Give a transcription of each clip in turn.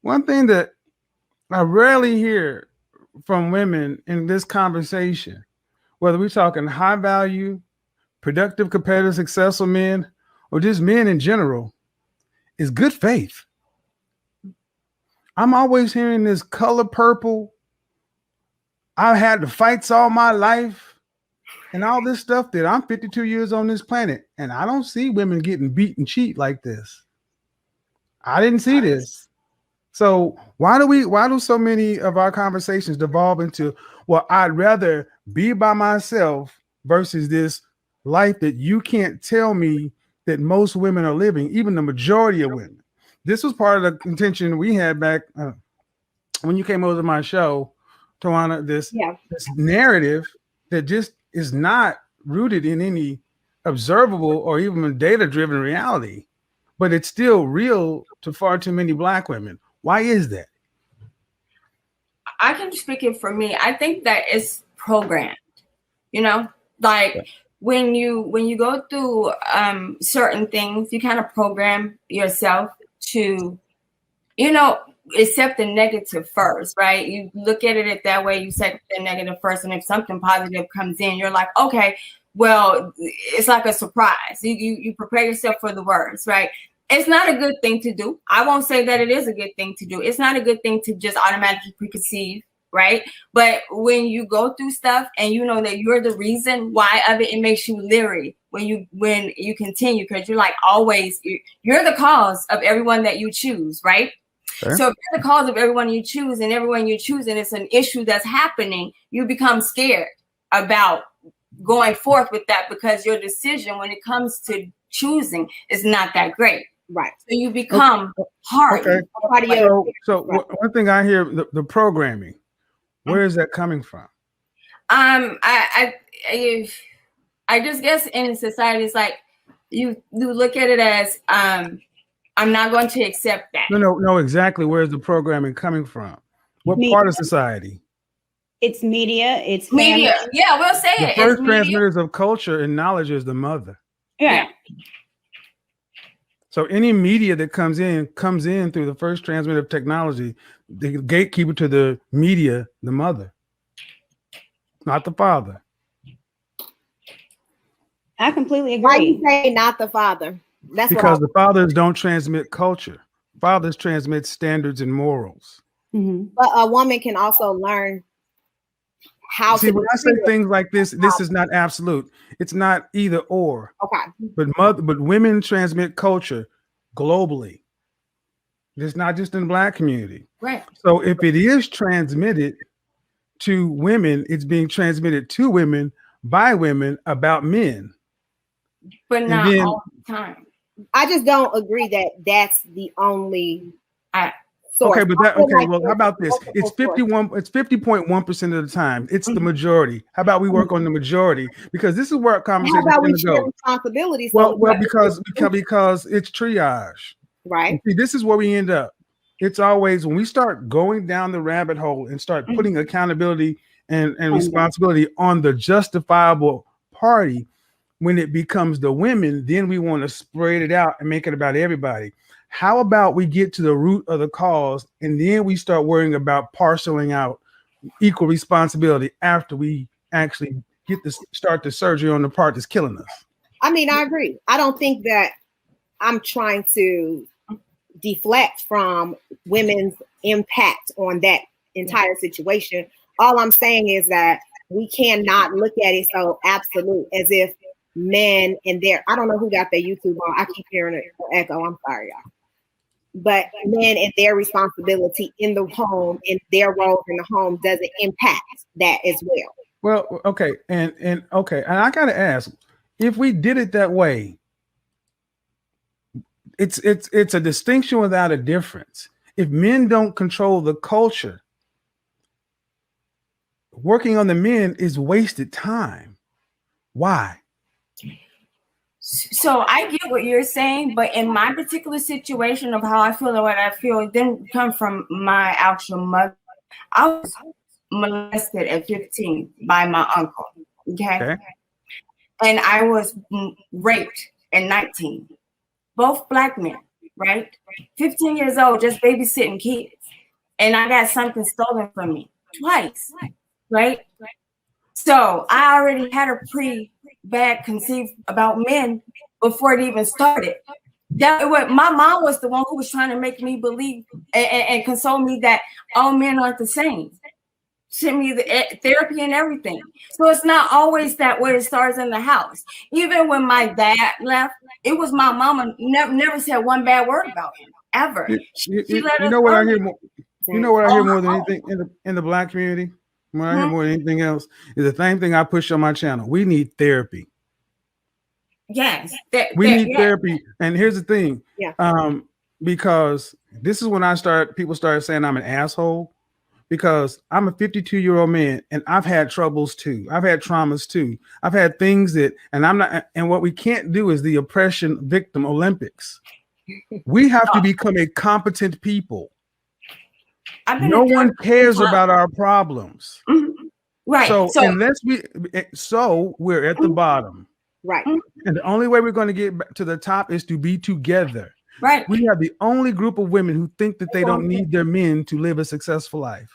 One thing that I rarely hear from women in this conversation, whether we're talking high value, productive, competitive, successful men, or just men in general, is good faith. I'm always hearing this color purple. I had the fights all my life and all this stuff that I'm 52 years on this planet. And I don't see women getting beat and cheat like this. I didn't see this. So why do so many of our conversations devolve into, well, I'd rather be by myself versus this life that you can't tell me that most women are living, even the majority of women. This was part of the contention we had back when you came over to my show, Tawana, this narrative that just is not rooted in any observable or even data-driven reality, but it's still real to far too many Black women. Why is that? I can speak it for me. I think that it's programmed, like when you go through certain things, you kind of program yourself to, accept the negative first, right? You look at it that way, you accept the negative first, and if something positive comes in, you're like, okay, well, it's like a surprise. You prepare yourself for the worst, right? It's not a good thing to do. I won't say that it is a good thing to do. It's not a good thing to just automatically preconceive, right? But when you go through stuff and you know that you're the reason why of it, it makes you leery when you continue, because you're like, always, you're the cause of everyone that you choose, right? Sure. So if you're the cause of everyone you choose and everyone you choose, and it's an issue that's happening, you become scared about going forth with that because your decision when it comes to choosing is not that great. Right. So you become hard. Okay. So one thing I hear, the programming, where is that coming from? I just guess in society, it's like you look at it as I'm not going to accept that. No, exactly. Where is the programming coming from? What part of society? It's media. It's family. Media. Yeah, we'll say the it. The first transmitters of culture and knowledge is the mother. Yeah. So any media that comes in through the first transmitter of technology, the gatekeeper to the media, the mother, not the father. I completely agree. Why you say not the father? That's because the fathers don't transmit culture. Fathers transmit standards and morals. Mm-hmm. But a woman can also learn how to. When I say things like this is not absolute. It's not either or. Okay. But women transmit culture globally. It's not just in the Black community. Right. So if it is transmitted to women, it's being transmitted to women by women about men. But not all the time. I just don't agree that that's the only source. Okay, but well, how about this? It's 50.1% of the time. It's the majority. How about we work on the majority? Because this is where conversations are going to go. Responsibilities. Well, because it's triage. Right. See, this is where we end up. It's always when we start going down the rabbit hole and start putting accountability and responsibility on the justifiable party, when it becomes the women, then we want to spread it out and make it about everybody. How about we get to the root of the cause, and then we start worrying about parceling out equal responsibility after we actually start the surgery on the part that's killing us? I mean, I agree. I don't think that I'm trying to deflect from women's impact on that entire situation. All I'm saying is that we cannot look at it so absolute as if men and I don't know who got their YouTube on. I keep hearing it echo. I'm sorry, y'all. But men and their responsibility in the home and their role in the home doesn't impact that as well. Well, okay. And I got to ask, if we did it that way, it's a distinction without a difference. If men don't control the culture, working on the men is wasted time. Why? So I get what you're saying, but in my particular situation of how I feel and what I feel, it didn't come from my actual mother. I was molested at 15 by my uncle. Okay. And I was raped at 19. Both Black men, right? 15 years old, just babysitting kids. And I got something stolen from me twice, right? So I already had a bad conceived about men before it even started. My mom was the one who was trying to make me believe and console me that all men aren't the same. Sent me the therapy and everything. So it's not always that way it starts in the house. Even when my dad left, it was my mama never said one bad word about him ever. You know what I hear more? You know what I hear more than anything in the Black community? What I hear more than anything else is the same thing I push on my channel. We need therapy. Yes, we need therapy. And here's the thing, because this is when people started saying I'm an asshole, because I'm a 52-year-old man and I've had troubles too. I've had traumas too. I've had things and what we can't do is the oppression victim Olympics. We have to become a competent people. No one cares about our problems. Right. So we're at the bottom. Right. And the only way we're going to get to the top is to be together. Right. We have the only group of women who think that they don't need their men to live a successful life.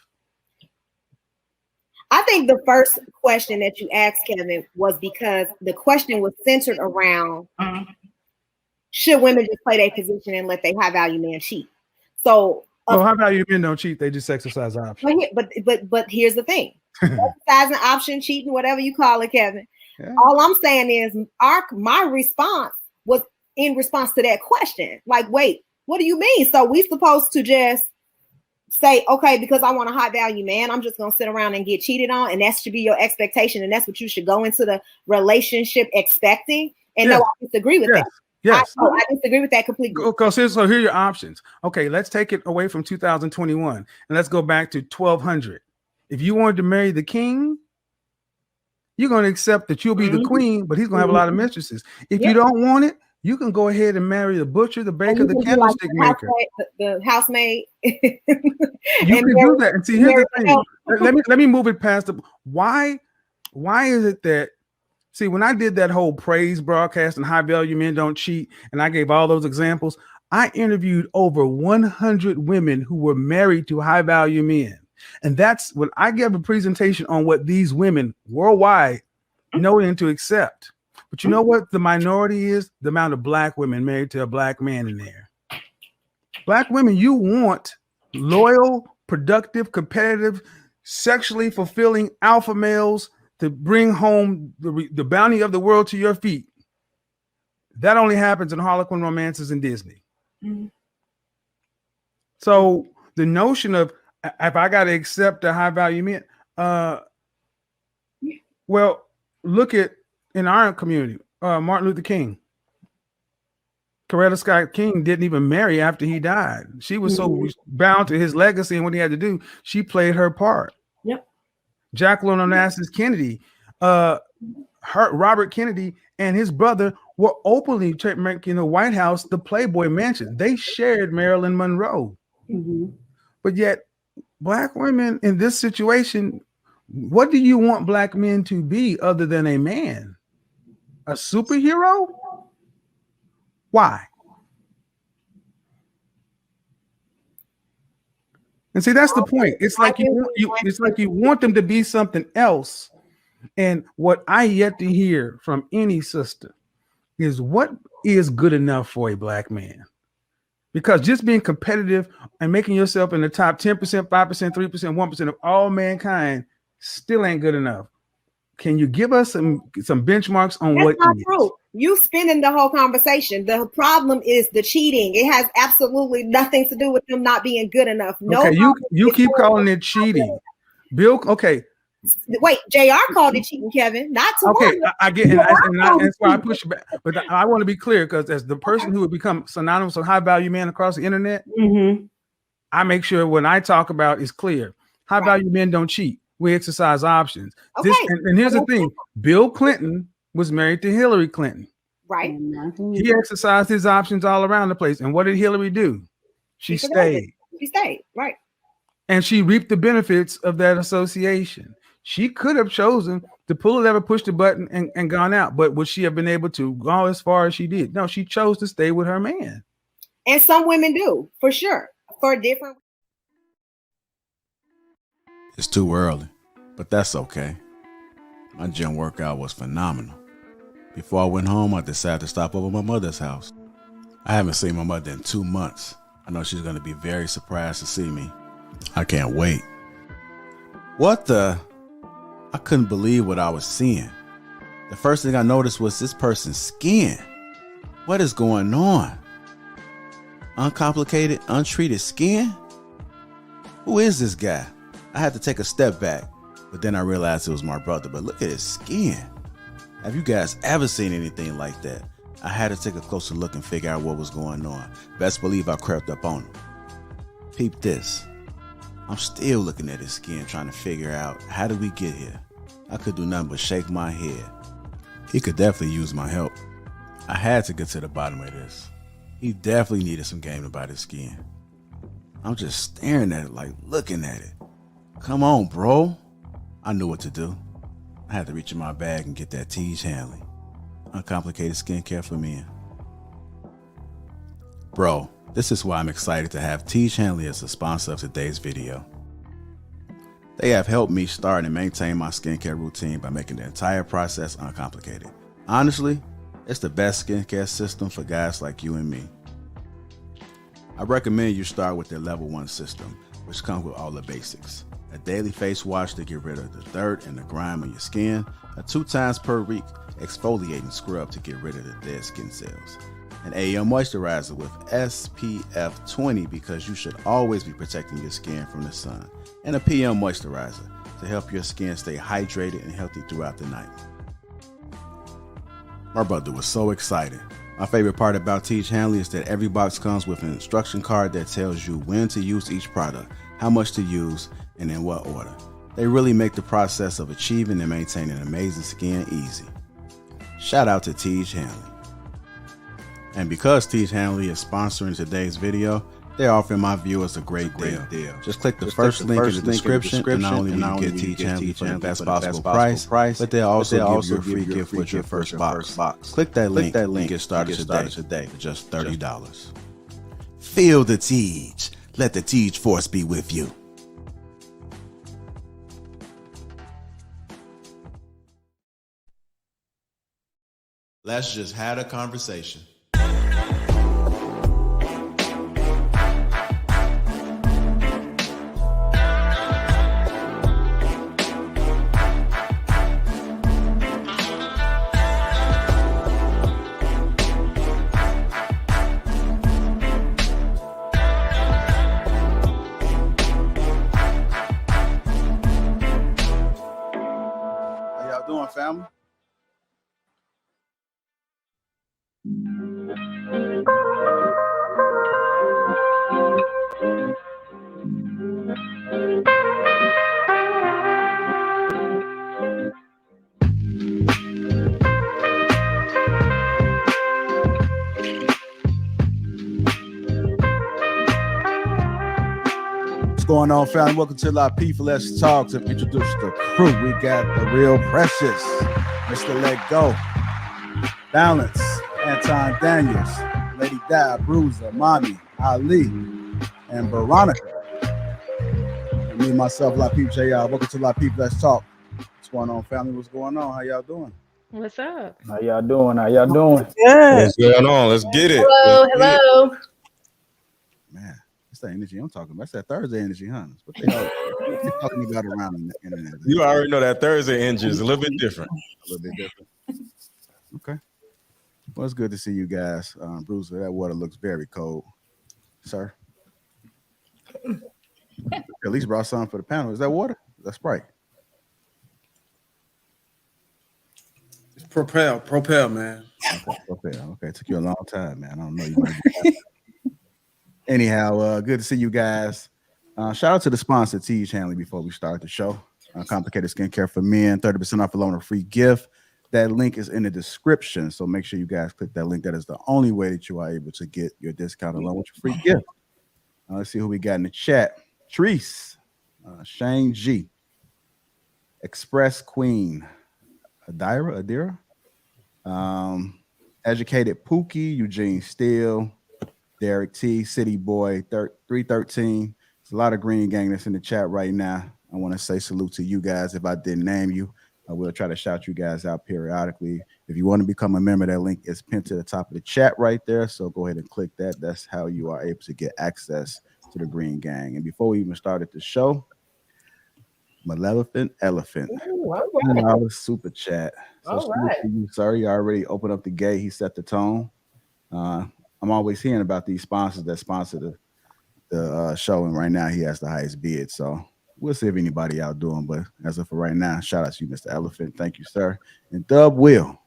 I think the first question that you asked, Kevin, was because the question was centered around should women just play their position and let their high value man cheat? So high value men don't cheat, they just exercise option. But here's the thing. Exercising option, cheating, whatever you call it, Kevin. Yeah. All I'm saying is my response was in response to that question. Like, wait, what do you mean? So we supposed to just say, okay, because I want a high value man, I'm just gonna sit around and get cheated on, and that should be your expectation, and that's what you should go into the relationship expecting? And no, I disagree with that. Yes. I disagree with that completely. Because here are your options. Okay, let's take it away from 2021 and let's go back to 1200. If you wanted to marry the king, you're going to accept that you'll be the queen, but he's going to have a lot of mistresses. If you don't want it, you can go ahead and marry the butcher, the baker, the candlestick maker, the housemaid. You can do that. And see, here's the thing. Let me move it past why is it that, see, when I did that whole praise broadcast and high value men don't cheat, and I gave all those examples, I interviewed over 100 women who were married to high value men. And that's when I gave a presentation on what these women worldwide know and to accept. But you know what the minority is? The amount of Black women married to a Black man in there. Black women, you want loyal, productive, competitive, sexually fulfilling alpha males to bring home the bounty of the world to your feet. That only happens in Harlequin romances and Disney. So the notion of, if I got to accept a high value man, well, look at in our community, Martin Luther King. Coretta Scott King didn't even marry after he died. She was so bound to his legacy and what he had to do. She played her part. Yep. Jacqueline Onassis Kennedy, Robert Kennedy and his brother were openly making the White House the Playboy Mansion. They shared Marilyn Monroe. But yet, Black women in this situation, what do you want Black men to be other than a man? a superhero? Why? And see, that's the point. It's like it's like you want them to be something else. And what I yet to hear from any sister is what is good enough for a black man. Because just being competitive and making yourself in the top 10%, 5%, 3%, 1% of all mankind still ain't good enough. Can you give us some benchmarks on what not true? You spinning the whole conversation. The problem is the cheating. It has absolutely nothing to do with them not being good enough. No, okay, you keep calling it cheating. Bill, okay. Wait, JR called it cheating, Kevin. Not to okay. I get, and that's why I push back. But I want to be clear, because as the person who would become synonymous with high value men across the internet, I make sure when I talk about is clear. High value men don't cheat. We exercise options. Okay. And here's the thing: Bill Clinton was married to Hillary Clinton. Right. He exercised his options all around the place. And what did Hillary do? She stayed. She stayed. Right. And she reaped the benefits of that association. She could have chosen to pull the lever, push the button, and gone out. But would she have been able to go as far as she did? No, she chose to stay with her man. And some women do, for sure, for different. It's too early, but that's okay. My gym workout was phenomenal. Before I went home, I decided to stop over at my mother's house. I haven't seen my mother in 2 months. I know she's going to be very surprised to see me. I can't wait. What the? I couldn't believe what I was seeing. The first thing I noticed was this person's skin. What is going on? Uncomplicated, untreated skin? Who is this guy? I had to take a step back, but then I realized it was my brother. But look at his skin. Have you guys ever seen anything like that? I had to take a closer look and figure out what was going on. Best believe I crept up on him. Peep this. I'm still looking at his skin, trying to figure out, how did we get here? I could do nothing but shake my head. He could definitely use my help. I had to get to the bottom of this. He definitely needed some game about his skin. I'm just staring at it, like looking at it. Come on, bro. I knew what to do. I had to reach in my bag and get that Tiege Hanley. Uncomplicated skincare for men. Bro, this is why I'm excited to have Tiege Hanley as the sponsor of today's video. They have helped me start and maintain my skincare routine by making the entire process uncomplicated. Honestly, it's the best skincare system for guys like you and me. I recommend you start with their level 1 system, which comes with all the basics. A daily face wash to get rid of the dirt and the grime on your skin, a 2 times per week exfoliating scrub to get rid of the dead skin cells, an AM moisturizer with SPF 20 because you should always be protecting your skin from the sun, and a PM moisturizer to help your skin stay hydrated and healthy throughout the night. My brother was so excited. My favorite part about Tiege Hanley is that every box comes with an instruction card that tells you when to use each product, how much to use, and in what order. They really make the process of achieving and maintaining amazing skin easy. Shout out to Tiege Hanley. And because Tiege Hanley is sponsoring today's video, they're offering my viewers a great deal. Just click the first link in the description, and not only do you get Tiege Hanley for the best possible price, but they'll also give you a free gift with your first box. Click that link and get started today for just $30. Feel the Tiege. Let the Tiege force be with you. Let's just have a conversation. How y'all doing, family? What's going on, family? Welcome to Lapeef. Let's talk. To introduce the crew, we got the real precious Mr. Let Go. Balance, Anton Daniels, Lady Di, Bruiser, Mommy, Ali, and Veronica. And me, myself, Lapeef JR. Welcome to Lapeef Let's Talk. What's going on, family? What's going on? How y'all doing? What's up? How y'all doing? How y'all doing? What's going on? Let's get it. Hello. Man, it's that energy I'm talking about. That's that Thursday energy, huh? What they talking about around the internet? You already know that Thursday engine is a little bit different. A little bit different. Okay. Well, it's good to see you guys. Bruiser, that water looks very cold, sir. At least brought something for the panel. Is that water? That's Sprite. It's propel, man. Okay. It took you a long time, man. I don't know. You might be Anyhow, good to see you guys. Shout out to the sponsor, Teej Hanley, before we start the show. Complicated skincare for men, 30% off alone, a free gift. That link is in the description, so make sure you guys click that link. That is the only way that you are able to get your discount along with your free gift. Let's see who we got in the chat. Treese, Shane G, Express Queen, Adira, Educated Pookie, Eugene Steele, Derek T, City Boy, 313. There's a lot of green gang that's in the chat right now. I want to say salute to you guys. If I didn't name you, I will try to shout you guys out periodically. If you want to become a member, that link is pinned to the top of the chat right there. So go ahead and click that. That's how you are able to get access to the green gang. And before we even started the show, Maleficent Elephant. Ooh, all right. Super chat. So All right. to you, sir. You already opened up the gate. He set the tone. I'm always hearing about these sponsors that sponsor the show, and right now he has the highest bid. So we'll see if anybody out doing. But as of for right now, shout out to you, Mr. Elephant. Thank you, sir. And Dub Will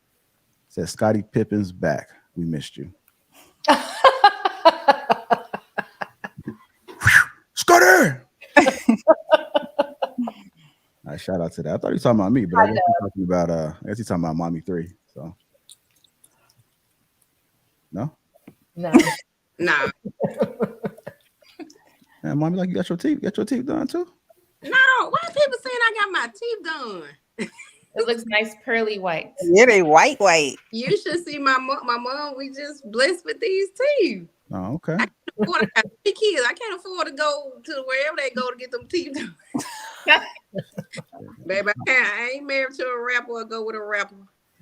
says Scottie Pippen's back. We missed you. Scotty! All right, shout out to that. I thought he was talking about me, but I guess he's talking about he's talking about Mommy 3. So no? No. Nah. Man, Mommy, like you got your teeth done too? No, why people saying I got my teeth done? It looks nice, pearly white. Yeah, they white. You should see my mom. We just blessed with these teeth. Oh, okay. I got 3 kids. I can't afford to go to wherever they go to get them teeth done. Baby, I ain't married to a rapper or go with a rapper.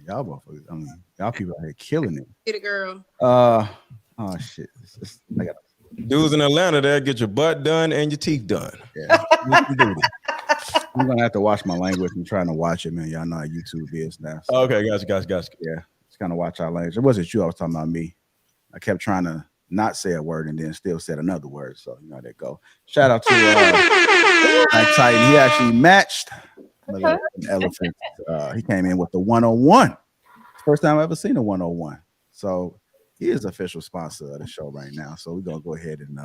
Y'all motherfuckers, I mean, y'all people out here killing it. Get it, girl. Oh shit. I got Dudes in Atlanta, they'll get your butt done and your teeth done. yeah. I'm gonna have to watch my language. I'm trying to watch it, man. Y'all know how YouTube is now. So, Okay, gotcha. yeah, just kind of watch our language. It wasn't you. I was talking about me. I kept trying to not say a word and then still said another word. So you know how that go. Shout out to Mike Titan. He actually matched an elephant. He came in with the 101. First time I've ever seen a 101. So he is official sponsor of the show right now. So we're gonna go ahead and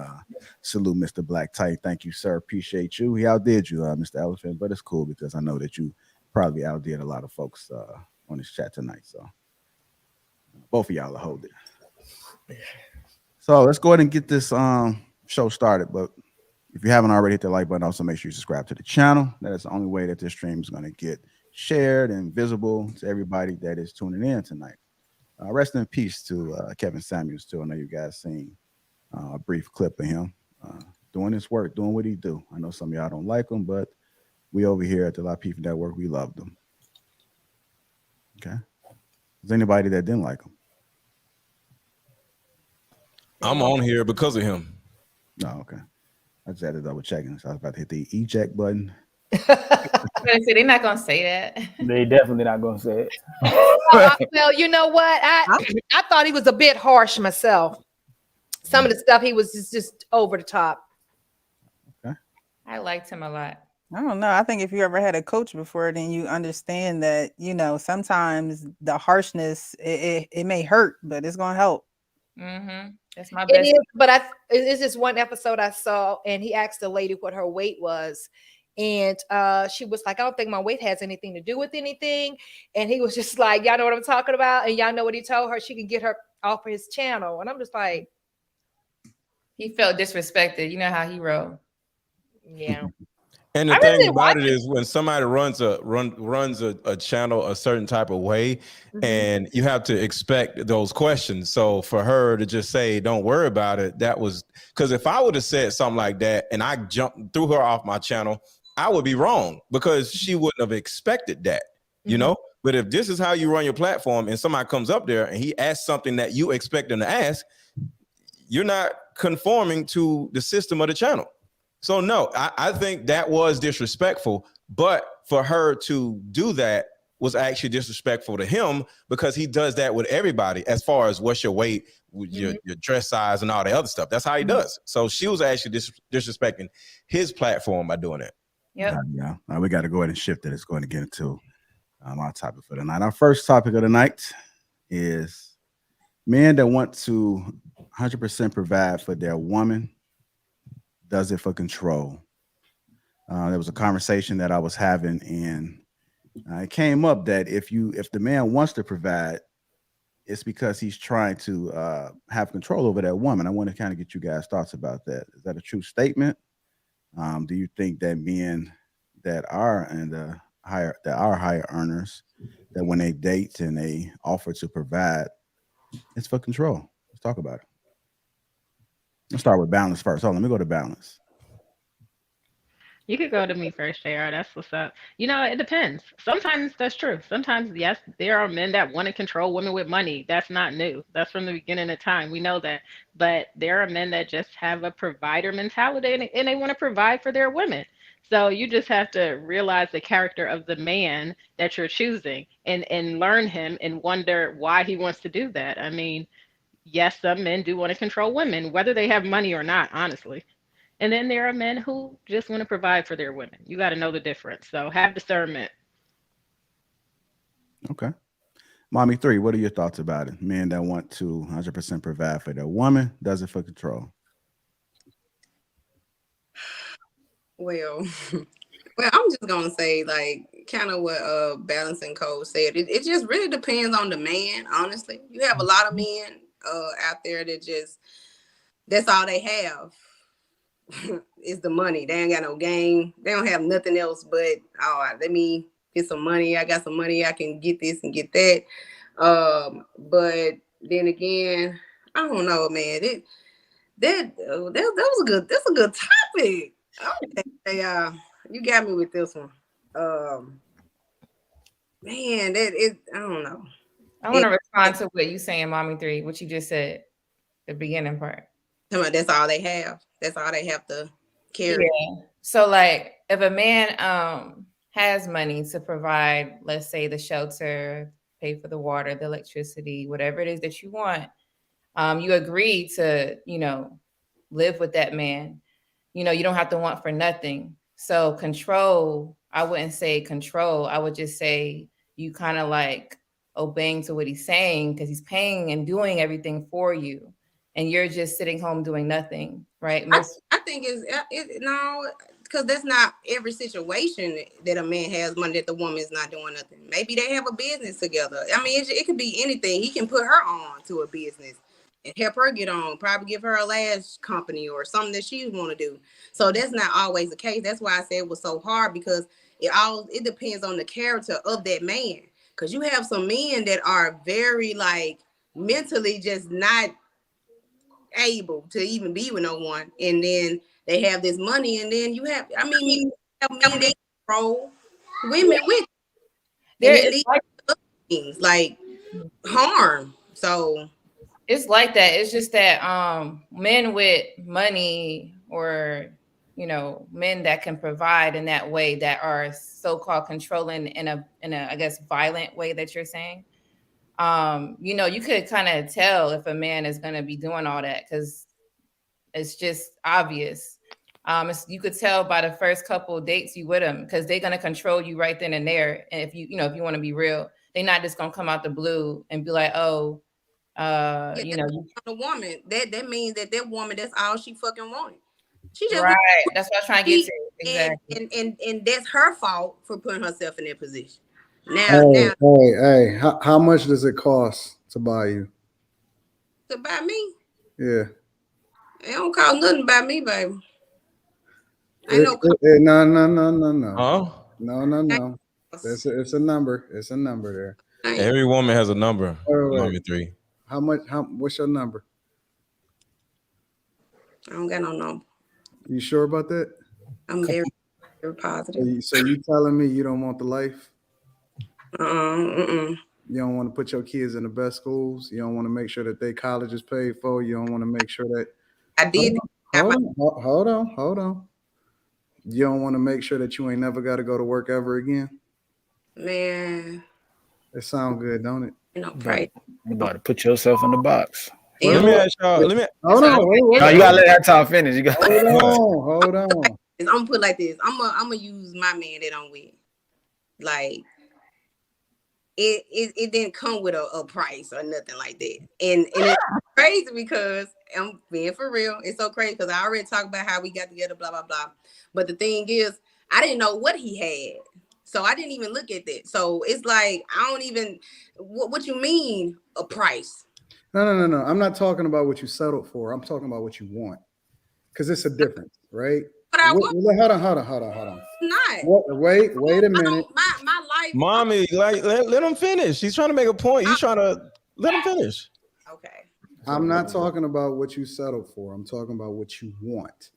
salute Mr. Black Titan. Thank you, sir. Appreciate you. He outdid you, Mr. Elephant, but it's cool because I know that you probably outdid a lot of folks on this chat tonight. So both of y'all will hold it. So let's go ahead and get this show started. But if you haven't already, hit the like button. Also, make sure you subscribe to the channel. That is the only way that this stream is going to get shared and visible to everybody that is tuning in tonight. Rest in peace to Kevin Samuels, too. I know you guys seen a brief clip of him doing his work, doing what he do. I know some of y'all don't like him, but we over here at the Lapeef Network, we loved him. Okay. Is anybody that didn't like him? I'm on here because of him. No, okay. I just had to double check, so I was about to hit the eject button. They're not gonna say that. They definitely not gonna say it. Well, you know what? I thought he was a bit harsh myself. Some of the stuff he was just over the top. Okay. I liked him a lot. I don't know. I think if you ever had a coach before, then you understand that, you know, sometimes the harshness, it may hurt, but it's gonna help. Mm-hmm. That's my It best. is, but it's just one episode I saw, and he asked the lady what her weight was. And she was like, I don't think my weight has anything to do with anything. And he was just like, y'all know what I'm talking about? And y'all know what he told her? She can get her off of his channel. And I'm just like, He felt disrespected. You know how he rolled. yeah. And the I thing really about watch it is when somebody runs a channel a certain type of way, and you have to expect those questions. So for her to just say, don't worry about it, that was because if I would have said something like that and I threw her off my channel, I would be wrong because she wouldn't have expected that, you know? But if this is how you run your platform and somebody comes up there and he asks something that you expect them to ask, you're not conforming to the system of the channel. So no, I think that was disrespectful, but for her to do that was actually disrespectful to him because he does that with everybody as far as what's your weight, your dress size and all the other stuff. That's how he does. So she was actually disrespecting his platform by doing it. Yep. Yeah. Now we got to go ahead and shift it. It's going to get into our topic for the night. Our first topic of the night is men that want to 100% provide for their woman does it for control. There was a conversation that I was having, and it came up that if the man wants to provide, it's because he's trying to have control over that woman. I want to kind of get you guys' thoughts about that. Is that a true statement? Do you think that men that are higher earners, that when they date and they offer to provide, it's for control? Let's talk about it. Let's start with Balance first. Let me go to Balance. You could go to me first, JR. That's what's up. It depends. Sometimes that's true. Sometimes, yes, there are men that want to control women with money. That's not new. That's from the beginning of time. We know that. But there are men that just have a provider mentality and they want to provide for their women. So you just have to realize the character of the man that you're choosing and learn him and wonder why he wants to do that. I mean, yes, some men do want to control women, whether they have money or not, honestly. And then there are men who just want to provide for their women. You got to know the difference. So have discernment. Okay. Mommy 3, what are your thoughts about it? Men that want to 100% provide for their woman, does it for control? Well, I'm just gonna say like kind of what Balance and Cole said. It just really depends on the man, honestly. You have a lot of men out there that just that's all they have is the money. They ain't got no game. They don't have nothing else but let me get some money. I got some money. I can get this and get that. But then again, I don't know, man. That was a good. That's a good topic. Okay, you got me with this one. Man, I don't know. I want to respond to what you saying, Mommy 3, what you just said, the beginning part. That's all they have. That's all they have to carry. Yeah. So like if a man has money to provide, let's say the shelter, pay for the water, the electricity, whatever it is that you want, you agree to, live with that man. You don't have to want for nothing. So control, I wouldn't say control. I would just say you kind of like obeying to what he's saying because he's paying and doing everything for you. And you're just sitting home doing nothing, right? I think no, because that's not every situation that a man has money that the woman is not doing nothing. Maybe they have a business together. I mean, it could be anything. He can put her on to a business and help her get on, probably give her a lash company or something that she want to do. So that's not always the case. That's why I said it was so hard because it depends on the character of that man. Because you have some men that are very like mentally just not able to even be with no one, and then they have this money, and then you have men that control women with there and is things like harm. So it's like that. It's just that men with money or men that can provide in that way that are so-called controlling in a I guess violent way that you're saying. You could kind of tell if a man is going to be doing all that because it's just obvious. You could tell by the first couple of dates you with them because they're going to control you right then and there. And if you want to be real, they're not just going to come out the blue and be like, the woman that means that woman, that's all she fucking wanted. She just right. That's what I'm trying to get to. Exactly. And that's her fault for putting herself in that position. Hey, how much does it cost to buy you? To buy me? Yeah. It don't cost nothing to buy me, baby. I know. No. It's a number. It's a number there. Every woman has a number. Mommy 3. How much? What's your number? I don't got no number. You sure about that? I'm very positive. So you telling me you don't want the life? Mm-mm. You don't want to put your kids in the best schools. You don't want to make sure that their college is paid for. You don't want to make sure that. I did. Hold on. You don't want to make sure that you ain't never got to go to work ever again. Man, it sounds good, don't it? You know, pray. You about to put yourself in the box. Let me ask y'all. Hold on. Wait. No, you gotta let that talk finish. You got. Hold on. I'm gonna put it like this. I'm gonna use my man that I'm with. Like it didn't come with a price or nothing like that. And it's crazy because I'm being for real. It's so crazy because I already talked about how we got together, blah, blah, blah. But the thing is, I didn't know what he had. So I didn't even look at that. So it's like, I don't even, what you mean a price? No. I'm not talking about what you settled for. I'm talking about what you want. Because it's a difference, right? But I want. Hold on. Not. Wait a minute. My life. Mommy, like let him finish. He's trying to make a point. You trying to let him finish. Okay. I'm not talking about what you settled for. I'm talking about what you want.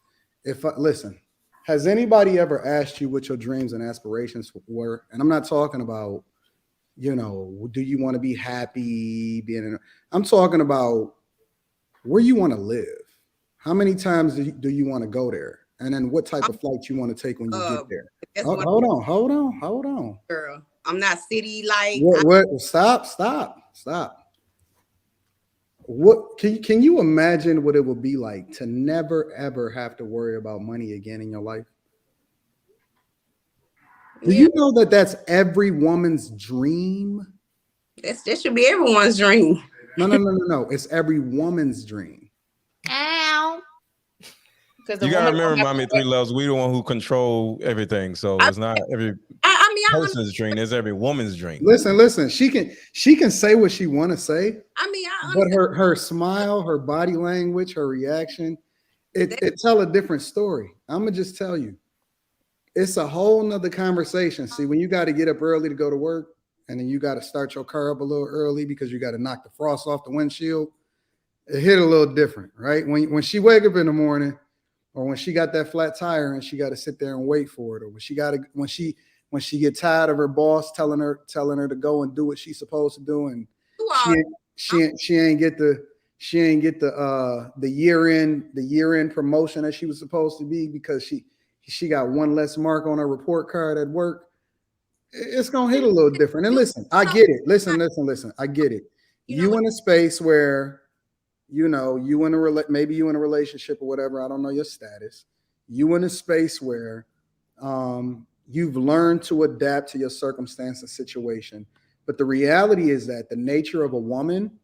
Listen, has anybody ever asked you what your dreams and aspirations were? And I'm not talking about, do you want to be happy I'm talking about where you want to live. How many times do you want to go there? And then what type of flight you want to take when you get there? Hold on. Girl, I'm not city like. Stop. What can you imagine what it would be like to never ever have to worry about money again in your life? Do you know that that's every woman's dream? That should be everyone's dream. No. It's every woman's dream. Ow. You gotta remember, Mommy 3 loves. We the one who control everything, so it's not every person's dream. It's every woman's dream. Listen. She can say what she want to say. But understand. her smile, her body language, her reaction, it tell a different story. I'm gonna just tell you, it's a whole nother conversation. See, when you got to get up early to go to work, and then you got to start your car up a little early because you got to knock the frost off the windshield. It hit a little different, right? When she wake up in the morning. Or when she got that flat tire and she got to sit there and wait for it, or when she get tired of her boss telling her to go and do what she's supposed to do, and she ain't get the year end promotion that she was supposed to be because she got one less mark on her report card at work. It's gonna hit a little different. And listen, I get it. Listen, I get it. You in a space where. Maybe you in a relationship or whatever. I don't know your status. You in a space where you've learned to adapt to your circumstance and situation. But the reality is that the nature of a woman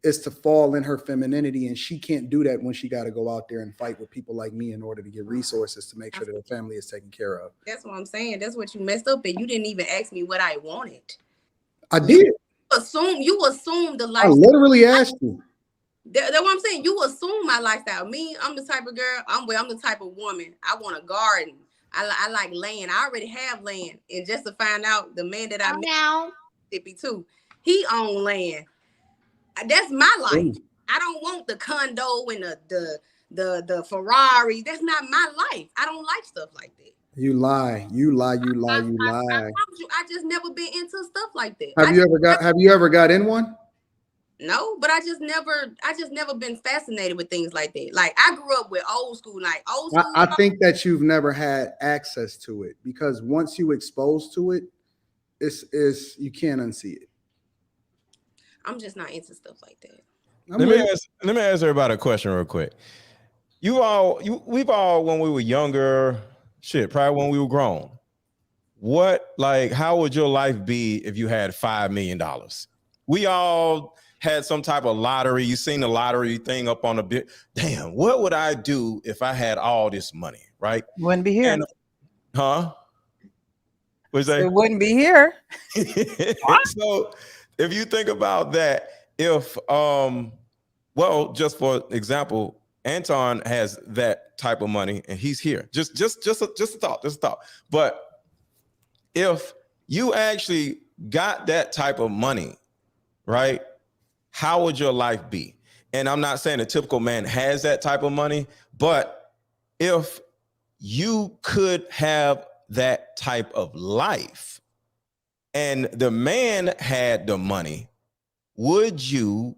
is to fall in her femininity, and she can't do that when she got to go out there and fight with people like me in order to get resources to make sure that her family is taken care of. That's what I'm saying. That's what you messed up, and you didn't even ask me what I wanted. I did. You assumed the lifestyle. I literally asked you. That's what I'm saying. You assume my lifestyle. Me, I'm the type of girl. I'm the type of woman. I want a garden. I like land. I already have land. And just to find out, the man that I met, 52, he owned land. That's my life. I don't want the condo and the Ferrari. That's not my life. I don't like stuff like that. You lie. I promise you, I just never been into stuff like that. Have you ever got in one? No, but I just never been fascinated with things like that. Like I grew up with old school. I think that you've never had access to it because once you exposed to it, it's you can't unsee it. I'm just not into stuff like that. Let me ask everybody a question real quick. We've all when we were younger, probably when we were grown. How would your life be if you had $5 million? We all had some type of lottery. You seen the lottery thing up on the bit. Damn, what would I do if I had all this money? Right? Wouldn't be here. Huh? What'd you say? It wouldn't be here. So if you think about that, if just for example, Anton has that type of money and he's here. Just a thought. But if you actually got that type of money, right? How would your life be? And I'm not saying a typical man has that type of money, but if you could have that type of life and the man had the money, would you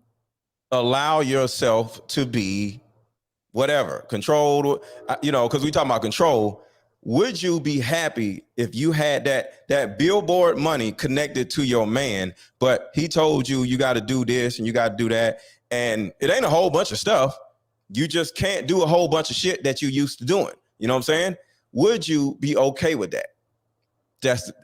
allow yourself to be whatever, controlled, because we talking about control? Would you be happy if you had that billboard money connected to your man, but he told you you got to do this and you got to do that, and it ain't a whole bunch of stuff. You just can't do a whole bunch of shit that you used to doing. You know what I'm saying? Would you be okay with that?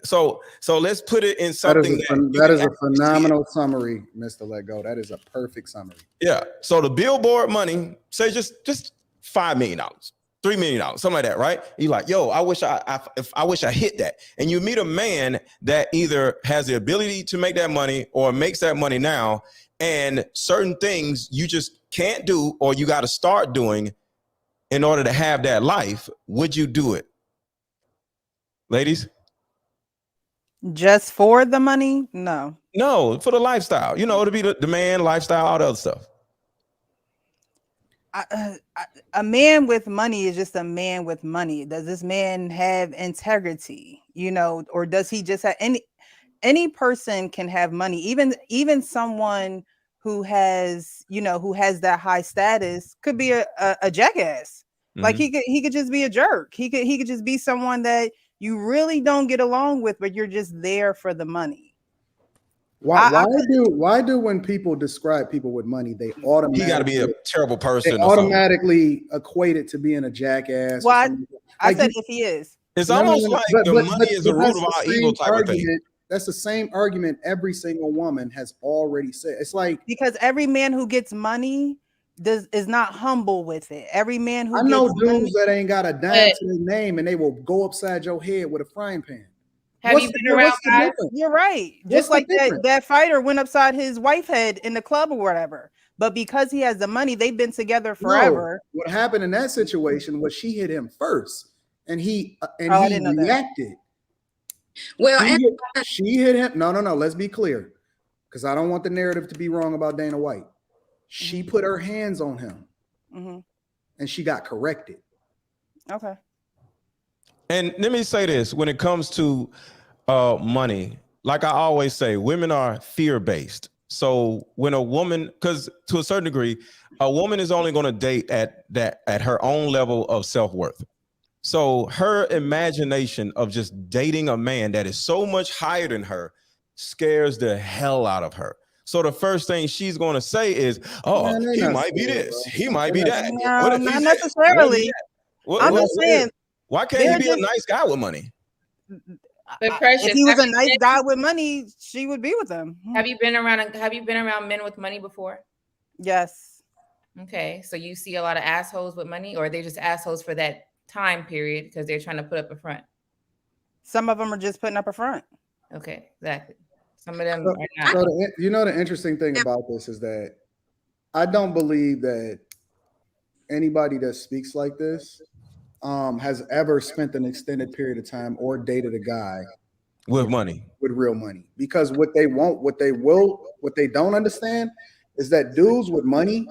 So let's put it in something that is a phenomenal summary, Mr. Let Go. That is a perfect summary. Yeah. So the billboard money, say just $5 million, $3 million, something like that, right? You're like, yo, I wish I hit that. And you meet a man that either has the ability to make that money or makes that money now, and certain things you just can't do or you got to start doing in order to have that life. Would you do it, ladies? Just for the money? No, for the lifestyle. To be the man, lifestyle, all the other stuff. A man with money is just a man with money. Does this man have integrity? Or does he just have any person can have money, even someone who has that high status could be a jackass. Mm-hmm. Like he could just be a jerk. He could just be someone that you really don't get along with, but you're just there for the money. Why do when people describe people with money, they automatically, he got to be a terrible person. They automatically equate it to being a jackass. Well, I said if he is, it's almost like the money is the root of our evil type of thing. That's the same argument every single woman has already said. It's like, because every man who gets money is not humble with it. Every man who I know dudes that ain't got a dime to their name and they will go upside your head with a frying pan. Have you been around guys? You're right. Just like that fighter went upside his wife head in the club or whatever. But because he has the money, they've been together forever. No, what happened in that situation was she hit him first, and he reacted. Well, she hit him. No. Let's be clear, because I don't want the narrative to be wrong about Dana White. She put her hands on him, and she got corrected. Okay. And let me say this: when it comes to money, like I always say, women are fear-based. So when a woman, because to a certain degree, a woman is only going to date at her own level of self-worth. So her imagination of just dating a man that is so much higher than her scares the hell out of her. So the first thing she's going to say is, "Oh, he might be this, he might be that." No, not necessarily. I'm just saying, why can't he be a nice guy with money? But Precious, if he was a nice guy with money, she would be with him. Have you been around men with money before? Yes. Okay, so you see a lot of assholes with money, or are they just assholes for that time period because they're trying to put up a front? Some of them are just putting up a front. Okay, exactly. Some of them are not. So the interesting thing about this is that I don't believe that anybody that speaks like this has ever spent an extended period of time or dated a guy with money, with real money. Because what they don't understand is that dudes with money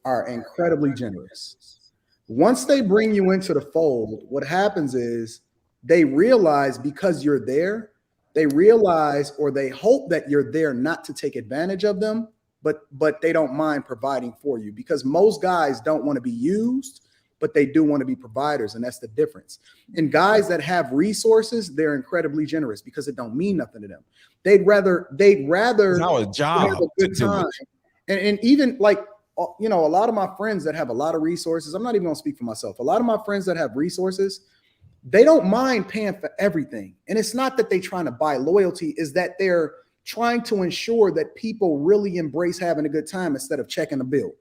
are incredibly generous. Once they bring you into the fold, what happens is they realize, because you're there, they realize, or they hope that you're there not to take advantage of them, but they don't mind providing for you, because most guys don't want to be used, but they do want to be providers. And that's the difference. And guys that have resources, they're incredibly generous because it don't mean nothing to them. They'd rather now a job have a good time. And even like, a lot of my friends that have a lot of resources, I'm not even gonna speak for myself. A lot of my friends that have resources, they don't mind paying for everything. And it's not that they're trying to buy loyalty, is that they're trying to ensure that people really embrace having a good time instead of checking a bill,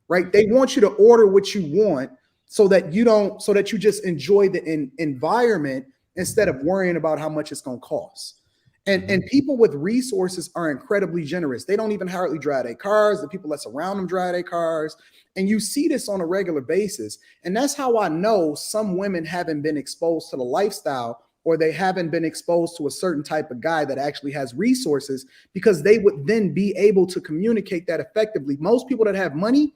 right? They want you to order what you want so that you just enjoy the environment instead of worrying about how much it's going to cost. And people with resources are incredibly generous. They don't even hardly drive their cars. The people that surround them drive their cars. And you see this on a regular basis. And that's how I know some women haven't been exposed to the lifestyle, or they haven't been exposed to a certain type of guy that actually has resources, because they would then be able to communicate that effectively. Most people that have money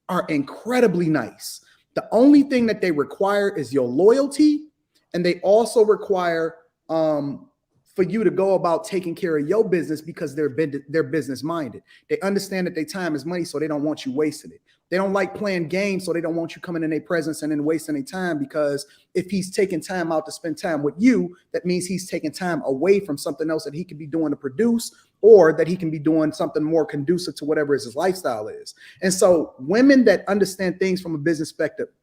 are incredibly nice. The only thing that they require is your loyalty. And they also require for you to go about taking care of your business, because they're business minded. They understand that their time is money, so they don't want you wasting it. They don't like playing games, so they don't want you coming in their presence and then wasting their time, because if he's taking time out to spend time with you, that means he's taking time away from something else that he could be doing to produce, or that he can be doing something more conducive to whatever his lifestyle is. And so women that understand things from a business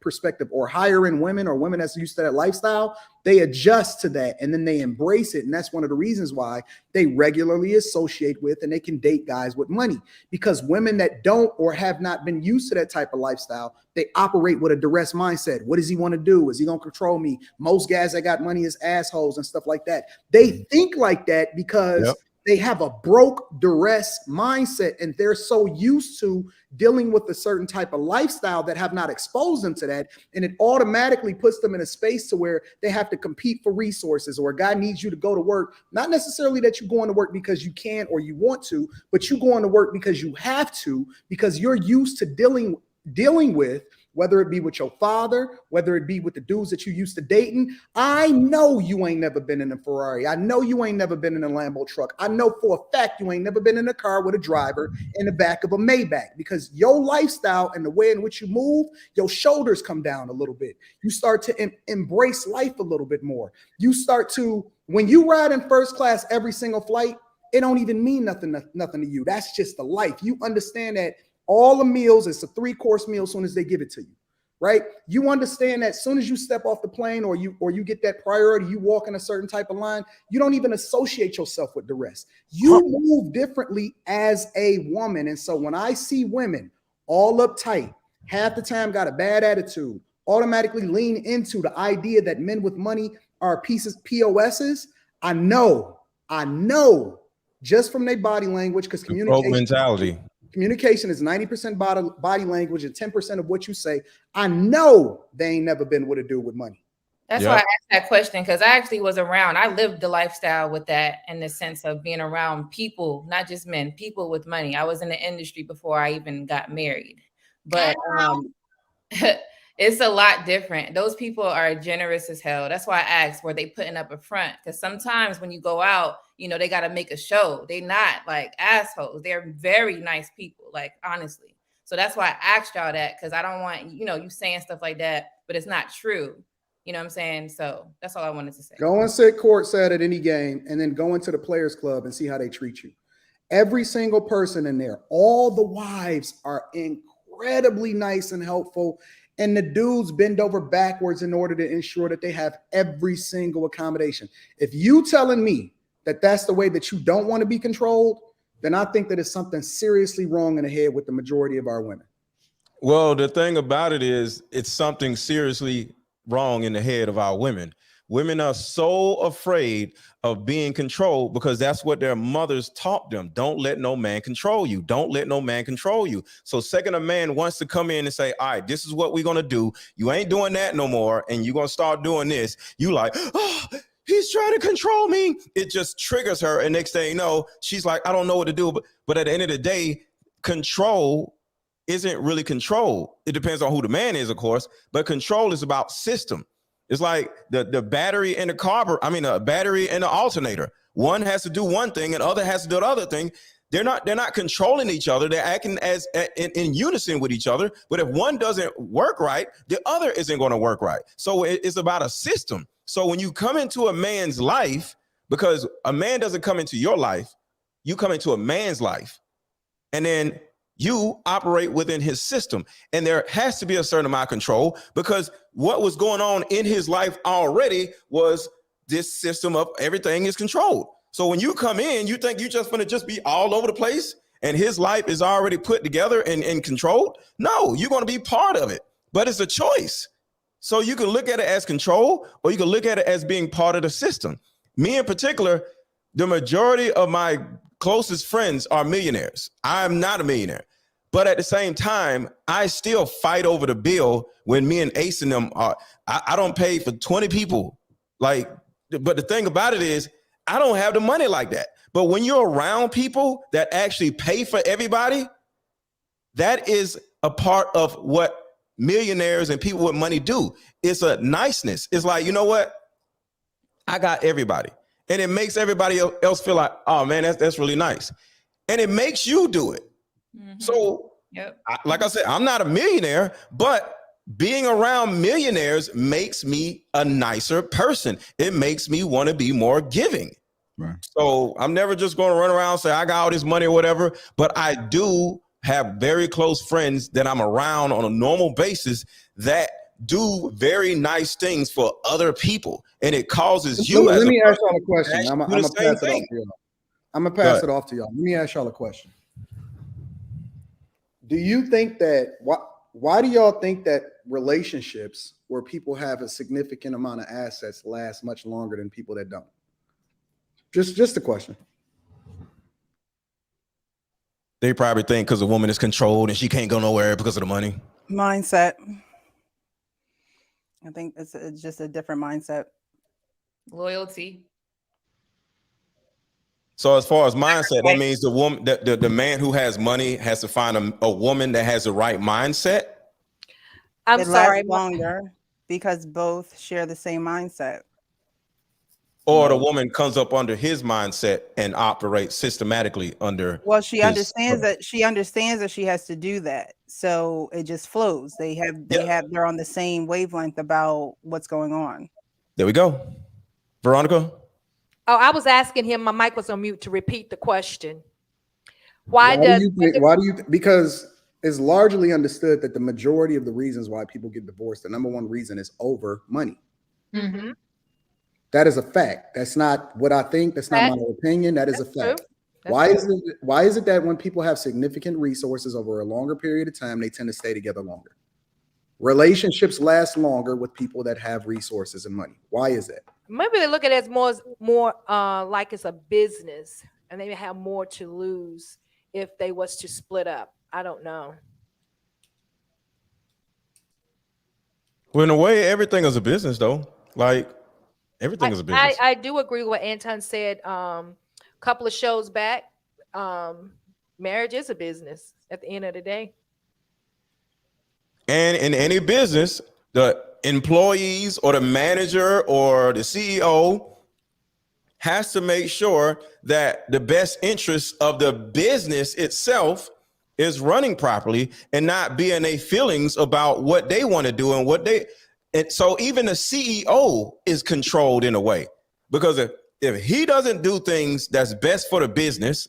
perspective, or higher end women, or women that's used to that lifestyle, they adjust to that and then they embrace it. And that's one of the reasons why they regularly associate with and they can date guys with money, because women that don't or have not been used to that type of lifestyle, they operate with a duress mindset. What does he want to do? Is he going to control me? Most guys that got money is assholes and stuff like that. They think like that because they have a broke duress mindset, and they're so used to dealing with a certain type of lifestyle that have not exposed them to that. And it automatically puts them in a space to where they have to compete for resources, or a guy needs you to go to work. Not necessarily that you're going to work because you can or you want to, but you're going to work because you have to, because you're used to dealing with, whether it be with your father, whether it be with the dudes that you used to dating. I know you ain't never been in a Ferrari. I know you ain't never been in a Lambo truck. I know for a fact you ain't never been in a car with a driver in the back of a Maybach, because your lifestyle and the way in which you move, your shoulders come down a little bit. You start to embrace life a little bit more. You start to, when you ride in first class every single flight, it don't even mean nothing to you. That's just the life. You understand that all the meals, it's a 3-course meal as soon as they give it to you, right? You understand that as soon as you step off the plane, or you get that priority, you walk in a certain type of line, you don't even associate yourself with the rest. You move differently as a woman. And so when I see women all uptight, half the time got a bad attitude, automatically lean into the idea that men with money are POSs, I know just from their body language, because communication is 90% body language and 10% of what you say. I know they ain't never been with a dude with money. That's why I asked that question, because I actually was around. I lived the lifestyle with that, in the sense of being around people, not just men, people with money. I was in the industry before I even got married. But it's a lot different. Those people are generous as hell. That's why I asked, were they putting up a front? Because sometimes when you go out, they got to make a show. They're not like assholes. They're very nice people, like, honestly. So that's why I asked y'all that, because I don't want, you saying stuff like that, but it's not true. You know what I'm saying? So that's all I wanted to say. Go and sit courtside at any game, and then go into the Players Club and see how they treat you. Every single person in there, all the wives are incredibly nice and helpful. And the dudes bend over backwards in order to ensure that they have every single accommodation. If you telling me that that's the way that you don't want to be controlled, then I think that it's something seriously wrong in the head with the majority of our women. Well, the thing about it is, it's something seriously wrong in the head of our women. Women are so afraid of being controlled because that's what their mothers taught them. Don't let no man control you. Don't let no man control you. So second a man wants to come in and say, all right, this is what we're going to do. You ain't doing that no more. And you're going to start doing this. You like, oh, he's trying to control me. It just triggers her. And next thing you know, she's like, I don't know what to do. But at the end of the day, control isn't really control. It depends on who the man is, of course. But control is about system. It's like the battery and the battery and the alternator. One has to do one thing and the other has to do the other thing. They're not controlling each other. They're acting as in unison with each other. But if one doesn't work right, the other isn't going to work right. So it's about a system. So when you come into a man's life, because a man doesn't come into your life, you come into a man's life, and then you operate within his system. And there has to be a certain amount of control, because what was going on in his life already was this system of everything is controlled. So when you come in, you think you're just going to just be all over the place and his life is already put together and controlled. No, you're going to be part of it, but it's a choice. So you can look at it as control, or you can look at it as being part of the system. Me in particular, The majority of my closest friends are millionaires. I'm not a millionaire. But at the same time, I still fight over the bill when me and Ace and them are, I don't pay for 20 people. Like, but the thing about it is, I don't have the money like that. But when you're around people that actually pay for everybody, that is a part of what millionaires and people with money do. It's a niceness. It's like, you know what? I got everybody. And it makes everybody else feel like, oh man, that's really nice. And it makes you do it. Mm-hmm. So, like I said, I'm not a millionaire, but being around millionaires makes me a nicer person. It makes me want to be more giving. Right. So I'm never just going to run around and say I got all this money or whatever, but I do have very close friends that I'm around on a normal basis that do very nice things for other people. And it causes you let as me a ask y'all a question. I'm gonna pass it off to y'all. I'm gonna pass it off to y'all. Let me ask y'all a question. Do you think that why do y'all think that relationships where people have a significant amount of assets last much longer than people that don't? Just a question. They probably think because a woman is controlled and she can't go nowhere because of the money. Mindset. I think it's just a different mindset. Loyalty. So as far as mindset, that means the woman, the man who has money has to find a woman that has the right mindset. I'm sorry, longer because both share the same mindset. Or the woman comes up under his mindset and operates systematically under. Well, she understands that she has to do that, so it just flows. They're on the same wavelength about what's going on. There we go, Veronica. Oh, I was asking him. My mic was on mute to repeat the question. Because it's largely understood that the majority of the reasons why people get divorced, the number one reason is over money. Mm-hmm. That is a fact. That's not what I think. That's not my opinion. That is a fact. Why is it that when people have significant resources over a longer period of time, they tend to stay together longer? Relationships last longer with people that have resources and money. Why is that? Maybe they look at it as more like it's a business, and they have more to lose if they was to split up. I don't know. Well, in a way, everything is a business, though. Like everything is a business. I do agree with what Anton said. A couple of shows back. Marriage is a business at the end of the day. And in any business, the employees or the manager or the CEO has to make sure that the best interest of the business itself is running properly and not be in their feelings about what they want to do and so even the CEO is controlled in a way, because if he doesn't do things that's best for the business,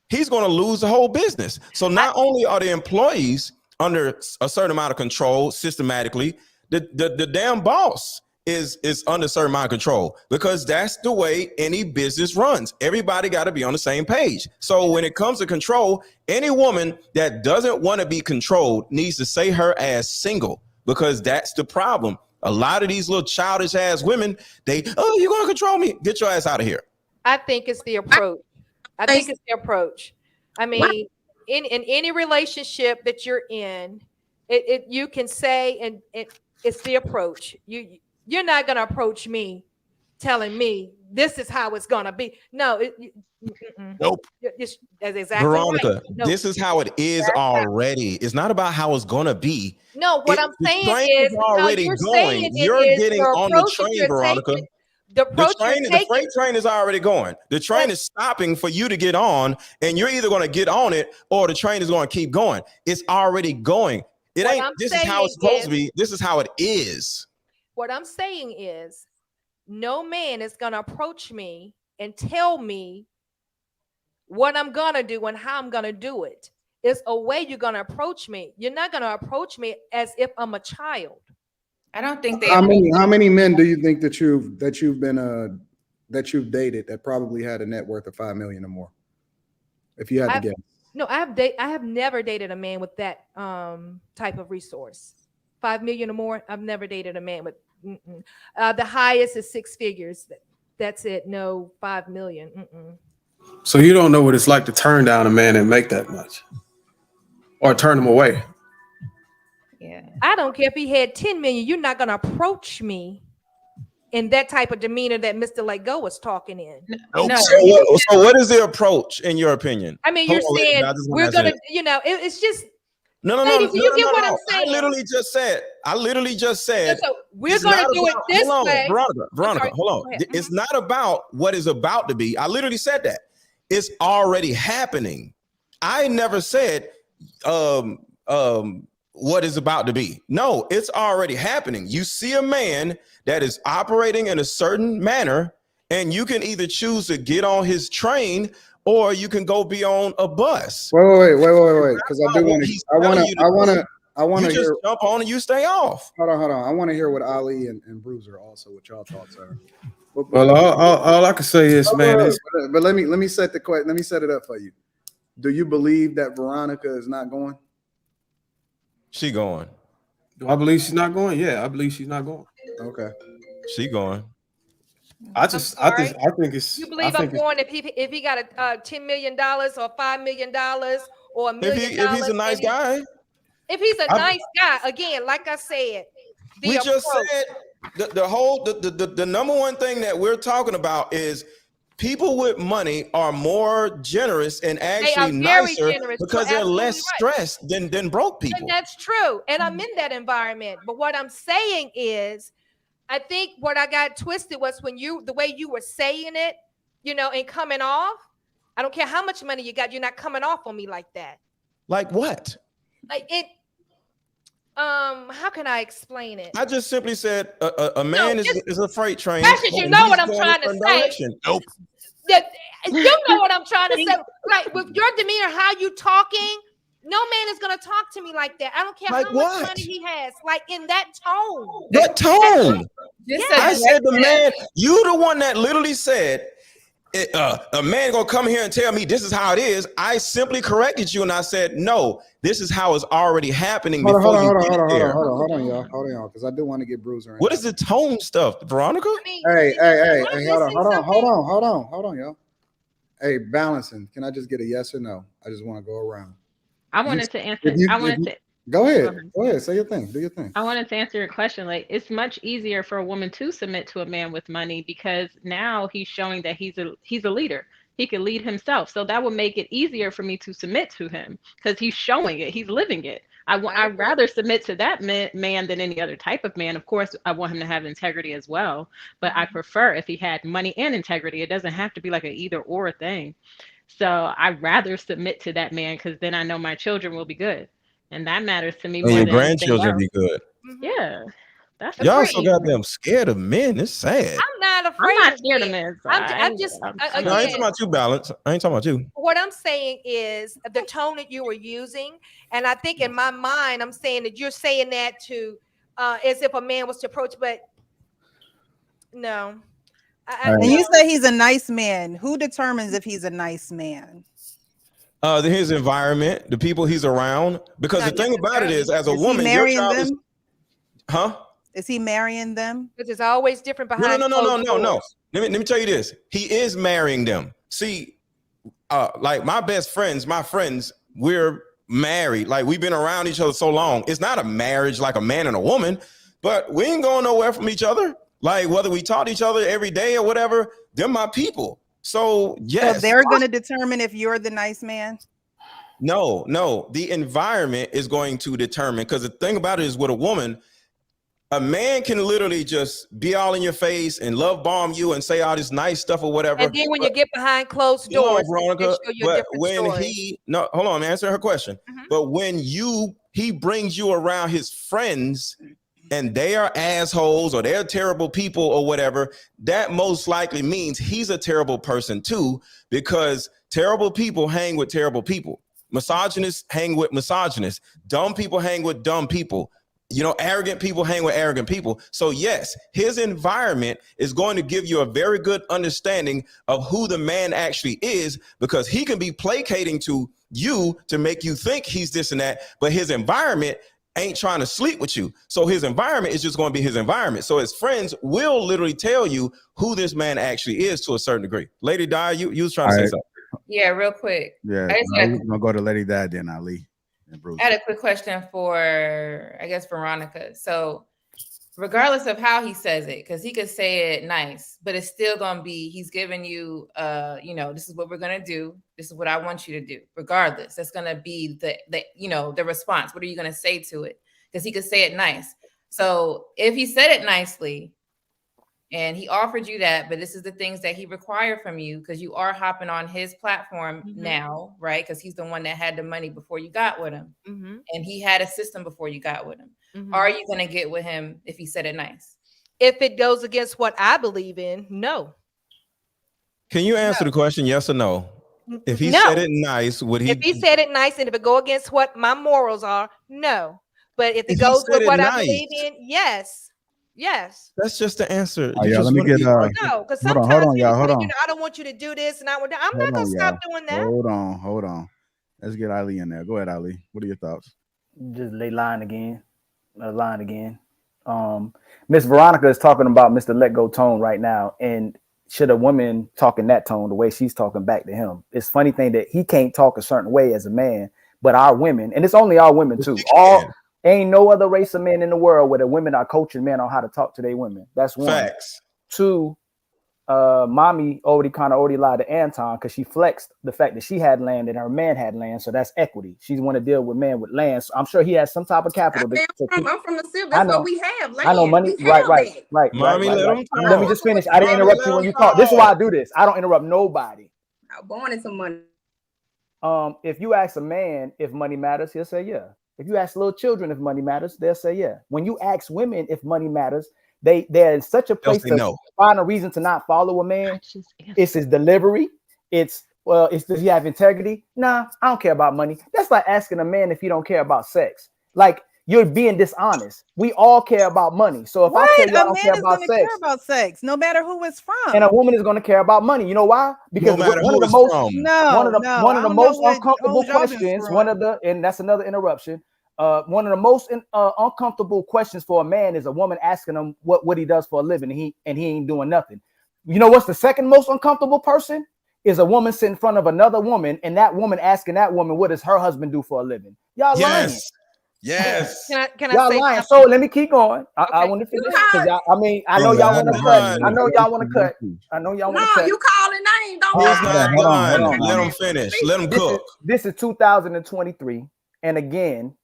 he's going to lose the whole business. So not only are the employees under a certain amount of control systematically, the damn boss is under a certain amount of control, because that's the way any business runs. Everybody got to be on the same page. So when it comes to control, any woman that doesn't want to be controlled needs to say her ass single, because that's the problem. A lot of these little childish ass women, you're going to control me. Get your ass out of here. I think it's the approach. I mean, in any relationship that you're in, you can say, and it's the approach. You're not going to approach me telling me this is how it's going to be. No. Nope. That's exactly Veronica, right. No, this is how it is already. It's not about how it's going to be. No, what I'm saying is already going. You're getting on the train, Veronica. The freight train is already going. The train is stopping for you to get on, and you're either going to get on it or the train is going to keep going. It's already going. This is how it's supposed to be. This is how it is. What I'm saying is, no man is going to approach me and tell me what I'm going to do and how I'm going to do it. It's a way you're going to approach me. You're not going to approach me as if I'm a child. I don't think they. How many men do you think that you've dated that probably had a net worth of $5 million or more? If you had to guess. No, I have never dated a man with that type of resource. 5 million or more. I've never dated a man with. The highest is 6 figures. that's it. No, 5 million. So you don't know what it's like to turn down a man and make that much, or turn him away. Yeah. I don't care if he had 10 million. You're not gonna approach me in that type of demeanor that Mr. Lego was talking in. No. So what is the approach in your opinion? I mean, you're saying we're gonna, it's just. No. Ladies, you get what I'm saying? I literally just said. So we're gonna do it this way. Veronica, hold on. It's not about what is about to be. I literally said that. It's already happening. I never said what is about to be. No, it's already happening. You see a man that is operating in a certain manner, and you can either choose to get on his train or you can go be on a bus. Wait, because I want to hear. Jump on and you stay off. Hold on. I want to hear what Ali and Bruiser also, what y'all thoughts are. Well, all I can say is, man, but let me set the question. Let me set it up for you. Do you believe that Veronica is not going? She going. Do I believe she's not going? Yeah, I believe she's not going. Okay. She going. I think it's. You believe I'm going if he got a $10 million or $5 million or $1 million? If he's a nice guy. If he's a nice guy, again, like I said, just said the number one thing that we're talking about is people with money are more generous and actually nicer because they're less stressed than broke people. And that's true. And I'm in that environment. But what I'm saying is, I think what I got twisted was when the way you were saying it, and coming off. I don't care how much money you got, you're not coming off on me like that. Like what? Like it. How can I explain it? I just simply said a man is a freight train. Precious, you know what I'm trying to say. Nope. You know what I'm trying to say. Like with your demeanor, how you talking, no man is gonna talk to me like that. I don't care how much money he has. Like in that tone. What tone? I said the man. You the one that literally said a man gonna come here and tell me this is how it is. I simply corrected you and I said no. This is how it's already happening. Hold on, y'all, because I do want to get Bruiser. What is the tone stuff, Veronica? Hey, hold on, y'all. Hey, balancing. Can I just get a yes or no? I just want to go around. I wanted to answer. Go ahead. Say your thing. Do your thing. I wanted to answer your question. Like, it's much easier for a woman to submit to a man with money because now he's showing that he's a leader. He can lead himself. So that would make it easier for me to submit to him because he's showing it. He's living it. I'd rather submit to that man than any other type of man. Of course, I want him to have integrity as well. But I prefer if he had money and integrity. It doesn't have to be like an either or thing. So I'd rather submit to that man because then I know my children will be good. And that matters to me more your than grandchildren be good. Yeah. Y'all so goddamn scared of men. It's sad. I'm not afraid. I'm not scared of men. So I ain't talking about you, Balance. I ain't talking about you. What I'm saying is the tone that you were using, and I think in my mind, I'm saying that you're saying that to as if a man was to approach, but no. And you say he's a nice man. Who determines if he's a nice man? His environment, the people he's around. Because the thing about it is, as a woman, your job is, Is he marrying them? Which is always different behind. No. Let me tell you this. He is marrying them. See, like my best friends, we're married. Like we've been around each other so long. It's not a marriage like a man and a woman, but we ain't going nowhere from each other. Like whether we talk to each other every day or whatever, they're my people. So yes. So they're going to determine if you're the nice man? No. The environment is going to determine, because the thing about it is with a woman, a man can literally just be all in your face and love bomb you and say all this nice stuff or whatever. And then when you get behind closed doors, Veronica, but when hold on, answer her question. But when he brings you around his friends and they are assholes or they're terrible people or whatever, that most likely means he's a terrible person too, because terrible people hang with terrible people. Misogynists hang with misogynists. Dumb people hang with dumb people. Arrogant people hang with arrogant people. So yes, his environment is going to give you a very good understanding of who the man actually is, because he can be placating to you to make you think he's this and that, but his environment ain't trying to sleep with you. So his environment is just going to be his environment. So his friends will literally tell you who this man actually is to a certain degree. Lady Di, you was trying to say something. Yeah, real quick. Yeah, we're gonna go to Lady Di then Ali and Bruce. I had a quick question for, I guess, Veronica. So regardless of how he says it, because he could say it nice, but it's still gonna be, he's giving you this is what we're gonna do, this is what I want you to do. Regardless, that's gonna be the response. What are you gonna say to it? Because he could say it nice. So if he said it nicely and he offered you that, but this is the things that he required from you, because you are hopping on his platform now, right? Because he's the one that had the money before you got with him, and he had a system before you got with him. Are you going to get with him if he said it nice? If it goes against what I believe in, no. Can you answer the question, yes or no? If he said it nice, would he? If he said it nice, and if it go against what my morals are, no. But if it goes with what I believe in, yes. Yes. That's just the answer. Oh, yeah, let me get no, because sometimes hold on, y'all. Hold on. I don't want you to do this, and I'm not gonna stop doing that. Hold on. Let's get Ali in there. Go ahead, Ali. What are your thoughts? Just lying again. Miss Veronica is talking about Mr. Let Go tone right now, and should a woman talk in that tone the way she's talking back to him? It's funny thing that he can't talk a certain way as a man, but our women, and it's only our women too. Ain't no other race of men in the world where the women are coaching men on how to talk to their women. That's one. Facts. Two, mommy already lied to Anton because she flexed the fact that she had land and her man had land, so that's equity. She's want to deal with men with land, so I'm sure he has some type of capital. I'm from the city. That's what we have. Land. I know money. Right. Mommy, let me just finish. I didn't interrupt you when you talk. This is why I do this. I don't interrupt nobody. I'm born into money. If you ask a man if money matters, he'll say yeah. If you ask little children if money matters, they'll say yeah. When you ask women if money matters, they're in such a place to find a reason to not follow a man. It's his delivery. It's does he have integrity? Nah, I don't care about money. That's like asking a man if he don't care about sex. Like you're being dishonest. We all care about money. So if I tell you I don't care about sex, no matter who it's from, and a woman is going to care about money. You know why? Because one of the most uncomfortable questions. And that's another interruption. One of the most uncomfortable questions for a man is a woman asking him what he does for a living, and he ain't doing nothing. You know what's the second most uncomfortable person? Is a woman sitting in front of another woman, and that woman asking that woman what does her husband do for a living. Y'all lying. Yes. Can y'all I say lying. something? So let me keep going. I want to finish because I know y'all want to cut. I know y'all want to cut. No, you calling names. Don't Let him finish. Let him cook. This is 2023, and again,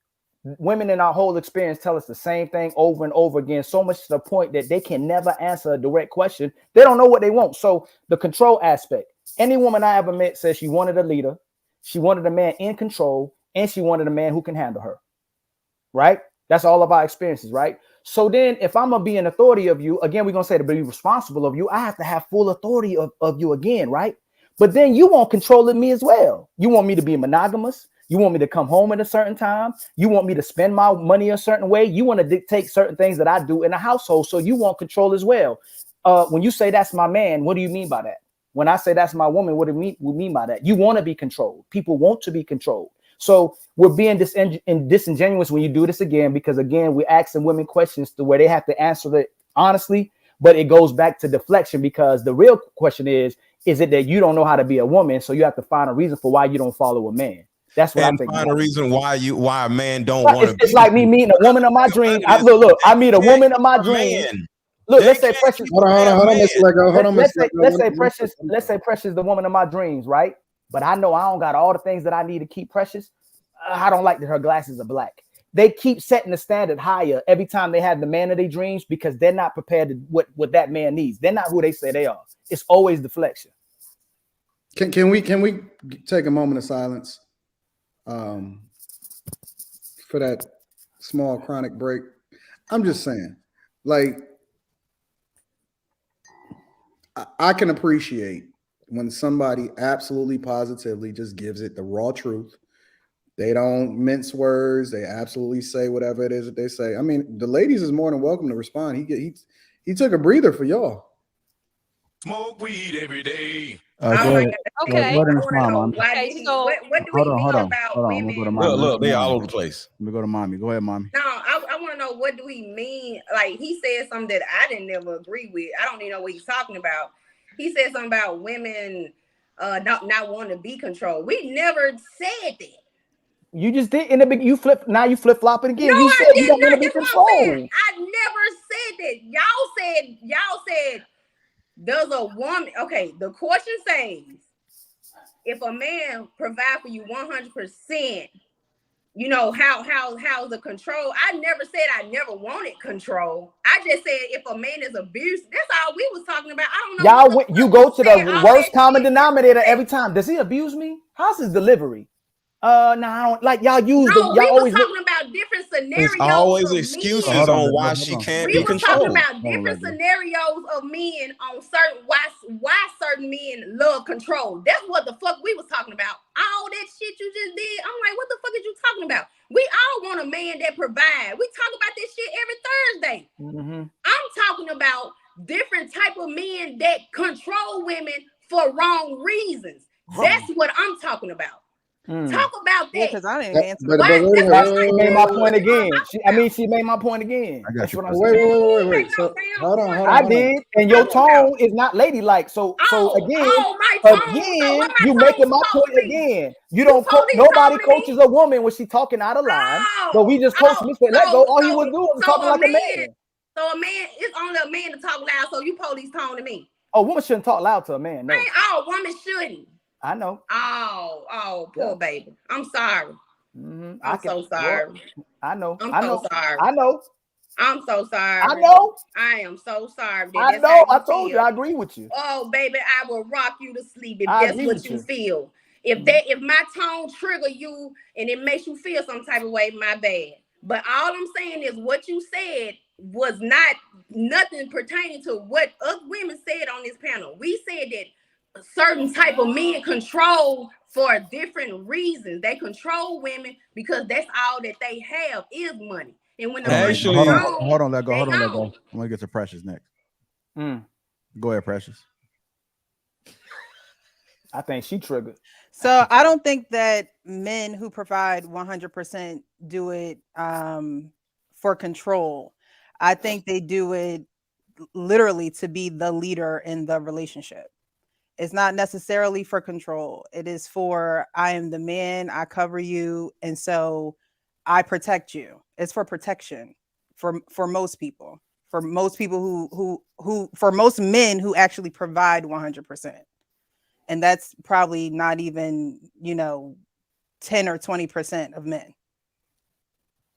women in our whole experience tell us the same thing over and over again, so much to the point that they can never answer a direct question. They don't know what they want. So the control aspect. Any woman I ever met says she wanted a leader, she wanted a man in control, and she wanted a man who can handle her. Right? That's all of our experiences, right? So then if I'm gonna be an authority of you, again, we're gonna say to be responsible of you, I have to have full authority of you again, right? But then you want control of me as well. You want me to be monogamous. You want me to come home at a certain time. You want me to spend my money a certain way. You want to dictate certain things that I do in a household. So you want control as well. When you say that's my man, what do you mean by that? When I say that's my woman, what do we mean by that? You want to be controlled. People want to be controlled. So we're being disingenuous when you do this again, because again, we're asking women questions to where they have to answer it honestly, but it goes back to deflection, because the real question is it that you don't know how to be a woman? So you have to find a reason for why you don't follow a man. That's what I think. Find a reason why a man don't want to. It's like me meeting a woman of my dreams. Look, I meet a woman of my dreams. Look, let's say Precious. Hold on, let's say Precious, the woman of my dreams, right? But I know I don't got all the things that I need to keep Precious. I don't like that her glasses are black. They keep setting the standard higher every time they have the man of their dreams, because they're not prepared to what that man needs. They're not who they say they are. It's always deflection. Can we take a moment of silence for that small chronic break? I'm just saying, like, I can appreciate when somebody absolutely positively just gives it the raw truth. They don't mince words. They absolutely say whatever it is that they say. I mean, the ladies is more than welcome to respond. He took a breather for y'all. Smoke weed every day. Go Oh my ahead. God. Go ahead and respond, Mommy. Why Okay, did he, so what do Hold he on, mean hold on, about hold on. I'm gonna go to women? Mommy. Look, they all over the place. Let me go to Mommy. Go ahead, Mommy. No, I want to know, what do he mean? Like, he said something that I didn't never agree with. I don't even know what he's talking about. He said something about women not wanting to be controlled. We never said that. You just did in the big. You flip now. You flip flopping again. No, You I said you did don't want to not. be That's what I'm saying. controlled. I never said that. Y'all said, does a woman? Okay, the question says, if a man provide for you 100%, you know, how's the control? I never said I never wanted control. I just said if a man is abusive, that's all we was talking about. I don't know. Y'all went. You go to the worst common denominator every time. Does he abuse me? How's his delivery? No, I don't like y'all use the. No, Y'all we was always talking about different scenarios. There's always of excuses men. on why she can't We be was talking controlled. about different scenarios of men on certain why certain men love control. That's what the fuck we was talking about. All that shit you just did. I'm like, what the fuck is you talking about? We all want a man that provide. We talk about this shit every Thursday. I'm talking about different type of men that control women for wrong reasons. That's what I'm talking about. Talk about that. Yeah, because I didn't answer. She made my point again. She made my point again. That's what I'm saying. Wait. So, hold on. I did, and your tone is not ladylike. So again, you making my point again. You don't coach. Nobody coaches a woman when she talking out of line. But we just coached Mr. Let Go. All he was doing was talking like a man. So a man, it's only a man to talk loud. So you police tone to me. A woman shouldn't talk loud to a man. No, a woman shouldn't. I know. Oh, poor baby. I'm sorry. I'm so sorry. Well, I know. I'm so sorry. I know. I'm so sorry. I know. I am so sorry. I know. I told you. I agree with you. Oh, baby, I will rock you to sleep if I that's agree what with you you. feel. If my tone trigger you and it makes you feel some type of way, my bad. But all I'm saying is what you said was not nothing pertaining to what us women said on this panel. We said that a certain type of men control for different reasons. They control women because that's all that they have is money. And when the Actually, money hold on, let go. they Let gone. go. I'm gonna get to Precious next. Go ahead, Precious. I think she triggered. So I don't think that men who provide 100% do it for control. I think they do it literally to be the leader in the relationship. It's not necessarily for control. It is for, I am the man, I cover you, and so I protect you. It's for protection for most people. For most people who for most men who actually provide 100%. And that's probably not even, 10 or 20% of men.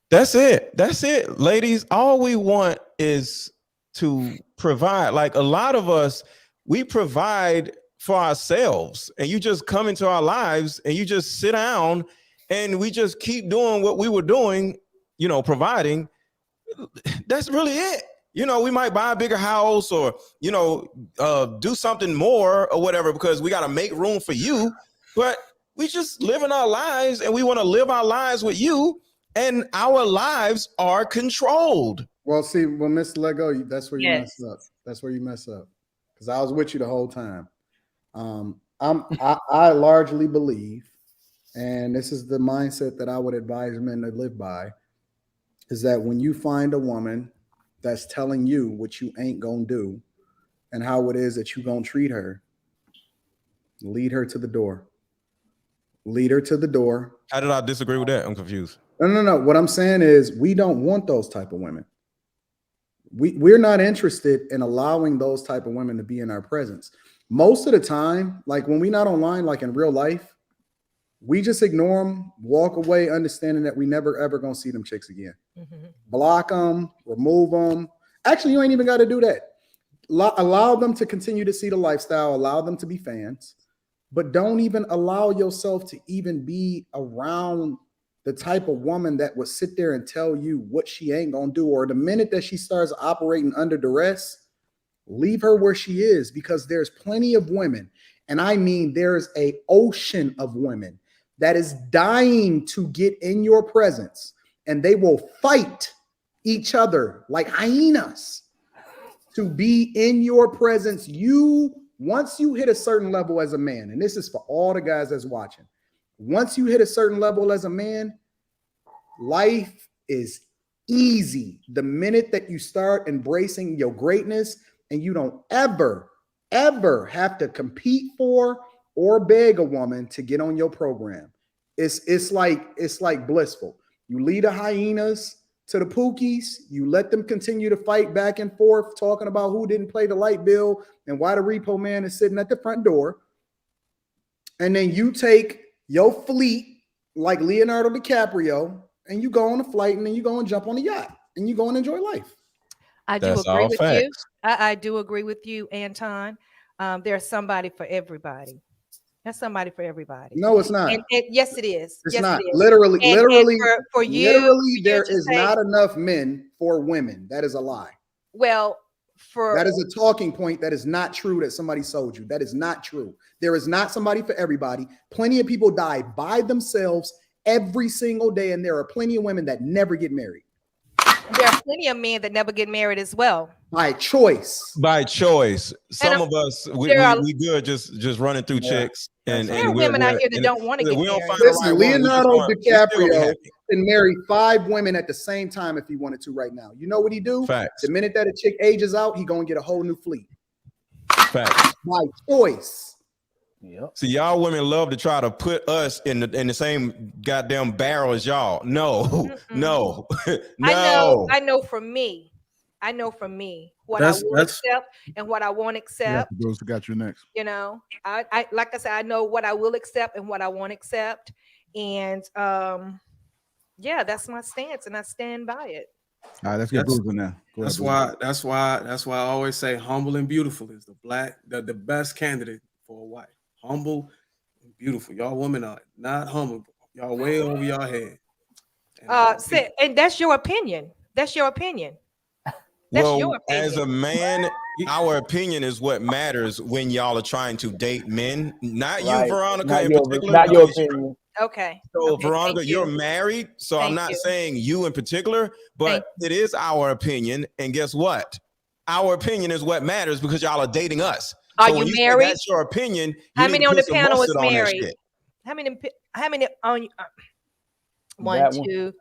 That's it, ladies. All we want is to provide. Like a lot of us, we provide for ourselves, and you just come into our lives and you just sit down and we just keep doing what we were doing, providing. That's really it. We might buy a bigger house or, do something more or whatever, because we got to make room for you, but we just living our lives and we want to live our lives with you, and our lives are controlled. Well, see, when Mr. Lego, that's where you mess up. That's where you mess up. Because I was with you the whole time. I largely believe, and this is the mindset that I would advise men to live by, is that when you find a woman that's telling you what you ain't gonna do and how it is that you gonna treat her, lead her to the door. Lead her to the door. How did I disagree with that? I'm confused. No. What I'm saying is we don't want those type of women. We're not interested in allowing those type of women to be in our presence. Most of the time, like when we're not online, like in real life, we just ignore them, walk away, understanding that we never ever gonna see them chicks again. Block them, remove them. Actually, you ain't even got to do that. Allow them to continue to see the lifestyle, allow them to be fans, but don't even allow yourself to even be around the type of woman that would sit there and tell you what she ain't gonna do, or the minute that she starts operating under duress, leave her where she is, because there's plenty of women, and I mean there's an ocean of women that is dying to get in your presence, and they will fight each other like hyenas to be in your presence. You Once you hit a certain level as a man, and this is for all the guys that's watching, once you hit a certain level as a man, life is easy. The minute that you start embracing your greatness and you don't ever have to compete for or beg a woman to get on your program, it's like blissful. You lead the hyenas to the pookies, you let them continue to fight back and forth, talking about who didn't pay the light bill and why the repo man is sitting at the front door. And then you take your fleet like Leonardo DiCaprio and you go on a flight and then you go and jump on a yacht and you go and enjoy life. I do agree with you. I do agree with you, Anton. There's somebody for everybody. That's somebody for everybody. No, it's not. And yes, it is. It's yes, not. It is. Literally, for you, literally, there is not enough men for women. That is a lie. Well, that is a talking point that is not true that somebody sold you. That is not true. There is not somebody for everybody. Plenty of people die by themselves every single day, and there are plenty of women that never get married. There are plenty of men that never get married as well. By choice. By choice. Some of us, we good just running through chicks. And there are women out here that don't want to get married. Listen, Leonardo DiCaprio can marry 5 women at the same time if he wanted to right now. You know what he do? Facts. The minute that a chick ages out, he gonna get a whole new fleet. Facts. By choice. Yep. See, y'all women love to try to put us in the same goddamn barrel as y'all. No, no, no. I know from me. I know from me what I will accept and what I won't accept. Yeah, those that got you next. You know, I like I said, I know what I will accept and what I won't accept. And yeah, that's my stance, and I stand by it. All right, let's get Bruce in there. That's why I always say humble and beautiful is the best candidate for a wife. Humble and beautiful. Y'all women are not humble. Y'all way over y'all head. And that's your opinion. That's your opinion. That's your opinion. As a man, our opinion is what matters when y'all are trying to date men. Not you, Veronica, not in your, particular. Not your opinion. Okay. So, Veronica, you're married. So I'm not saying you in particular, but it is our opinion. And guess what? Our opinion is what matters because y'all are dating us. Are so you married? That's your opinion. How many on the panel is married? How many on 1, 2,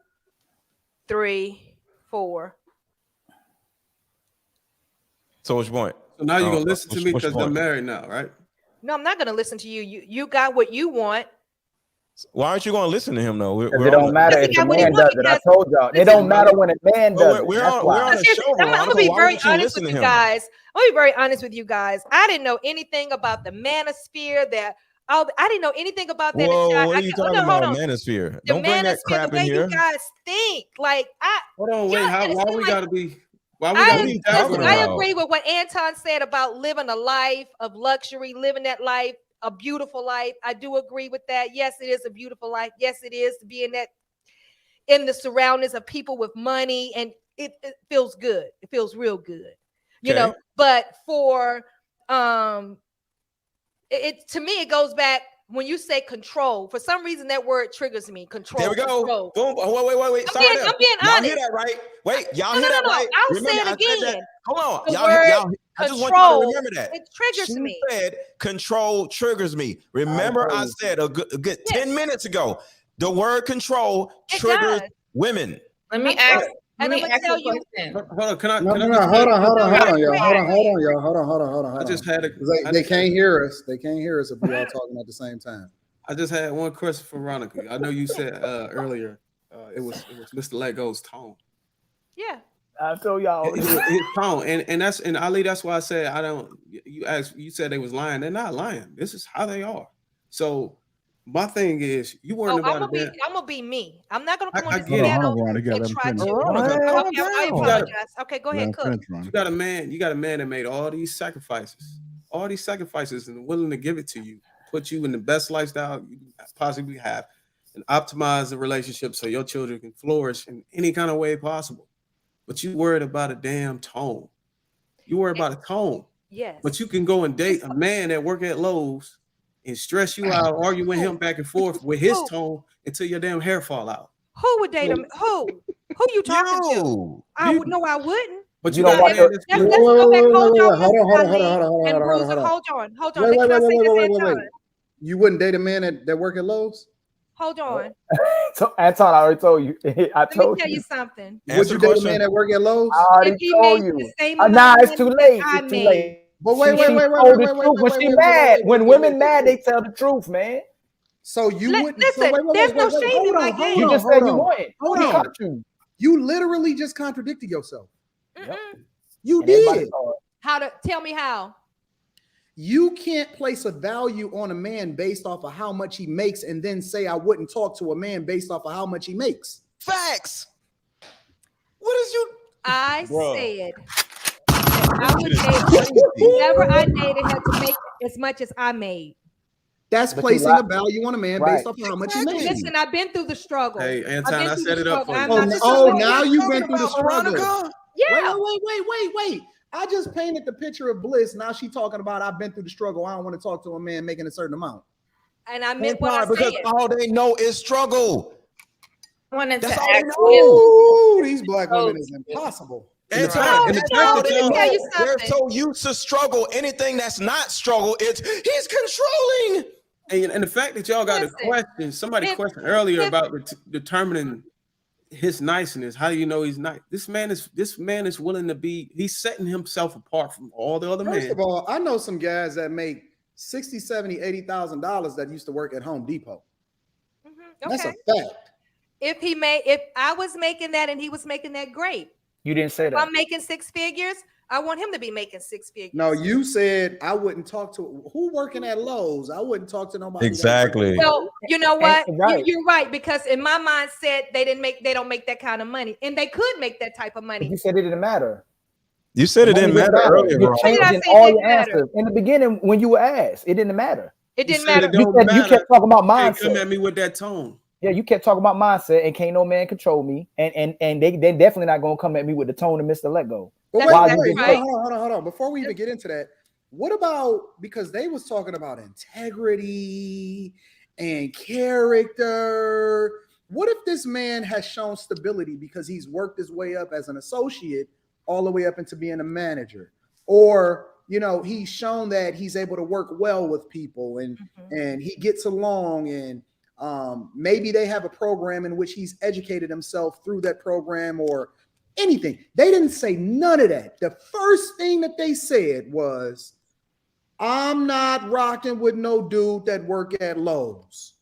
3, 4. So what's your point? So now you're gonna listen to me because they're married now, right? No, I'm not gonna listen to you. You got what you want. Why aren't you going to listen to him though? It don't matter if the man does it. I told y'all. It don't matter when a man does it. We're on a show. I'm gonna be very honest with you guys. I'm gonna be very honest with you guys. I didn't know anything about the manosphere. I didn't know anything about that. Whoa, what are you talking about, manosphere? Don't bring that crap in here. You guys think like Hold on, wait. Why we gotta be? I agree with what Anton said about living a life of luxury, living that life, a beautiful life. I do agree with that. Yes, it is a beautiful life. Yes, it is to be in the surroundings of people with money, and it feels good. It feels real good, you know. But for it to me, it goes back when you say control. For some reason, that word triggers me. Control. There we go. Control. Boom. Wait. I'm being honest. Y'all hear that right? Wait, y'all hear that right? I'll say it again. Hold on. Y'all. I just want you to remember that. It triggers me. Said control triggers me. Remember, I said a good 10 minutes ago, the word control triggers women. Let me ask. And I'm gonna tell you. Hold on. Can I? Hold on, y'all. Hold on. I just had they can't hear us. They can't hear us if we all talking at the same time. I just had one question for Veronica. I know you said earlier it was Mr. Lego's tone. Yeah. I told y'all his tone, and Ali. That's why I said I don't. You said they was lying. They're not lying. This is how they are. So my thing is, you weren't about it. I'm gonna be me. I'm not gonna come on this get it. panel and try to. I apologize. Okay, go ahead, Cook. You got a man that made all these sacrifices, and willing to give it to you, put you in the best lifestyle you possibly have, and optimize the relationship so your children can flourish in any kind of way possible. But you worried about a damn tone. You worry about a tone. Yes. But you can go and date a man that work at Lowe's and stress you out, argue with him back and forth with his tone until your damn hair fall out. Who would date him? Who you talking to? I wouldn't. But you don't watch. Let's go back. Hold on, Hold on, hold on, hold on, Mr. hold Ali on, and hold on, hold on, Bruiser. hold on. Hold on. Wait, Can I say this, wait. Anton? You wouldn't date a man that work at Lowe's? Hold on. So, Anton, I already told you. Let me tell you something. Would you date a man that work at Lowe's? I already If he told made you. the same Nah, amount of it's too money late. that I It's too made. late. But She told the truth when she mad. When women mad, they tell the truth, man. So you wouldn't. Listen, there's no shame in my game. You just said you wouldn't. Hold He on. caught you. You literally just contradicted yourself. Yep. You And everybody did. saw it. How to tell me how? You can't place a value on a man based off of how much he makes and then say I wouldn't talk to a man based off of how much he makes. Facts. What is you? I Bruh. said that I would date whoever I dated had to make as much as I made. That's But you placing lied. a value on a man Right. based off of how much he makes. Listen, I've been through the struggle. Hey, I've Anton, been I through set the it up struggle. for you. I'm not Oh, just now you've been through the struggle. Yeah. Wait. I just painted the picture of bliss. Now she talking about I've been through the struggle. I don't want to talk to a man making a certain amount. And I meant what I Because said. all they know is struggle. I wanted That's to all they ask know. Ooh, these black women is impossible. And the fact that let me y'all- tell you they're something. so used to struggle. Anything that's not struggle, he's controlling. And the fact that y'all got a question, somebody questioned earlier about determining his niceness. How do you know he's nice? This man is willing to be. He's setting himself apart from all the other men. First of all, I know some guys that make $60,000, $70,000, $80,000 that used to work at Home Depot. That's a fact. If I was making that and he was making that, great. You didn't say If that. I'm making six figures, I want him to be making six figures. No, you said I wouldn't talk to who working at Lowe's. I wouldn't talk to nobody. Exactly. Well, you know what? Right. You're right, because in my mindset, they don't make that kind of money, and they could make that type of money. You said it didn't matter. You said it didn't matter earlier, You bro. When did I changed say all it your didn't matter? answers in the beginning when you were asked. It didn't matter. It didn't You said matter. it don't You matter. kept talking about You can't come mindset. at me with that tone. Yeah, you kept talking about mindset, and can't no man control me. And they definitely not gonna come at me with the tone of Mr. Let Go. But Why wait, you didn't- hold on. Before we even get into that, what about, because they was talking about integrity and character. What if this man has shown stability because he's worked his way up as an associate all the way up into being a manager? Or, you know, he's shown that he's able to work well with people and he gets along, and maybe they have a program in which he's educated himself through that program or anything. They didn't say none of that. The first thing that they said was, I'm not rocking with no dude that work at Lowe's.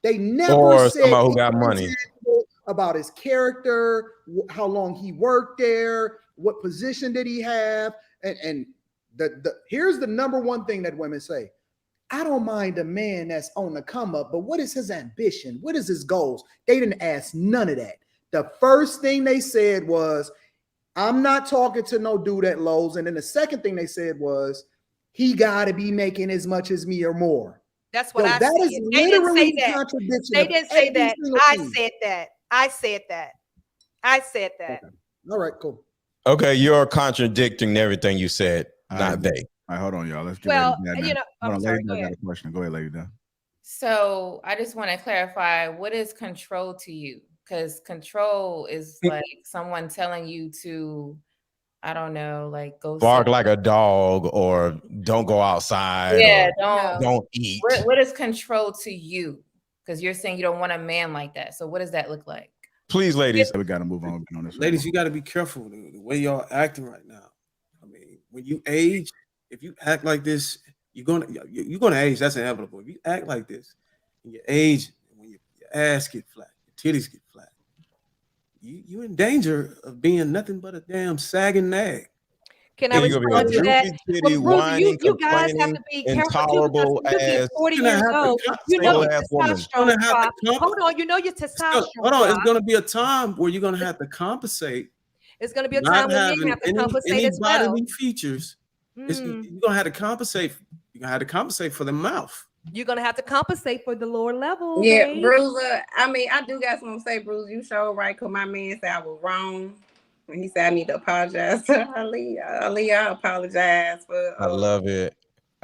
They never Or said somebody who got money. anything about his character, how long he worked there, what position did he have, and here's the number one thing that women say: I don't mind a man that's on the come up, but what is his ambition? What is his goals? They didn't ask none of that. The first thing they said was, I'm not talking to no dude at Lowe's. And then the second thing they said was, he got to be making as much as me or more. That's what I that said. is They didn't literally say the that. contradiction They of didn't say every that. single I thing. said that. I said that. I said that. Okay. All right, cool. Okay, you're contradicting everything you said, not they. All right, hold on, y'all. Let's get Well, Lady Di you now. know, Hold I'm on, sorry. Lady Go Di got ahead. a question. Go ahead, Lady Di. So I just want to clarify, what is control to you? Because control is like someone telling you to, I don't know, like go Bark sit- like a dog, or don't go outside. Yeah, or don't eat. What is control to you? Because you're saying you don't want a man like that. So what does that look like? Please, ladies. We got to move on this. Ladies, you got to be careful the way y'all acting right now. I mean, when you age, if you act like this, you're gonna age. That's inevitable. If you act like this, and you age, when your ass get flat, your titties get flat, you in danger of being nothing but a damn sagging nag. Can I respond to that? Titty, Well, Bruiser, whining, you guys have complaining, to be careful too, intolerable because you get ass 40 years old. You know your single-ass woman. testosterone drop. Hold on, you know your testosterone Hold on, it's drop. gonna be a time where you're gonna have to compensate. It's gonna be a not time when having men have to any compensate as well. bodily features. You're gonna have to compensate. You're gonna have to compensate for the mouth. You're gonna have to compensate for the lower level. Yeah, babe. Bruiser. I mean, I do got something to say, Bruiser. You sure right, because my man said I was wrong. And he said I need to apologize to Ali. Ali, I apologize for. I love it.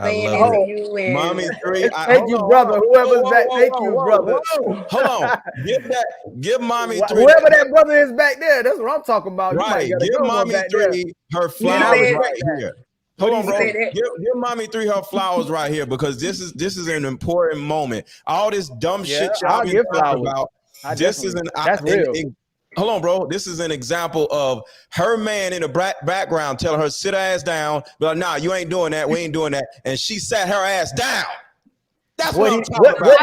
I saying love that to it. you and Mommy 3. Thank you, brother. Whoever's back, thank you, brother. Hold on. Give Mommy 3. Whoever that brother is back there, that's what I'm talking about. You might Right. get a Give good one Mommy back there. 3 her And I flowers respect right that. here. Hold on, he bro. said that. Give Mommy 3 her flowers right here because this is an important moment. All this dumb Yeah, shit y'all I'll be give talking flowers. about. I This is definitely. an That's real. hold on, bro. This is an example of her man in the background telling her sit her ass down. Be like, nah, you ain't doing that. We ain't doing that. And she sat her ass down. That's what I'm talking about. What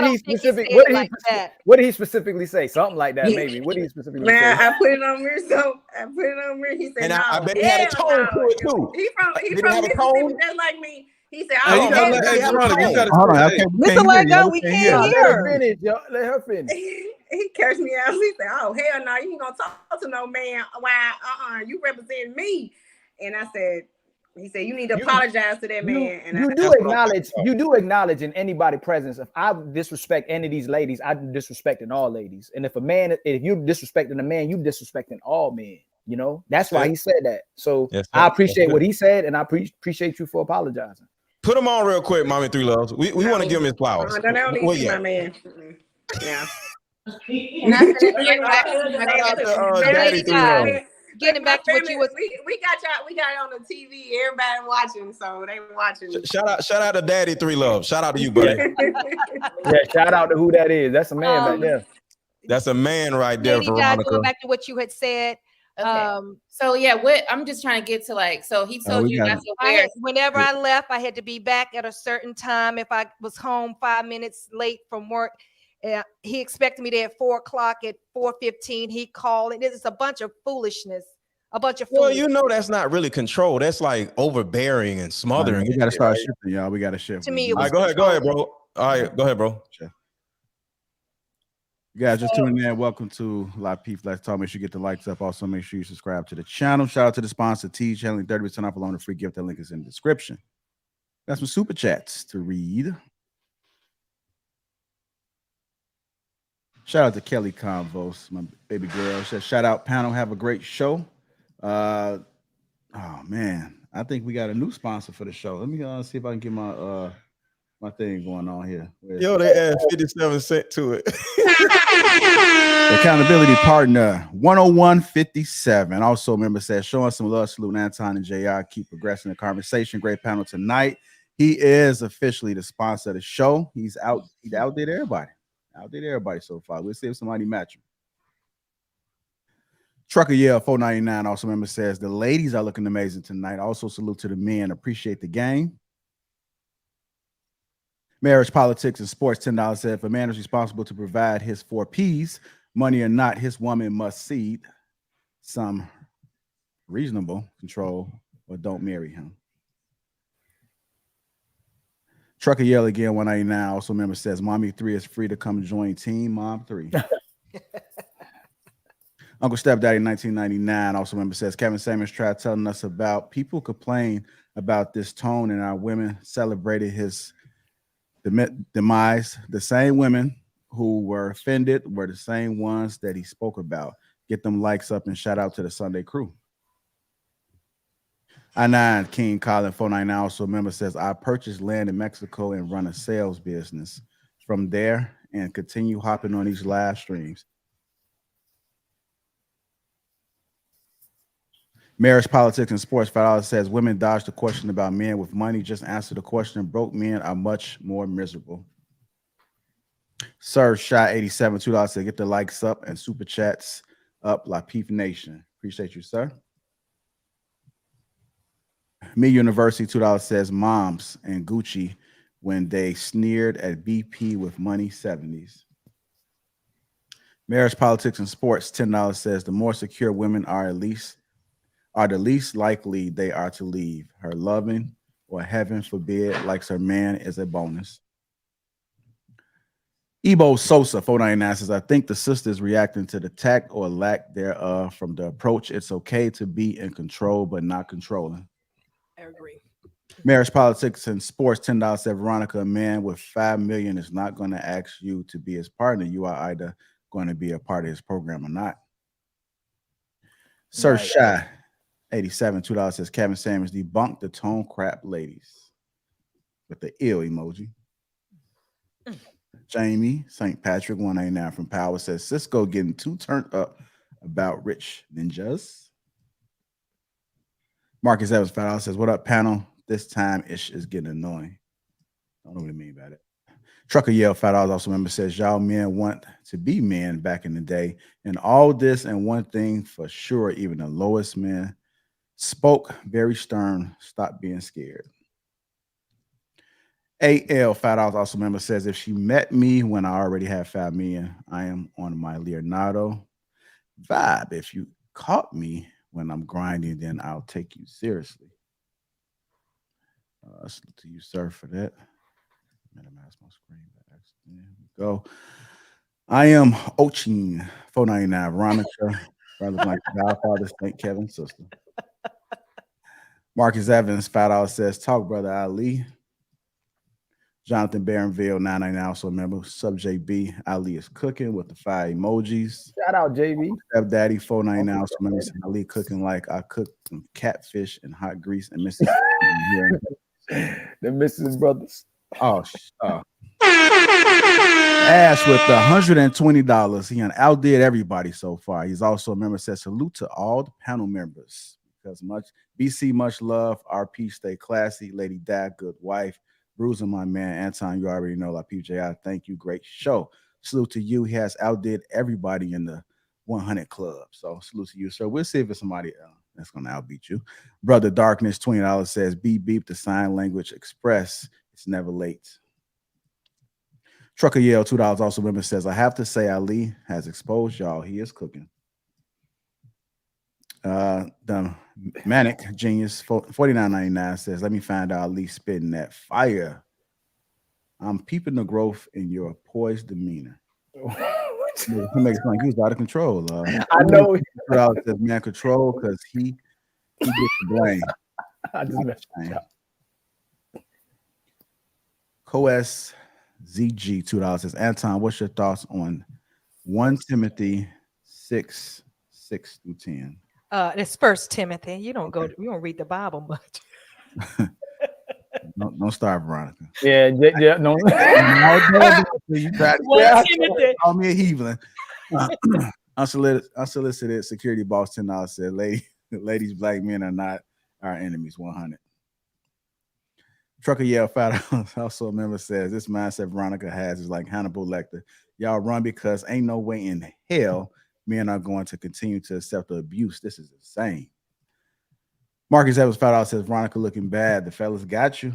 did he specifically say? Something like that, maybe. What did he specifically say? Man, I put it on mirror, so I put it on mirror. He said, And "No, I bet he had a hell tone no." to it too. He from Did he have a Mississippi, tone? just like me. He said, Hey, "Oh, you gotta hell let no." Veronica. You gotta Hold on, say, Mr. Lego, we can't hear. Let her finish, yo. Let her finish. He cursed me out. He said, "Oh, hell no, you ain't gonna talk to no man. Why? You represent me." And I said, he said, "You need to apologize to that man." And You do acknowledge in anybody's presence. If I disrespect any of these ladies, I'm disrespecting all ladies. And if you disrespecting a man, you disrespecting all men. You know, that's why he said that. So I appreciate what he said, and I appreciate you for apologizing. Put him on real quick, Mommy 3 loves. We want to give him his flowers. I don't need Where to you my at? man. Yeah. Daddy 3 loves. Getting back to what you was. We got it on the TV. Everybody watching, so they watching. Shout out to Daddy 3 Love. Shout out to you, buddy. Yeah, shout out to who that is. That's a man back there. That's a man right there, Lady Di, Veronica. going back to what you had said. Okay. So yeah, what I'm just trying to get to, like, so he told you not to wear. Whenever I left, I had to be back at a certain time. If I was home 5 minutes late from work, he expected me there at 4 o'clock. At 4:15, he called, and it's a bunch of foolishness. Well, you know that's not really control. That's like overbearing and smothering. We got to start shifting, y'all. We got to shift. To me, all right, go ahead, bro. All right, go ahead, bro. You guys just tuning in. Welcome to Lapeef Let's Talk. Make sure you get the likes up. Also, make sure you subscribe to the channel. Shout out to the sponsor, T channeling 30% off along the free gift. The link is in the description. Got some super chats to read. Shout out to Kelly Convos, my baby girl. Shout out panel. Have a great show. Oh man, I think we got a new sponsor for the show. Let me see if I can get my my thing going on here. Yo, they add 57 cents to it. Accountability partner 10157. Also, member says, showing some love, salute Anton and JR. Keep progressing the conversation. Great panel tonight. He is officially the sponsor of the show. He's outdid everybody. Outdid everybody so far. We'll see if somebody match him. Trucker Yell 499. Also, member says the ladies are looking amazing tonight. Also, salute to the men. Appreciate the game. Marriage, politics, and sports, $10 said, if a man is responsible to provide his 4 P's, money or not, his woman must cede some reasonable control or don't marry him. Trucker Yell again, 199. Also, member says, Mommy 3 is free to come join Team Mom 3. Uncle Stepdaddy 1999. Also, member says, Kevin Samuels tried telling us about people complain about this tone and our women celebrated his demise. The same women who were offended were the same ones that he spoke about. Get them likes up and shout out to the Sunday crew. I9 King Colin 499. Also, a member says, I purchased land in Mexico and run a sales business from there and continue hopping on these live streams. Marriage, politics, and sports. $5 says, women dodge the question about men with money. Just answer the question. Broke men are much more miserable. Sir Shot 87, $2 says, get the likes up and super chats up. Lapeef Nation. Appreciate you, sir. Me University, $2 says, moms and Gucci when they sneered at BP with money 70s. Marriage, politics, and sports. $10 says, the more secure women are the least likely they are to leave. Her loving, or heaven forbid, likes her man is a bonus. Ebo Sosa 499 says, I think the sister is reacting to the tact or lack thereof from the approach. It's okay to be in control, but not controlling. I agree. Marriage, politics, and sports. $10 said, Veronica, a man with $5 million is not going to ask you to be his partner. You are either going to be a part of his program or not. Sir Shy 87, $2 says, Kevin Samuels debunked the tone crap ladies. with the ill emoji. Jamie St. Patrick 189 from Power says Cisco getting too turned up about rich ninjas. Marcus Evans $5 says, what up, panel? This time ish is getting annoying. I don't know what I mean by that. Trucker Yell $5 also member says, y'all men want to be men back in the day. And all this and one thing for sure, even the lowest men spoke very stern. Stop being scared. AL $5 also member says, if she met me when I already had 5 million, I am on my Leonardo vibe. If you caught me when I'm grinding, then I'll take you seriously. Salute to you, sir, for that. Minimize my screen. There we go. I am Ochin 499. Veronica, brother like Godfather, St. Kevin's sister. Marcus Evans $5 says, talk, brother Ali. Jonathan Barronville 999 also remember. Sub JB Ali is cooking with the 5 emojis. Shout out JB. Stepdaddy 499 also remember Ali cooking like I cooked some catfish and hot grease and Mrs. The Mrs. Brothers. Oh, Ash with the $120. He outdid everybody so far. He's also a member. Says salute to all the panel members because BC much love. RP stay classy. Lady Dad, good wife. Bruiser, my man. Anton, you already know. Lapeef JI, thank you. Great show. Salute to you. He has outdid everybody in the 100 club. So salute to you, sir. We'll see if it's somebody that's going to outbeat you. Brother Darkness, $20 says, beep, beep, the sign language express. It's never late. Trucker Yell, $2 also women says, I have to say Ali has exposed y'all. He is cooking. The Manic Genius, $49.99 says, let me find out Ali spitting that fire. I'm peeping the growth in your poised demeanor. He makes like he was out of control. I know. $2 says, man, control because he gets the blame. I just messed up. Coes ZG $2 says, Anton, what's your thoughts on 1 Timothy 6:6-10? It's First Timothy. You don't read the Bible much. Don't start, Veronica. Yeah, no. You tried to call me a heathen. Unsolicited security boss $10 said, ladies, black men are not our enemies. 100. Trucker Yell $5 also a member says, this mindset Veronica has is like Hannibal Lecter. Y'all run because ain't no way in hell men are going to continue to accept the abuse. This is insane. Marcus Evans $5 says, Veronica looking bad. The fellas got you.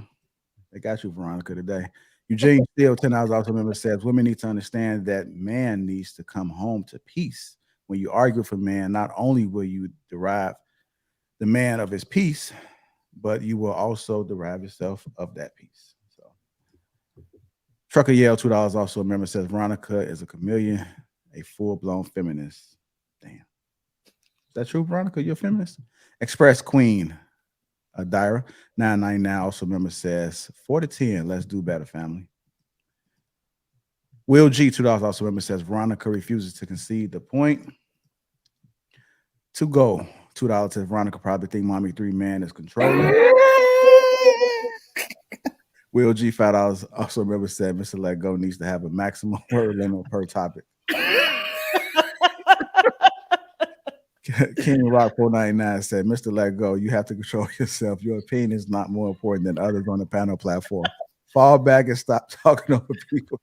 They got you, Veronica, today. Eugene Steele $10 also member says, women need to understand that man needs to come home to peace. When you argue for man, not only will you derive the man of his peace, but you will also derive yourself of that peace. So, Trucker Yell $2 also a member says, Veronica is a chameleon, a full-blown feminist. Damn. Is that true, Veronica? You're a feminist? Express Queen Adira 999 also member says 4-10. Let's do better, family. Will G $2 also member says Veronica refuses to concede the point. To go $2 says Veronica probably think mommy 3 man is controlling. Will G $5 also remember said Mr. Let Go needs to have a maximum word limit per topic. King Rock 499 said, Mr. Let Go, you have to control yourself. Your opinion is not more important than others on the panel platform. Fall back and stop talking over people.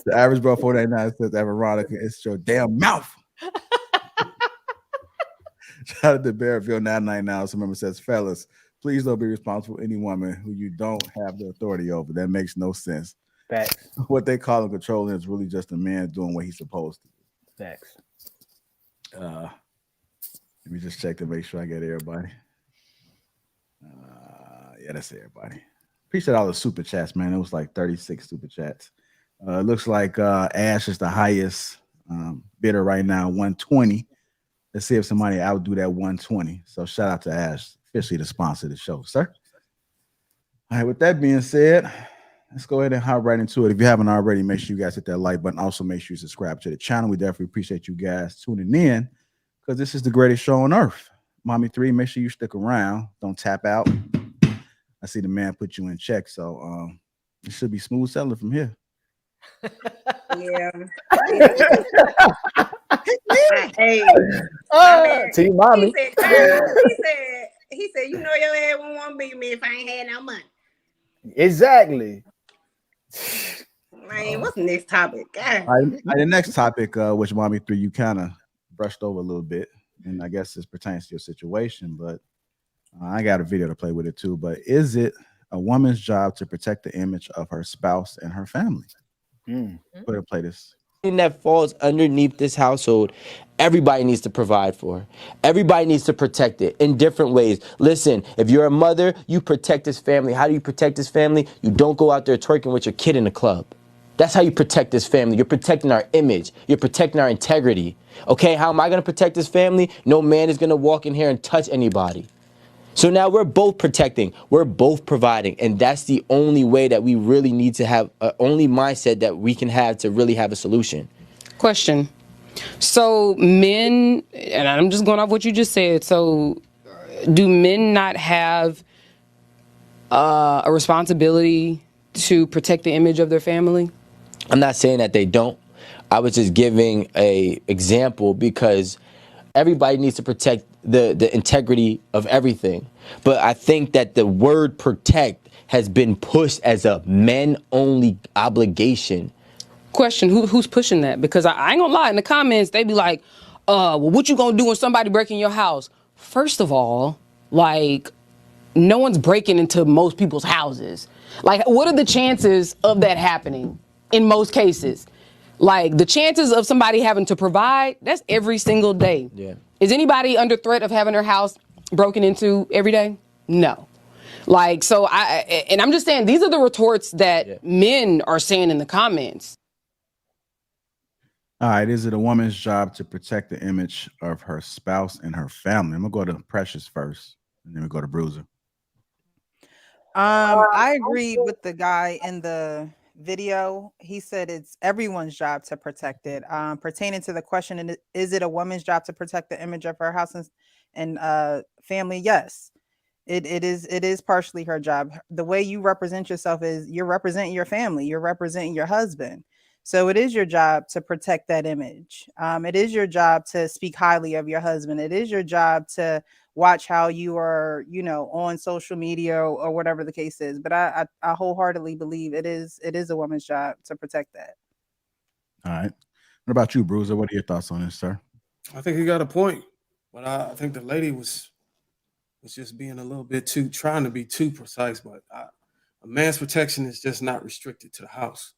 The average bro 499 says, Veronica, it's your damn mouth. Shout out to Bearville 999. Also remember says, fellas, please don't be responsible for any woman who you don't have the authority over. That makes no sense. Facts. What they call controlling is really just a man doing what he's supposed to do. Facts. Let me just check to make sure I get everybody. Yeah, that's everybody. Appreciate all the super chats, man. It was like 36 super chats. It looks like Ash is the highest bidder right now, 120. Let's see if somebody outdo that 120. So shout out to Ash, officially the sponsor of the show, sir. All right, with that being said, let's go ahead and hop right into it. If you haven't already, make sure you guys hit that like button. Also, make sure you subscribe to the channel. We definitely appreciate you guys tuning in because this is the greatest show on earth. Mommy 3, make sure you stick around. Don't tap out. I see the man put you in check, so it should be smooth sailing from here. Yeah. Hey, man, Team mommy. he said, girl, he said, you know your ass won't want to be me if I ain't had no money. Exactly. Man, what's the next topic? God. All right, the next topic, which Mommy 3, you kind of brushed over a little bit, and I guess this pertains to your situation, but I got a video to play with it too. But is it a woman's job to protect the image of her spouse and her family? Go ahead and play this. That falls underneath this household, everybody needs to provide for. Everybody needs to protect it in different ways. Listen, if you're a mother, you protect this family. How do you protect this family? You don't go out there twerking with your kid in the club. That's how you protect this family. You're protecting our image. You're protecting our integrity. Okay, how am I going to protect this family? No man is going to walk in here and touch anybody. So now we're both protecting, we're both providing, and that's the only way that we really need to have, only mindset that we can have to really have a solution. Question. So men, and I'm just going off what you just said, so do men not have a responsibility to protect the image of their family? I'm not saying that they don't. I was just giving a example because everybody needs to protect the integrity of everything. But I think that the word protect has been pushed as a men-only obligation. Question, who's pushing that? Because I ain't gonna lie, in the comments, they be like, well, what you gonna do when somebody break in your house? First of all, like, no one's breaking into most people's houses. Like, what are the chances of that happening in most cases? Like, the chances of somebody having to provide, that's every single day. Yeah. Is anybody under threat of having their house broken into every day? No. Like, so I'm just saying, these are the retorts that men are saying in the comments. All right, is it a woman's job to protect the image of her spouse and her family? I'm gonna go to Precious first, and then we go to Bruiser. I agree with the guy in the video. He said it's everyone's job to protect it. Pertaining to the question, is it a woman's job to protect the image of her house and family? Yes, it is partially her job. The way you represent yourself is you're representing your family, you're representing your husband. So it is your job to protect that image. It is your job to speak highly of your husband. It is your job to watch how you are, on social media or whatever the case is. But I wholeheartedly believe it is a woman's job to protect that. All right. What about you, Bruiser? What are your thoughts on this, sir? I think he got a point, but I think the lady was just being a little bit trying to be too precise. But a man's protection is just not restricted to the house.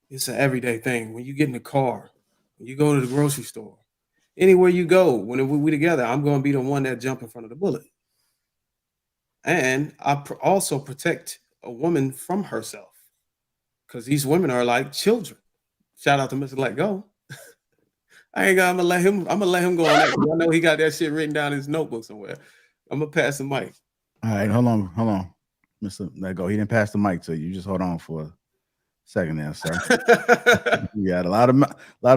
It's an everyday thing. When you get in the car, when you go to the grocery store, anywhere you go, when we together, I'm going to be the one that jump in front of the bullet. And I also protect a woman from herself, because these women are like children. Shout out to Mr. Let Go. I'm gonna let him go on that. I know he got that shit written down in his notebook somewhere. I'm gonna pass the mic. All right, hold on, Mr. Let Go. He didn't pass the mic to you. Just hold on for a second there, sir. You got a lot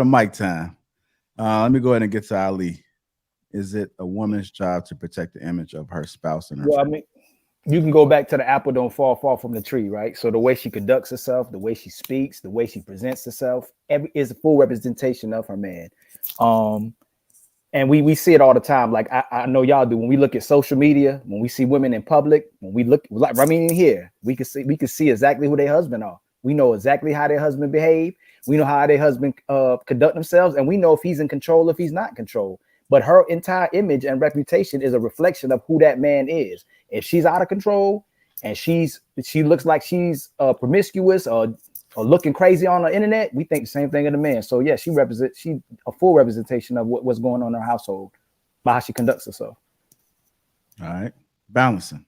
of mic time. Let me go ahead and get to Ali. Is it a woman's job to protect the image of her spouse and her family? I mean, you can go back to the apple don't fall far from the tree, right? So the way she conducts herself, the way she speaks, the way she presents herself, is a full representation of her man. And we see it all the time. Like I know y'all do. When we look at social media, when we see women in public, when we look, like I mean, in here, we can see exactly who their husband are. We know exactly how their husband behave. We know how their husband conduct themselves, and we know if he's in control, if he's not in control. But her entire image and reputation is a reflection of who that man is. If she's out of control and she looks like she's promiscuous or looking crazy on the internet, we think the same thing of the man. So yeah, she a full representation of what's going on in her household by how she conducts herself. All right, balancing.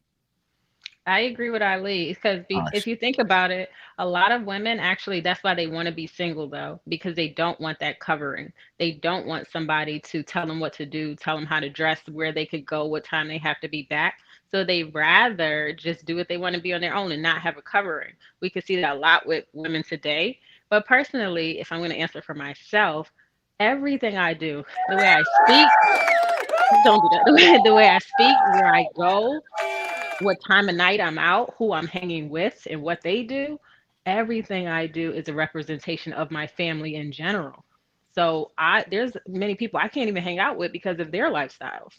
I agree with Ali, because if you think about it, a lot of women actually, that's why they want to be single though, because they don't want that covering. They don't want somebody to tell them what to do, tell them how to dress, where they could go, what time they have to be back. So they rather just do what they want to be on their own and not have a covering. We could see that a lot with women today. But personally, if I'm going to answer for myself, everything I do, the way I speak, don't do that. The way I speak, where I go, what time of night I'm out, who I'm hanging with, and what they do, everything I do is a representation of my family in general. So there's many people I can't even hang out with because of their lifestyles.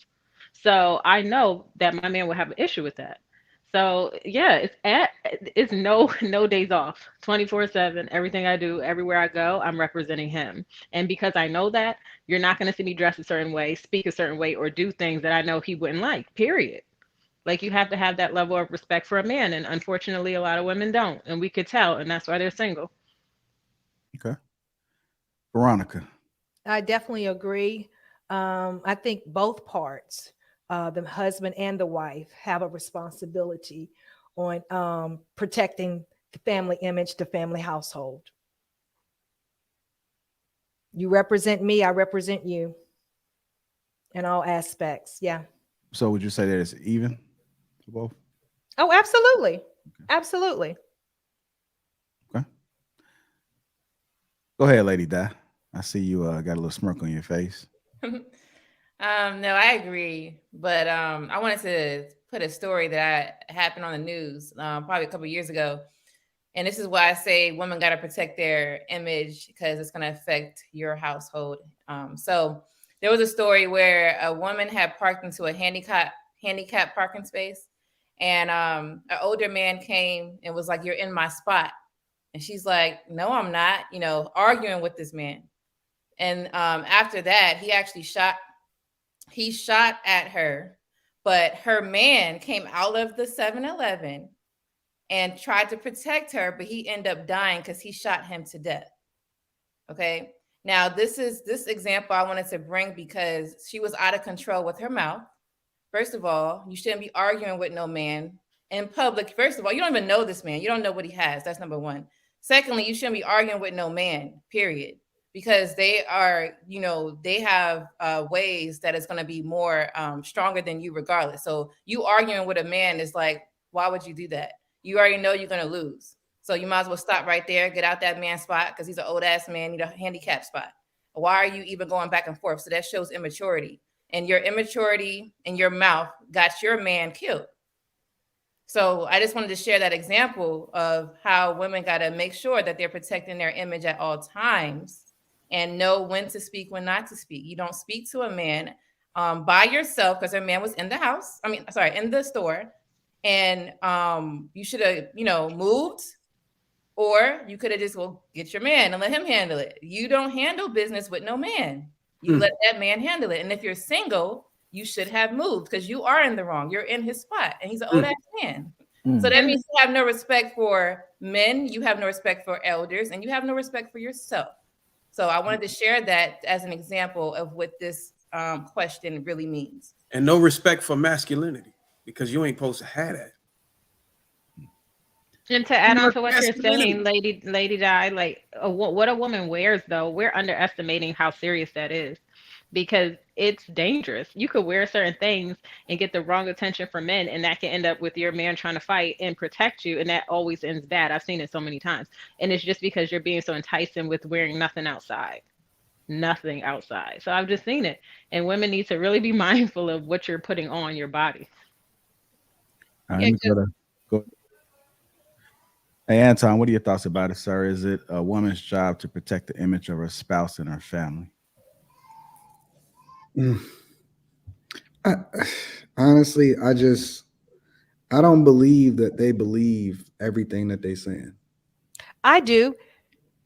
So I know that my man would have an issue with that. So yeah, it's no days off. 24/7. Everything I do, everywhere I go, I'm representing him. And because I know that, you're not going to see me dress a certain way, speak a certain way, or do things that I know he wouldn't like. Period. Like you have to have that level of respect for a man, and unfortunately, a lot of women don't, and we could tell, and that's why they're single. Okay, Veronica. I definitely agree. I think both parts, the husband and the wife, have a responsibility on protecting the family image, the family household. You represent me, I represent you in all aspects. Yeah. So would you say that it's even for both? Oh, absolutely. Absolutely. Okay. Go ahead, Lady Di. I see you got a little smirk on your face. No, I agree, but I wanted to put a story that happened on the news probably a couple of years ago, and this is why I say women got to protect their image because it's going to affect your household. So there was a story where a woman had parked into a handicap parking space, and an older man came and was like, "You're in my spot," and she's like, "No, I'm not," arguing with this man. And after that, he actually shot at her, but her man came out of the 7-Eleven and tried to protect her, but he ended up dying because he shot him to death. Okay. Now, this example I wanted to bring because she was out of control with her mouth. First of all, you shouldn't be arguing with no man in public. First of all, you don't even know this man. You don't know what he has. That's number one. Secondly, you shouldn't be arguing with no man, period. Because they are, they have ways that is going to be more stronger than you regardless. So you arguing with a man is like, why would you do that? You already know you're going to lose. So you might as well stop right there, get out that man's spot because he's an old ass man, need a handicap spot. Why are you even going back and forth? So that shows immaturity. And your immaturity in your mouth got your man killed. So I just wanted to share that example of how women got to make sure that they're protecting their image at all times and know when to speak, when not to speak. You don't speak to a man by yourself because her man was in the house. In the store. And you should have, moved, or you could have just, get your man and let him handle it. You don't handle business with no man. You let that man handle it. And if you're single, you should have moved because you are in the wrong. You're in his spot and he's an old ass man. So that means you have no respect for men. You have no respect for elders and you have no respect for yourself. So I wanted to share that as an example of what this question really means. And no respect for masculinity because you ain't supposed to have that. And to add on to what you're saying, Lady Di, like what a woman wears, though, we're underestimating how serious that is because it's dangerous. You could wear certain things and get the wrong attention from men, and that can end up with your man trying to fight and protect you, and that always ends bad. I've seen it so many times, and it's just because you're being so enticing with wearing nothing outside. So I've just seen it, and women need to really be mindful of what you're putting on your body. Go. Hey, Anton, what are your thoughts about it, sir? Is it a woman's job to protect the image of her spouse and her family? Honestly, I don't believe that they believe everything that they're saying. I do.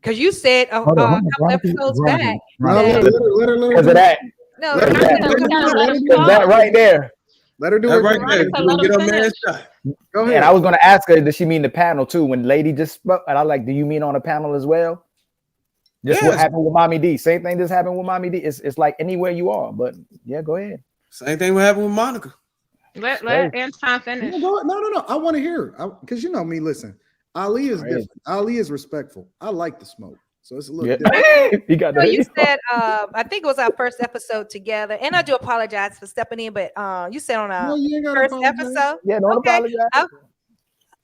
Because you said a couple episodes back. Let her because of that. No, that right there. Let her do that it right there. Get her man shot. Go ahead. And I was going to ask her, does she mean the panel too? When Lady just spoke, and I like, do you mean on a panel as well? Just what happened with Mommy D. Same thing just happened with Mommy D. It's like anywhere you are, but yeah, go ahead. Same thing what happened with Monica. Let Anton finish. No. I want to hear because you know me. Listen, Ali is different. Ali is respectful. I like the smoke, so it's a little different. He got you said I think it was our first episode together, and I do apologize for stepping in, but you said on our first episode. Yeah, don't apologize.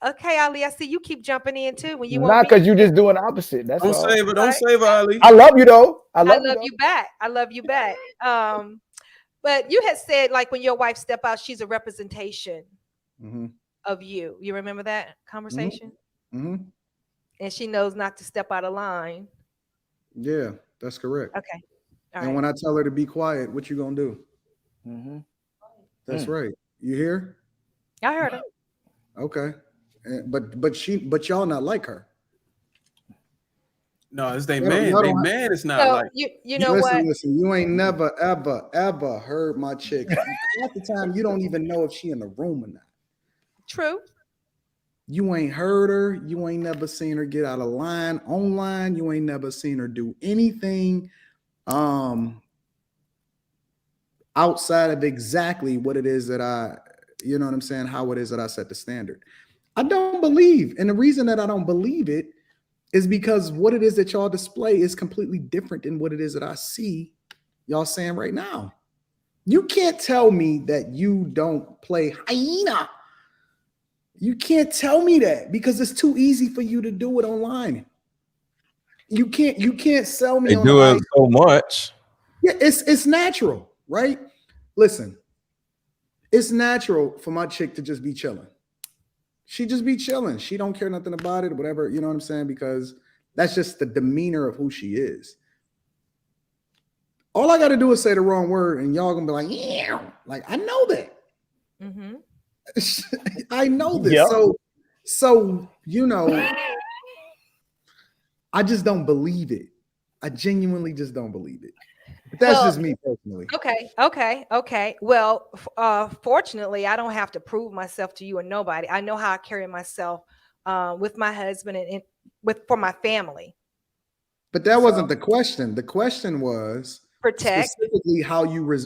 Okay, Ali, I see you keep jumping in too when you not because you just doing the opposite. That's don't all. save her, don't save her, Ali. I love you though. I love you back. I love you back. But you had said like when your wife step out, she's a representation of you. You remember that conversation? Mm-hmm. And she knows not to step out of line. Yeah, that's correct. Okay. All And right. when I tell her to be quiet, what you gonna do? That's right. You hear? I heard her. Okay. But y'all not like her. No, it's they Y'all man. don't They have- man is not So like. you know what? Listen, you ain't never, ever heard my chick. Half the time, you don't even know if she in the room or not. True. You ain't heard her. You ain't never seen her get out of line online. You ain't never seen her do anything outside of exactly what it is that you know what I'm saying, how it is that I set the standard. I don't believe. And the reason that I don't believe it is because what it is that y'all display is completely different than what it is that I see y'all saying right now. You can't tell me that you don't play hyena. You can't tell me that because it's too easy for you to do it online. You can't sell me They on do the it so much. Yeah, it's natural, right? Listen, it's natural for my chick to just be chilling. She just be chilling. She don't care nothing about it, whatever, you know what I'm saying? Because that's just the demeanor of who she is. All I got to do is say the wrong word and y'all gonna be like, yeah, like I know that. I know this. Yep. So you know, I just don't believe it. I genuinely just don't believe it. But that's just me personally. Okay. Well, fortunately, I don't have to prove myself to you or nobody. I know how I carry myself with my husband and for my family. But that wasn't the question. The question was protect specifically how you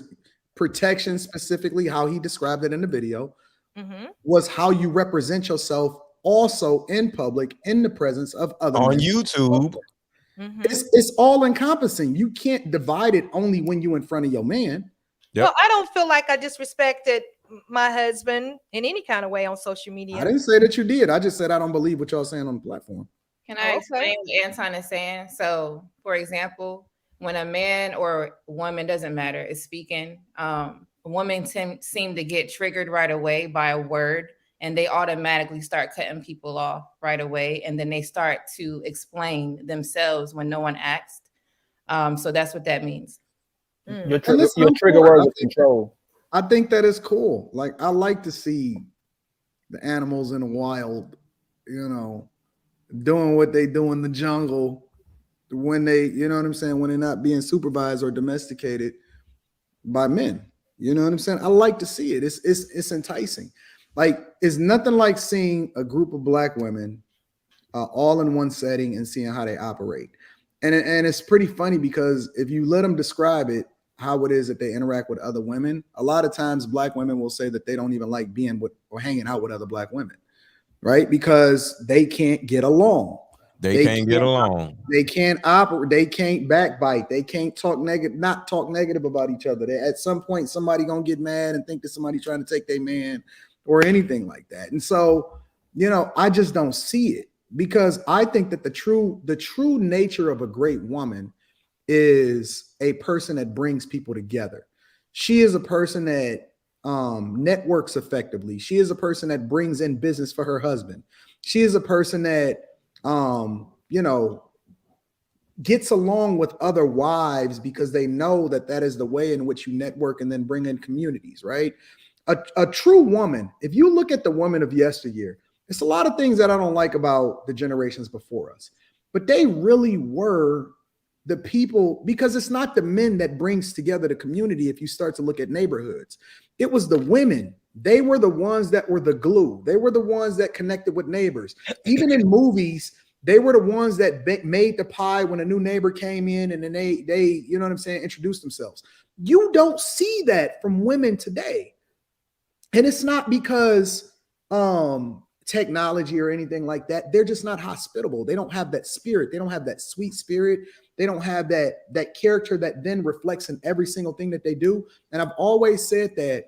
protection, specifically how he described it in the video, Mm-hmm. was how you represent yourself also in public in the presence of other On men. YouTube. Mm-hmm. It's all encompassing. You can't divide it only when you in front of your man. Yep. Well, I don't feel like I disrespected my husband in any kind of way on social media. I didn't say that you did. I just said I don't believe what y'all saying on the platform. Can I explain what Anton is saying? So, for example, when a man or woman, doesn't matter, is speaking, women seem to get triggered right away by a word, and they automatically start cutting people off right away, and then they start to explain themselves when no one asked. So that's what that means. Your trigger word is control. I think that is cool. Like I like to see the animals in the wild, you know, doing what they do in the jungle when they, you know what I'm saying, when they're not being supervised or domesticated by men. You know what I'm saying? I like to see it. It's enticing. Like it's nothing like seeing a group of black women all in one setting and seeing how they operate. And it's pretty funny because if you let them describe it, how it is that they interact with other women, a lot of times black women will say that they don't even like being with or hanging out with other black women, right? Because they can't get along. They can't get along. They can't operate. They can't backbite. They can't talk negative, not talk negative about each other. At some point, somebody gonna get mad and think that somebody's trying to take their man or anything like that. And so, you know, I just don't see it because I think that the true nature of a great woman is a person that brings people together. She is a person that networks effectively. She is a person that brings in business for her husband. She is a person that you know, gets along with other wives because they know that that is the way in which you network and then bring in communities, right? A true woman, if you look at the women of yesteryear, it's a lot of things that I don't like about the generations before us, but they really were the people, because it's not the men that brings together the community. If you start to look at neighborhoods, it was the women. They were the ones that were the glue. They were the ones that connected with neighbors. Even in movies, they were the ones that made the pie when a new neighbor came in and then they, you know what I'm saying, introduced themselves. You don't see that from women today. And it's not because technology or anything like that. They're just not hospitable. They don't have that spirit. They don't have that sweet spirit. They don't have that character that then reflects in every single thing that they do. And I've always said that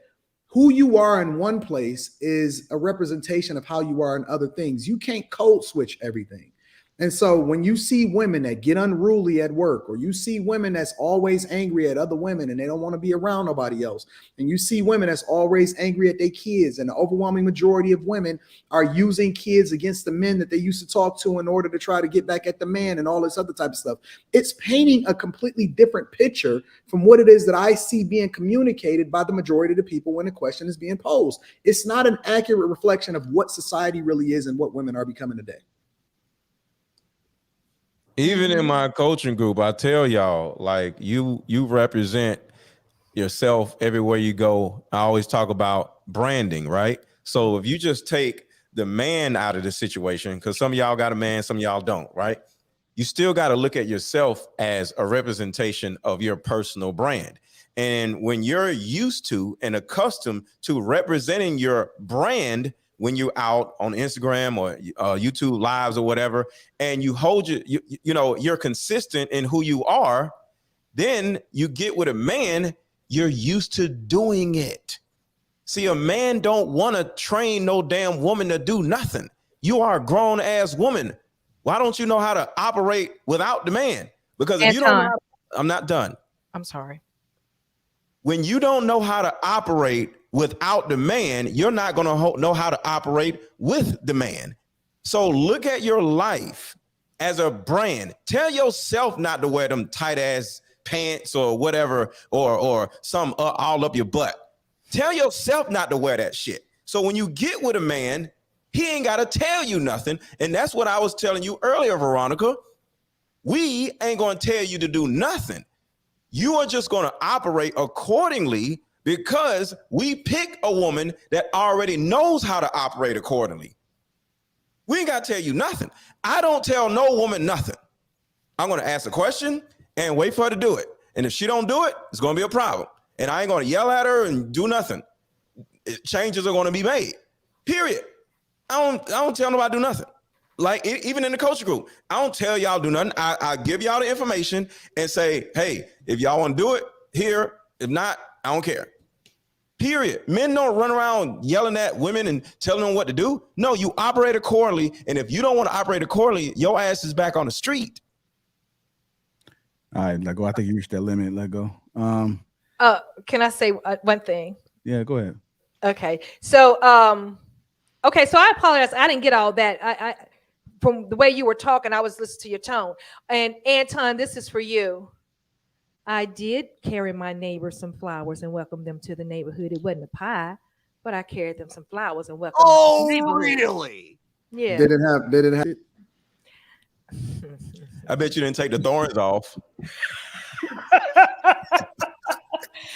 who you are in one place is a representation of how you are in other things. You can't code switch everything. And so when you see women that get unruly at work, or you see women that's always angry at other women and they don't want to be around nobody else, and you see women that's always angry at their kids, and the overwhelming majority of women are using kids against the men that they used to talk to in order to try to get back at the man and all this other type of stuff, it's painting a completely different picture from what it is that I see being communicated by the majority of the people when the question is being posed. It's not an accurate reflection of what society really is and what women are becoming today. Even in my coaching group, I tell y'all, like, you represent yourself everywhere you go. I always talk about branding, right? So if you just take the man out of the situation, because some of y'all got a man, some of y'all don't, right? You still got to look at yourself as a representation of your personal brand. And when you're used to and accustomed to representing your brand, when you're out on Instagram or YouTube lives or whatever, and you hold you're consistent in who you are, then you get with a man, you're used to doing it. See, a man don't want to train no damn woman to do nothing. You are a grown ass woman. Why don't you know how to operate without the man? Because if you don't know I'm not done. I'm sorry. When you don't know how to operate without the man, you're not going to know how to operate with the man. So look at your life as a brand. Tell yourself not to wear them tight ass pants or whatever, or some all up your butt. Tell yourself not to wear that shit. So when you get with a man, he ain't got to tell you nothing. And that's what I was telling you earlier, Veronica. We ain't going to tell you to do nothing. You are just going to operate accordingly because we pick a woman that already knows how to operate accordingly. We ain't got to tell you nothing. I don't tell no woman nothing. I'm going to ask a question and wait for her to do it. And if she don't do it, it's going to be a problem. And I ain't going to yell at her and do nothing. Changes are going to be made. Period. I don't tell nobody to do nothing. Like, even in the coaching group, I don't tell y'all do nothing. I give y'all the information and say, hey, if y'all want to do it, here. If not, I don't care. Period. Men don't run around yelling at women and telling them what to do. No, you operate accordingly. And if you don't want to operate accordingly, your ass is back on the street. All right, let go. I think you reached that limit. Let go. Can I say one thing? Yeah, go ahead. Okay. So, so I apologize. I didn't get all that. I from the way you were talking, I was listening to your tone. And Anton, this is for you. I did carry my neighbors some flowers and welcome them to the neighborhood. It wasn't a pie, but I carried them some flowers and welcomed them to the neighborhood. Really? Yeah. Did it have it? I bet you didn't take the thorns off.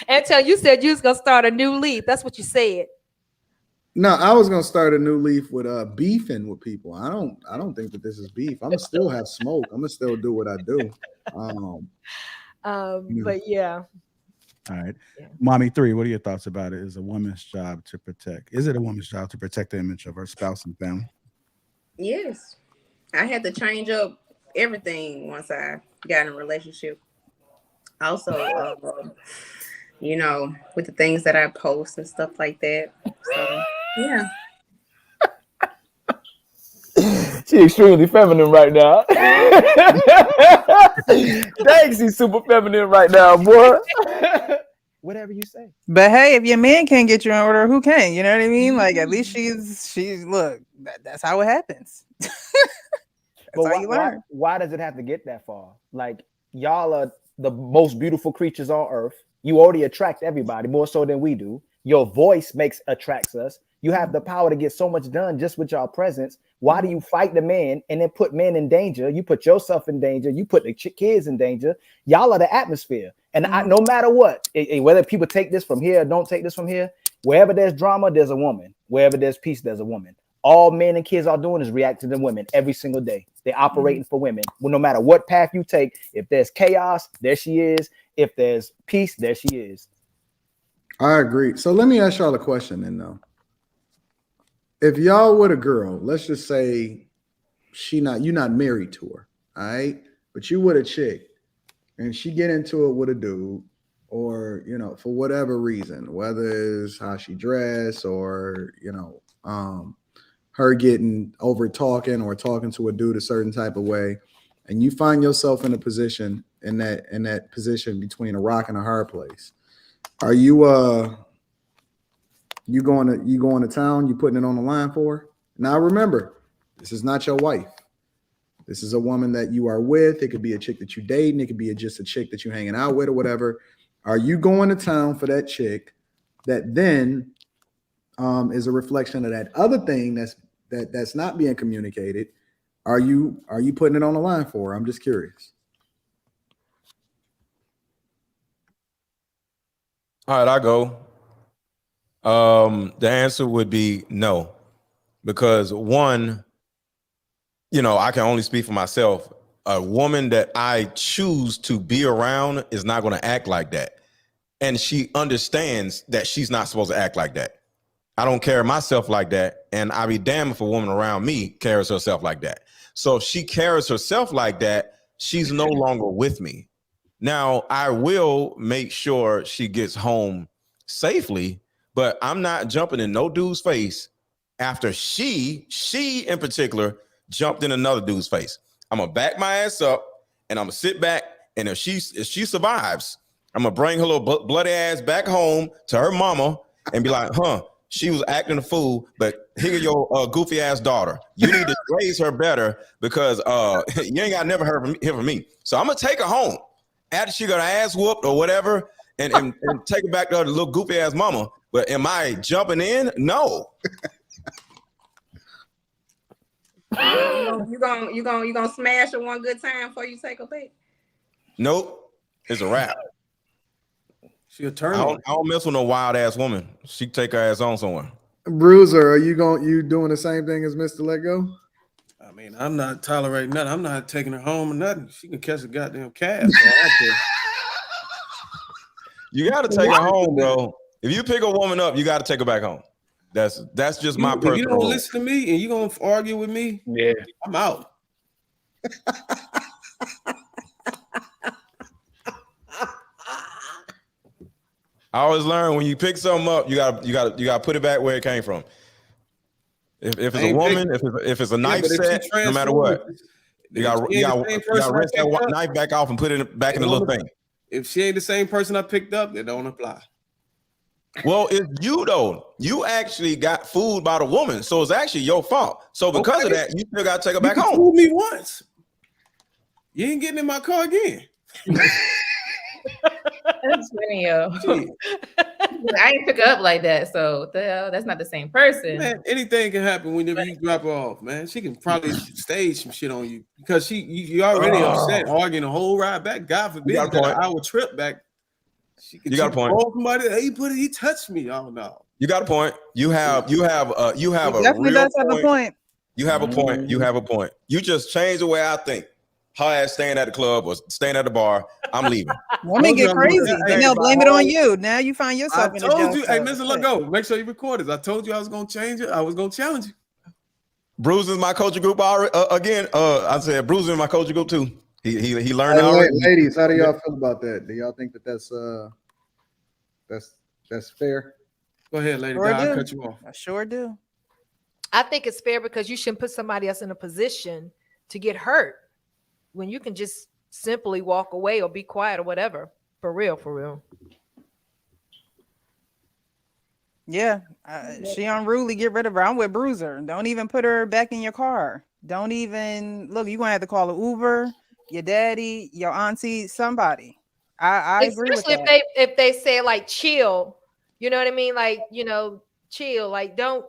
Anton, you said you was gonna start a new leaf. That's what you said. No, I was gonna start a new leaf with beefing with people. I don't think that this is beef. I'm gonna still have smoke. I'm gonna still do what I do. But yeah. All right. Yeah. Mommy 3, what are your thoughts about it? Is a woman's job to protect? Is it a woman's job to protect the image of her spouse and family? Yes. I had to change up everything once I got in a relationship. Also, with the things that I post and stuff like that. So, yeah. She's extremely feminine right now. Dang, she's super feminine right now, boy. Whatever you say. But hey, if your man can't get you in order, who can? You know what I mean? Like, at least she's look, that's how it happens. But why does it have to get that far? Like, y'all are the most beautiful creatures on earth. You already attract everybody more so than we do. Your voice attracts us. You have the power to get so much done just with y'all presence. Why do you fight the man and then put men in danger? You put yourself in danger. You put the kids in danger. Y'all are the atmosphere. And no matter what, whether people take this from here or don't take this from here, wherever there's drama, there's a woman. Wherever there's peace, there's a woman. All men and kids are doing is reacting to women every single day. They're operating for women. Well, no matter what path you take, if there's chaos, there she is. If there's peace, there she is. I agree. So let me ask y'all a question then, though. If y'all with a girl, let's just say you're not married to her, all right? But you with a chick and she get into it with a dude, or, for whatever reason, whether it's how she dress or, her getting over talking or talking to a dude a certain type of way, and you find yourself in a position in that position between a rock and a hard place. Are you you going to town? You putting it on the line for her? Now remember, this is not your wife. This is a woman that you are with. It could be a chick that you dating. It could be just a chick that you're hanging out with or whatever. Are you going to town for that chick that then is a reflection of that other thing that's not being communicated? Are you putting it on the line for her? I'm just curious. All right, I go. The answer would be no, because one, I can only speak for myself. A woman that I choose to be around is not going to act like that. And she understands that she's not supposed to act like that. I don't carry myself like that. And I'd be damned if a woman around me carries herself like that. So if she carries herself like that, she's no longer with me. Now, I will make sure she gets home safely, but I'm not jumping in no dude's face after she in particular jumped in another dude's face. I'm gonna back my ass up and I'm gonna sit back, and if she survives, I'm gonna bring her little bloody ass back home to her mama and be like, she was acting a fool, but here your goofy ass daughter. You need to raise her better, because you ain't got never hear from me. So I'm gonna take her home after she got her ass whooped or whatever, and take her back to her little goofy ass mama. But am I jumping in? No. You gonna smash her one good time before you take her back? Nope. It's a wrap. She a turn. I don't mess with no wild ass woman. She take her ass on somewhere. Bruiser, are you doing the same thing as Mr. Let Go? I mean, I'm not tolerating nothing. I'm not taking her home or nothing. She can catch a goddamn cab. You got to take her home, bro. If you pick a woman up, you got to take her back home. That's just my personal. If you don't listen to me and you gonna argue with me, yeah, I'm out. I always learn, when you pick something up, you gotta put it back where it came from. If it's a woman, if it's a knife set, no matter what, you gotta rinse that knife back off and put it back in the little thing. If she ain't the same person I picked up, it don't apply. Well, it's you though. You actually got fooled by the woman, so it's actually your fault. So because of that, you still gotta take her back home. You fooled me once. You ain't getting in my car again. That's funny, yo. I didn't pick her up like that, so what the hell? That's not the same person. Man, anything can happen whenever you drop her off, man. She can probably stage some shit on you because you already upset, arguing the whole ride back. God forbid, you got an hour trip back. You got a point. Somebody, he touched me. Oh no. You got a point. You have a definitely does have a point. You have a point. You have a point. You just changed the way I think. Her ass staying at the club or staying at the bar, I'm leaving. Women get crazy. And they'll blame it on you. Now you find yourself in a told you, hey, Mr. Let Go. Make sure you record this. I told you I was gonna change it. I was gonna challenge you. Bruce is my coaching group again. I said Bruce is my coaching group too. He learned already. Ladies, how do y'all feel about that? Do y'all think that that's fair? Go ahead, lady. Sure Cut you off. I sure do. I think it's fair because you shouldn't put somebody else in a position to get hurt when you can just simply walk away or be quiet or whatever. For real. Yeah, she unruly. Get rid of her. I'm with Bruiser. Don't even put her back in your car. Don't even look. You're gonna have to call an Uber, your daddy, your auntie, somebody. I agree with that. If they say like chill, you know what I mean? Like, chill. Like, don't,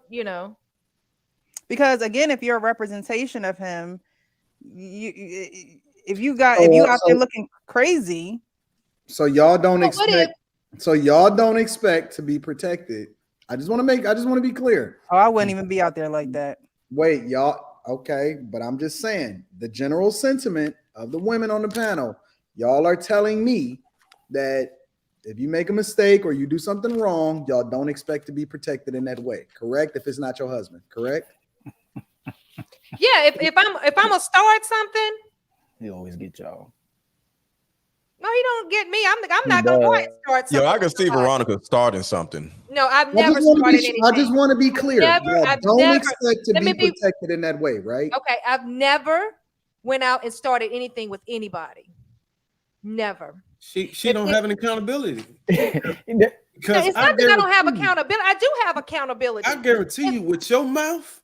Because again, if you're a representation of him, if you out there looking crazy, so y'all don't expect to be protected. I just want to be clear. Oh, I wouldn't even be out there like that. Wait, y'all, okay, but I'm just saying the general sentiment of the women on the panel, y'all are telling me that if you make a mistake or you do something wrong, y'all don't expect to be protected in that way, correct? If it's not your husband, correct? Yeah, if I'm gonna start something, he always get y'all. No, he don't get me. I'm not gonna go ahead and start something. Yo, I can with see somebody. Veronica starting something. No, I've I never just want started to be, anything. I just want to be clear. I've Don't never, expect to let me be protected in that way, right? Okay, I've never went out and started anything with anybody. Never. She don't have an accountability. No, Because it's not that I don't have accountability. I do have accountability. I guarantee you, with your mouth,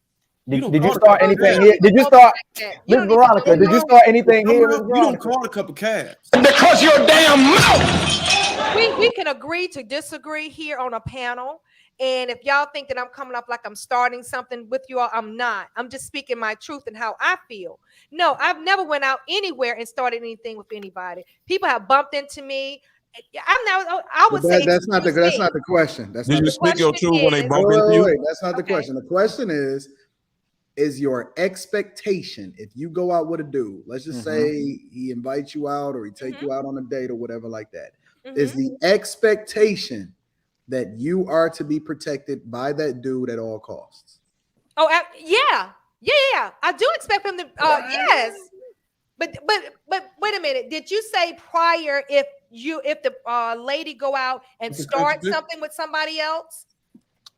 Did you start anything here? Did you start, Miss Veronica? Did you start anything here, Miss You don't Veronica? call a cup of calves. Because your damn mouth. We can agree to disagree here on a panel. And if y'all think that I'm coming up like I'm starting something with you all, I'm not. I'm just speaking my truth and how I feel. No, I've never went out anywhere and started anything with anybody. People have bumped into me. I would say that's not the question. That's Did not you the speak your question. truth when they bump into you? Wait, that's not the question. The question is your expectation if you go out with a dude, let's just say he invites you out or he take you out on a date or whatever like that, is the expectation that you are to be protected by that dude at all costs? Oh, yeah. I do expect him to. Yes, but wait a minute. Did you say prior if the lady go out and start something with somebody else?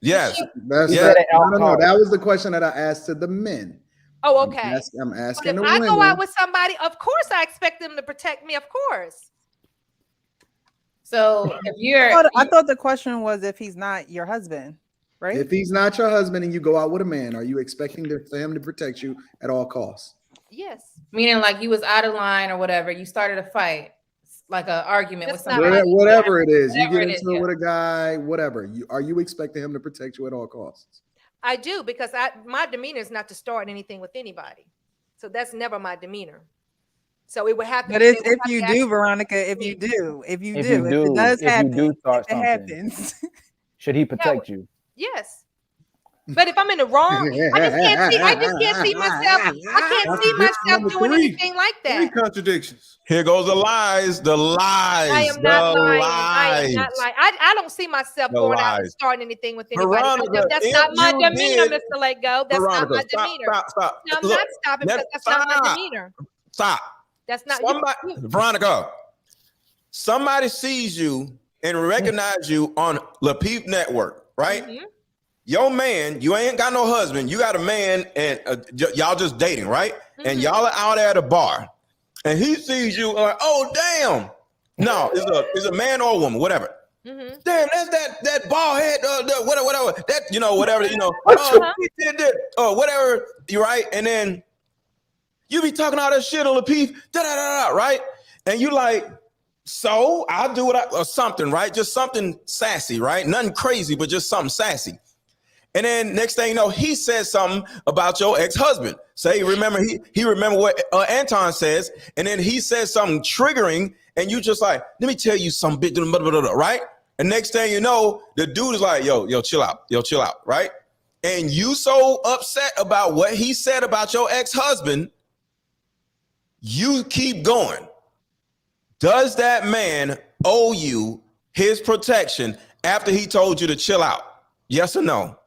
Yes. No. That was the question that I asked to the men. Oh, okay. I'm But asking if the I women. go out with somebody, of course I expect them to protect me. Of course. So if you're, I thought the question was if he's not your husband, right? If he's not your husband and you go out with a man, are you expecting for him to protect you at all costs? Yes. meaning like you was out of line or whatever, you started a fight, like an argument with somebody. Whatever it is, you Whatever get it is, into it yeah. with a guy, whatever. Are you expecting him to protect you at all costs? I do, because my demeanor is not to start anything with anybody. So that's never my demeanor. So it would have to. But if you do, Veronica, if you do, if it does happen, start it something, happens. should he protect you? Yes. But if I'm in the wrong, I just can't see myself. I can't see myself doing anything like that. 3 contradictions. Here goes the lies. The lies. I am not lying. I am not lying. I don't see myself going out and starting anything with anybody. Veronica, That's not my if you demeanor, did- Mr. Lego. That's Veronica, not my demeanor. Stop. No, I'm Look, not stopping because that's not my demeanor. Stop. That's not Veronica, somebody sees you and recognize you on Lapeef Network, right? Mm-hmm. Your man, you ain't got no husband. You got a man, and y'all just dating, right? Mm-hmm. And y'all are out at a bar, and he sees you like, oh damn. No, it's a man or a woman, whatever. Mm-hmm. Damn, that's that bald head, whatever. That whatever whatever. You right, and then you be talking all that shit on Lapeef, right? And you like, so I'll do or something, right? Just something sassy, right? Nothing crazy, but just something sassy. And then next thing you know, he says something about your ex-husband. Say, remember, he remember what Anton says, and then he says something triggering, and you just like, let me tell you some bit, right? And next thing you know, the dude is like, yo, chill out, right? And you so upset about what he said about your ex-husband, you keep going. Does that man owe you his protection after he told you to chill out? Yes or no?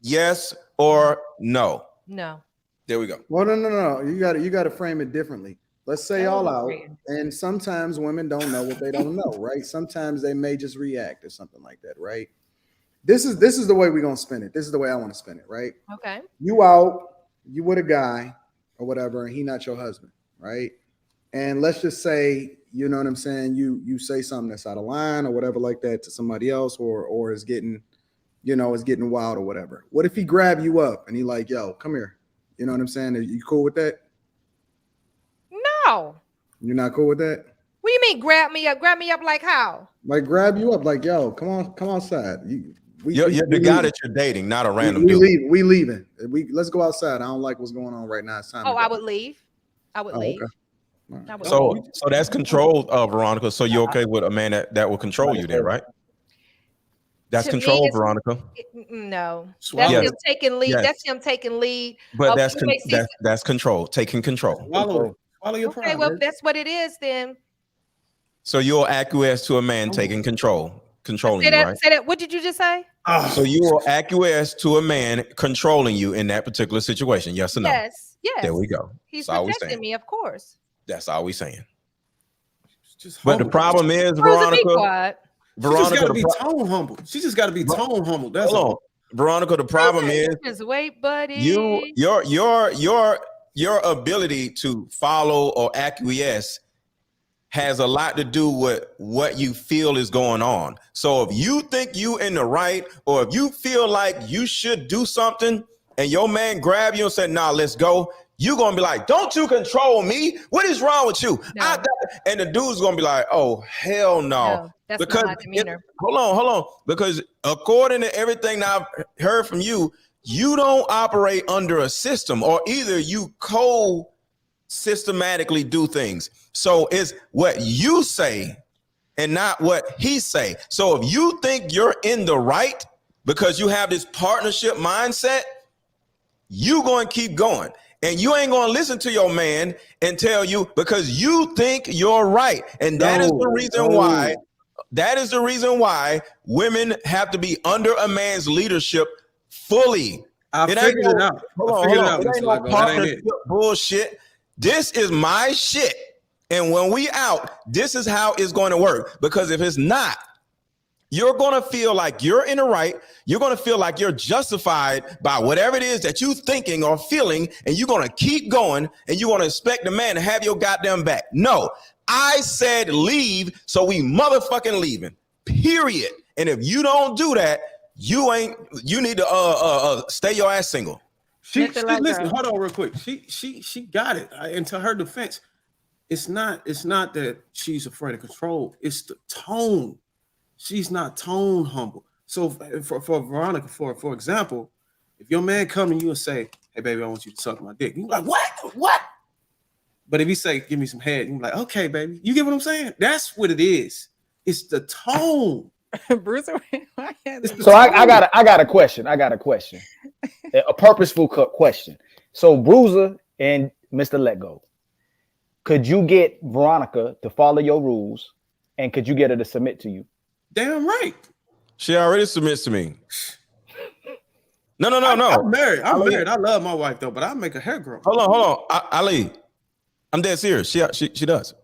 Yes or no? No. There we go. Well, no. You got to frame it differently. Let's say all out, and sometimes women don't know what they don't know, right? Sometimes they may just react or something like that, right? This is the way we're gonna spin it. This is the way I want to spin it, right? Okay. You out, you with a guy or whatever, and he not your husband, right? And let's just say, you know what I'm saying, you say something that's out of line or whatever like that to somebody else, or is getting, it's getting wild or whatever. What if he grab you up and he like, yo, come here? You know what I'm saying? Are you cool with that? No. You're not cool with that? What do you mean grab me up? Grab me up like how? Like grab you up, like, yo, come outside. You're the guy that you're dating, not a random dude. We leaving. Let's go outside. I don't like what's going on right now. It's time. Oh, I would leave. I would leave. Okay. I would So leave. that's control, Veronica. So you're okay with a man that will control you then, right? That's To me, control, it's- Veronica. No. Swallow That's it. him taking lead. Yes. That's him taking lead. But of that's who makes these- that's control, taking control. Swallow your Okay, pride. well, if that's what it is, then So you'll acquiesce to a man taking controlling say you, that. right? Say that. What did you just say? So you will acquiesce to a man controlling you in that particular situation. Yes or no? Yes. Yes. There we go. He's That's all we protecting saying. me, of course. That's all we saying. But the problem is, Rosa, be Veronica. quiet. She just got to be the tone humble. She just got to be tone humble. That's Hold all. on, Veronica. The problem is Just wait, buddy. your ability to follow or acquiesce has a lot to do with what you feel is going on. So if you think you in the right, or if you feel like you should do something, and your man grab you and say, "Nah, let's go," you're gonna be like, "Don't you control me? What is wrong with you?" No. And the dude's gonna be like, "Oh, hell no." No, that's not my demeanor. Hold on. Because according to everything I've heard from you, you don't operate under a system, or either you systematically do things. So it's what you say and not what he say. So if you think you're in the right because you have this partnership mindset, you going to keep going. And you ain't going to listen to your man and tell you because you think you're right. And that is the reason why. That is the reason why women have to be under a man's leadership fully. I figured it out. Hold on. It ain't no partnership bullshit. This is my shit. And when we out, this is how it's going to work. Because if it's not, you're going to feel like you're in the right. You're going to feel like you're justified by whatever it is that you're thinking or feeling. And you're going to keep going. And you're going to expect the man to have your goddamn back. No, I said leave. So we motherfucking leaving. Period. And if you don't do that, you need to stay your ass single. Listen, hold on real quick. She got it. And to her defense, it's not that she's afraid of control. It's the tone. She's not tone humble. So for Veronica, for example, if your man come to you and say, "Hey baby, I want you to suck my dick," you're like, "What?" But if he say, "Give me some head," you're like, "Okay, baby." You get what I'm saying? That's what it is. It's the tone. Bruiser. So I got a question. A purposeful question. So Bruiser and Mr. Let Go, could you get Veronica to follow your rules, and could you get her to submit to you? Damn right. She already submits to me. No. I'm married. I love my wife though, but I make her hair grow. Hold on. Ali, I'm dead serious. She does.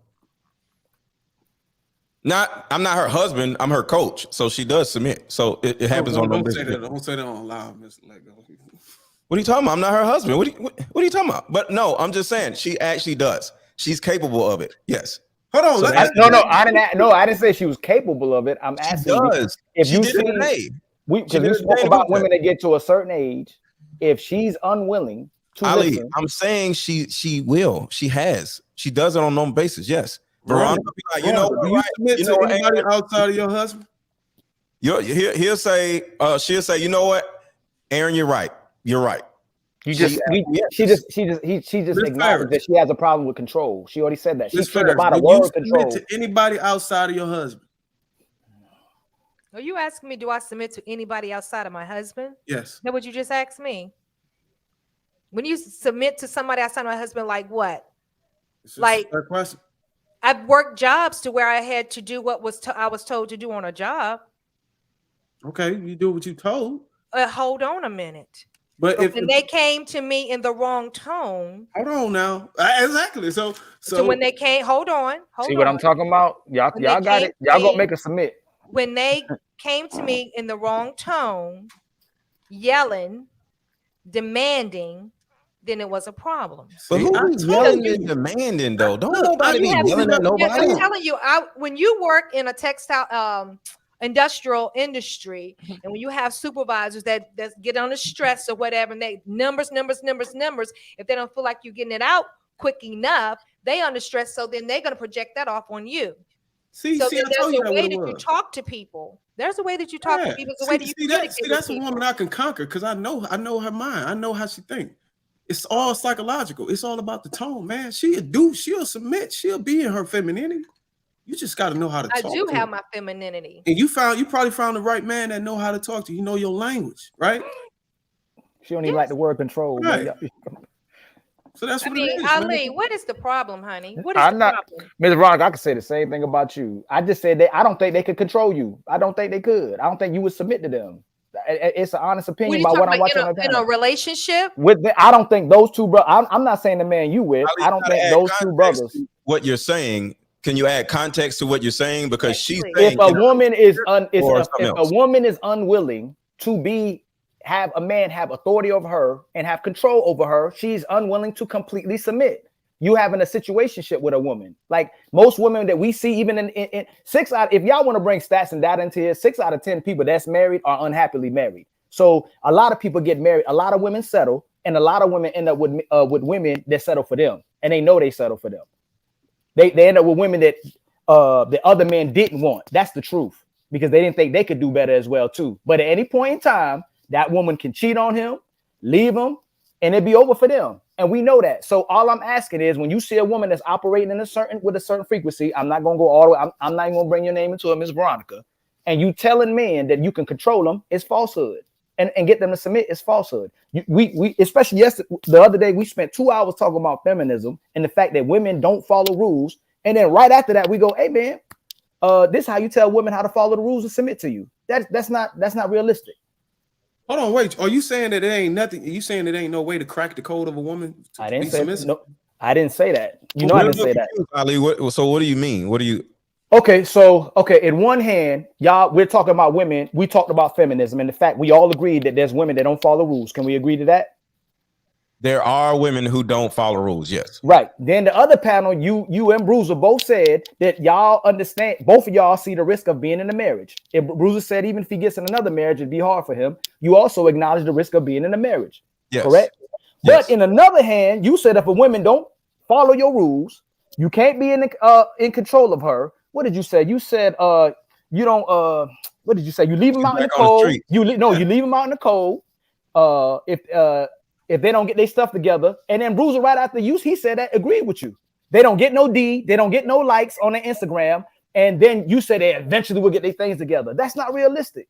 I'm not her husband. I'm her coach. So she does submit. So it happens on. Don't say that on live, Mr. Let Go. What are you talking about? I'm not her husband. What are you talking about? But no, I'm just saying she actually does. She's capable of it. Yes. Hold on. So I didn't say she was capable of it. I'm asking if you see we spoke about women that get to a certain age. If she's unwilling to listen, I'm saying she will. She has. She does it on a normal basis. Yes. Veronica, do you submit to anybody outside of your husband? She'll say, you know what, Aaron, you're right. You're right. She just acknowledged that she has a problem with control. She already said that. She said about a word control. To anybody outside of your husband? Are you asking me, do I submit to anybody outside of my husband? Yes. That what you just asked me? When you submit to somebody outside of my husband, like what? Like I've worked jobs to where I had to do what I was told to do on a job. Okay, you do what you told. Hold on a minute. But when they came to me in the wrong tone. Hold on now. Exactly. So when they came, hold on. See what I'm talking about? Y'all got it. Y'all gonna make a submit. When they came to me in the wrong tone, yelling, demanding, then it was a problem. But who is yelling and demanding though? Don't nobody be yelling at nobody. I'm telling you, when you work in a textile industrial industry, and when you have supervisors that get under stress or whatever, and they numbers, if they don't feel like you're getting it out quick enough, they under stress, so then they're going to project that off on you. There's a way that you talk to people. There's a way that you talk to people. There's a way that you communicate. That's a woman I can conquer because I know her mind. I know how she thinks. It's all psychological. It's all about the tone, man. She'll submit. She'll be in her femininity. You just got to know how to talk. I do have my femininity. And you probably found the right man that know how to talk to you. You know your language, right? She don't even like the word control. Right. So that's what it is. Ali, what is the problem, honey? What is the problem? Ms. Veronica, I could say the same thing about you. I just said that I don't think they could control you. I don't think they could. I don't think you would submit to them. It's an honest opinion about what I'm watching in a relationship. I don't think those two brothers. I'm not saying the man you with. I don't think those two brothers. What you're saying, Can you add context to what you're saying? Because she's If saying a woman is if a woman is unwilling to have a man have authority over her and have control over her, she's unwilling to completely submit. You having a situationship with a woman. Like most women that we see, even in 6 out, if y'all want to bring stats and data into here, 6 out of 10 people that's married are unhappily married. So a lot of people get married, a lot of women settle, and a lot of women end up with women that settle for them, and they know they settle for them. They end up with women that the other men didn't want. That's the truth, because they didn't think they could do better as well too. But at any point in time, that woman can cheat on him, leave him, and it'd be over for them. And we know that. So all I'm asking is, when you see a woman that's operating with a certain frequency, I'm not gonna go all the way. I'm not even gonna bring your name into it, Miss Veronica. And you telling men that you can control them is falsehood, and get them to submit is falsehood. We especially the other day we spent 2 hours talking about feminism and the fact that women don't follow rules, and then right after that we go, hey man, this is how you tell women how to follow the rules and submit to you. That's not realistic. Hold on, wait. Are you saying that it ain't nothing? Are you saying there ain't no way to crack the code of a woman? I didn't say no. I didn't say that. I didn't say that. Ali, so what do you mean? What do you? Okay, so in one hand, y'all, we're talking about women. We talked about feminism and the fact we all agreed that there's women that don't follow rules. Can we agree to that? There are women who don't follow rules. Yes. Right. Then the other panel, you and Bruiser both said that y'all understand. Both of y'all see the risk of being in a marriage. If Bruiser said even if he gets in another marriage, it'd be hard for him. You also acknowledge the risk of being in a marriage. Yes. Correct. Yes. But in another hand, you said if a woman don't follow your rules, you can't be in control of her. What did you say? You said you don't what did you say? You leave them out in the cold. You leave them out in the cold. If they don't get their stuff together, and then Bruiser right after you, he said that agreed with you. They don't get no D, they don't get no likes on their Instagram, and then you said they eventually will get their things together. That's not realistic.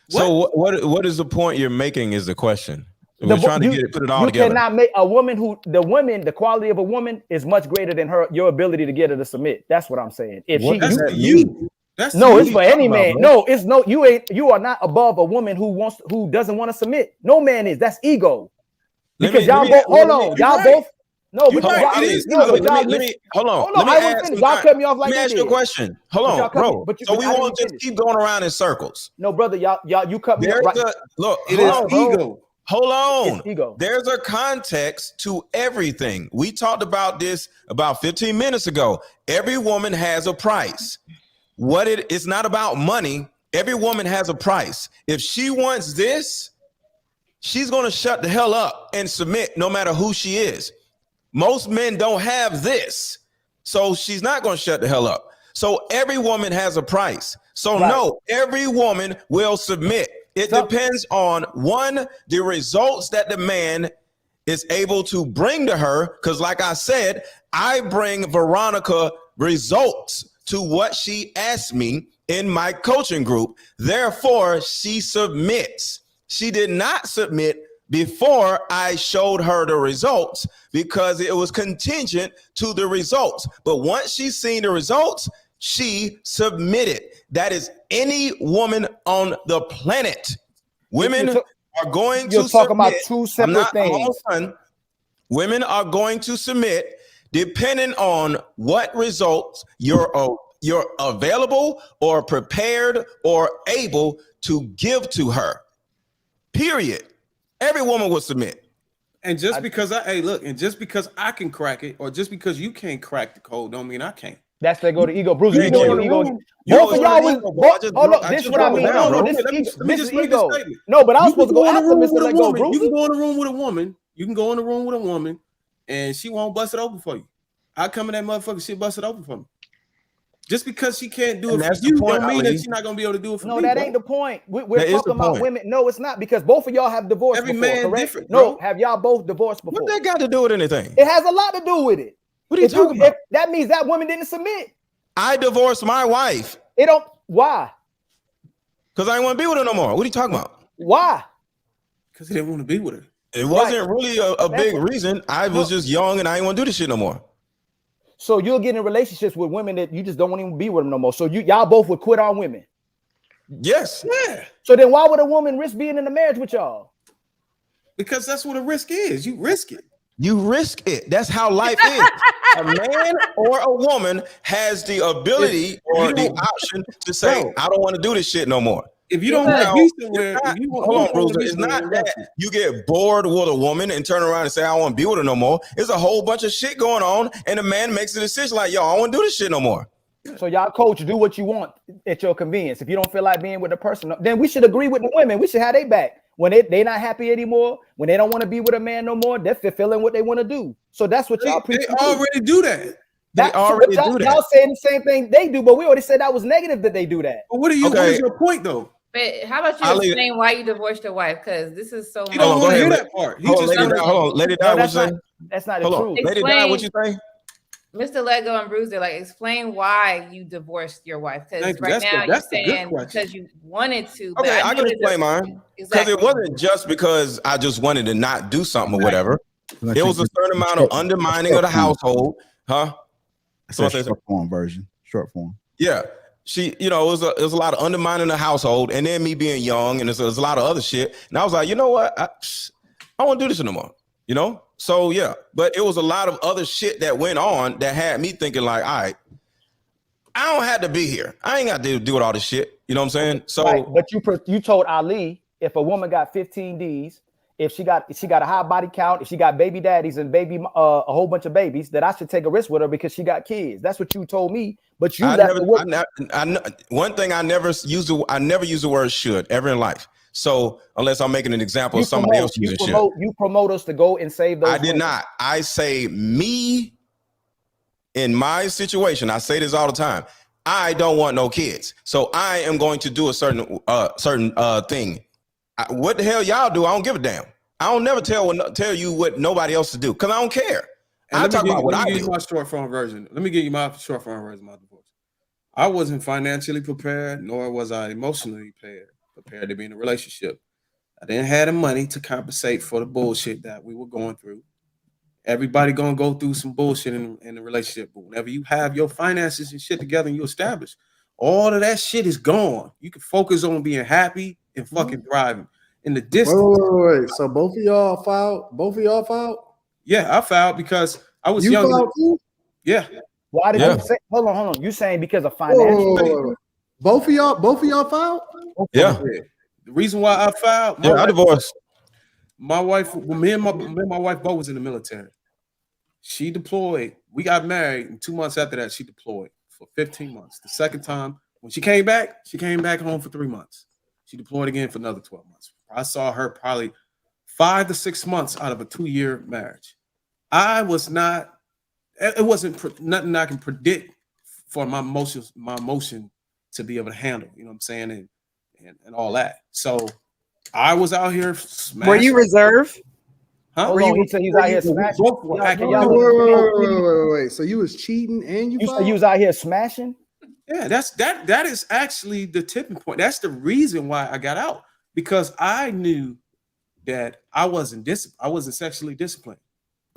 So what is the point you're making? Is the question. We're trying to put it all together. You cannot make a woman the quality of a woman is much greater than your ability to get her to submit. That's what I'm saying. If it's for any man. No, it's no. You are not above a woman who doesn't want to submit. No man is. That's ego. Because y'all both. Hold on, y'all both. No, but hold on. Y'all cut me off like that. Let me ask you a question. Hold on, bro. So we won't just keep going around in circles. No, brother, y'all, you cut me off. Look, it is ego. Hold on. Ego. There's a context to everything. We talked about this about 15 minutes ago. Every woman has a price. It's not about money. Every woman has a price. If she wants this, she's going to shut the hell up and submit no matter who she is. Most men don't have this. So she's not going to shut the hell up. So every woman has a price. So no, every woman will submit. It depends on the results that the man is able to bring to her. Because like I said, I bring Veronica results to what she asked me in my coaching group. Therefore, she submits. She did not submit before I showed her the results because it was contingent to the results. But once she's seen the results, she submitted. That is any woman on the planet. Women are going to talk about two separate things. Women are going to submit depending on what results you're available or prepared or able to give to her. Period. Every woman will submit. And just because I can crack it, or just because you can't crack the code, don't mean I can't. That's they go to ego. Bruce, you know ego. Both of y'all was hold up. This is what I mean. No, this is ego. No, but I was supposed to go after Mr. Let Go, Bruce. You can go in the room with a woman. You can go in the room with a woman, and she won't bust it open for you. I come in that motherfucker, she'll bust it open for me. Just because she can't do it for you, don't mean that she's not gonna be able to do it for me. No, that ain't the point. We're talking about women. No, it's not, because both of y'all have divorced before. Every man different. No, have y'all both divorced before? What that got to do with anything? It has a lot to do with it. What are you talking about? That means that woman didn't submit. I divorced my wife. Why? Because I didn't want to be with her no more. What are you talking about? Why? Because he didn't want to be with her. It wasn't really a big reason. I was just young and I didn't want to do this shit no more. So you'll get in relationships with women that you just don't want to even be with them no more. So y'all both would quit on women. Yes. Yeah. So then why would a woman risk being in a marriage with y'all? Because that's what a risk is. You risk it. You risk it. That's how life is. a man or a woman has the ability or the option to say, I don't want to do this shit no more. If you don't want to be somewhere, if you hold on, Bruiser. It's not that you get bored with a woman and turn around and say, I don't want to be with her no more. There's a whole bunch of shit going on, and the man makes a decision like, yo, I don't want to do this shit no more. So y'all coach, do what you want at your convenience. If you don't feel like being with a person, then we should agree with the women. We should have their back. When they not happy anymore, when they don't want to be with a man no more, they're fulfilling what they want to do. So that's what y'all preach. They already do that. Y'all saying the same thing they do, but we already said that was negative that they do that. But what is your point though? But how about you explain why you divorced your wife? Because this is so. You don't want to hear that part. Hold on, Lady Di, what you say? That's not the truth. Lady Di, what you say? Mr. Lego and Bruiser, like, explain why you divorced your wife. Because right now you're saying because you wanted to. But Okay, I can explain mine. Because it wasn't just because I just wanted to not do something or whatever. It was a certain amount of undermining of the household, huh? It's a short form version. Short form. Yeah. She, it was a lot of undermining the household, and then me being young, and there's a lot of other shit. And I was like, you know what? I won't do this no more. So yeah, but it was a lot of other shit that went on that had me thinking like, all right, I don't have to be here. I ain't got to do with all this shit. You know what I'm saying? So, right, but you told Ali, if a woman got 15 Ds, if she got a high body count, if she got baby daddies and a whole bunch of babies, that I should take a risk with her because she got kids. That's what you told me. But you one thing I never use the word should ever in life. So unless I'm making an example of somebody else using should. You promote us to go and save those. I did not. I say me in my situation. I say this all the time. I don't want no kids, so I am going to do a certain thing. What the hell y'all do? I don't give a damn. I don't never tell you what nobody else to do because I don't care. I talk about what I do. My short form version. Let me give you my short form version of my divorce. I wasn't financially prepared, nor was I emotionally prepared to be in a relationship. I didn't have the money to compensate for the bullshit that we were going through. Everybody gonna go through some bullshit in a relationship, but whenever you have your finances and shit together and you establish, all of that shit is gone. You can focus on being happy and fucking thriving. In the distance. Wait. So both of y'all filed? Yeah, I filed because I was young. Filed too? Yeah. Why did you say? Hold on. You saying because of financial? Both of y'all filed? Yeah. The reason why I filed. I divorced. My wife, me and my wife both was in the military. She deployed. We got married, and 2 months after that, she deployed for 15 months. The second time, when she came back home for 3 months. She deployed again for another 12 months. I saw her probably 5 to 6 months out of a 2-year marriage. It wasn't nothing I can predict for my emotion to be able to handle, you know what I'm saying? And all that. So I was out here smashing. Were you reserved? Huh? He's out here smashing. Wait. So you was cheating and you was out here smashing? Yeah, that is actually the tipping point. That's the reason why I got out, because I knew that I wasn't sexually disciplined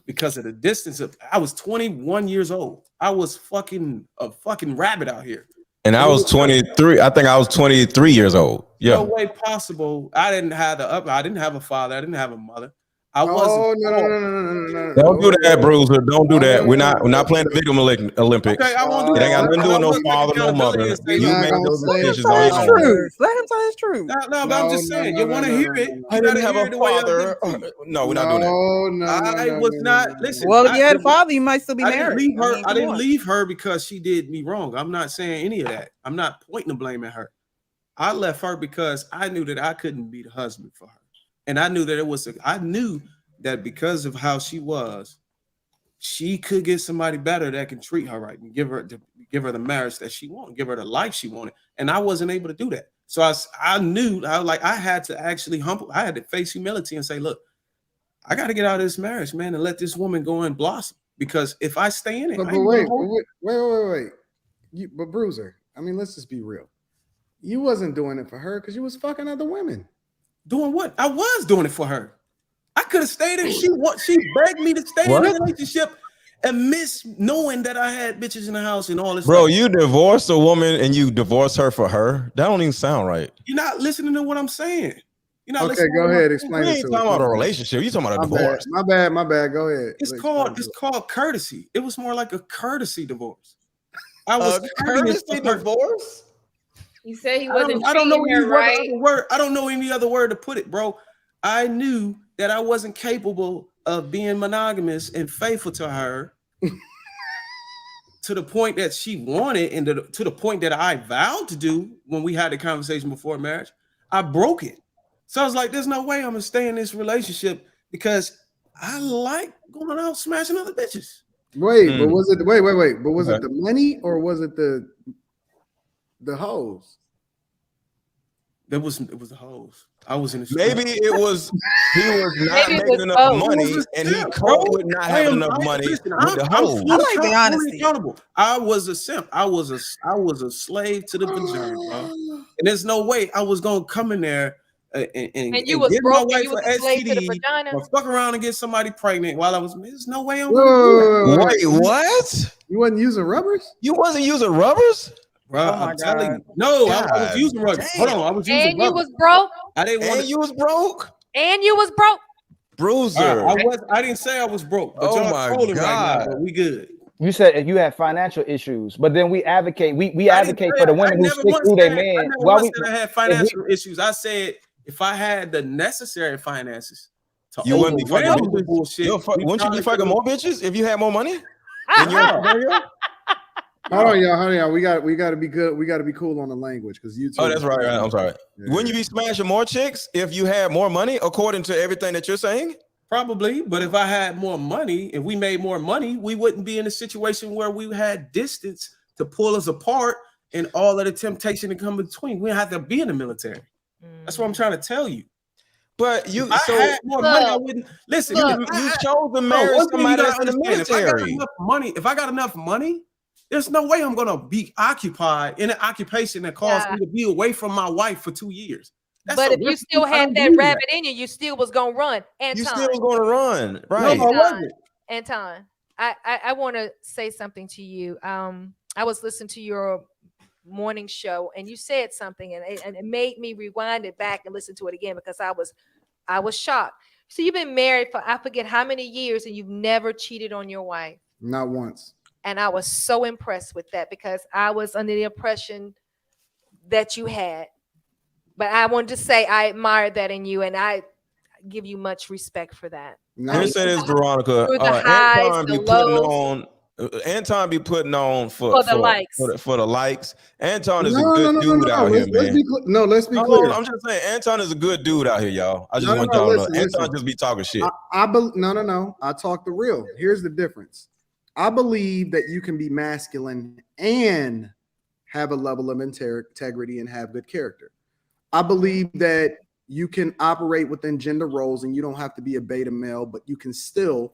because of the distance of. I was 21 years old. I was a fucking rabbit out here. And I was 23. I think I was 23 years old. Yeah. No way possible. I didn't have a father. I didn't have a mother. I wasn't. Oh no. Don't do that, Bruiser. Don't do that. We're not playing the Victim Olympics. Okay, I won't do that. It ain't got nothing to do with no father, no mother. You made those decisions on your own. Let him tell his truth. No, but I'm just saying, you want to hear it. I didn't have a father. No, we're not doing that. I was not. Listen. Well, if you had a father, you might still be married. I didn't leave her because she did me wrong. I'm not saying any of that. I'm not pointing the blame at her. I left her because I knew that I couldn't be the husband for her, and I knew that I knew that because of how she was, she could get somebody better that can treat her right and give her the marriage that she wanted, give her the life she wanted. And I wasn't able to do that. So I knew I had to actually I had to face humility and say, look, I got to get out of this marriage, man, and let this woman go and blossom. Because if I stay in it, but wait. But Bruiser, I mean, let's just be real. You wasn't doing it for her because you was fucking other women. Doing what? I was doing it for her. I could have stayed in. She begged me to stay in a relationship and miss knowing that I had bitches in the house and all this. Bro, stuff. you divorced a woman and you divorced her for her? That don't even sound right. You're not listening to what I'm saying. You're not Okay, listening. go ahead. Explain We it ain't to talking us. about a relationship. You talking about a My bad. divorce. My bad. Go ahead. It's Explain called courtesy. It was more like a courtesy divorce. I was courtesy divorce. You said he I wasn't don't know treating any her right. other word. I don't know any other word to put it, bro. I knew that I wasn't capable of being monogamous and faithful to her to the point that she wanted, and to the point that I vowed to do when we had the conversation before marriage. I broke it. So I was like, there's no way I'm gonna stay in this relationship because I like going out smashing other bitches. Wait, but was it But was Okay. it the money or was it the hoes? It was the hoes. I was in the Maybe it was he was not Maybe it making was enough both. money, It was and he simp, coped bro. with not having enough money Listen, with the I'm hoes. fully accountable. I was a simp. I was a slave to the vagina, bro. And there's no way I was gonna come in there and you was give my broke and wife you was an a slave to the STD vagina? or fuck around and get somebody pregnant while I was. There's no way I'm gonna do that. Wait, what? You wasn't using rubbers? You wasn't using rubbers? Bro, Oh my I'm telling God. you. No, I was God using rubbers. Hold on, I was using And you rubbers. was broke. I didn't want And you was broke? And you was broke. Bruiser. I didn't say I was broke, but Oh y'all my trolling right now, God. but we good. You said you had financial issues, but then we advocate. We I didn't advocate say for the I women who never stick once through their said I man. never Why once we? said I had If financial issues. I said if I had the necessary finances to You wouldn't be fucking overwhelm the bitches. bullshit. Wouldn't you be fucking more bitches if you had more money? How? In your scenario? Hold on, y'all. We got to be good. We got to be cool on the language because you. Oh, that's right. I'm sorry. Wouldn't you be smashing more chicks if you had more money, according to everything that you're saying? Probably, but if I had more money, if we made more money, we wouldn't be in a situation where we had distance to pull us apart and all of the temptation to come between. We have to be in the military. That's what I'm trying to tell you. But you, if I had more money, I wouldn't listen. You chose to marry somebody that's in the military. If I got enough money, there's no way I'm gonna be occupied in an occupation that caused me to be away from my wife for 2 years. But if you still had that rabbit in you, you still was gonna run. Anton. You still was going to run, right? No, I wasn't. Anton, I want to say something to you. I was listening to your morning show, and you said something, and it made me rewind it back and listen to it again because I was shocked. So you've been married for I forget how many years, and you've never cheated on your wife. Not once. And I was so impressed with that because I was under the impression that you had. But I wanted to say I admire that in you, and I give you much respect for that. Let me say this, Veronica. Through the highs, Anton the be putting lows. on. Anton be putting on For the likes. For the likes. Anton is a No, good dude out here, Let's man. be clear. No, let's be Hold clear. on, I'm just saying, Anton is a good dude out here, y'all. I just No, want no, y'all to know. listen, Anton listen. just be talking shit. No. I talk the real. Here's the difference. I believe that you can be masculine and have a level of integrity and have good character. I believe that you can operate within gender roles and you don't have to be a beta male, but you can still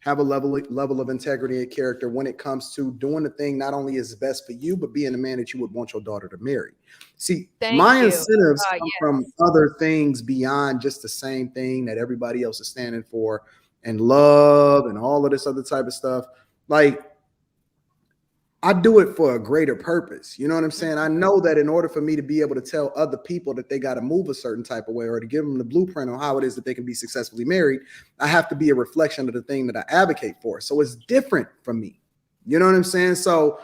have a level of integrity and character when it comes to doing the thing not only is best for you, but being the man that you would want your daughter to marry. See, my incentives come from other things beyond just the same thing that everybody else is standing for, and love and all of this other type of stuff. Like, I do it for a greater purpose. You know what I'm saying? I know that in order for me to be able to tell other people that they got to move a certain type of way or to give them the blueprint on how it is that they can be successfully married, I have to be a reflection of the thing that I advocate for. So it's different from me. You know what I'm saying? So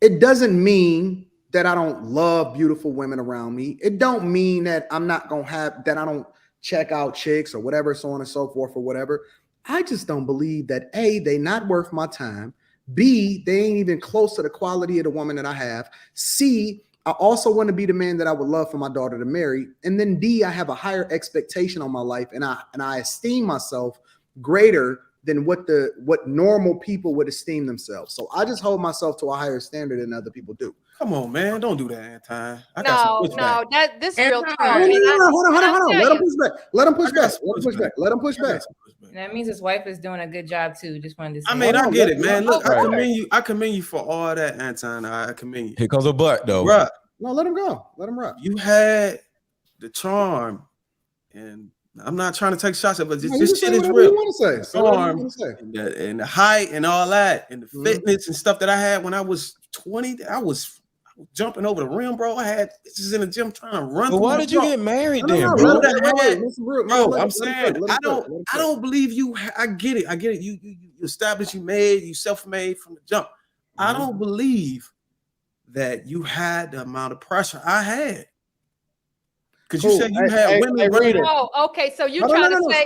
it doesn't mean that I don't love beautiful women around me. It don't mean that I'm not going to that I don't check out chicks or whatever, so on and so forth or whatever. I just don't believe that A, they not worth my time. B, they ain't even close to the quality of the woman that I have. C, I also want to be the man that I would love for my daughter to marry. And then D, I have a higher expectation on my life, and I esteem myself greater than what normal people would esteem themselves. So I just hold myself to a higher standard than other people do. Come on, man. Don't do that, Anton. This real talk. Hold on. Let him push back. Let him push back. That means his wife is doing a good job too. Just wanted to say. I mean, I get it, man. Look, I commend you for all that, Anton. I commend you. Here comes a butt, though. Bruh, No, let him go. Let him rock. you had the charm, and I'm not trying to take shots at it, but No, you this can shit say is whatever real. you want to say. The Say whatever you charm want to say. and the height and all that, and the fitness and stuff that I had when I was 20. I was jumping over the rim, bro. I had bitches in the gym trying to run. Well, through why my did you bro. get married No, then, no, bro? bro, I'm saying I don't believe you. I get it. You established, you made, you self-made from the jump. I don't believe that you had the amount of pressure I had. Because you said you had women running. Oh, okay. So you No, trying no, to no, say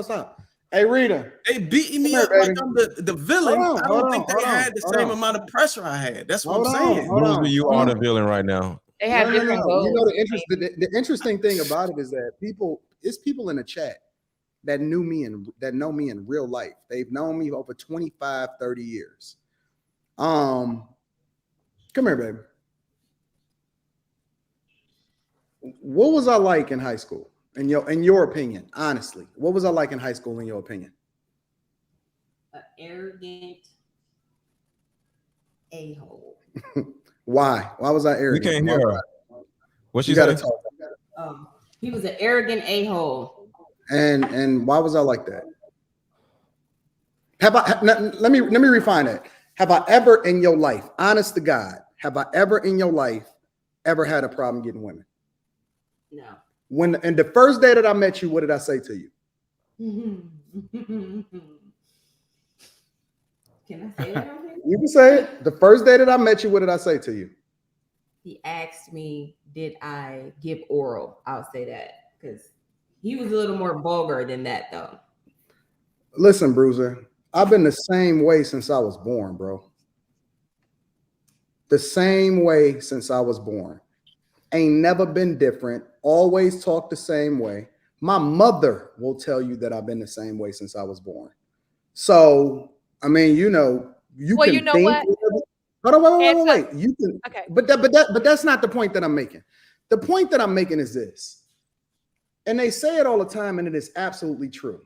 stop. Hey, Rita. They beating me up like I'm the villain. I don't think they had the same amount of pressure I had. That's what I'm saying. Bruiser, you are the villain right now. They have No. different goals. You know the interesting thing about it is that people in the chat that know me in real life. They've known me over 25, 30 years. Come here, baby. What was I like in high school? In your opinion, honestly, what was I like in high school in your opinion? An arrogant a-hole. Why? Why was I arrogant? We can't hear her. What she gotta say? talk. He was an arrogant a-hole. And why was I like that? Let me refine that. Have I ever in your life, honest to God, have I ever in your life ever had a problem getting women? No. And the first day that I met you, what did I say to you? Can I say that on here? You can say it. The first day that I met you, what did I say to you? He asked me, did I give oral? I'll say that because he was a little more vulgar than that, though. Listen, Bruiser, I've been the same way since I was born, bro. The same way since I was born. Ain't never been different. Always talk the same way. My mother will tell you that I've been the same way since I was born. So, I mean, you know, you well, can you know think. what? Hold on, wait. You can. Okay. But that's not the point that I'm making. The point that I'm making is this, and they say it all the time, and it is absolutely true.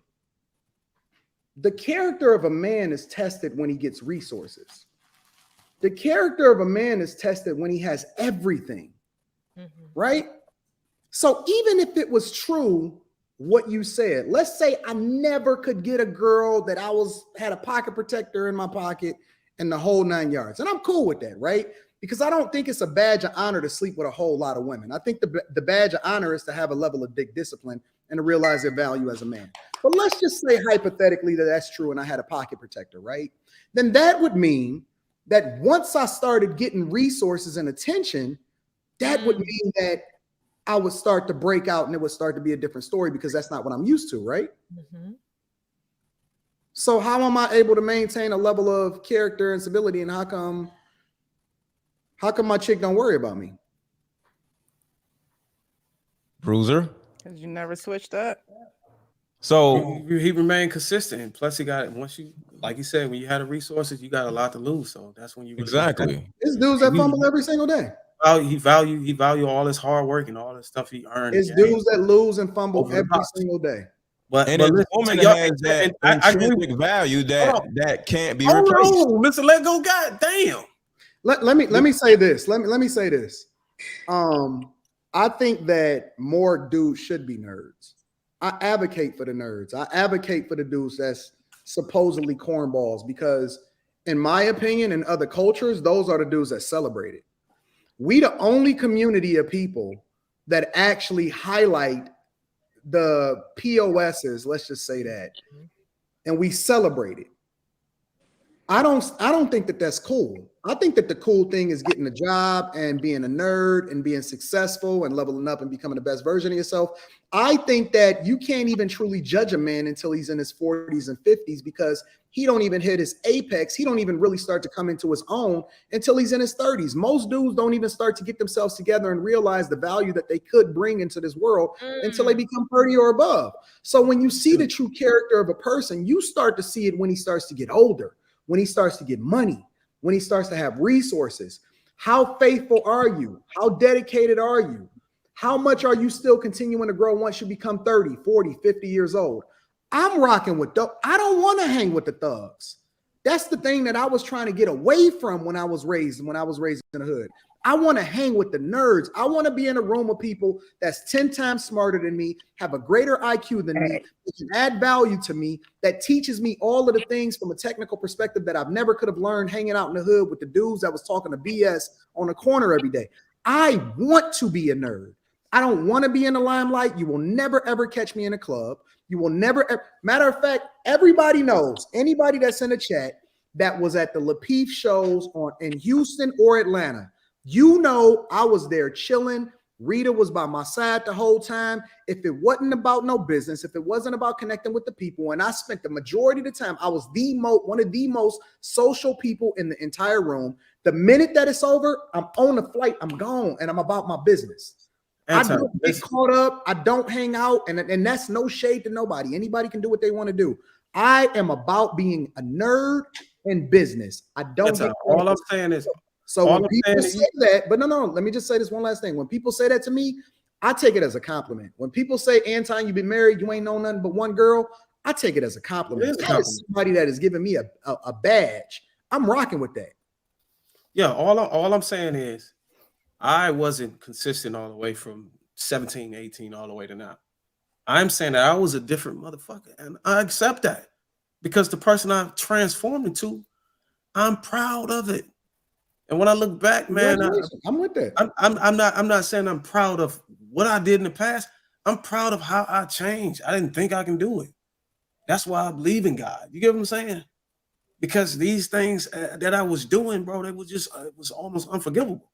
The character of a man is tested when he gets resources. The character of a man is tested when he has everything. Right? So even if it was true what you said, let's say I never could get a girl that had a pocket protector in my pocket and the whole 9 yards. And I'm cool with that, right? Because I don't think it's a badge of honor to sleep with a whole lot of women. I think the badge of honor is to have a level of dick discipline and to realize their value as a man. But let's just say hypothetically that that's true and I had a pocket protector, right? Then that would mean that once I started getting resources and attention, that would mean that I would start to break out and it would start to be a different story because that's not what I'm used to, right? So how am I able to maintain a level of character and stability, and how come my chick don't worry about me? Bruiser. Because you never switched up. So he remained consistent. Plus, he got once you, like you said, when you had the resources, you got a lot to lose. So that's when you really exactly. It's dudes that fumble every single day. He value all his hard work and all the stuff he earned. It's dudes that lose and fumble Over the every box. single day. But And but a listen, woman so has that I agree with intrinsic value that can't be Hold replaced. on, Mr. Let Go. God damn. Let me say this. Let me say this. I think that more dudes should be nerds. I advocate for the nerds. I advocate for the dudes that's supposedly cornballs because, in my opinion, in other cultures, those are the dudes that celebrate it. We the only community of people that actually highlight the POSs, let's just say that, and we celebrate it. I don't think that that's cool. I think that the cool thing is getting a job and being a nerd and being successful and leveling up and becoming the best version of yourself. I think that you can't even truly judge a man until he's in his 40s and 50s because he don't even hit his apex. He don't even really start to come into his own until he's in his 30s. Most dudes don't even start to get themselves together and realize the value that they could bring into this world until they become 30 or above. So when you see the true character of a person, you start to see it when he starts to get older, when he starts to get money, when he starts to have resources. How faithful are you? How dedicated are you? How much are you still continuing to grow once you become 30, 40, 50 years old? I'm rocking with I don't want to hang with the thugs. That's the thing that I was trying to get away from when I was raised in the hood. I want to hang with the nerds. I want to be in a room with people that's 10 times smarter than me, have a greater IQ than me, that can add value to me, that teaches me all of the things from a technical perspective that I've never could have learned hanging out in the hood with the dudes that was talking to BS on the corner every day. I want to be a nerd. I don't want to be in the limelight. You will never, ever catch me in a club. You will never, ever. Matter of fact, everybody knows, anybody that's in the chat that was at the Lapeef shows in Houston or Atlanta, you know I was there chilling. Rita was by my side the whole time. If it wasn't about no business, if it wasn't about connecting with the people, and I spent the majority of the time, I was one of the most social people in the entire room. The minute that it's over, I'm on the flight, I'm gone, and I'm about my business. I don't get caught up. I don't hang out, and that's no shade to nobody. Anybody can do what they want to do. I am about being a nerd in business. I don't get all I'm saying is, so when people say that, but no, let me just say this one last thing. When people say that to me, I take it as a compliment. When people say, Anton, you've been married, you ain't know nothing but one girl, I take it as a compliment. That is somebody that is giving me a badge. I'm rocking with that. Yeah, all I'm saying is I wasn't consistent all the way from 17, 18, all the way to now. I'm saying that I was a different motherfucker, and I accept that because the person I've transformed into, I'm proud of it. And when I look back, man, I'm with that. I'm not saying I'm proud of what I did in the past. I'm proud of how I changed. I didn't think I can do it. That's why I believe in God. You get what I'm saying? Because these things that I was doing, bro, they was just it was almost unforgivable.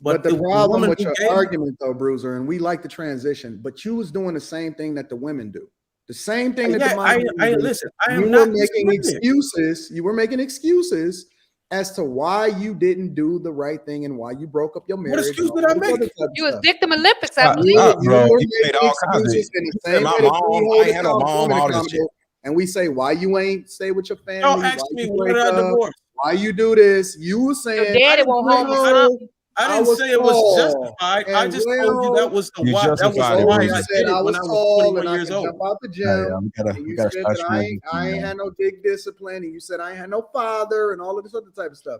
But the problem with your argument, though, Bruiser, and we like the transition, but you was doing the same thing that the women do. The same thing that the men do. Listen, I am you not were making excuses. You were making excuses as to why you didn't do the right thing and why you broke up your marriage. What excuse did I make? You was victim Olympics, I believe. You were making excuses in the same way that we hold accountable, and we say why you ain't stay with your family. Y'all asked me why did I divorce? Why you do this? You were saying your daddy won't hold me. I didn't say it was justified. I just told you that was the why. That was why I did it when I was 21 years old. Jump out the gym. You said that I ain't had no big discipline, and you said I ain't had no father, and all of this other type of stuff.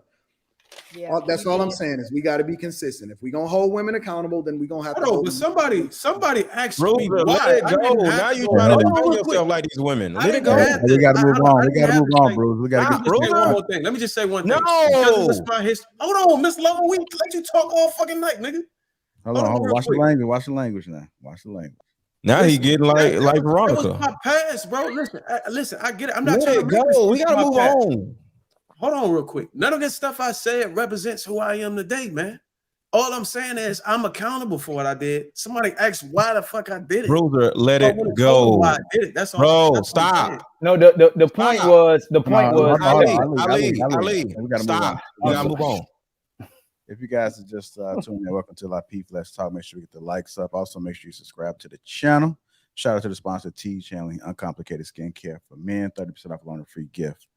Yeah, that's all I'm saying is we got to be consistent. If we're gonna hold women accountable, then we're gonna have to. But somebody asked me why. Let it go. Now you trying to defend yourself like these women. Let it go. We got to move on. We got to move on, Bruce. We got to get one more thing. Let me just say one thing. No. Hold on, Miss Lover. We let you talk all fucking night, nigga. Hold on. Watch the language. Watch the language now. Watch the language. Now he getting like Veronica. That was my past, bro. Listen, I get it. I'm not trying to go. We gotta move on. Hold on real quick. None of this stuff I said represents who I am today, man. All I'm saying is I'm accountable for what I did. Somebody asked why the fuck I did it. Bruiser, let it go. Why I did it. That's all. Bro, stop. No, the point was Ali, stop. We gotta move on. If you guys are just tuning in, welcome to Lapeef Let's Talk. Make sure you get the likes up. Also, make sure you subscribe to the channel. Shout out to the sponsor, T Channeling Uncomplicated Skincare for Men. 30% off along a free gift.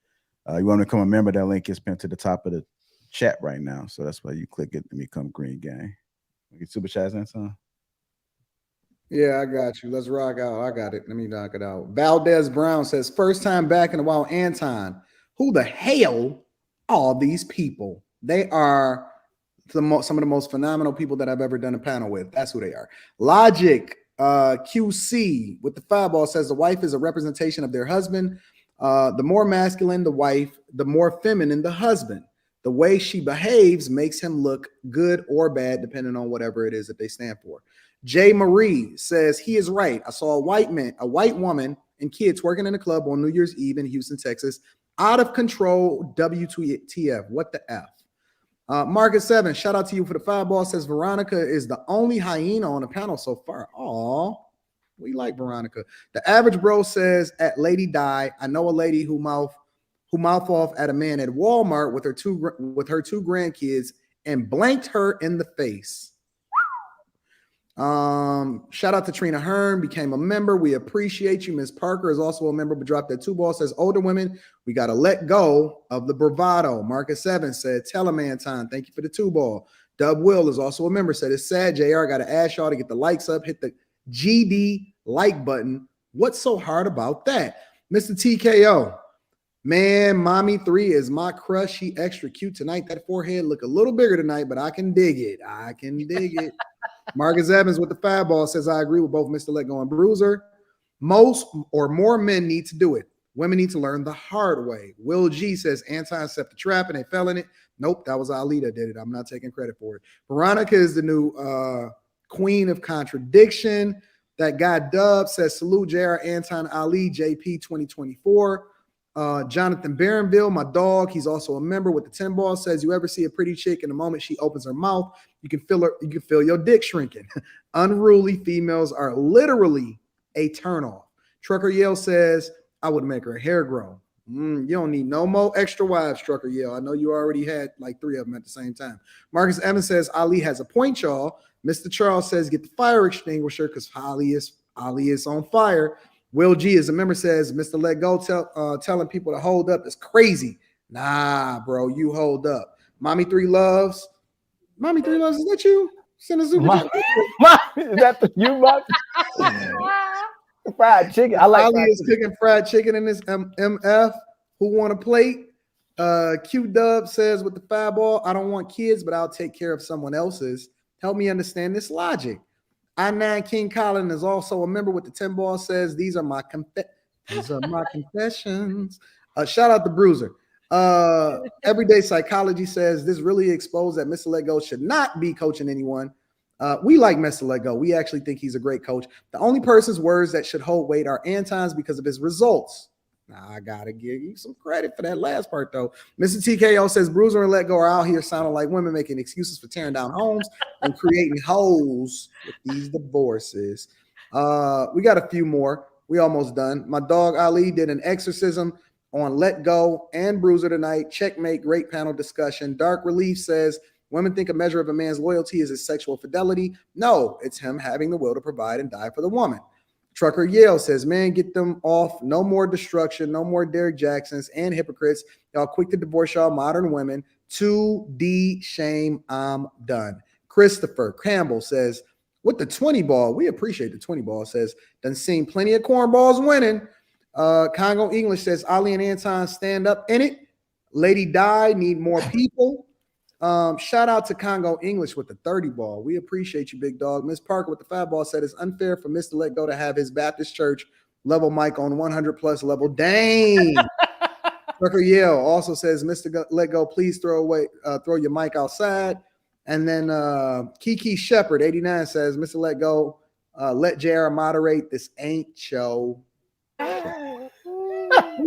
You want to become a member? That link is pinned to the top of the chat right now. So that's why you click it and become Green Gang. We get super chats and son. Yeah, I got you. Let's rock out. I got it. Let me knock it out. Valdez Brown says, first time back in a while, Anton. Who the hell are these people? They are some of the most phenomenal people that I've ever done a panel with. That's who they are. Logic QC with the fireball says the wife is a representation of their husband. The more masculine the wife, the more feminine the husband. The way she behaves makes him look good or bad, depending on whatever it is that they stand for. Jay Marie says he is right. I saw a white woman and kids working in a club on New Year's Eve in Houston, Texas. Out of control, WTF. What the F? Marcus 7, shout out to you for the fireball, says Veronica is the only hyena on the panel so far. Aw. We like Veronica. The average bro says at Lady Di, I know a lady who mouth off at a man at Walmart with her two grandkids and blanked her in the face. Shout out to Trina Hearn, became a member. We appreciate you. Miss Parker is also a member, but dropped that 2 ball. Says older women, we got to let go of the bravado. Marcus 7 said, tell him, Anton, thank you for the 2 ball. Dub Will is also a member, said it's sad. JR got to ask y'all to get the likes up, hit the GD like button. What's so hard about that? Mr. TKO, Man, mommy 3 is my crush. She extra cute tonight. That forehead look a little bigger tonight, but I can dig it. I can dig it. Marcus Evans with the five ball says, I agree with both Mr. Let Go and Bruiser. Most or more men need to do it. Women need to learn the hard way. Will G says, Anton set the trap and they fell in it. Nope, that was Ali that did it. I'm not taking credit for it. Veronica is the new queen of contradiction. That guy Dub says, salute JR, Anton, Ali, JP 2024. Jonathan Barronville, my dog, he's also a member with the 10 ball, says, you ever see a pretty chick in the moment she opens her mouth, you can feel your dick shrinking. Unruly females are literally a turnoff. Trucker Yale says, I would make her hair grow. You don't need no more extra wives, Trucker Yale. I know you already had like 3 of them at the same time. Marcus Evans says, Ali has a point, y'all. Mr. Charles says, get the fire extinguisher because Ali is on fire. Will G is a member says, Mr. Let Go telling people to hold up is crazy. Nah, bro, you hold up. Mommy 3 loves, is that you? Send a super chat. Is that the you, Mom? Fried chicken. I like Ali is cooking fried chicken in this MF. Who want a plate? Q Dub says with the 5 ball, I don't want kids, but I'll take care of someone else's. Help me understand this logic. I9 King Colin is also a member with the 10 ball, says these are my confessions. Shout out to Bruiser. Everyday Psychology says this really exposed that Mr. Let Go should not be coaching anyone. We like Mr. Let Go. We actually think he's a great coach. The only person's words that should hold weight are Anton's because of his results. Now, I got to give you some credit for that last part, though. Mr. TKO says Bruiser and Let Go are out here sounding like women making excuses for tearing down homes and creating holes with these divorces. We got a few more. We almost done. My dog Ali did an exorcism on Let Go and Bruiser tonight. Checkmate, great panel discussion. Dark Relief says, women think a measure of a man's loyalty is his sexual fidelity. No, it's him having the will to provide and die for the woman. Trucker Yale says, man, get them off. No more destruction. No more Derek Jacksons and hypocrites. Y'all quick to divorce y'all modern women. 2D shame. I'm done. Christopher Campbell says, with the 20 ball, we appreciate the 20 ball, says, done seen plenty of cornballs winning. Congo English says, Ali and Anton stand up in it. Lady Di need more people. Shout out to Congo English with the 30 ball. We appreciate you, big dog. Miss Parker with the 5 ball said it's unfair for Mr. Let Go to have his Baptist church level mic on 100 plus level. Dang. Trucker Yale also says, Mr. Let Go, please throw your mic outside. And then Kiki Shepherd 89 says, Mr. Let Go, let JR moderate. This ain't show. We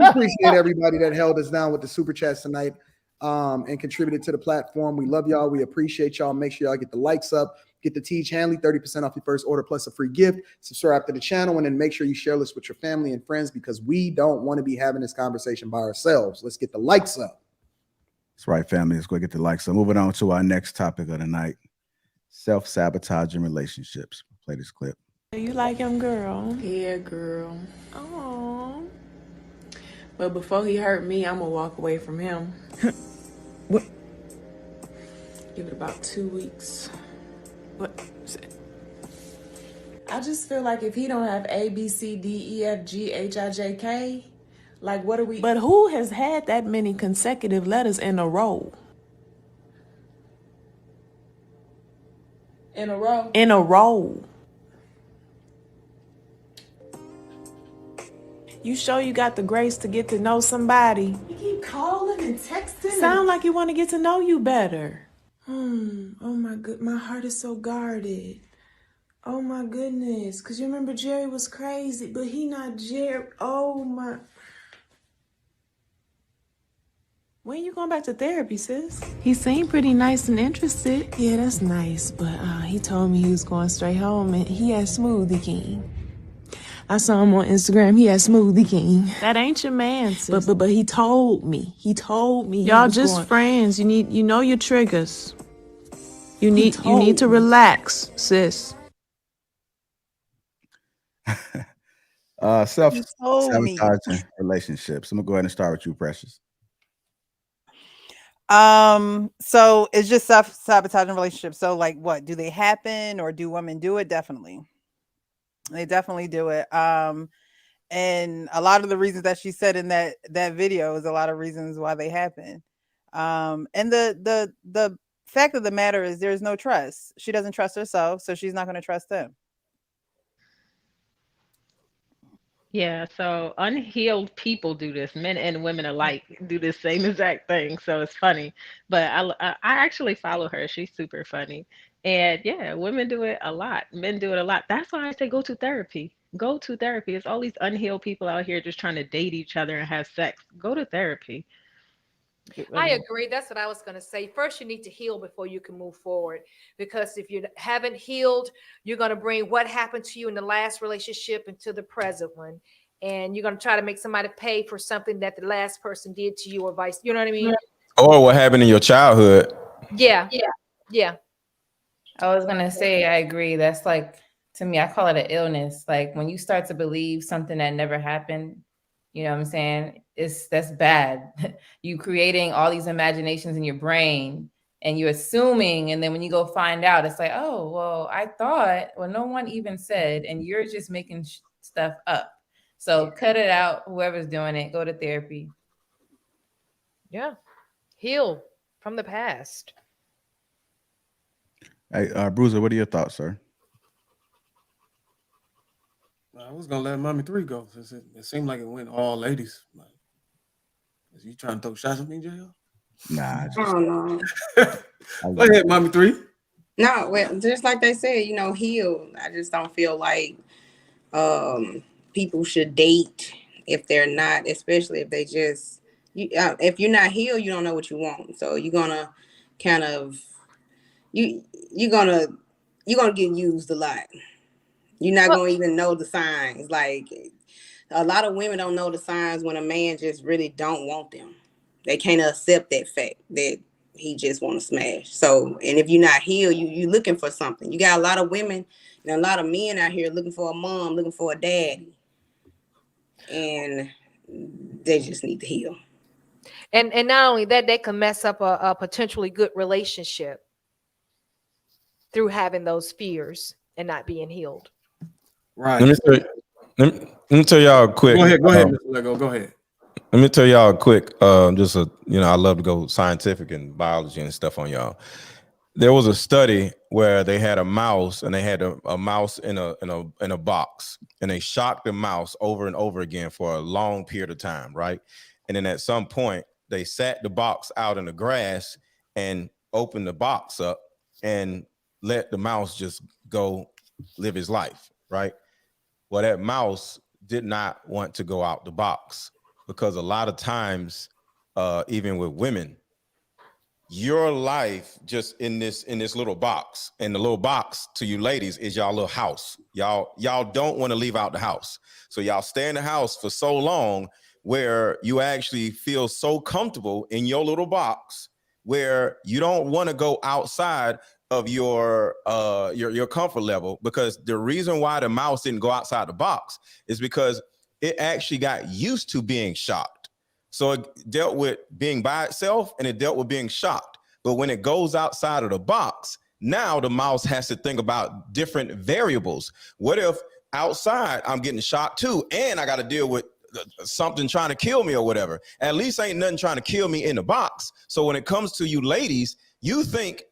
appreciate everybody that held us down with the super chats tonight. And contributed to the platform. We love y'all. We appreciate y'all. Make sure y'all get the likes up. Get the Teach Hanley 30% off your first order plus a free gift. Subscribe to the channel and then make sure you share this with your family and friends because we don't want to be having this conversation by ourselves. Let's get the likes up. That's right, family. Let's go get the likes up. Moving on to our next topic of the night: self-sabotage in relationships. Play this clip. You like him, girl? Yeah, girl. Oh. But before he hurt me, I'm gonna walk away from him. What? Give it about 2 weeks. What? I just feel like if he don't have A, B, C, D, E, F, G, H, I, J, K, like what are we? But who has had that many consecutive letters in a row? In a row? In a row. You sure you got the grace to get to know somebody? You keep calling and texting. Sound like you want to get to know you better. Oh my good, my heart is so guarded. Oh my goodness, cause you remember Jerry was crazy, but he not Jerry. Oh my. When you going back to therapy, sis? He seemed pretty nice and interested. Yeah, that's nice, but he told me he was going straight home and he had Smoothie King. I saw him on Instagram. He had Smoothie King. That ain't your man, sis. But he told me. He told me. Y'all just friends. You know your triggers. You need to relax, sis. Self-sabotaging relationships. I'm gonna go ahead and start with you, Precious. So it's just self-sabotaging relationships. So like what? Do they happen or do women do it? Definitely. They definitely do it. And a lot of the reasons that she said in that video is a lot of reasons why they happen. And the fact of the matter is there's no trust. She doesn't trust herself, so she's not going to trust him. Yeah, so unhealed people do this. Men and women alike do the same exact thing. So it's funny, but I actually follow her. She's super funny, and yeah, women do it a lot. Men do it a lot. That's why I say go to therapy. Go to therapy. It's all these unhealed people out here just trying to date each other and have sex. Go to therapy. I agree. That's what I was going to say. First, you need to heal before you can move forward. Because if you haven't healed, you're going to bring what happened to you in the last relationship into the present one. And you're going to try to make somebody pay for something that the last person did to you or vice. You know what I mean? Or what happened in your childhood. Yeah. Yeah. I was gonna say, I agree. That's like, to me, I call it an illness. Like when you start to believe something that never happened, you know what I'm saying? That's bad. You creating all these imaginations in your brain and you're assuming, and then when you go find out, it's like, oh, well, I thought, well, no one even said, and you're just making stuff up. So cut it out. Whoever's doing it, go to therapy. Yeah. Heal from the past. Hey, Bruiser, what are your thoughts, sir? I was gonna let Mommy 3 go since it seemed like it went all ladies. Like, is you trying to throw shots at me, JL? Nah. Oh no. Go ahead, Mommy 3. No, well, just like they said, heal. I just don't feel like people should date if they're not, especially if they just if you're not healed, you don't know what you want. So you're gonna kind of you're gonna get used a lot. You're not gonna even know the signs. Like a lot of women don't know the signs when a man just really don't want them. They can't accept that fact that he just want to smash. So, and if you're not healed, you looking for something. You got a lot of women and a lot of men out here looking for a mom, looking for a daddy, and they just need to heal. And not only that, they can mess up a potentially good relationship through having those fears and not being healed. Right. Let me tell y'all quick. Go ahead, Mr. Lego. Go ahead. Let me tell y'all quick. I love to go scientific and biology and stuff on y'all. There was a study where they had a mouse and they had a mouse in a box, and they shocked the mouse over and over again for a long period of time, right? And then at some point, they sat the box out in the grass and opened the box up and let the mouse just go live his life, right? Well, that mouse did not want to go out the box, because a lot of times, even with women, your life just in this little box, and the little box to you ladies is y'all little house. Y'all don't want to leave out the house. So y'all stay in the house for so long where you actually feel so comfortable in your little box where you don't want to go outside of your comfort level, because the reason why the mouse didn't go outside the box is because it actually got used to being shocked. So it dealt with being by itself and it dealt with being shocked. But when it goes outside of the box, now the mouse has to think about different variables. What if outside I'm getting shocked too, and I got to deal with something trying to kill me or whatever? At least ain't nothing trying to kill me in the box. So when it comes to you ladies, you think,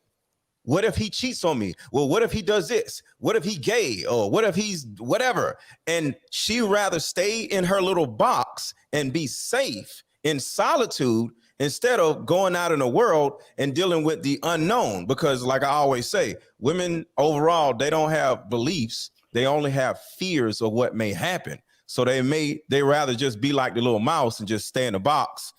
what if he cheats on me? Well, what if he does this? What if he gay? Or what if he's whatever? And she rather stay in her little box and be safe in solitude instead of going out in the world and dealing with the unknown. Because like I always say, women overall, they don't have beliefs. They only have fears of what may happen. So they rather just be like the little mouse and just stay in the box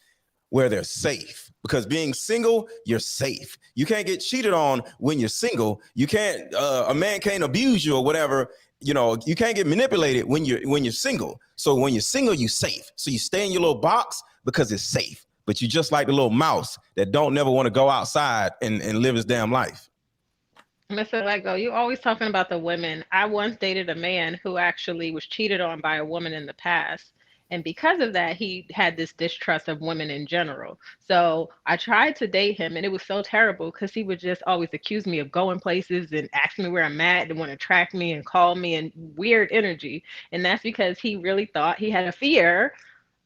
where they're safe. Because being single, you're safe. You can't get cheated on when you're single. You can't, a man can't abuse you or whatever. You know, you can't get manipulated when you're single. So when you're single, you're safe. So you stay in your little box because it's safe. But you just like the little mouse that don't never want to go outside and live his damn life. Mr. Lego, you always talking about the women. I once dated a man who actually was cheated on by a woman in the past. And because of that, he had this distrust of women in general. So I tried to date him, and it was so terrible because he would just always accuse me of going places and ask me where I'm at and want to track me and call me and weird energy. And that's because he really thought he had a fear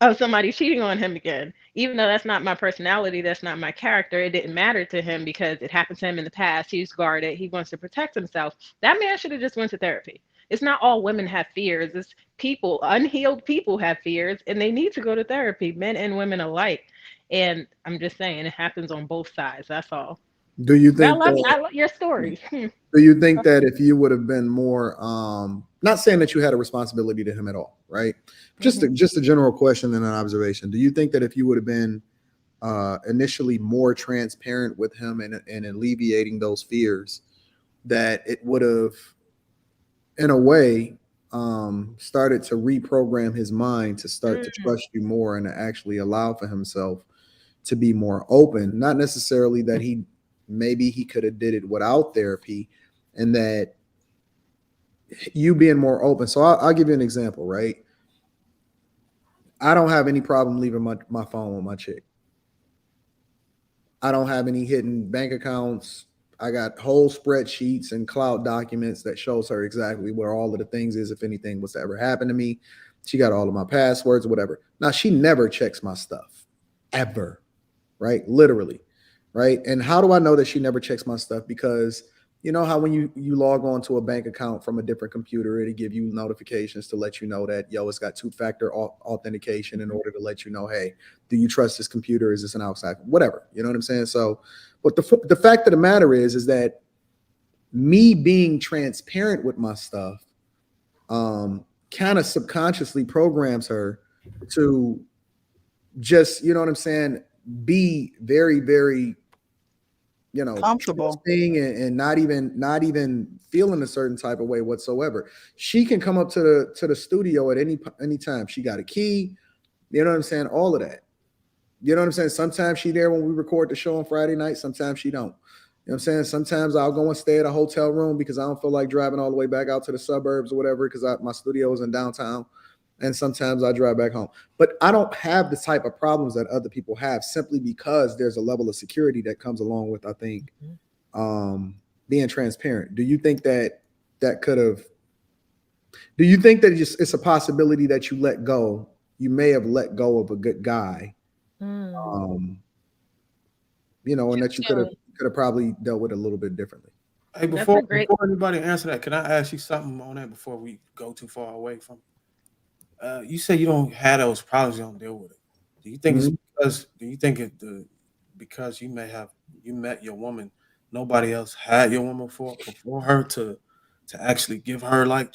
of somebody cheating on him again. Even though that's not my personality, that's not my character, it didn't matter to him because it happened to him in the past. He's guarded, he wants to protect himself. That man should have just went to therapy. It's not all women have fears. It's people, unhealed people have fears, and they need to go to therapy, men and women alike. And I'm just saying, it happens on both sides. That's all. Do you But think that? I love your stories. Do you think that if you would have been more, not saying that you had a responsibility to him at all, right? Just a general question and an observation. Do you think that if you would have been initially more transparent with him and alleviating those fears, that it would have, in a way, started to reprogram his mind to start to trust you more and to actually allow for himself to be more open? Not necessarily that maybe he could have did it without therapy, and that you being more open. So I'll give you an example, right? I don't have any problem leaving my phone with my chick. I don't have any hidden bank accounts. I got whole spreadsheets and cloud documents that shows her exactly where all of the things is if anything was to ever happen to me. She got all of my passwords or whatever. Now, she never checks my stuff, ever, right? Literally, right? And how do I know that she never checks my stuff? Because you know how when you log on to a bank account from a different computer, it'll give you notifications to let you know that, yo, it's got two-factor authentication in order to let you know, hey, do you trust this computer? Is this an outside? Whatever. You know what I'm saying? So, but the fact of the matter is that me being transparent with my stuff kind of subconsciously programs her to just, you know what I'm saying, be very, very, you know, comfortable and not even feeling a certain type of way whatsoever. She can come up to the studio at any time. She got a key, you know what I'm saying? All of that. You know what I'm saying? Sometimes she there when we record the show on Friday night, sometimes she don't. You know what I'm saying? Sometimes I'll go and stay at a hotel room because I don't feel like driving all the way back out to the suburbs or whatever, because my studio is in downtown. And sometimes I drive back home. But I don't have the type of problems that other people have, simply because there's a level of security that comes along with, I think, being transparent. Do you think that could have, do you think that it's a possibility that you may have let go of a good guy, you know, and that you could have probably dealt with it a little bit differently? Hey, before anybody answer that, can I ask you something on that before we go too far away from it? You say you don't have those problems, you don't deal with it. Do you think because you met your woman, nobody else had your woman before her to actually give her like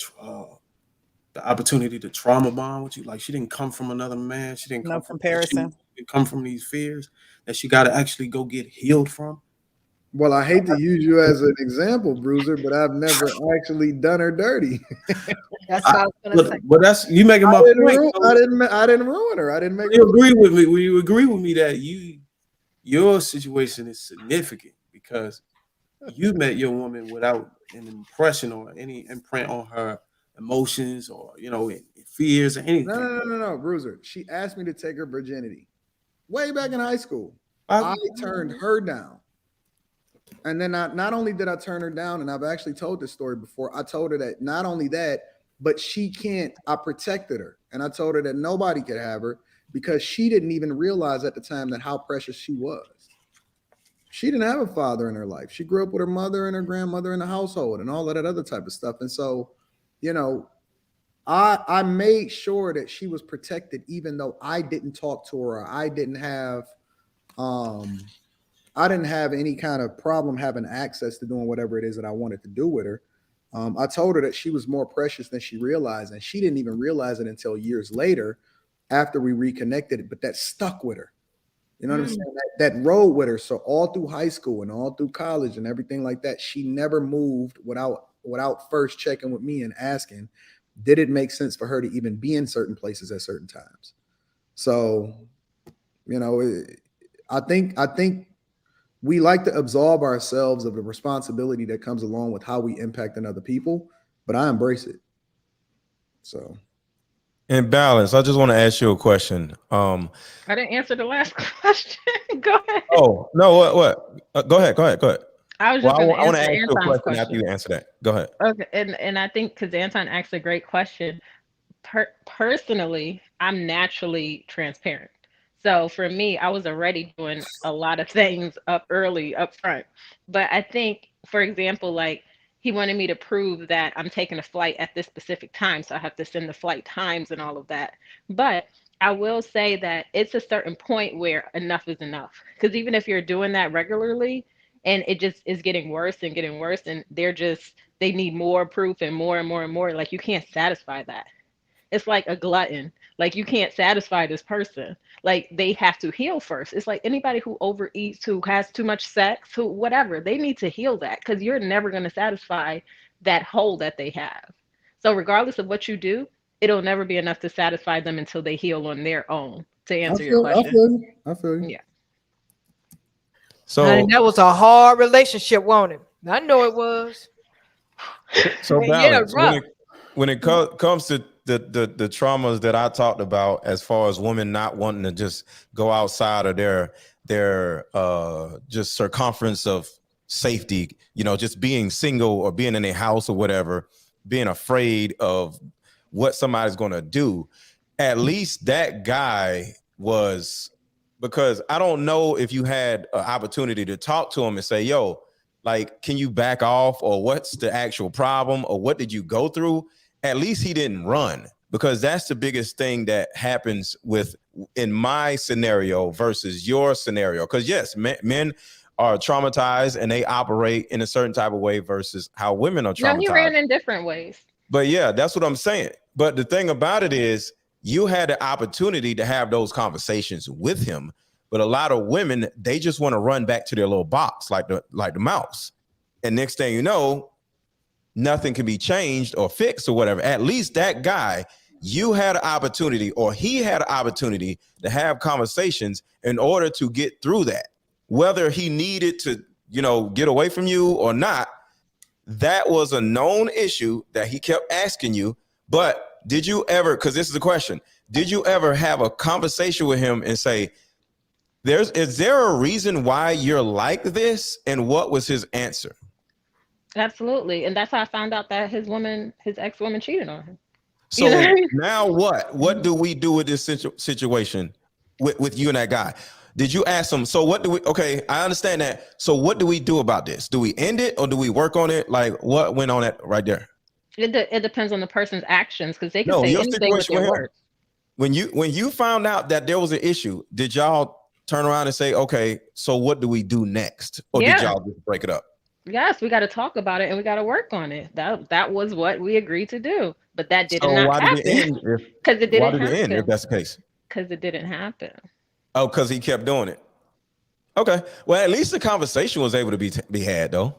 the opportunity to trauma bond with you? Like, she didn't come from another man. She didn't come from comparison. She didn't come from these fears that she got to actually go get healed from. Well, I hate to use you as an example, Bruiser, but I've never actually done her dirty. That's what I was gonna say. But that's you making my point. I didn't ruin her. I didn't make her. You agree with me? Will you agree with me that your situation is significant because you met your woman without an impression or any imprint on her emotions or, you know, fears or anything? No, Bruiser. She asked me to take her virginity way back in high school. I turned her down. And then not only did I turn her down, and I've actually told this story before, I told her that not only that, but I protected her. And I told her that nobody could have her because she didn't even realize at the time that how precious she was. She didn't have a father in her life. She grew up with her mother and her grandmother in the household and all of that other type of stuff. And so, you know, I made sure that she was protected, even though I didn't talk to her. Or I didn't have any kind of problem having access to doing whatever it is that I wanted to do with her. I told her that she was more precious than she realized, and she didn't even realize it until years later after we reconnected, but that stuck with her. You know what I'm saying? That rode with her. So all through high school and all through college and everything like that, she never moved without first checking with me and asking, did it make sense for her to even be in certain places at certain times? So, you know, I think we like to absolve ourselves of the responsibility that comes along with how we impact other people, but I embrace it. So, In balance, I just want to ask you a question. I didn't answer the last question. Go ahead. Oh no, what? Go ahead. I was Well, just going to I want to answer ask you a Anton's question after question. you answer that. Go ahead. Okay, and I think because Anton asked a great question. Personally, I'm naturally transparent. So for me, I was already doing a lot of things up front. But I think, for example, like he wanted me to prove that I'm taking a flight at this specific time, so I have to send the flight times and all of that. But I will say that it's a certain point where enough is enough. Because even if you're doing that regularly and it just is getting worse, and they need more proof and more and more and more, like you can't satisfy that. It's like a glutton. Like you can't satisfy this person. Like they have to heal first. It's like anybody who overeats, who has too much sex, who whatever, they need to heal that because you're never going to satisfy that hole that they have. So regardless of what you do, it'll never be enough to satisfy them until they heal on their own. To answer your question. I feel you. Yeah. So Honey, that was a hard relationship, wasn't it? I know it was. So Yeah, balance rough. when it comes to the traumas that I talked about, as far as women not wanting to just go outside of their just circumference of safety, just being single or being in a house or whatever, being afraid of what somebody's going to do. At least that guy was, because I don't know if you had an opportunity to talk to him and say, yo, like, can you back off, or what's the actual problem, or what did you go through? At least he didn't run, because that's the biggest thing that happens in my scenario versus your scenario. Because yes, men are traumatized and they operate in a certain type of way versus how women are traumatized. No, he ran in different ways. But yeah, that's what I'm saying. But the thing about it is, you had the opportunity to have those conversations with him. But a lot of women, they just want to run back to their little box like the mouse. And next thing you know, nothing can be changed or fixed or whatever. At least that guy, you had an opportunity, or he had an opportunity to have conversations in order to get through that. Whether he needed to, get away from you or not, that was a known issue that he kept asking you. But did you ever, because this is the question, did you ever have a conversation with him and say, is there a reason why you're like this? And what was his answer? Absolutely. And that's how I found out that his ex-woman cheated on him. So now what? What do we do with this situation with you and that guy? Did you ask him, so what do we, okay, I understand that. So what do we do about this? Do we end it or do we work on it? Like, what went on it right there? It depends on the person's actions, because they can say anything with their words. When you found out that there was an issue, did y'all turn around and say, okay, so what do we do next? Or did y'all just break it up? Yes, we got to talk about it and we got to work on it. That was what we agreed to do, but that did not happen. Because it didn't happen. Why did it end if that's the case? Because it didn't happen. Oh, because he kept doing it. Okay, well, at least the conversation was able to be had, though.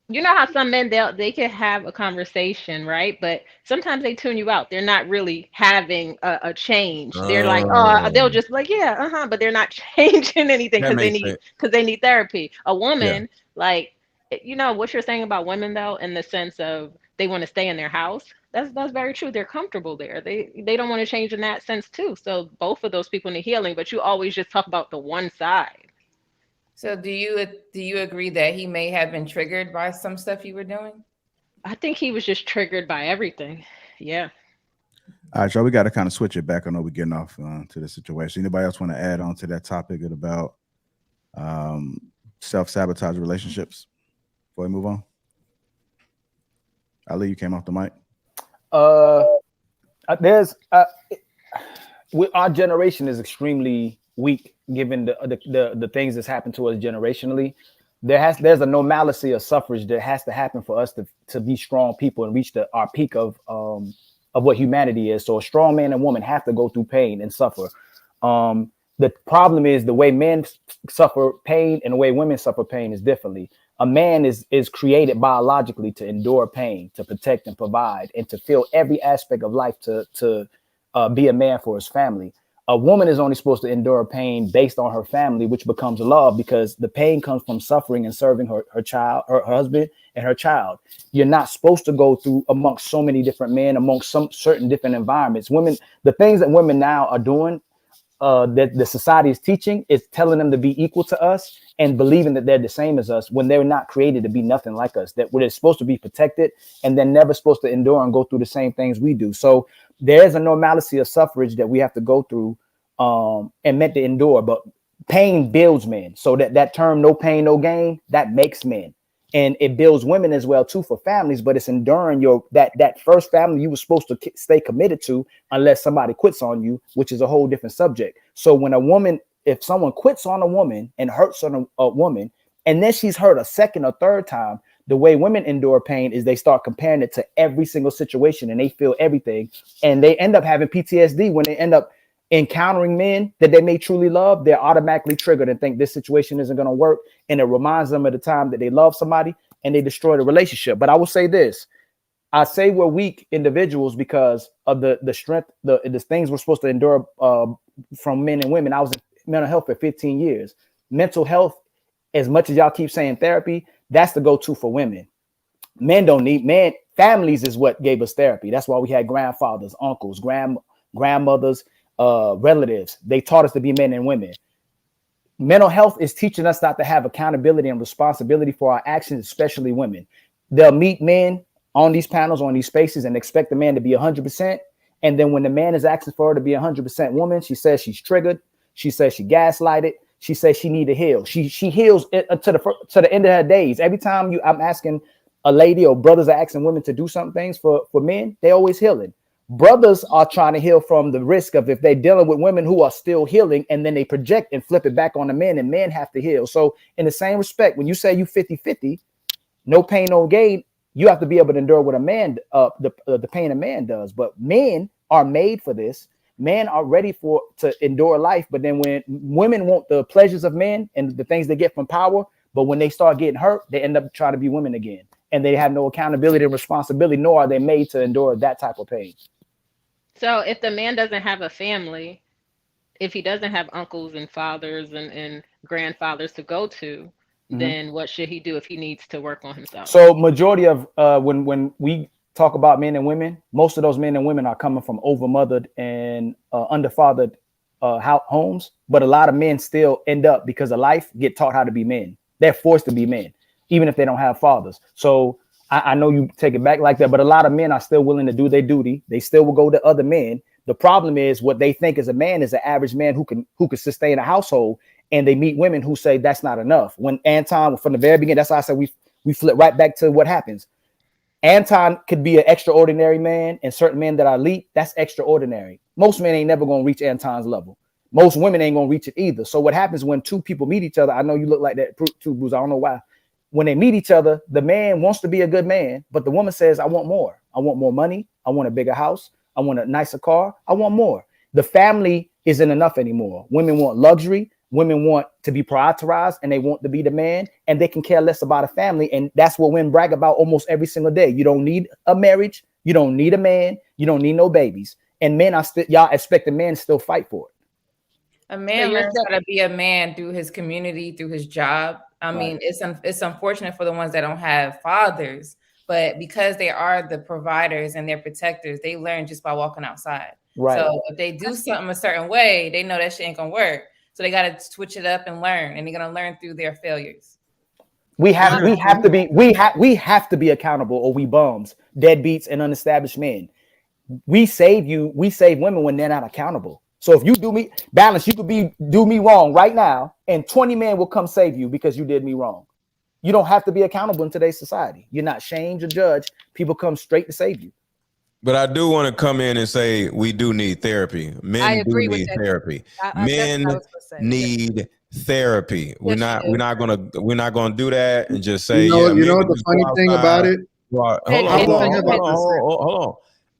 You know how some men, they can have a conversation, right? But sometimes they tune you out. They're not really having a change. They're like, oh, they'll just like, yeah, but they're not changing anything because they need therapy. A woman, like, what you're saying about women, though, in the sense of they want to stay in their house. That's very true. They're comfortable there. They don't want to change in that sense too. So both of those people need healing, but you always just talk about the one side. So do you agree that he may have been triggered by some stuff you were doing? I think he was just triggered by everything. Yeah. All right, y'all, we got to kind of switch it back. I know we're getting off to the situation. Anybody else want to add on to that topic about self-sabotage relationships before we move on? Ali, you came off the mic. Our generation is extremely weak, given the things that's happened to us generationally. There's a normalcy of suffrage that has to happen for us to be strong people and reach our peak of what humanity is. So a strong man and woman have to go through pain and suffer. The problem is the way men suffer pain and the way women suffer pain is differently. A man is created biologically to endure pain, to protect and provide, and to feel every aspect of life to be a man for his family. A woman is only supposed to endure pain based on her family, which becomes love, because the pain comes from suffering and serving her child, her husband and her child. You're not supposed to go through amongst so many different men, amongst some certain different environments. Women, the things that women now are doing, that the society is teaching, is telling them to be equal to us and believing that they're the same as us when they're not created to be nothing like us, that we're supposed to be protected and they're never supposed to endure and go through the same things we do. So there's a normalcy of suffrage that we have to go through and meant to endure. But pain builds men. So that term, no pain, no gain, that makes men. And it builds women as well too, for families, but it's enduring that first family you were supposed to stay committed to, unless somebody quits on you, which is a whole different subject. So when a woman, if someone quits on a woman and hurts on a woman, and then she's hurt a second or third time, the way women endure pain is they start comparing it to every single situation and they feel everything. And they end up having PTSD when they end up encountering men that they may truly love. They're automatically triggered and think this situation isn't going to work. And it reminds them of the time that they love somebody and they destroy the relationship. But I will say this. I say we're weak individuals because of the strength, the things we're supposed to endure from men and women. I was in mental health for 15 years. Mental health, as much as y'all keep saying therapy, that's the go-to for women. Men don't need, men, families is what gave us therapy. That's why we had grandfathers, uncles, grandmothers, relatives. They taught us to be men and women. Mental health is teaching us not to have accountability and responsibility for our actions, especially women. They'll meet men on these panels, on these spaces, and expect the man to be 100%. And then when the man is asking for her to be 100% woman, she says she's triggered. She says she gaslighted. She says she need to heal. She heals it to the end of her days. Every time I'm asking a lady, or brothers are asking women to do some things for men, they always healing. Brothers are trying to heal from the risk of if they're dealing with women who are still healing, and then they project and flip it back on the men, and men have to heal. So in the same respect, when you say you 50-50, no pain, no gain, you have to be able to endure what a man, the pain a man does. But men are made for this. Men are ready to endure life. But then when women want the pleasures of men and the things they get from power, but when they start getting hurt, they end up trying to be women again. And they have no accountability and responsibility, nor are they made to endure that type of pain. So if the man doesn't have a family, if he doesn't have uncles and fathers and grandfathers to go to, then what should he do if he needs to work on himself? So majority of when we talk about men and women, most of those men and women are coming from overmothered and underfathered homes. But a lot of men still end up, because of life, get taught how to be men. They're forced to be men, even if they don't have fathers. So I know you take it back like that, but a lot of men are still willing to do their duty. They still will go to other men. The problem is what they think is a man is an average man who can sustain a household, and they meet women who say that's not enough. When Anton, from the very beginning, that's why I said we flip right back to what happens. Anton could be an extraordinary man, and certain men that are elite, that's extraordinary. Most men ain't never gonna reach Anton's level. Most women ain't gonna reach it either. So what happens when two people meet each other? I know you look like that too, Bruce. I don't know why. When they meet each other, the man wants to be a good man, but the woman says, I want more. I want more money. I want a bigger house. I want a nicer car. I want more. The family isn't enough anymore. Women want luxury. Women want to be prioritized, and they want to be the man, and they can care less about a family. And that's what women brag about almost every single day. You don't need a marriage. You don't need a man. You don't need no babies. And men are still, y'all expect a man to still fight for it. A man learns how to be a man through his community, through his job. I mean, it's unfortunate for the ones that don't have fathers, but because they are the providers and they're protectors, they learn just by walking outside. Right. So if they do something a certain way, they know that shit ain't gonna work. So they got to switch it up and learn, and they're gonna learn through their failures. We have to be accountable, or we bums, deadbeats, and unestablished men. We save women when they're not accountable. So if you do me balance, you could do me wrong right now, and 20 men will come save you because you did me wrong. You don't have to be accountable in today's society. You're not shamed or judged. People come straight to save you. But I do want to come in and say we do need therapy. Men do need therapy. Men need therapy. We're not gonna do that and just say, you know what the funny thing about it? Hold on.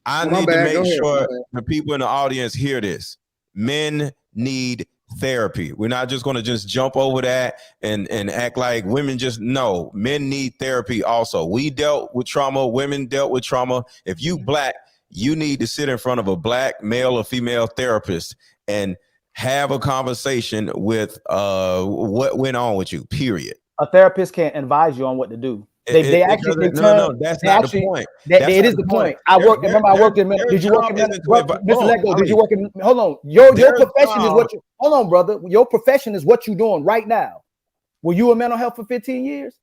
I need to make sure the people in the audience hear this. Men need therapy. We're not just going to just jump over that and act like women just know. Men need therapy also. We dealt with trauma. Women dealt with trauma. If you black, you need to sit in front of a black male or female therapist and have a conversation with what went on with you, period. A therapist can't advise you on what to do. They actually no, that's not the point. It is the point. I work. Remember, I worked in. Did you work in? Mr. Lego, did you work in? Hold on. Your profession is what you. Hold on, brother. Your profession is what you're doing right now. Were you in mental health for 15 years?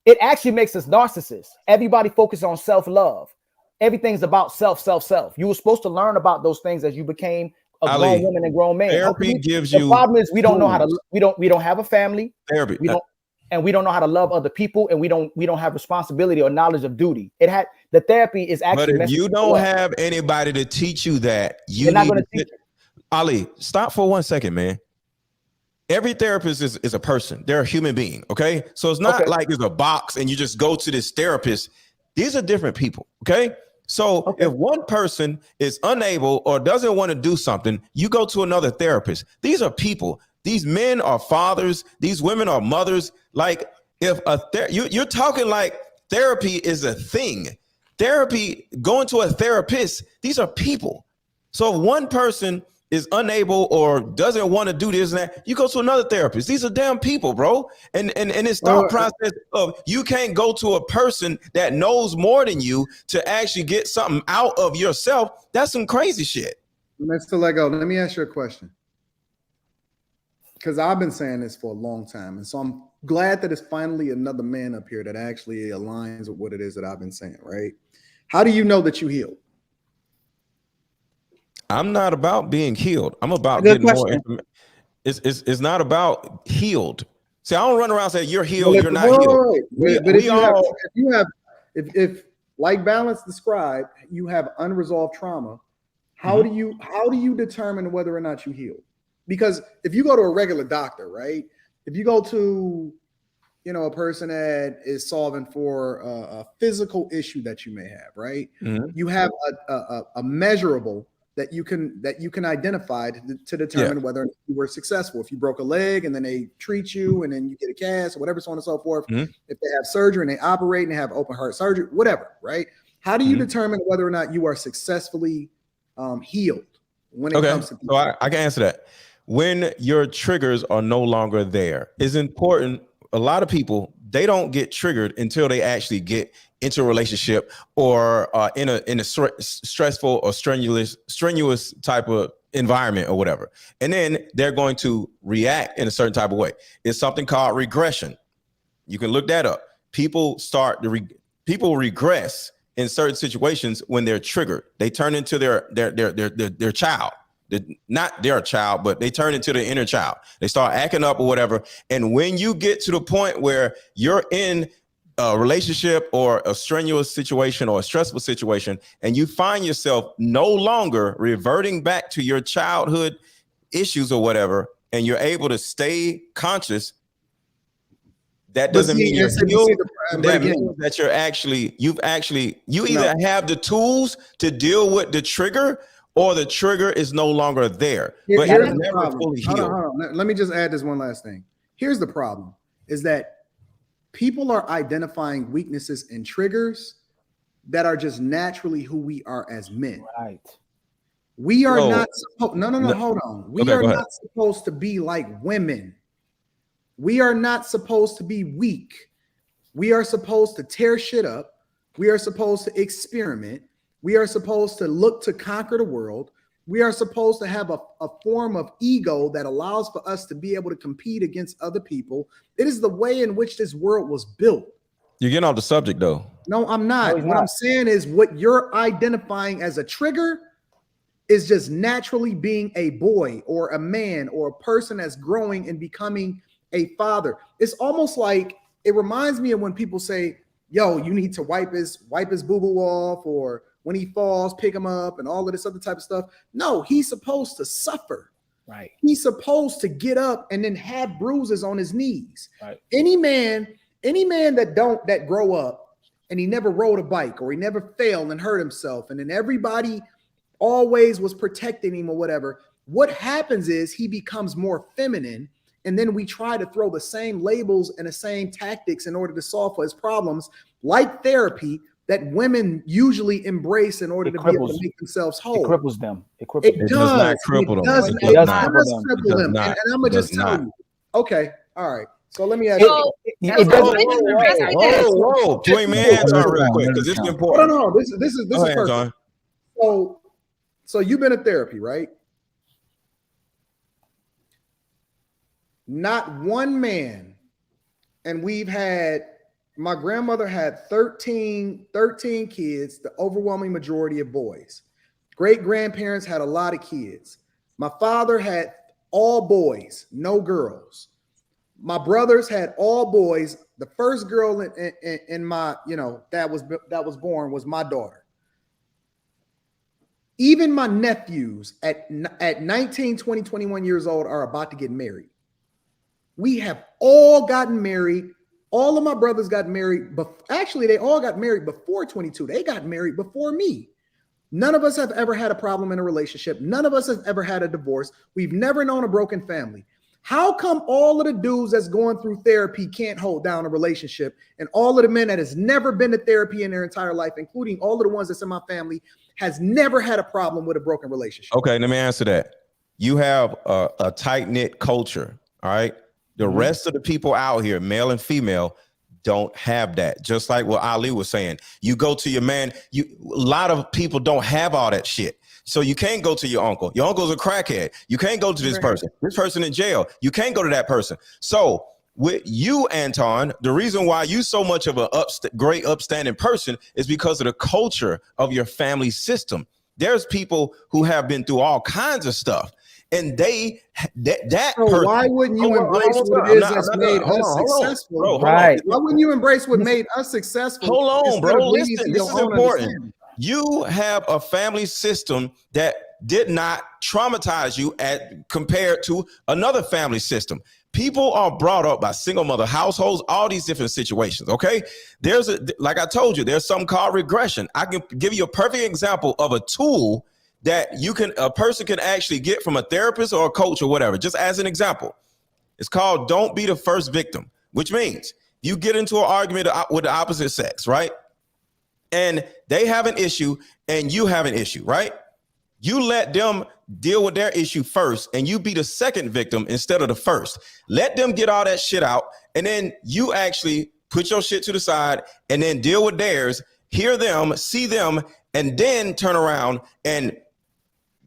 It actually makes us narcissists. Everybody focuses on self-love. Everything's about self. You were supposed to learn about those things as you became a grown woman and grown man. Therapy gives you. The problem is we don't know how to. We don't have a family. Therapy. We don't know how to love other people, and we don't have responsibility or knowledge of duty. The therapy is actually. But if you don't have anybody to teach you that, you need to teach. Ali, stop for 1 second, man. Every therapist is a person. They're a human being. Okay, so it's not like it's a box and you just go to this therapist. These are different people. Okay, so if one person is unable or doesn't want to do something, you go to another therapist. These are people. These men are fathers. These women are mothers. Like if you're talking like therapy is a thing. Therapy, going to a therapist, these are people. So if one person is unable or doesn't want to do this and that, you go to another therapist. These are damn people, bro. And this thought process of you can't go to a person that knows more than you to actually get something out of yourself. That's some crazy shit. Mr. Lego, let me ask you a question. Because I've been saying this for a long time. And so I'm glad that it's finally another man up here that actually aligns with what it is that I've been saying, right? How do you know that you healed? I'm not about being healed. I'm about getting more information. It's not about healed. See, I don't run around saying you're healed, you're not healed. But if like Balance described, you have unresolved trauma, how do you determine whether or not you healed? Because if you go to a regular doctor, right? If you go to, a person that is solving for a physical issue that you may have, right? You have a measurable that you can identify to determine whether you were successful. If you broke a leg and then they treat you and then you get a cast or whatever, so on and so forth. If they have surgery and they operate and they have open heart surgery, whatever, right? How do you determine whether or not you are successfully healed when it comes to people? So I can answer that. When your triggers are no longer there, it's important. A lot of people, they don't get triggered until they actually get into a relationship or in a stressful or strenuous type of environment or whatever. And then they're going to react in a certain type of way. It's something called regression. You can look that up. People regress in certain situations when they're triggered. They turn into their child. Not their child, but they turn into their inner child. They start acting up or whatever. And when you get to the point where you're in a relationship or a strenuous situation or a stressful situation, and you find yourself no longer reverting back to your childhood issues or whatever, and you're able to stay conscious, that doesn't mean you're healed. That means that you either have the tools to deal with the trigger or the trigger is no longer there. But you're never fully healed. Hold on. Let me just add this one last thing. Here's the problem, is that people are identifying weaknesses and triggers that are just naturally who we are as men. Right. We are not supposed, hold on. We are not supposed to be like women. We are not supposed to be weak. We are supposed to tear shit up. We are supposed to experiment. We are supposed to look to conquer the world. We are supposed to have a form of ego that allows for us to be able to compete against other people. It is the way in which this world was built. You're getting off the subject, though. No, I'm not. What I'm saying is what you're identifying as a trigger is just naturally being a boy or a man or a person that's growing and becoming a father. It's almost like, it reminds me of when people say, yo, you need to wipe his boo-boo off, or when he falls, pick him up, and all of this other type of stuff. No, he's supposed to suffer. Right. He's supposed to get up and then have bruises on his knees. Right. Any man that grow up and he never rode a bike or he never failed and hurt himself, and then everybody always was protecting him or whatever, what happens is he becomes more feminine, and then we try to throw the same labels and the same tactics in order to solve for his problems, like therapy, that women usually embrace in order to be able to make themselves whole. It cripples them. It cripples It them. does not cripple them. It It does not. cripple them. Not. And I'm gonna just tell you. Okay, all right. So let me ask you. Whoa. Between me and Anton real quick, because this is important. No, this is ahead, perfect. Anton. So you've been in therapy, right? Not one man, and my grandmother had 13 kids, the overwhelming majority of boys. Great grandparents had a lot of kids. My father had all boys, no girls. My brothers had all boys. The first girl in my, that was born was my daughter. Even my nephews at 19, 20, 21 years old are about to get married. We have all gotten married. All of my brothers got married. But actually, they all got married before 22. They got married before me. None of us have ever had a problem in a relationship. None of us have ever had a divorce. We've never known a broken family. How come all of the dudes that's going through therapy can't hold down a relationship, and all of the men that has never been to therapy in their entire life, including all of the ones that's in my family, has never had a problem with a broken relationship? Okay, let me answer that. You have a tight-knit culture, all right? The rest of the people out here, male and female, don't have that. Just like what Ali was saying. You go to your man, a lot of people don't have all that shit. So you can't go to your uncle. Your uncle's a crackhead. You can't go to this person. This person in jail. You can't go to that person. So with you, Anton, the reason why you so much of a great upstanding person is because of the culture of your family system. There's people who have been through all kinds of stuff. And that so person, why wouldn't you embrace what it is that's made us successful? Right. Why wouldn't you embrace what made us successful? Hold on, bro. Listen, this is important. Understanding? You have a family system that did not traumatize you compared to another family system. People are brought up by single mother households, all these different situations. Okay. Like I told you, there's something called regression. I can give you a perfect example of a tool that a person can actually get from a therapist or a coach or whatever. Just as an example, it's called don't be the first victim, which means you get into an argument with the opposite sex, right? And they have an issue and you have an issue, right? You let them deal with their issue first and you be the second victim instead of the first. Let them get all that shit out. And then you actually put your shit to the side and then deal with theirs, hear them, see them, and then turn around and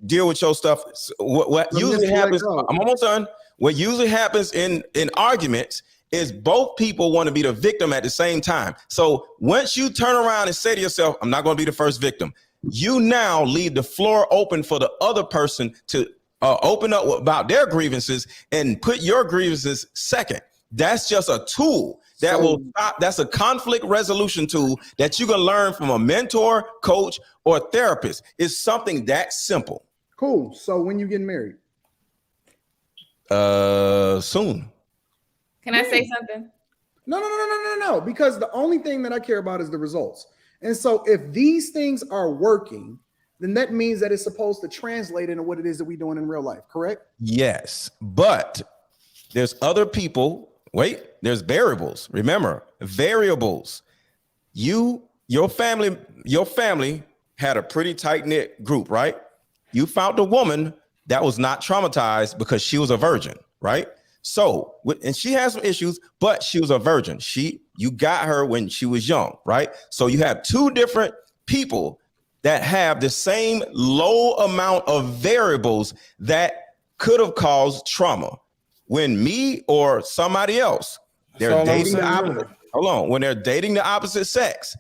deal with your stuff. What usually happens, I'm almost done. What usually happens in arguments is both people want to be the victim at the same time. So once you turn around and say to yourself, I'm not going to be the first victim, you now leave the floor open for the other person to open up about their grievances and put your grievances second. That's just a tool that will stop. That's a conflict resolution tool that you can learn from a mentor, coach, or therapist. It's something that simple. Cool. So when you getting married? Soon. Can I say something? No. Because the only thing that I care about is the results. And so if these things are working, then that means that it's supposed to translate into what it is that we're doing in real life, correct? Yes, but there's other people. Wait, there's variables. Remember, variables. Your family had a pretty tight-knit group, right? You found a woman that was not traumatized because she was a virgin, right? So, and she has some issues, but she was a virgin. You got her when she was young, right? So you have two different people that have the same low amount of variables that could have caused trauma. When me or somebody else, they're dating the opposite. Hold on. When they're dating the opposite sex,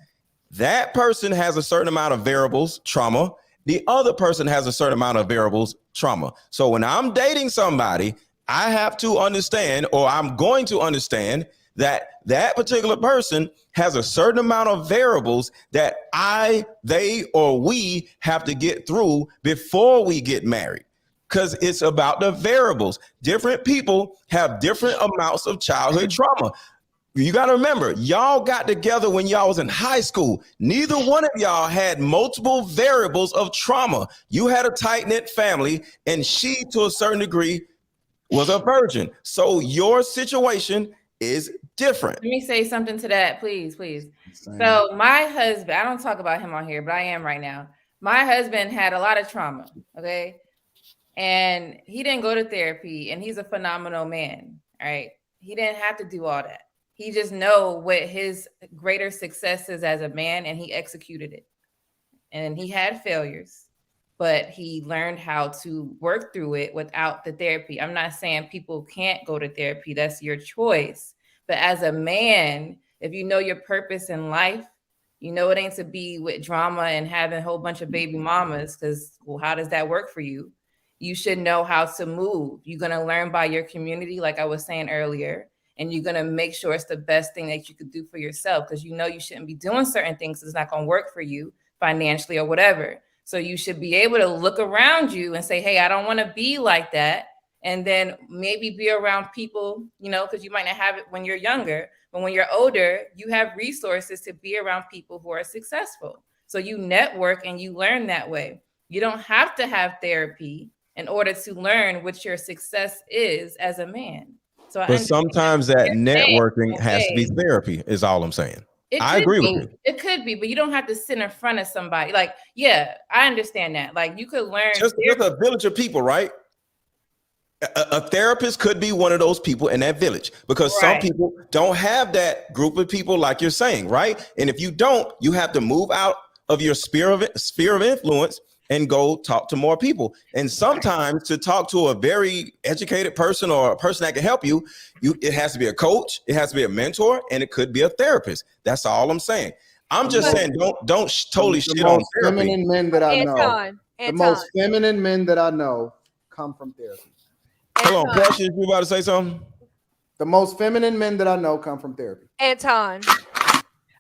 that person has a certain amount of variables, trauma. The other person has a certain amount of variables, trauma. So when I'm dating somebody, I have to understand, or I'm going to understand, that that particular person has a certain amount of variables that they, or we have to get through before we get married. Because it's about the variables. Different people have different amounts of childhood trauma. You got to remember, y'all got together when y'all was in high school. Neither one of y'all had multiple variables of trauma. You had a tight-knit family, and she, to a certain degree, was a virgin. So your situation is different. Let me say something to that, please. So my husband, I don't talk about him on here, but I am right now. My husband had a lot of trauma, okay? And he didn't go to therapy, and he's a phenomenal man, right? He didn't have to do all that. He just know what his greater success is as a man, and he executed it. And he had failures, but he learned how to work through it without the therapy. I'm not saying people can't go to therapy. That's your choice. But as a man, if you know your purpose in life, you know it ain't to be with drama and having a whole bunch of baby mamas, because, well, how does that work for you? You should know how to move. You're going to learn by your community, like I was saying earlier, and you're going to make sure it's the best thing that you could do for yourself, because you know you shouldn't be doing certain things. It's not going to work for you financially or whatever. So you should be able to look around you and say, hey, I don't want to be like that. And then maybe be around people, you know, because you might not have it when you're younger, but when you're older, you have resources to be around people who are successful. So you network and you learn that way. You don't have to have therapy in order to learn what your success is as a man. So But sometimes that networking has to be therapy, is all I'm saying. I agree with you. It could be, but you don't have to sit in front of somebody. Like, yeah, I understand that. Like, you could learn. Just a village of people, right? A therapist could be one of those people in that village, because some people don't have that group of people like you're saying, right? And if you don't, you have to move out of your sphere of influence and go talk to more people. And sometimes to talk to a very educated person or a person that can help you, it has to be a coach, it has to be a mentor, and it could be a therapist. That's all I'm saying. I'm just saying, don't totally shit on therapy. Feminine men that I know, the most feminine men that I know come from therapy. Hold on, Precious, you about to say something? The most feminine men that I know come from therapy. Anton,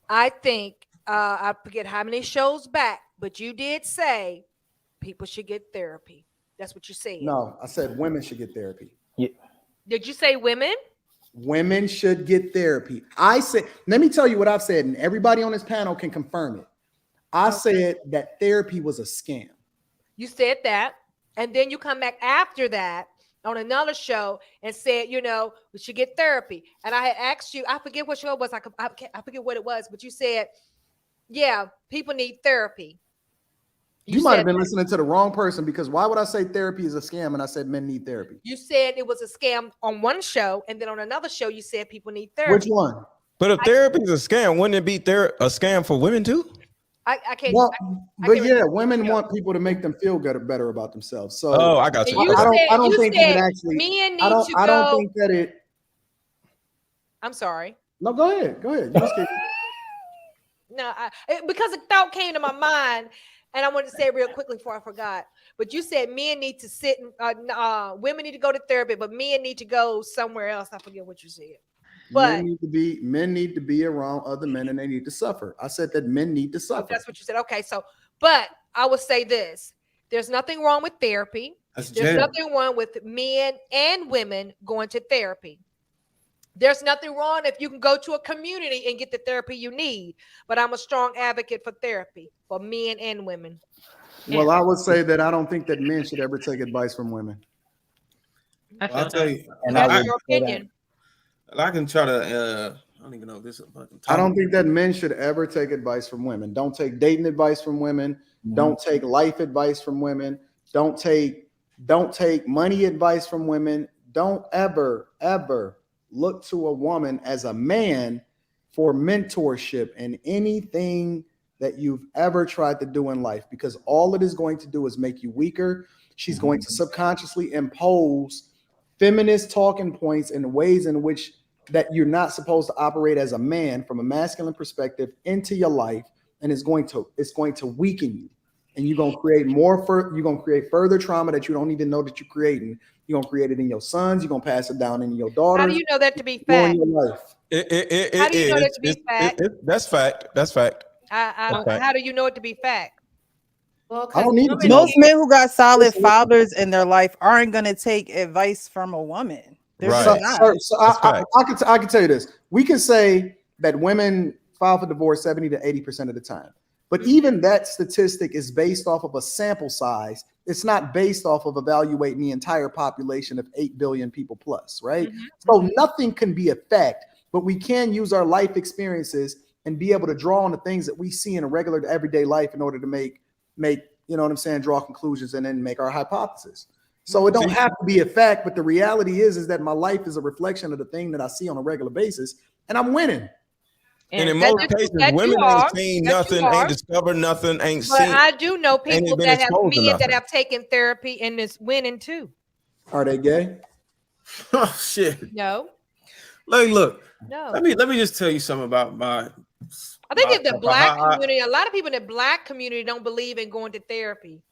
I think I forget how many shows back, but you did say people should get therapy. That's what you said. No, I said women should get therapy. Yeah. Did you say women? Women should get therapy. I said, let me tell you what I've said, and everybody on this panel can confirm it. I said that therapy was a scam. You said that, and then you come back after that on another show and said, you know, we should get therapy. And I had asked you, I forget what show it was, I forget what it was, but you said, yeah, people need therapy. You might have been listening to the wrong person, because why would I say therapy is a scam and I said men need therapy? You said it was a scam on one show, and then on another show you said people need therapy. Which one? But if therapy is a scam, wouldn't it be a scam for women too? I can't. Well, but yeah, women want people to make them feel better about themselves. So I got you. I don't think it actually. Men need I don't think that it. I'm sorry. No, go ahead. Go ahead. No, because a thought came to my mind, and I wanted to say it real quickly before I forgot. But you said men need to sit, women need to go to therapy, but men need to go somewhere else. I forget what you said. But men need to be around other men, and they need to suffer. I said that men need to suffer. That's what you said. Okay, so, but I would say this: there's nothing wrong with therapy. There's nothing wrong with men and women going to therapy. There's nothing wrong if you can go to a community and get the therapy you need. But I'm a strong advocate for therapy for men and women. Well, I would say that I don't think that men should ever take advice from women. I'll tell you, and that's your opinion. I can try to. I don't even know if this is. I don't think that men should ever take advice from women. Don't take dating advice from women. Don't take life advice from women. Don't take money advice from women. Don't ever look to a woman as a man for mentorship in anything that you've ever tried to do in life, because all it is going to do is make you weaker. She's going to subconsciously impose feminist talking points in ways in which that you're not supposed to operate as a man from a masculine perspective into your life, and it's going to weaken you, and you're going to create you're going to create further trauma that you don't even know that you're creating. You're going to create it in your sons. You're going to pass it down in your daughters. How do you know that to be fact? Your life. How do you know that to be fact? That's fact. That's fact. How do you know it to be fact? Well, I don't need to most men who got solid fathers in their life aren't going to take advice from a woman. Right. So I can tell you this. We can say that women file for divorce 70 to 80% of the time. But even that statistic is based off of a sample size. It's not based off of evaluating the entire population of 8 billion people plus, right? So nothing can be a fact, but we can use our life experiences and be able to draw on the things that we see in a regular everyday life in order to make, you know what I'm saying, draw conclusions and then make our hypothesis. So it don't have to be a fact, but the reality is that my life is a reflection of the thing that I see on a regular basis, and I'm winning. And in most cases, women ain't seen nothing, ain't discovered nothing, ain't But seen. I do know ain't people been that have exposed to men that nothing. have taken therapy and is winning too. Are they gay? Oh shit. No. Like, look. No. Let me just tell you something about my. I think if the black how I- community, a lot of people in the black community don't believe in going to therapy.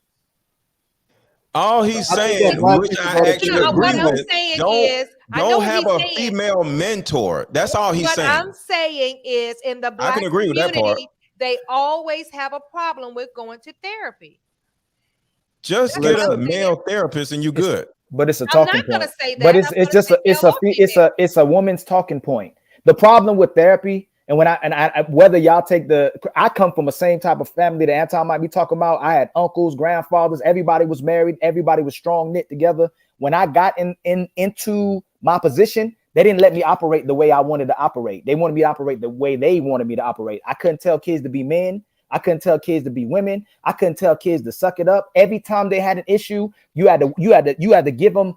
All he's I think saying, that black which people I go to actually therapy. agree What I'm with, saying don't, is, I know don't what have he's a saying. female mentor. That's all he's What saying. I'm saying is, in the black can agree with that part. community, they always have a problem with going to therapy. Just That's get what a I'm male therapist and you good. But it's a I'm talking not gonna point. say that. But it's I'm just gonna say it's a woman's talking point. The problem with therapy, and when I whether y'all take I come from the same type of family that Anton might be talking about. I had uncles, grandfathers, everybody was married, everybody was strong knit together. When I got into my position, they didn't let me operate the way I wanted to operate. They wanted me to operate the way they wanted me to operate. I couldn't tell kids to be men. I couldn't tell kids to be women. I couldn't tell kids to suck it up. Every time they had an issue, you had to give them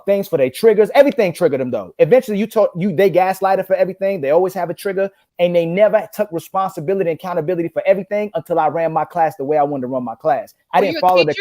things for their triggers. Everything triggered them though. Eventually they gaslighted for everything. They always have a trigger, and they never took responsibility and accountability for everything until I ran my class the way I wanted to run my class. I didn't follow the.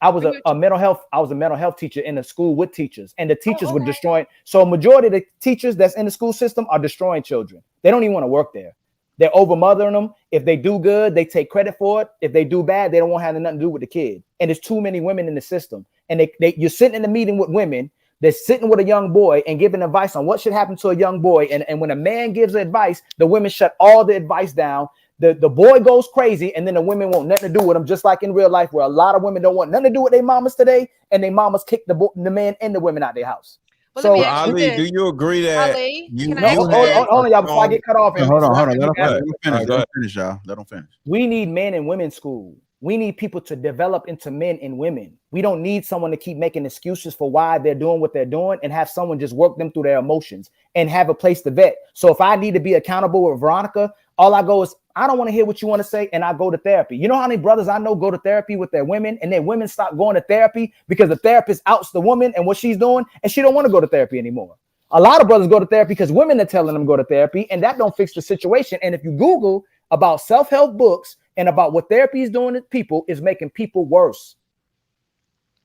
I was a mental health teacher in a school with teachers, and the teachers were destroying. So a majority of the teachers that's in the school system are destroying children. They don't even want to work there. They're over mothering them. If they do good, they take credit for it. If they do bad, they don't want to have nothing to do with the kid. And there's too many women in the system. And you're sitting in a meeting with women. They're sitting with a young boy and giving advice on what should happen to a young boy. And when a man gives advice, the women shut all the advice down. The boy goes crazy, and then the women want nothing to do with him, just like in real life, where a lot of women don't want nothing to do with their mamas today, and their mamas kick the man and the women out their house. Well, so Ali, do you agree that Ali, you hold on, y'all, before I get cut off. Hold on. Let them Right, finish, y'all. Let them finish. We need men and women school. We need people to develop into men and women. We don't need someone to keep making excuses for why they're doing what they're doing, and have someone just work them through their emotions and have a place to vet. So if I need to be accountable with Veronica, all I go is, I don't want to hear what you want to say, and I go to therapy. You know how many brothers I know go to therapy with their women, and their women stop going to therapy because the therapist outs the woman and what she's doing, and she don't want to go to therapy anymore. A lot of brothers go to therapy because women are telling them to go to therapy, and that don't fix the situation. And if you Google about self-help books and about what therapy is doing to people, is making people worse.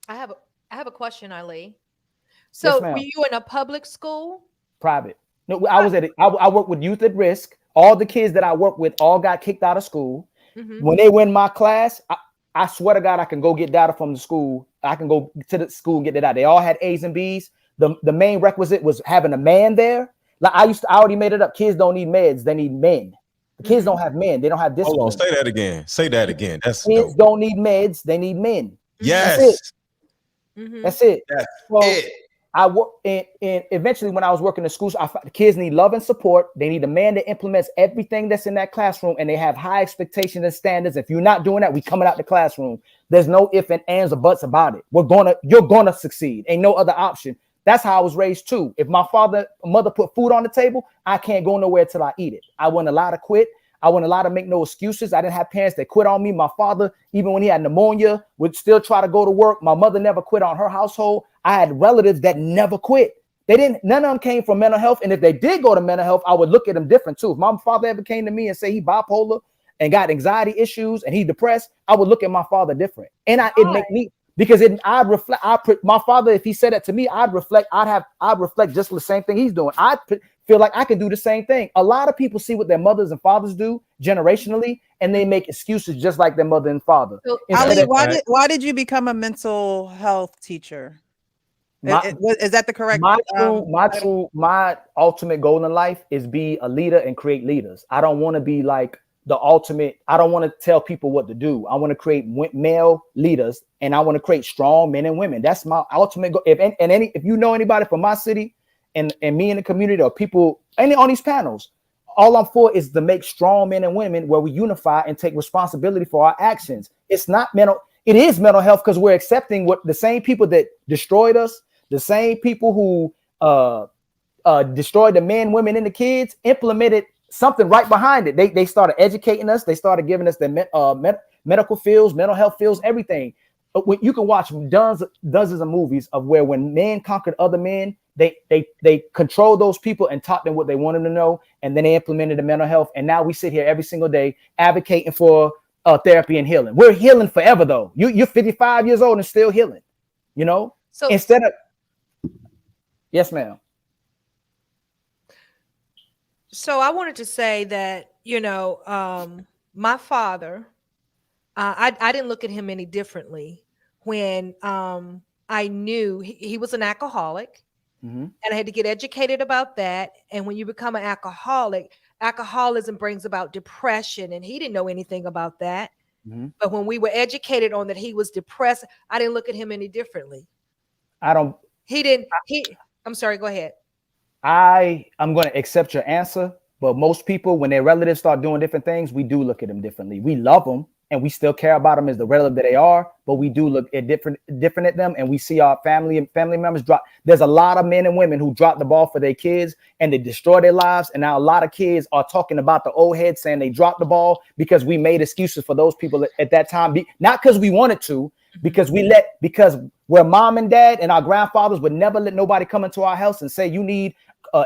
I have a question, Ali. So Yes, ma'am. were you in a public school? Private. No, I was I work with youth at risk. All the kids that I work with all got kicked out of school. Mhm. When they win my class, I swear to God, I can go get data from the school. I can go to the school and get that out. They all had A's and B's. The main requisite was having a man there. Like I already made it up. Kids don't need meds, they need men. The kids don't have men, they don't have discipline. Hold on, say that again. Say that again. That's Kids dope. don't need meds, they need men. Yes. That's it. Mhm. That's it. That's So it. I work, and eventually when I was working in schools, the kids need love and support. They need a man that implements everything that's in that classroom, and they have high expectations and standards. If you're not doing that, we coming out the classroom. There's no ifs and ands or buts about it. You're gonna succeed. Ain't no other option. That's how I was raised too. If my mother put food on the table, I can't go nowhere till I eat it. I wasn't allowed to quit. I wasn't allowed to make no excuses. I didn't have parents that quit on me. My father, even when he had pneumonia, would still try to go to work. My mother never quit on her household. I had relatives that never quit. None of them came from mental health. And if they did go to mental health, I would look at them different too. If my father ever came to me and say he bipolar and got anxiety issues and he depressed, I would look at my father different. And it make me, because I'd reflect. My father, if he said that to me, I'd reflect. I'd reflect just the same thing he's doing. I feel like I can do the same thing. A lot of people see what their mothers and fathers do generationally, and they make excuses just like their mother and father. So, Ali, why did you become a mental health teacher? Is that the correct? My ultimate goal in life is be a leader and create leaders. I don't want to be like the ultimate. I don't want to tell people what to do. I want to create male leaders, and I want to create strong men and women. That's my ultimate goal. If you know anybody from my city and me in the community, or people on these panels, all I'm for is to make strong men and women where we unify and take responsibility for our actions. It's not mental. It is mental health because we're accepting what the same people that destroyed us, the same people who destroyed the men, women, and the kids, implemented something right behind it. They started educating us. They started giving us the medical fields, mental health fields, everything. But when you can watch dozens of movies of where when men conquered other men, they controlled those people and taught them what they wanted to know, and then they implemented the mental health. And now we sit here every single day advocating for therapy and healing. We're healing forever, though. You're 55 years old and still healing. You know, so instead of yes, ma'am. So I wanted to say that, my father, I didn't look at him any differently when I knew he was an alcoholic, and I had to get educated about that. And when you become an alcoholic, alcoholism brings about depression, and he didn't know anything about that. But when we were educated on that he was depressed, I didn't look at him any differently. I'm sorry, go ahead. I'm going to accept your answer, but most people, when their relatives start doing different things, we do look at them differently. We love them and we still care about them as the relative that they are, but we do look at different at them, and we see our family members drop. There's a lot of men and women who drop the ball for their kids and they destroy their lives, and now a lot of kids are talking about the old heads saying they dropped the ball because we made excuses for those people at that time, not because we wanted to, because where mom and dad and our grandfathers would never let nobody come into our house and say you need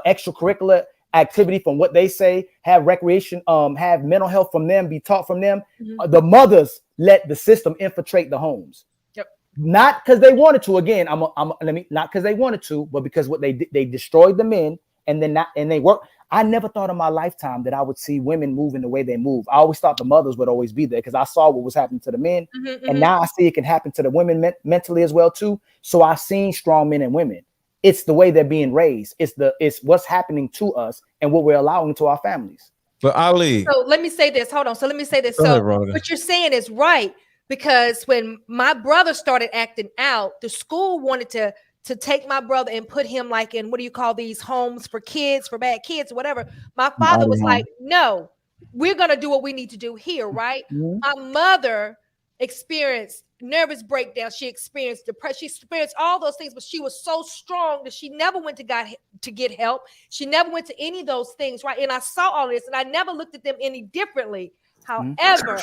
extracurricular activity from what they say, have recreation, have mental health from them, be taught from them. The mothers let the system infiltrate the homes. Yep. Not because they wanted to. Again, not because they wanted to, but because what they destroyed the men, and then they work. I never thought in my lifetime that I would see women moving the way they move. I always thought the mothers would always be there because I saw what was happening to the men, and now I see it can happen to the women mentally as well too. So I've seen strong men and women. It's the way they're being raised. It's what's happening to us and what we're allowing to our families. But Ali, so let me say this. Hold on. So let me say this. So what you're saying is right, because when my brother started acting out, the school wanted to take my brother and put him like in, what do you call these homes for kids, for bad kids, whatever. My father was like, no, we're going to do what we need to do here, right? My mother experienced nervous breakdown. She experienced depression. She experienced all those things, but she was so strong that she never went to get help. She never went to any of those things, right? And I saw all this, and I never looked at them any differently. However,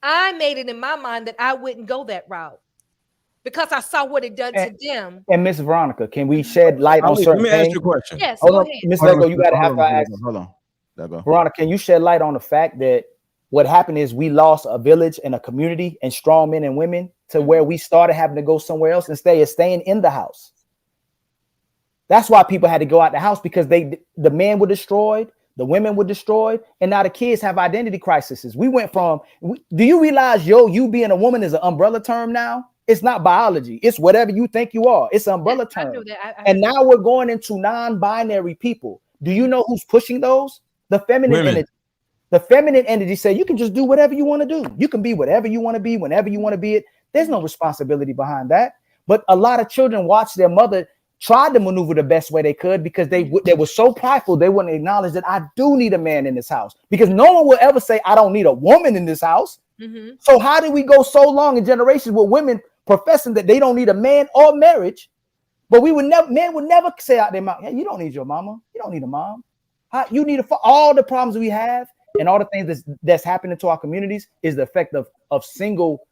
I made it in my mind that I wouldn't go that route because I saw what it done to them. And Miss Veronica, can we shed light on certain things? Let me ask you a question. Yes, hold go on, ahead. Miss Lego, you got to have to ask. Hold on. Veronica, can you shed light on the fact that what happened is we lost a village and a community and strong men and women to where we started having to go somewhere else instead of staying in the house. That's why people had to go out the house, because the men were destroyed, the women were destroyed, and now the kids have identity crises. We went from, do you realize you being a woman is an umbrella term now? It's not biology. It's whatever you think you are. It's an umbrella term. I know that. And now we're going into non-binary people. Do you know who's pushing those? The feminine energy. The feminine energy say you can just do whatever you want to do. You can be whatever you want to be, whenever you want to be it. There's no responsibility behind that. But a lot of children watch their mother try to maneuver the best way they could because they were so prideful they wouldn't acknowledge that I do need a man in this house, because no one will ever say I don't need a woman in this house. So how did we go so long in generations with women professing that they don't need a man or marriage, but men would never say out their mouth, hey, you don't need your mama. You don't need a mom. You need all the problems we have. And all the things that's happening to our communities is the effect of single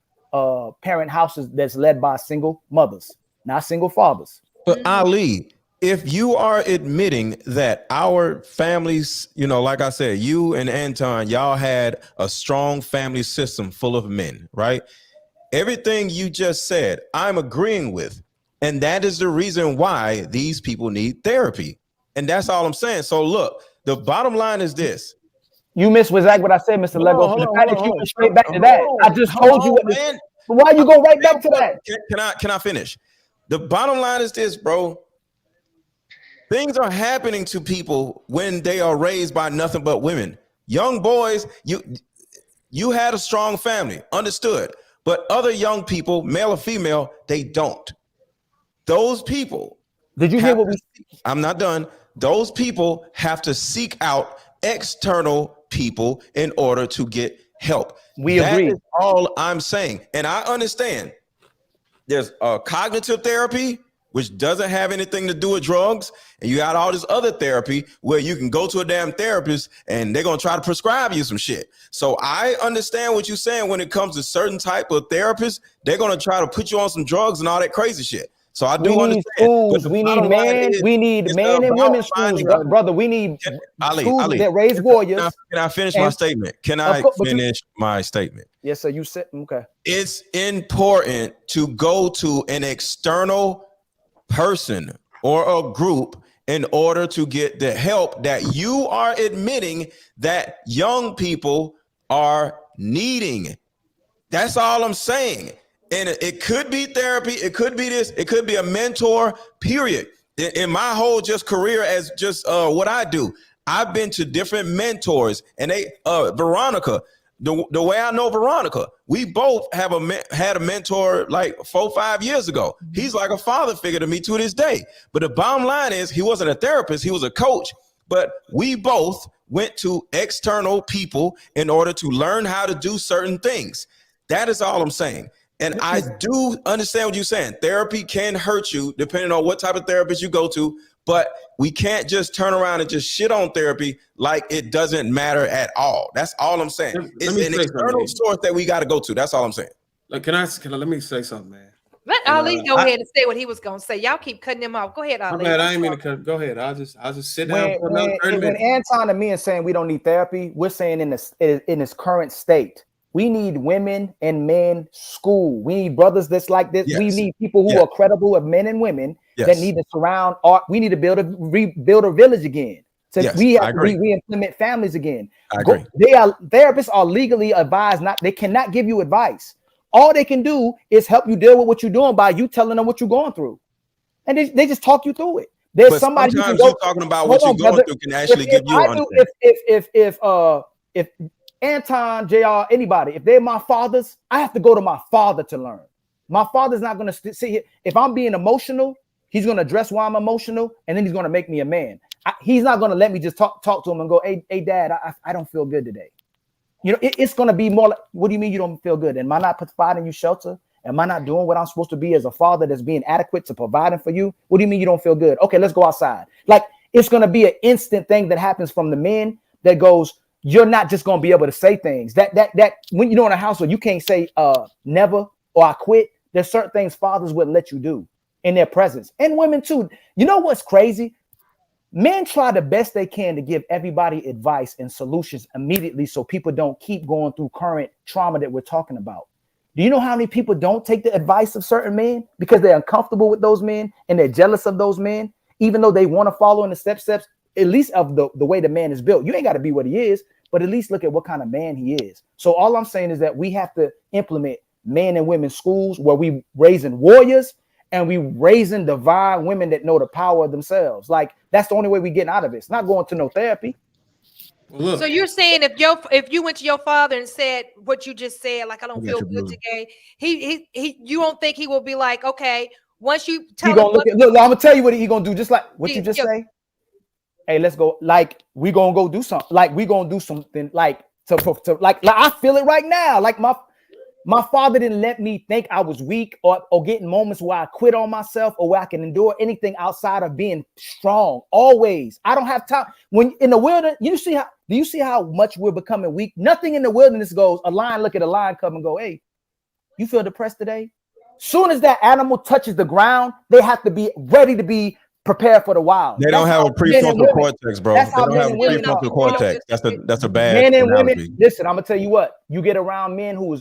parent houses that's led by single mothers, not single fathers. But Ali, if you are admitting that our families, like I said, you and Anton, y'all had a strong family system full of men, right? Everything you just said, I'm agreeing with. And that is the reason why these people need therapy. And that's all I'm saying. So look, the bottom line is this. You missed exactly what I said, Mr. Lego. The fact that you went straight back to that, I just told you what this, why you go right back to that? Can I finish? The bottom line is this, bro. Things are happening to people when they are raised by nothing but women. Young boys, you had a strong family, understood. But other young people, male or female, they don't. Those people. Did you hear what we? I'm not done. Those people have to seek out external people in order to get help. We That agree. is all I'm saying. And I understand there's cognitive therapy, which doesn't have anything to do with drugs. And you got all this other therapy where you can go to a damn therapist and they're going to try to prescribe you some shit. So I understand what you're saying when it comes to certain type of therapists. They're going to try to put you on some drugs and all that crazy shit. So I do We need understand. schools. But We the need bottom line man. is, We need it's man and about women's schools, finding a- brother. We need schools Ali, that raise warriors. Can I finish my And- statement? Can Of I course, but you- finish my statement? Yes, sir. You said okay. It's important to go to an external person or a group in order to get the help that you are admitting that young people are needing. That's all I'm saying. And it could be therapy, it could be this, it could be a mentor, period. In my whole just career as just what I do, I've been to different mentors, and they Veronica, the way I know Veronica, we both have had a mentor like 4 or 5 years ago. He's like a father figure to me to this day. But the bottom line is, he wasn't a therapist, he was a coach. But we both went to external people in order to learn how to do certain things. That is all I'm saying. And I do understand what you're saying. Therapy can hurt you depending on what type of therapist you go to, but we can't just turn around and just shit on therapy like it doesn't matter at all. That's all I'm saying. It's an external source that we got to go to. That's all I'm saying. Like, can I let me say something, man? Let Ali go ahead and say what he was going to say. Y'all keep cutting him off. Go ahead, Ali. My bad, I ain't mean to cut. Go ahead. I'll just sit down for another 30 when minutes. Anton and me are saying we don't need therapy, we're saying in its current state, we need women and men school. We need brothers that's like this. Yes. We need people who are credible of men and women that need to surround art. We need to rebuild a village again. So Yes, we I have to agree. re-implement families again. I agree. Therapists are legally advised they cannot give you advice. All they can do is help you deal with what you're doing by you telling them what you're going through. And they just talk you through it. There's But somebody sometimes you you're talking about what you're going through can actually give you an understanding. If Anton, JR, anybody, if they're my fathers, I have to go to my father to learn. My father's not going to sit here. If I'm being emotional, he's going to address why I'm emotional, and then he's going to make me a man. He's not going to let me just talk to him and go, hey dad, I don't feel good today. You know, it's going to be more like, what do you mean you don't feel good? Am I not providing you shelter? Am I not doing what I'm supposed to be as a father that's being adequate to providing for you? What do you mean you don't feel good? Okay, let's go outside. Like, it's going to be an instant thing that happens from the men that goes, you're not just going to be able to say things that when you know in a household, you can't say never or I quit. There's certain things fathers wouldn't let you do in their presence, and women too. You know what's crazy? Men try the best they can to give everybody advice and solutions immediately so people don't keep going through current trauma that we're talking about. Do you know how many people don't take the advice of certain men because they're uncomfortable with those men and they're jealous of those men, even though they want to follow in the steps, at least of the way the man is built. You ain't got to be what he is, but at least look at what kind of man he is. So all I'm saying is that we have to implement men and women schools where we raising warriors and we raising divine women that know the power of themselves. Like, that's the only way we getting out of it. It's not going to no therapy. Look, So you're saying if you went to your father and said what you just said, like I don't feel good today, he you don't think he will be like, okay, once you tell He him gonna look at, look, I'm gonna tell you what he gonna do, just like what you just say. Hey, let's go. Like, we gonna go do something. Like, we gonna do something like to like I feel it right now. Like my father didn't let me think I was weak or getting moments where I quit on myself or where I can endure anything outside of being strong. Always. I don't have time. When in the wilderness, do you see how much we're becoming weak? Nothing in the wilderness goes, a lion look at a lion come and go, hey, you feel depressed today? Soon as that animal touches the ground, they have to be ready to be prepared for the wild. They don't have a prefrontal cortex, bro. They don't have a prefrontal cortex. That's a bad men and analogy. women. Listen, I'm gonna tell you what. You get around men who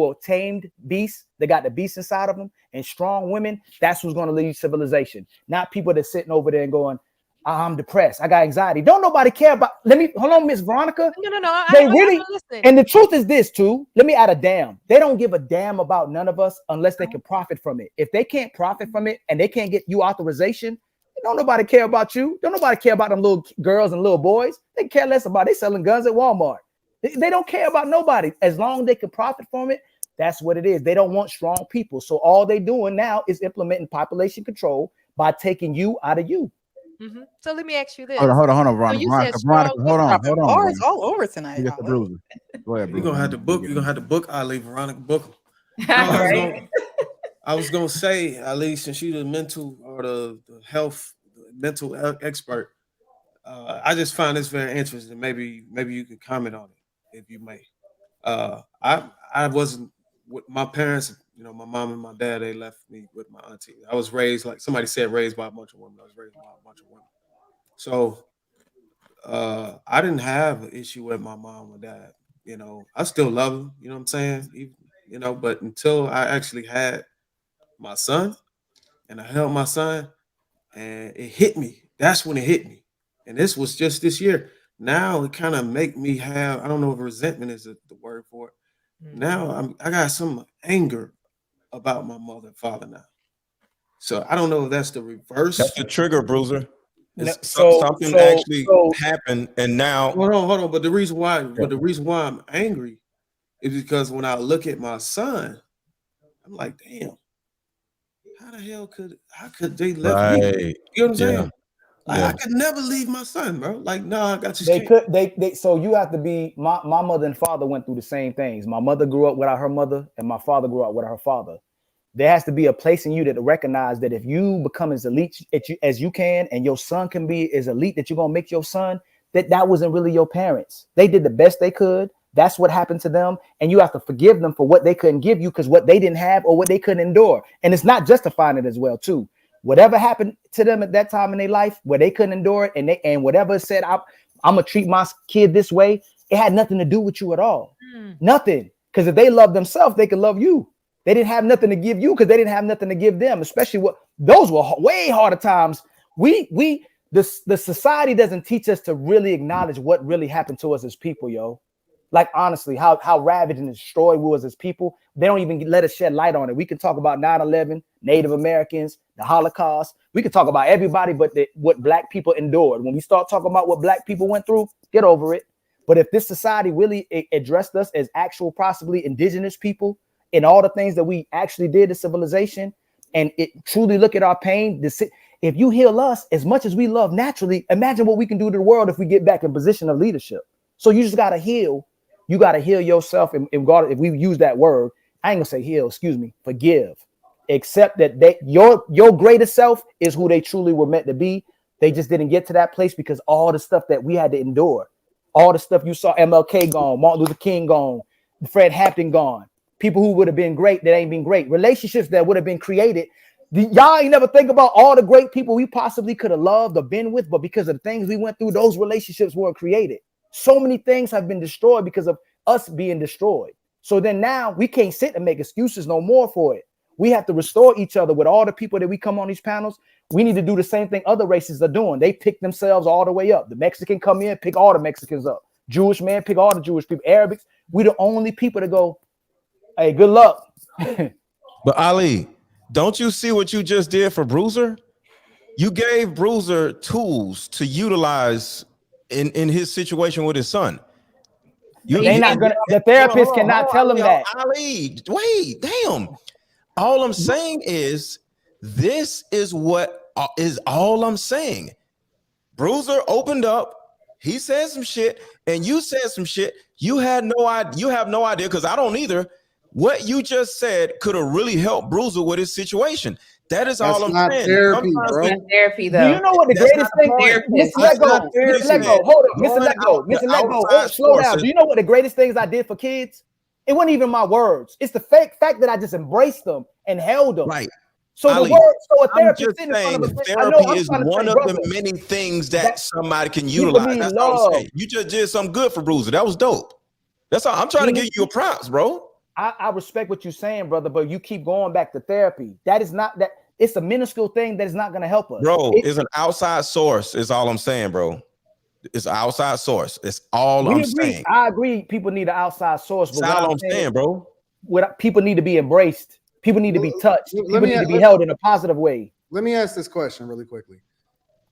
are tamed beasts. They got the beast inside of them, and strong women. That's who's gonna lead civilization. Not people that's sitting over there and going, I'm depressed. I got anxiety. Don't nobody care about. Hold on, Miss Veronica. No. They really. And the truth is this too. Let me add a damn. They don't give a damn about none of us unless they can profit from it. If they can't profit from it and they can't get you authorization, don't nobody care about you. Don't nobody care about them little girls and little boys. They care less about. They selling guns at Walmart. They don't care about nobody as long as they can profit from it. That's what it is. They don't want strong people. So all they doing now is implementing population control by taking you out of you. So let me ask you this. Hold on, So Veronica. you said Veronica, strong hold on. Bars Veronica. all over tonight. We get the bruiser. Go ahead, You're bruiser. gonna have to book. You're gonna have to book Ali, Veronica, book him. Right. I was gonna say, Ali, since you're the mental or the health mental expert, I just find this very interesting. Maybe you can comment on it if you may. I wasn't with my parents. You know, my mom and my dad. They left me with my auntie. I was raised like somebody said, raised by a bunch of women. I was raised by a bunch of women. So I didn't have an issue with my mom or dad. You know, I still love them. You know what I'm saying? Even, you know, but until I actually had my son and I held my son and it hit me. That's when it hit me. And this was just this year. Now it kind of make me have, I don't know if resentment is the word for it. Now I got some anger about my mother and father now. So I don't know if that's the reverse. That's the trigger, bruiser. It's So something actually happened, and now hold on. But the reason why I'm angry is because when I look at my son, I'm like, damn, how could they left me? right, You know what I'm saying? yeah, Like, yeah. I could never leave my son, bro. Like, no, I got They could they so you have to be my mother and father went through the same things. My mother grew up without her mother, and my father grew up without her father. There has to be a place in you that recognize that if you become as elite as you can, and your son can be as elite that you're gonna make your son, that wasn't really your parents. They did the best they could. That's what happened to them, and you have to forgive them for what they couldn't give you because what they didn't have or what they couldn't endure. And it's not justifying it as well, too. Whatever happened to them at that time in their life where they couldn't endure it, and whatever said I'm gonna treat my kid this way, it had nothing to do with you at all. Nothing. Because if they love themselves, they could love you. They didn't have nothing to give you because they didn't have nothing to give them, especially what those were way harder times. The society doesn't teach us to really acknowledge what really happened to us as people, yo. Like honestly, how ravaged and destroyed we was as people. They don't even let us shed light on it. We can talk about 9/11, Native Americans, the Holocaust. We can talk about everybody, but what Black people endured. When we start talking about what Black people went through, get over it. But if this society really addressed us as actual, possibly indigenous people, and all the things that we actually did to civilization, and it truly look at our pain, if you heal us as much as we love naturally, imagine what we can do to the world if we get back in position of leadership. So you just got to heal. You got to heal yourself. And God, if we use that word, I ain't gonna say heal, excuse me, forgive. Accept that your greatest self is who they truly were meant to be. They just didn't get to that place because all the stuff that we had to endure, all the stuff you saw, MLK gone, Martin Luther King gone, Fred Hampton gone, people who would have been great that ain't been great, relationships that would have been created. Y'all ain't never think about all the great people we possibly could have loved or been with, but because of the things we went through, those relationships weren't created. So many things have been destroyed because of us being destroyed. So then now we can't sit and make excuses no more for it. We have to restore each other with all the people that we come on these panels. We need to do the same thing other races are doing. They pick themselves all the way up. The Mexican come in, pick all the Mexicans up. Jewish man, pick all the Jewish people. Arabics, we the only people to go, hey, good luck. But Ali, don't you see what you just did for Bruiser? You gave Bruiser tools to utilize in his situation with his son. The therapist cannot tell him that. Ali, wait, damn. All I'm saying is this is what is all I'm saying. Bruiser opened up, he said some shit, and you said some shit. You had no idea. You have no idea because I don't either. What you just said could have really helped Bruiser with his situation. That is all I'm saying. Therapy, bro. Therapy, though. Do you know what the greatest thing is? Mr. Let go. Mr. Let go. Hold on. Mr. Let go. Mr. Let go. Oh, slow down. Do you know what the greatest things I did for kids? It wasn't even my words. It's the fact that I just embraced them and held them. Right. So Ali, the word, so a I'm therapist just sitting in front saying of a therapy is one of the many things that somebody can utilize. need That's all I'm love. saying. You just did something good for Bruiser. That was dope. That's all. I'm trying to give you a props, bro. I respect what you're saying, brother, but you keep going back to therapy. That is not that. It's a minuscule thing that is not going to help us. Bro, it's an outside source. Is all I'm saying, bro. It's an outside source. It's all I'm saying. I agree. People need an outside source, but That's all I'm saying, bro. People need to be embraced. People need to be touched. People need to be held in a positive way. Let me ask this question really quickly.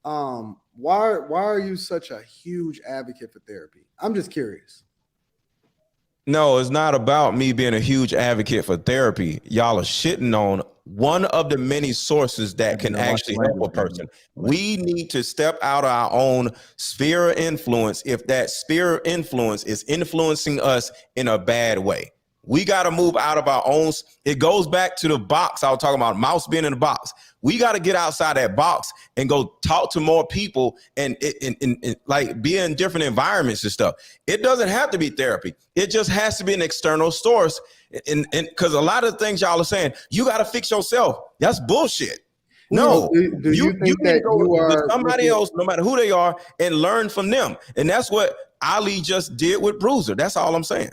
Why are you such a huge advocate for therapy? I'm just curious. No, it's not about me being a huge advocate for therapy. Y'all are shitting on one of the many sources that can actually help a person. We need to step out of our own sphere of influence if that sphere of influence is influencing us in a bad way. We got to move out of our own. It goes back to the box I was talking about, mouse being in the box. We got to get outside that box and go talk to more people and like be in different environments and stuff. It doesn't have to be therapy. It just has to be an external source. And because a lot of things y'all are saying, you got to fix yourself. That's bullshit. No, do you think need that to go you to are somebody else, no matter who they are, and learn from them. And that's what Ali just did with Bruiser. That's all I'm saying.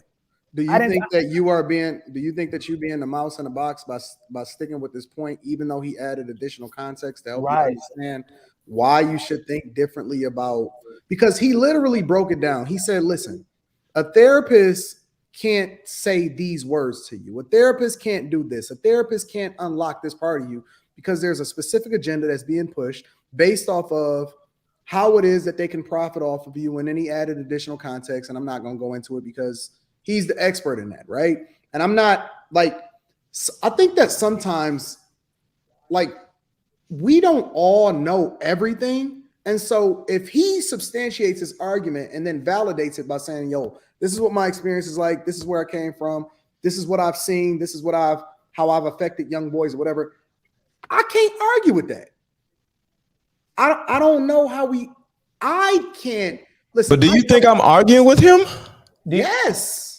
Do you think that you are being? Do you think that you being the mouse in the box by sticking with this point, even though he added additional context to help you understand why you should think differently about? Because he literally broke it down. He said, "Listen, a therapist can't say these words to you. A therapist can't do this. A therapist can't unlock this part of you because there's a specific agenda that's being pushed based off of how it is that they can profit off of you." And then he added additional context, and I'm not going to go into it because he's the expert in that, right? And I'm not like, I think that sometimes, like, we don't all know everything. And so if he substantiates his argument and then validates it by saying, yo, this is what my experience is like, this is where I came from, this is what I've seen, this is what how I've affected young boys or whatever, I can't argue with that. I don't know how I can't listen. But do you think I'm arguing with him? Yes,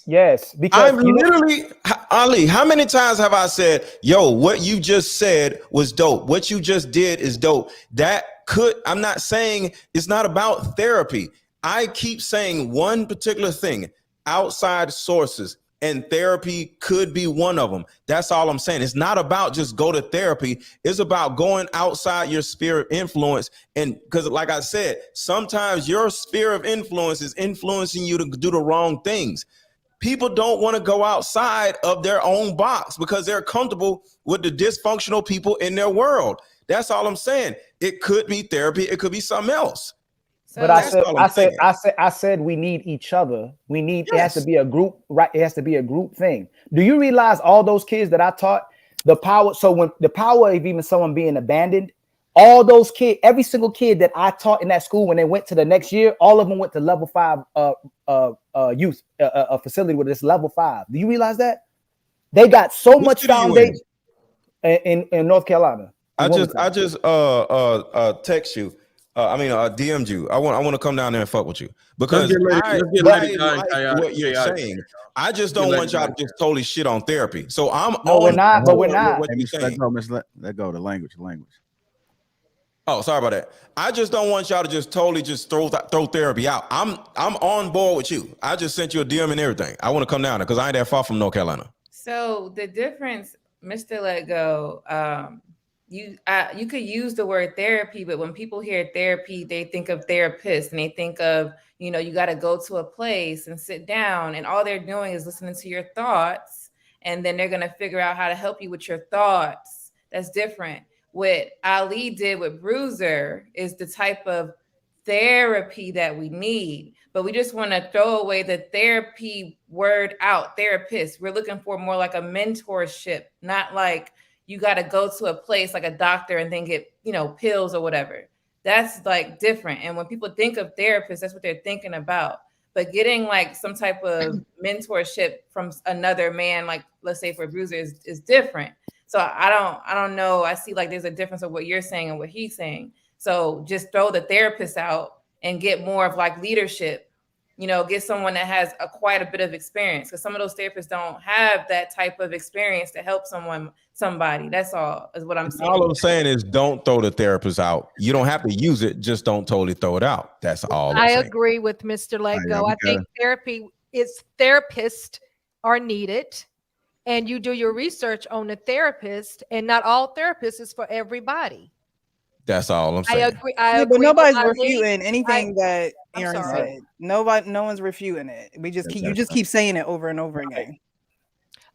because I'm literally, Ali, how many times have I said, yo, what you just said was dope. What you just did is dope. I'm not saying it's not about therapy. I keep saying one particular thing, outside sources, and therapy could be one of them. That's all I'm saying. It's not about just go to therapy. It's about going outside your sphere of influence. And because like I said, sometimes your sphere of influence is influencing you to do the wrong things. People don't want to go outside of their own box because they're comfortable with the dysfunctional people in their world. That's all I'm saying. It could be therapy. It could be something else. But I said we need each other. We need, it has to be a group, right? It has to be a group thing. Do you realize all those kids that I taught, the power? So when the power of even someone being abandoned, all those kids, every single kid that I taught in that school, when they went to the next year, all of them went to level 5 youth a facility with this level 5. Do you realize that? They got so much foundation in North Carolina. I just text you. DM'd you. I want to come down there and fuck with you because I like what you're saying. I just don't want y'all to just totally shit on therapy. So we're not. What you saying? Let go. The language. Oh, sorry about that. I just don't want y'all to just totally just throw therapy out. I'm on board with you. I just sent you a DM and everything. I want to come down there because I ain't that far from North Carolina. So the difference, Mr. Let Go, you could use the word therapy, but when people hear therapy, they think of therapist and they think of, you got to go to a place and sit down and all they're doing is listening to your thoughts and then they're going to figure out how to help you with your thoughts. That's different. What Ali did with Bruiser is the type of therapy that we need, but we just want to throw away the therapy word out, therapist. We're looking for more like a mentorship, not like you got to go to a place like a doctor and then get, pills or whatever. That's like different. And when people think of therapists, that's what they're thinking about. But getting like some type of mentorship from another man, like let's say for Bruiser is different. So I don't know. I see like there's a difference of what you're saying and what he's saying. So just throw the therapist out and get more of like leadership, get someone that has quite a bit of experience because some of those therapists don't have that type of experience to help somebody. That's all is what I'm saying. All I'm saying is don't throw the therapist out. You don't have to use it. Just don't totally throw it out. That's all. I agree with Mr. Let Go. I think therapists are needed. And you do your research on the therapist, and not all therapists is for everybody. That's all I'm saying. I agree. But nobody's refuting anything that Aaron sorry. said. No one's refuting it. You just keep saying it over and over again.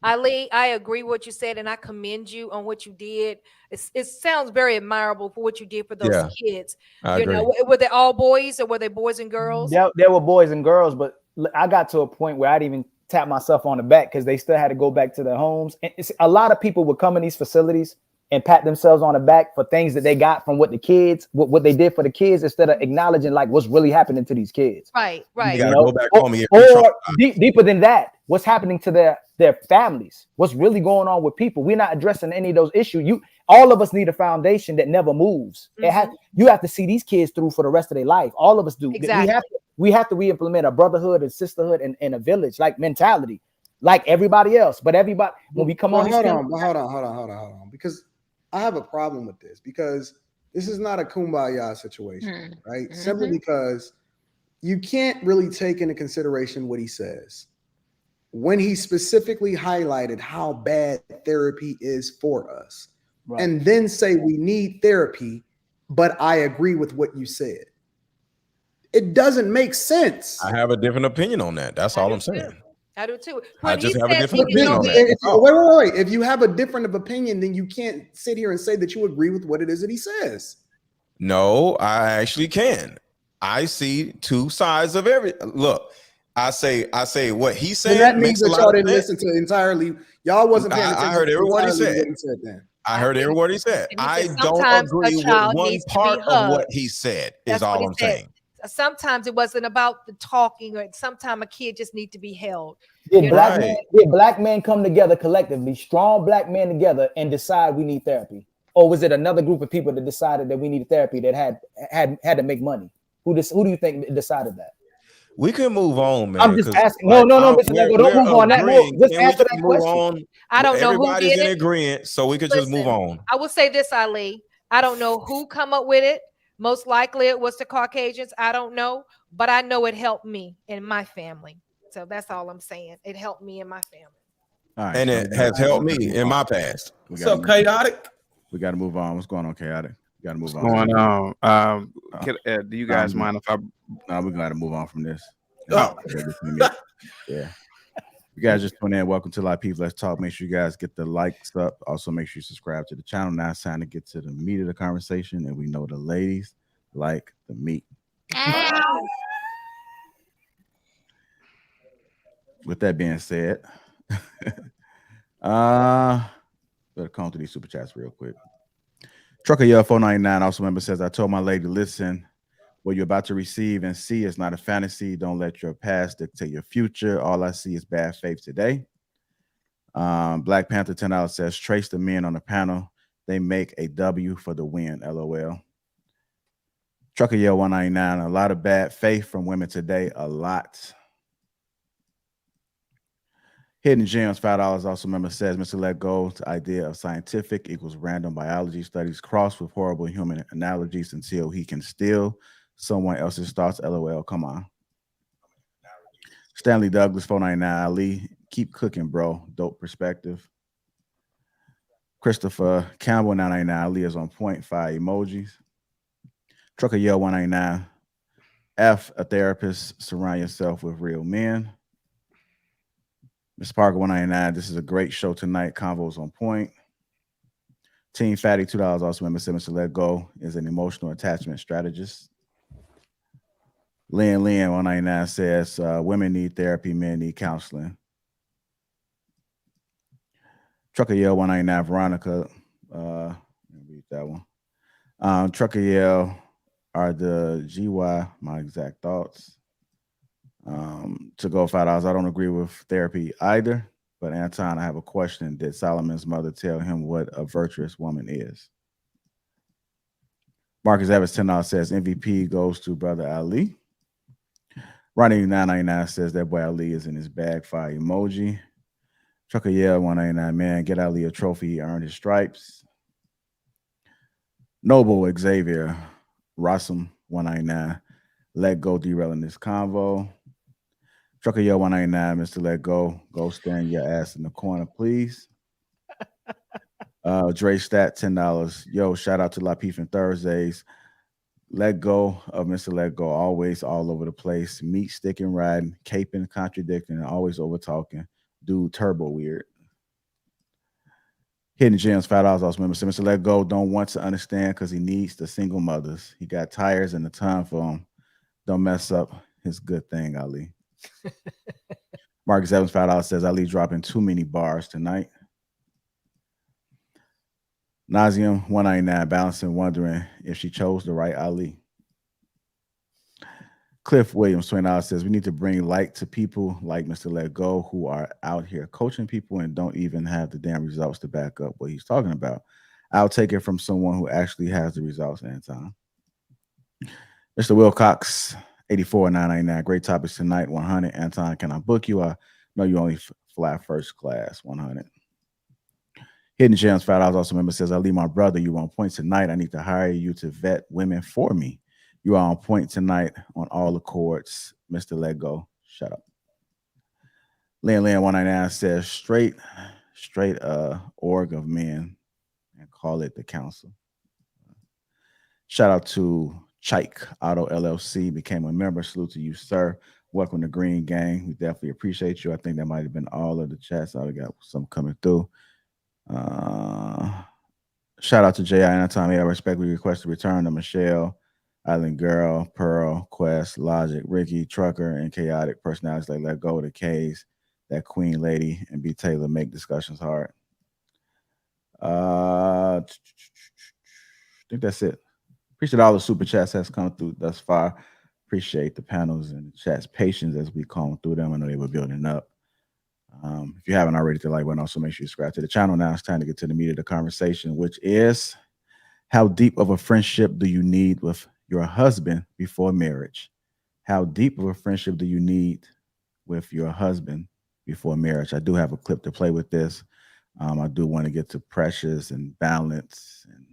Ali, I agree with what you said, and I commend you on what you did. It sounds very admirable for what you did for those kids. I agree. Were they all boys or were they boys and girls? There were boys and girls, but I got to a point where I didn't even tap myself on the back because they still had to go back to their homes. And a lot of people would come in these facilities and pat themselves on the back for things that they got from what they did for the kids, instead of acknowledging like what's really happening to these kids. Right. You gotta go back home and get Or deeper than that, what's happening to their families? What's really going on with people? We're not addressing any of those issues. All of us need a foundation that never moves. You have to see these kids through for the rest of their life. All of us do. Exactly. We have to re-implement a brotherhood and sisterhood and a village like mentality, like everybody else. But everybody, when we come on, hold on, because I have a problem with this, because this is not a kumbaya situation, right? Simply because you can't really take into consideration what he says when he specifically highlighted how bad therapy is for us, and then say we need therapy, but I agree with what you said. It doesn't make sense. I have a different opinion on that. That's all I'm saying. I do too. I When just he have a said different he opinion on didn't that. know Wait. If you have a different of opinion, then you can't sit here and say that you agree with what it is that he says. No, I actually can. I see two sides of every look. I say what he said. And that means makes a that lot y'all of didn't sense. listen to entirely. Y'all wasn't paying attention. I heard every word he said. What he said then. I heard every word he said. And he I said don't sometimes a agree with child one needs to be part of hugged. what he said. Is That's what all he I'm said. saying. Sometimes it wasn't about the talking, or sometimes a kid just need to be held. Did black men come together collectively, strong black men together, and decide we need therapy? Or was it another group of people that decided that we needed therapy that had to make money? Who do you think decided that? We can move on, man. I'm just asking. No, Mr. Lego, don't move on that. No, just answer that question. I don't know who Everybody's did in it. agreement, so we could just move on. I will say this, Ali. I don't know who come up with it. Most likely it was the Caucasians. I don't know, but I know it helped me and my family. So that's all I'm saying. It helped me and my family. All right, And it has helped me in my past. What's up, Chaotic? We got to move on. What's going on, Chaotic? We got to move on. What's going on? Do you guys mind if I? No, we got to move on from this. Oh. Yeah. You guys just tune in. Welcome to Lapeef Let's Talk. Make sure you guys get the likes up. Also, make sure you subscribe to the channel. Now it's time to get to the meat of the conversation, and we know the ladies like the meat. With that being said, better come through these super chats real quick. Trucker Yell 499 also member says, I told my lady, listen, what you're about to receive and see is not a fantasy. Don't let your past dictate your future. All I see is bad faith today. Black Panther $10 says, trace the men on the panel. They make a W for the win. LOL. Trucker Yell 199, a lot of bad faith from women today. A lot. Hidden Gems, $5 also member says, Mr. Let Go, the idea of scientific equals random biology studies crossed with horrible human analogies until he can steal someone else's thoughts. LOL, come on. Stanley Douglas, 499, Ali, keep cooking, bro. Dope perspective. Christopher Campbell, 999, Ali is on point, 5 emojis. Trucker Yell, 199, F, a therapist, surround yourself with real men. Ms. Parker 199, this is a great show tonight. Convo's on point. Team Fatty $2 also member said Mr. Let Go is an emotional attachment strategist. Lynn 199 says women need therapy, men need counseling. Trucker Yell 199, Veronica. Let me read that one. Trucker Yell are the GY, my exact thoughts. To go $5, I don't agree with therapy either. But Anton, I have a question. Did Solomon's mother tell him what a virtuous woman is? Marcus Evans $10 says MVP goes to brother Ali. Ronnie 999 says that boy Ali is in his bag. 5 emoji. Trucker Yell 199, man, get Ali a trophy. He earned his stripes. Noble Xavier Rossum 199, let go derailing this convo. Trucker Yo 199, Mr. Let Go. Go stand your ass in the corner, please. Dre Stat, $10. Yo, shout out to Lapeef and Thursdays. Let go of Mr. Let Go. Always all over the place. Meat, sticking, riding, caping, contradicting, and always over talking. Dude, turbo weird. Hidden Gems, $5 also member. Mr. Let Go don't want to understand because he needs the single mothers. He got tires and the time for them. Don't mess up his good thing, Ali. Marcus Evans $5 says Ali dropping too many bars tonight. Nauseum 199 balancing, wondering if she chose the right Ali. Cliff Williams $20 says we need to bring light to people like Mr. Let Go who are out here coaching people and don't even have the damn results to back up what he's talking about. I'll take it from someone who actually has the results, Anton. Mr. Wilcox 84,999. Great topics tonight. 100. Anton, can I book you? I know you only fly first class. 100. Hidden Gems $5 also member says, I leave my brother. You on point tonight. I need to hire you to vet women for me. You are on point tonight on all the chords. Mr. Let Go. Shut up. Lynn 199 says straight org of men and call it the council. Shout out to Chike Auto LLC, became a member. Salute to you, sir. Welcome to Green Gang. We definitely appreciate you. I think that might have been all of the chats. I got some coming through. Shout out to J.I. Anytime. I respectfully request a return to Michelle, Island Girl, Pearl, Quest, Logic, Ricky, Trucker, and Chaotic personalities like Let Go, the K's, that Queen Lady, and B. Taylor make discussions hard. I think that's it. Appreciate all the super chats that's come through thus far. Appreciate the panels and the chats' patience as we comb through them. I know they were building up. If you haven't already, hit the like button. Also, make sure you subscribe to the channel. Now it's time to get to the meat of the conversation, which is how deep of a friendship do you need with your husband before marriage? How deep of a friendship do you need with your husband before marriage? I do have a clip to play with this. I do want to get to Precious and Balance and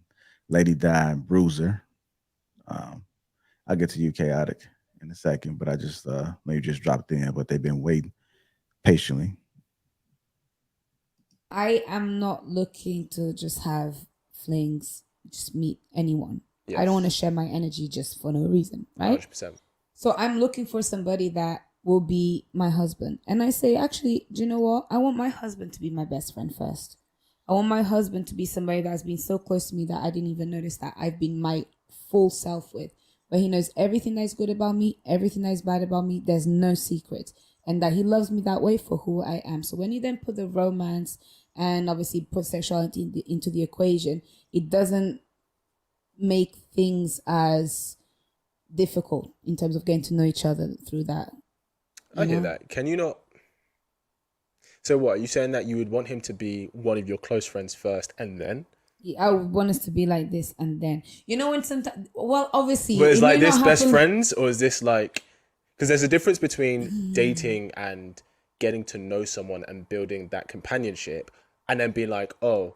Lady Di and Bruiser. I'll get to you, Chaotic, in a second, but I just know you just dropped in, but they've been waiting patiently. I am not looking to just have flings, just meet anyone. Yes. I don't want to share my energy just for no reason, right? 100%. So I'm looking for somebody that will be my husband. And I say, actually, do you know what? I want my husband to be my best friend first. I want my husband to be somebody that's been so close to me that I didn't even notice that I've been my full self with. But he knows everything that is good about me, everything that is bad about me. There's no secret. And that he loves me that way for who I am. So when you then put the romance and obviously put sexuality into the equation, it doesn't make things as difficult in terms of getting to know each other through that. I hear that. Can you not? So what, are you saying that you would want him to be one of your close friends first and then? I would want us to be like this and then. You know, when sometimes, well, obviously. But is it like may this not best happen- friends, or is this like, because there's a difference between dating and getting to know someone and building that companionship and then being like, oh,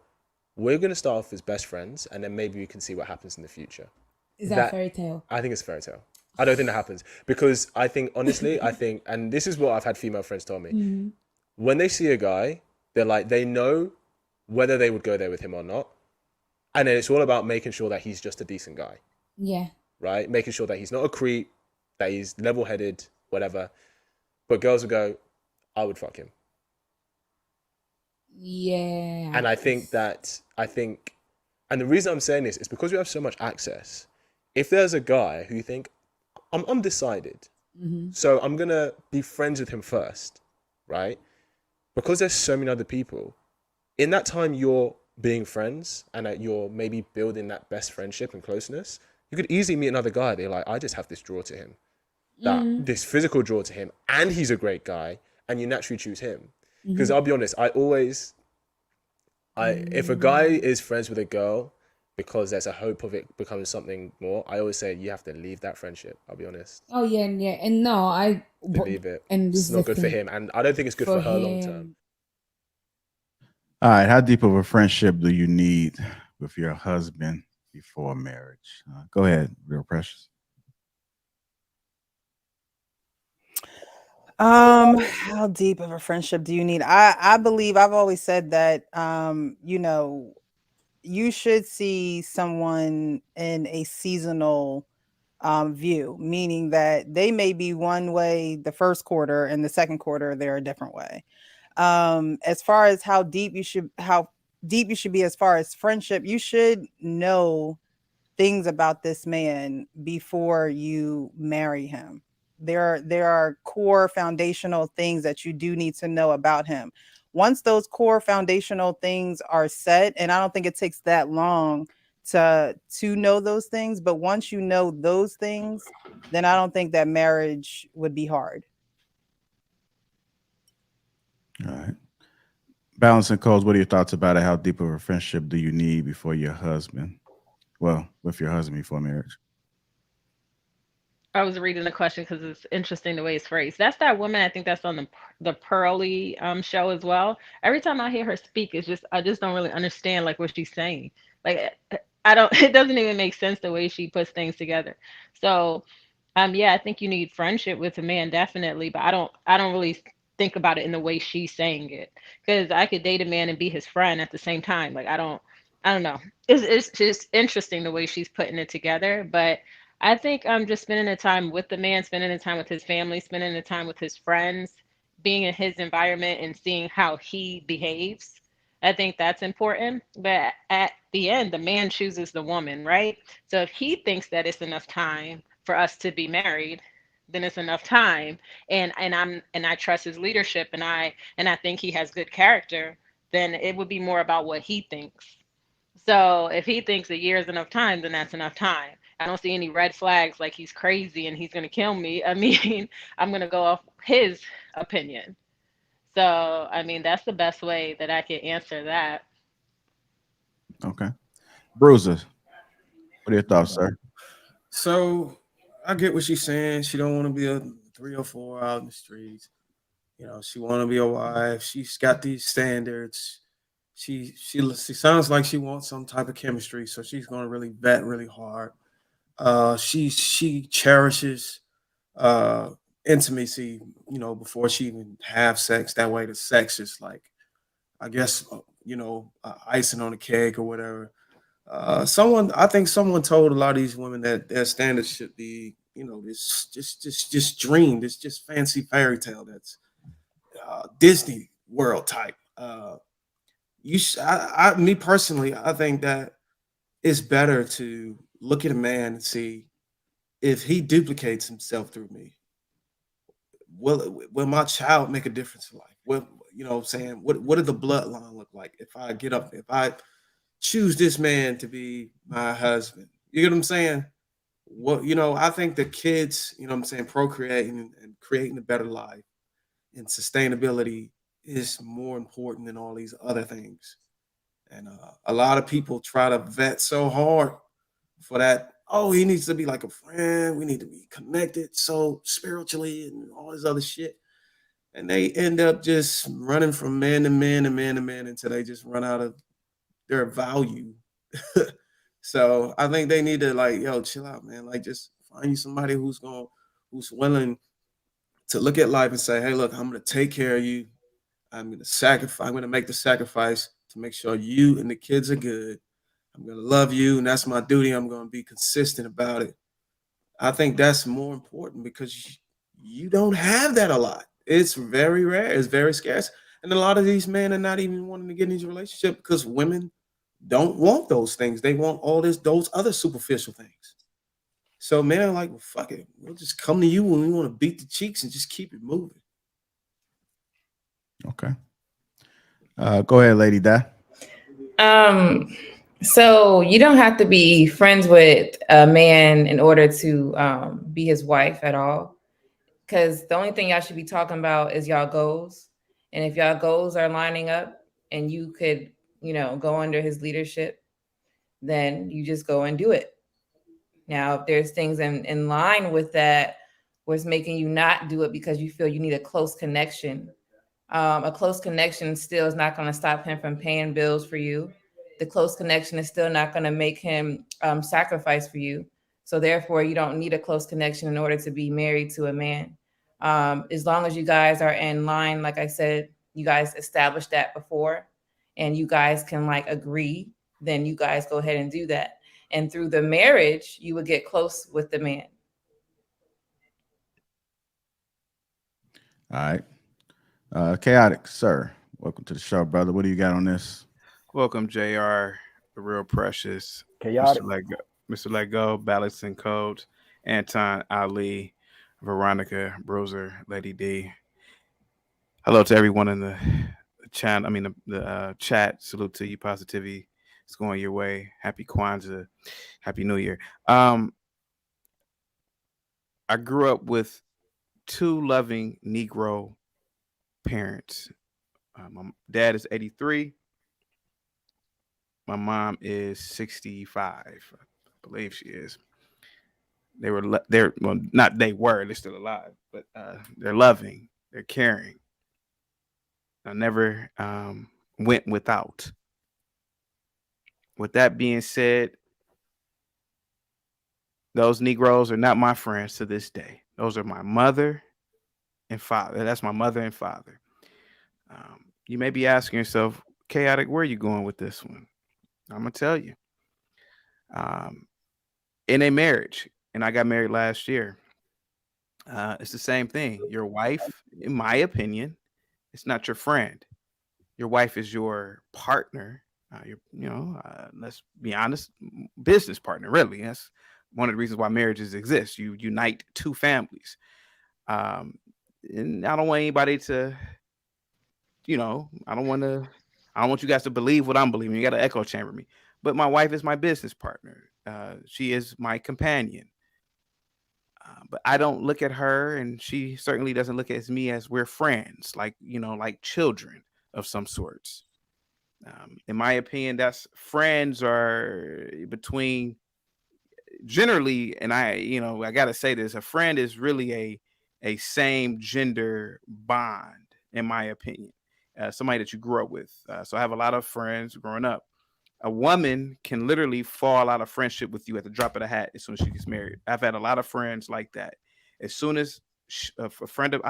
we're going to start off as best friends and then maybe we can see what happens in the future. Is that fairy tale? I think it's fairy tale. I don't think that happens because I think, honestly, and this is what I've had female friends tell me, Mhm. when they see a guy, they're like, they know whether they would go there with him or not. And then it's all about making sure that he's just a decent guy. Yeah. Right? Making sure that he's not a creep, that he's level-headed, whatever. But girls will go, I would fuck him. Yeah. And I think, and the reason I'm saying this is because we have so much access. If there's a guy who you think, I'm undecided, Mhm. so I'm going to be friends with him first, right? Because there's so many other people. In that time you're being friends and that you're maybe building that best friendship and closeness, you could easily meet another guy. They're like, I just have this draw to him, this physical draw to him, and he's a great guy, and you naturally choose him. Because I'll be honest, if a guy is friends with a girl because there's a hope of it becoming something more, I always say you have to leave that friendship. I'll be honest. Oh yeah, and no, Leave it. And this It's is not the good for thing. him, and I don't think it's good for her long term. All right, how deep of a friendship do you need with your husband before marriage? Go ahead, Real Precious. How deep of a friendship do you need? I believe I've always said that you know, you should see someone in a seasonal view, meaning that they may be one way the first quarter and the second quarter they're a different way. As far as how deep you should be as far as friendship, you should know things about this man before you marry him. There are core foundational things that you do need to know about him. Once those core foundational things are set, and I don't think it takes that long to know those things, but once you know those things, then I don't think that marriage would be hard. All right. Balancing codes, what are your thoughts about it? How deep of a friendship do you need before your husband? Well, with your husband before marriage. I was reading the question because it's interesting the way it's phrased. That's that woman I think that's on the Pearly show as well. Every time I hear her speak, it's just I just don't really understand like what she's saying. Like I don't it doesn't even make sense the way she puts things together. So yeah, I think you need friendship with a man definitely, but I don't really think about it in the way she's saying it. Because I could date a man and be his friend at the same time. Like I don't know. It's just interesting the way she's putting it together, but I think just spending the time with the man, spending the time with his family, spending the time with his friends, being in his environment and seeing how he behaves. I think that's important. But at the end, the man chooses the woman, right? So if he thinks that it's enough time for us to be married, then it's enough time. And I trust his leadership and I think he has good character, then it would be more about what he thinks. So if he thinks a year is enough time, then that's enough time. I don't see any red flags like he's crazy and he's going to kill me. I mean, I'm going to go off his opinion. So, I mean, that's the best way that I can answer that. Okay. Bruiser, what are your thoughts, sir? So I get what she's saying. She don't want to be a 3 or 4 out in the streets. You know, she want to be a wife. She's got these standards. She sounds like she wants some type of chemistry, so she's going to really vet really hard. She cherishes intimacy, you know, before she even have sex. That way, the sex is like, I guess, icing on the cake or whatever. I think someone told a lot of these women that their standards should be, you know, this just dream, this just fancy fairy tale that's Disney World type. Me personally, I think that it's better to look at a man and see if he duplicates himself through me. Will my child make a difference in life? What you know what I'm saying? What did the bloodline look like if I choose this man to be my husband? You get what I'm saying? I think the kids, you know what I'm saying, procreating and creating a better life and sustainability is more important than all these other things. And a lot of people try to vet so hard for that. Oh, he needs to be like a friend. We need to be connected so spiritually and all this other shit. And they end up just running from man to man and man to man until they just run out of their value. So I think they need to like, yo, chill out, man. Like just find you somebody who's willing to look at life and say, hey, look, I'm gonna take care of you. I'm gonna make the sacrifice to make sure you and the kids are good. I'm gonna love you, and that's my duty. I'm gonna be consistent about it. I think that's more important because you don't have that a lot. It's very rare. It's very scarce, and a lot of these men are not even wanting to get in these relationships because women don't want those things. They want those other superficial things. So men are like, well, fuck it. We'll just come to you when we want to beat the cheeks and just keep it moving. Okay. Go ahead, Lady Di. So you don't have to be friends with a man in order to be his wife at all. Because the only thing y'all should be talking about is y'all goals. And if y'all goals are lining up and you could, go under his leadership, then you just go and do it. Now, if there's things in line with that, where it's making you not do it because you feel you need a close connection, a close connection still is not going to stop him from paying bills for you. The close connection is still not going to make him sacrifice for you. So therefore, you don't need a close connection in order to be married to a man. As long as you guys are in line, like I said, you guys established that before and you guys can agree, then you guys go ahead and do that. And through the marriage, you would get close with the man. All right. Chaotic, sir. Welcome to the show, brother. What do you got on this? Welcome, JR, the real precious. Chaotic. Mr. Let Go, Balancing Codes, Anton Ali. Veronica, Broser, Lady D. Hello to everyone in the chat. I mean, the chat. Salute to you. Positivity is going your way. Happy Kwanzaa. Happy New Year. I grew up with two loving Negro parents. My dad is 83. My mom is 65. I believe she is. They're well, not they were. They're still alive, but they're loving. They're caring. I never went without. With that being said, those Negroes are not my friends to this day. Those are my mother and father. That's my mother and father. You may be asking yourself, Chaotic, where are you going with this one? I'm going to tell you. In a marriage, and I got married last year, it's the same thing. Your wife, in my opinion, it's not your friend. Your wife is your partner. Let's be honest, business partner, really. That's one of the reasons why marriages exist. You unite two families. And I don't want anybody to, I don't want you guys to believe what I'm believing. You got to echo chamber me. But my wife is my business partner. She is my companion. But I don't look at her, and she certainly doesn't look at me as we're friends, like children of some sorts. In my opinion, that's friends are between generally, and I gotta say this: a friend is really a same gender bond, in my opinion. Somebody that you grew up with. So I have a lot of friends growing up. A woman can literally fall out of friendship with you at the drop of the hat as soon as she gets married. I've had a lot of friends like that. As soon as I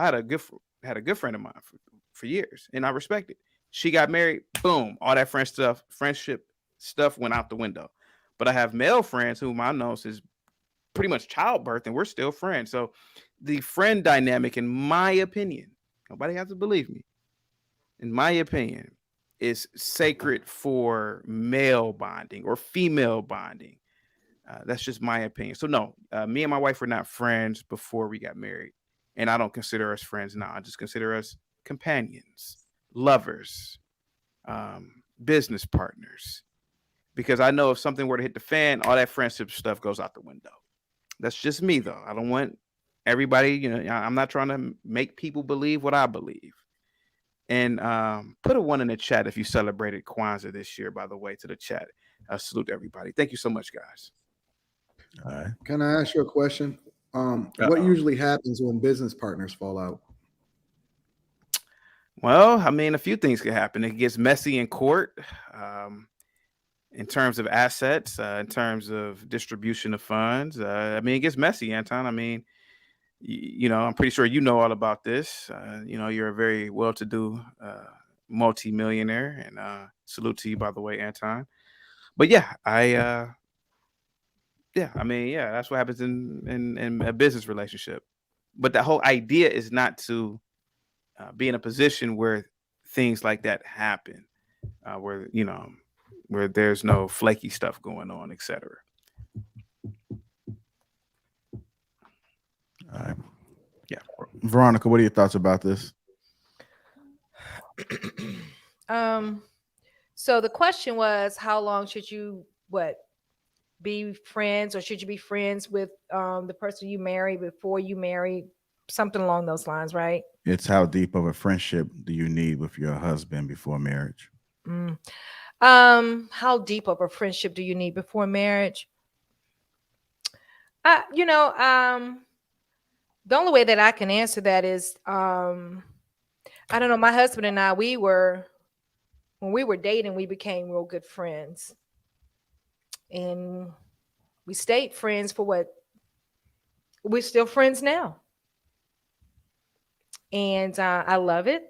had a good friend of mine for years, and I respect it. She got married, boom, all that friendship stuff went out the window. But I have male friends whom I know since pretty much childbirth, and we're still friends. So the friend dynamic, in my opinion, nobody has to believe me, in my opinion, is sacred for male bonding or female bonding. That's just my opinion. So no, me and my wife were not friends before we got married, and I don't consider us friends now. I just consider us companions, lovers, business partners. Because I know if something were to hit the fan, all that friendship stuff goes out the window. That's just me, though. I don't want everybody, I'm not trying to make people believe what I believe. And put a 1 in the chat if you celebrated Kwanzaa this year, by the way, to the chat. Salute everybody. Thank you so much, guys. All right. Can I ask you a question? What usually happens when business partners fall out? Well, I mean, a few things can happen. It gets messy in court, in terms of assets, in terms of distribution of funds. It gets messy, Anton. I mean, I'm pretty sure you know all about this. You're a very well-to-do multi-millionaire, and salute to you, by the way, Anton. But yeah, that's what happens in a business relationship. But the whole idea is not to be in a position where things like that happen, where there's no flaky stuff going on, etc. All right. Yeah. Veronica, what are your thoughts about this? So the question was, how long should you be friends, or should you be friends with the person you marry before you marry? Something along those lines, right? It's how deep of a friendship do you need with your husband before marriage? How deep of a friendship do you need before marriage? The only way that I can answer that is, I don't know. My husband and I, when we were dating, we became real good friends, and we stayed friends for we're still friends now. And I love it.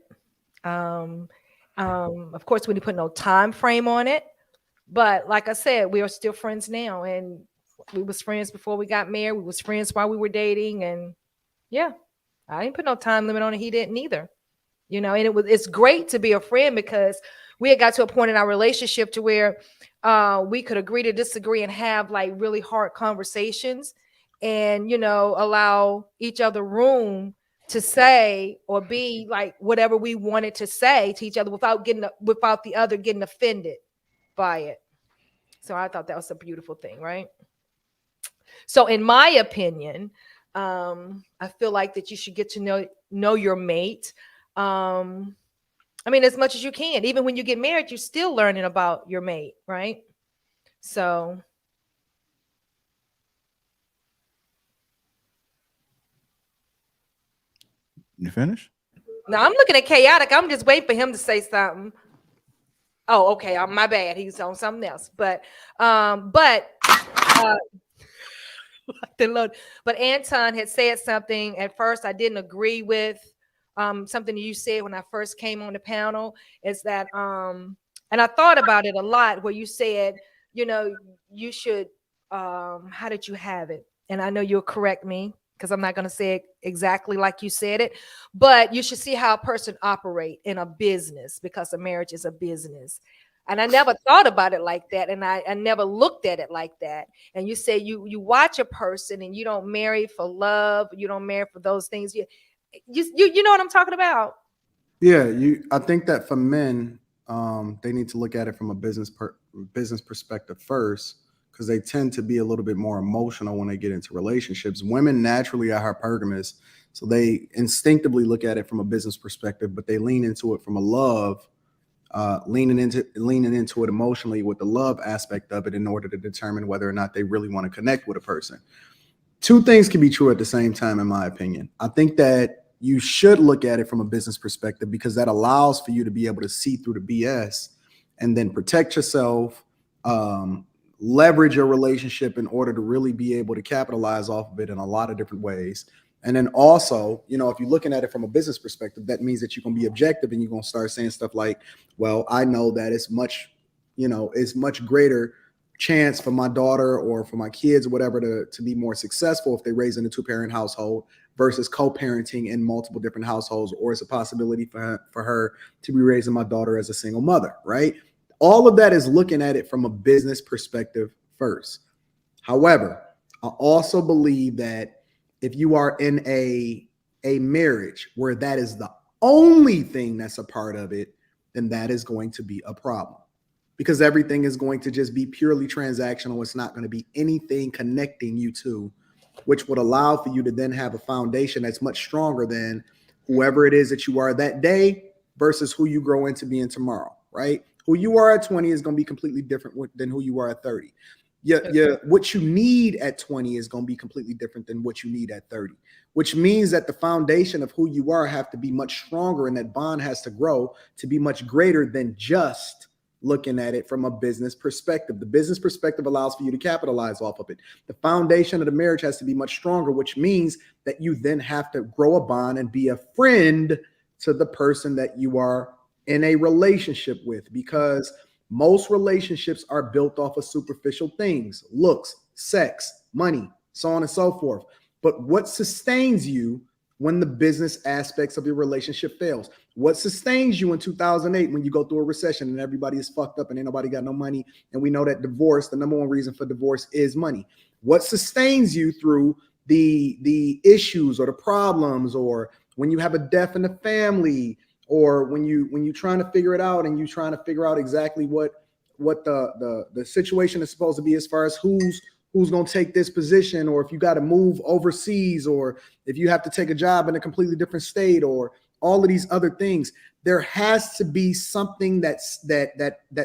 Of course, we didn't put no time frame on it, but like I said, we are still friends now, and we was friends before we got married. We was friends while we were dating, and yeah, I didn't put no time limit on it. He didn't either, and it's great to be a friend, because we had got to a point in our relationship to where we could agree to disagree and have like really hard conversations. and, you know, allow each other room to say or be like whatever we wanted to say to each other without the other getting offended by it. So I thought that was a beautiful thing, right? So in my opinion, I feel like that you should get to know your mate. I mean, as much as you can. Even when you get married, you're still learning about your mate, right? So You finished? now I'm looking at Chaotic. I'm just waiting for him to say something. Oh, okay. My bad. He's on something else. But Anton had said something at first I didn't agree with. Something you said when I first came on the panel is that and I thought about it a lot, where you said, you know, you should how did you have it? And I know you'll correct me because I'm not going to say it exactly like you said it, but you should see how a person operate in a business, because a marriage is a business. And I never thought about it like that, and I never looked at it like that. And you say you watch a person and you don't marry for love, you don't marry for those things. You know what I'm talking about? Yeah, I think that for men, they need to look at it from a business perspective first, because they tend to be a little bit more emotional when they get into relationships. Women naturally are hypergamous, so they instinctively look at it from a business perspective, but they lean into it from a love, leaning into it emotionally with the love aspect of it in order to determine whether or not they really want to connect with a person. Two things can be true at the same time, in my opinion. I think that you should look at it from a business perspective, because that allows for you to be able to see through the BS and then protect yourself, leverage your relationship in order to really be able to capitalize off of it in a lot of different ways. And then also, you know, if you're looking at it from a business perspective, that means that you're going to be objective and you're going to start saying stuff like, well, I know that it's much greater chance for my daughter or for my kids or whatever to be more successful if they raise in a two-parent household versus co-parenting in multiple different households, or it's a possibility for her to be raising my daughter as a single mother, right? All of that is looking at it from a business perspective first. However, I also believe that if you are in a marriage where that is the only thing that's a part of it, then that is going to be a problem, because everything is going to just be purely transactional. It's not going to be anything connecting you two, which would allow for you to then have a foundation that's much stronger than whoever it is that you are that day versus who you grow into being tomorrow, right? Who you are at 20 is going to be completely different than who you are at 30. Yeah, what you need at 20 is going to be completely different than what you need at 30, which means that the foundation of who you are have to be much stronger, and that bond has to grow to be much greater than just looking at it from a business perspective. The business perspective allows for you to capitalize off of it. The foundation of the marriage has to be much stronger, which means that you then have to grow a bond and be a friend to the person that you are in a relationship with, because most relationships are built off of superficial things: looks, sex, money, so on and so forth. But what sustains you when the business aspects of your relationship fails? What sustains you in 2008 when you go through a recession and everybody is fucked up and ain't nobody got no money? And we know that divorce, the number one reason for divorce is money. What sustains you through the issues or the problems, or when you have a death in the family, or when you're trying to figure it out and you're trying to figure out exactly what the situation is supposed to be as far as who's going to take this position, or if you got to move overseas, or if you have to take a job in a completely different state, or all of these other things. There has to be something that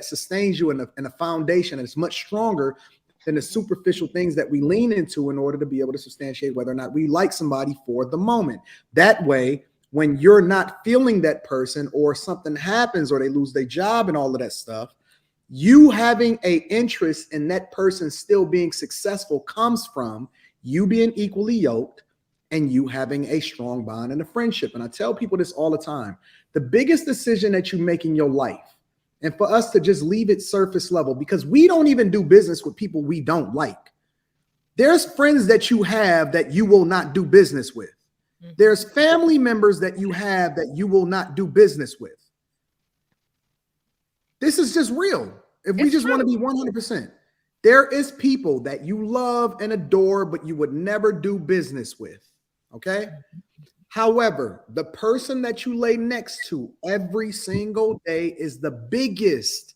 sustains you in a foundation that's much stronger than the superficial things that we lean into in order to be able to substantiate whether or not we like somebody for the moment. That way, when you're not feeling that person, or something happens, or they lose their job and all of that stuff, you having an interest in that person still being successful comes from you being equally yoked and you having a strong bond and a friendship. And I tell people this all the time: the biggest decision that you make in your life, and for us to just leave it surface level, because we don't even do business with people we don't like. There's friends that you have that you will not do business with. There's family members that you have that you will not do business with. This is just real. If we just want to be 100%, There is people that you love and adore, but you would never do business with. Okay. However, the person that you lay next to every single day is the biggest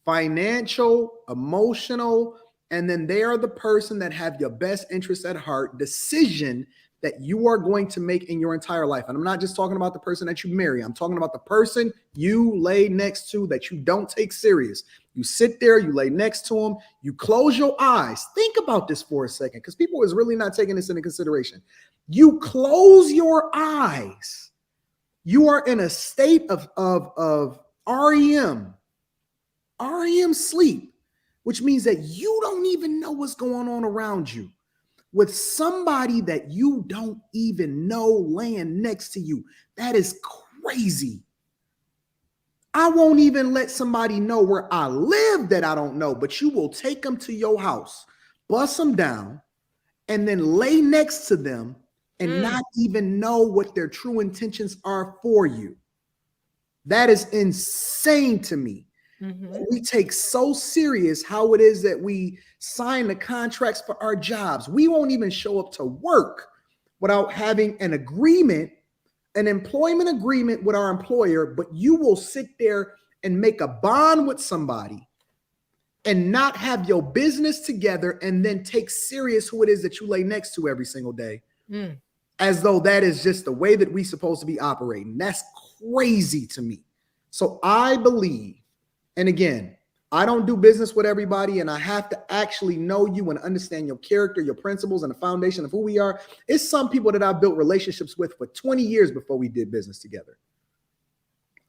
financial, emotional, and then they are the person that have your best interest at heart decision that you are going to make in your entire life. And I'm not just talking about the person that you marry. I'm talking about the person you lay next to that you don't take serious. You sit there, you lay next to them, you close your eyes. Think about this for a second, because people is really not taking this into consideration. You close your eyes. You are in a state of REM sleep, which means that you don't even know what's going on around you with somebody that you don't even know laying next to you. That is crazy. I won't even let somebody know where I live that I don't know, but you will take them to your house, bust them down, and then lay next to them and not even know what their true intentions are for you. That is insane to me. We take so serious how it is that we sign the contracts for our jobs. We won't even show up to work without having an agreement, an employment agreement with our employer, but you will sit there and make a bond with somebody and not have your business together and then take serious who it is that you lay next to every single day, as though that is just the way that we're supposed to be operating. That's crazy to me. So I believe, and again, I don't do business with everybody, and I have to actually know you and understand your character, your principles, and the foundation of who we are. It's some people that I've built relationships with for 20 years before we did business together.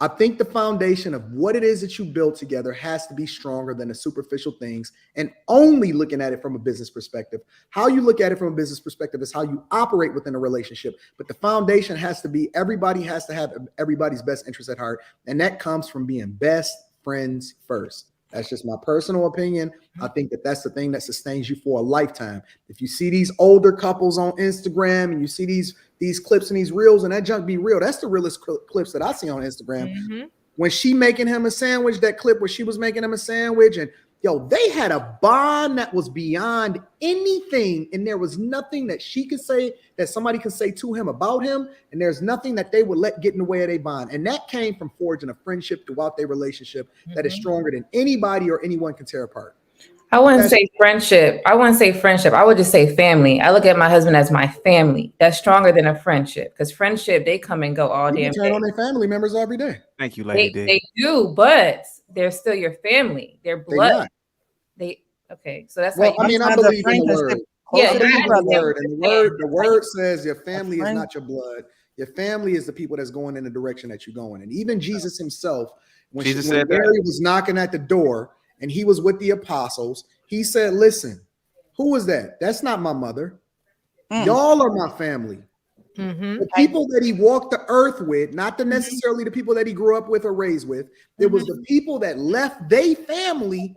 I think the foundation of what it is that you build together has to be stronger than the superficial things, and only looking at it from a business perspective. How you look at it from a business perspective is how you operate within a relationship. But the foundation has to be, everybody has to have everybody's best interest at heart. And that comes from being best friends first. That's just my personal opinion. I think that that's the thing that sustains you for a lifetime. If you see these older couples on Instagram and you see these clips and these reels, and that junk be real, that's the realest clips that I see on Instagram. When she making him a sandwich, that clip where she was making him a sandwich, and they had a bond that was beyond anything, and there was nothing that she could say, that somebody could say to him about him, and there's nothing that they would let get in the way of their bond. And that came from forging a friendship throughout their relationship that is stronger than anybody or anyone can tear apart. I wouldn't say friendship. I would just say family. I look at my husband as my family. That's stronger than a friendship, because friendship, they come and go all damn day. Turn on their family members every day. Thank you, Lady D. They do, but they're still your family. They're blood. Okay, so that's well. I mean, I believe in the word. Yeah, I believe in the word, and the word says your family is not your blood. Your family is the people that's going in the direction that you're going. And even Jesus himself, when Mary was knocking at the door and he was with the apostles, he said, "Listen, who is that? That's not my mother. Y'all are my family." The people that he walked the earth with, not necessarily the people that he grew up with or raised with. It was the people that left their family.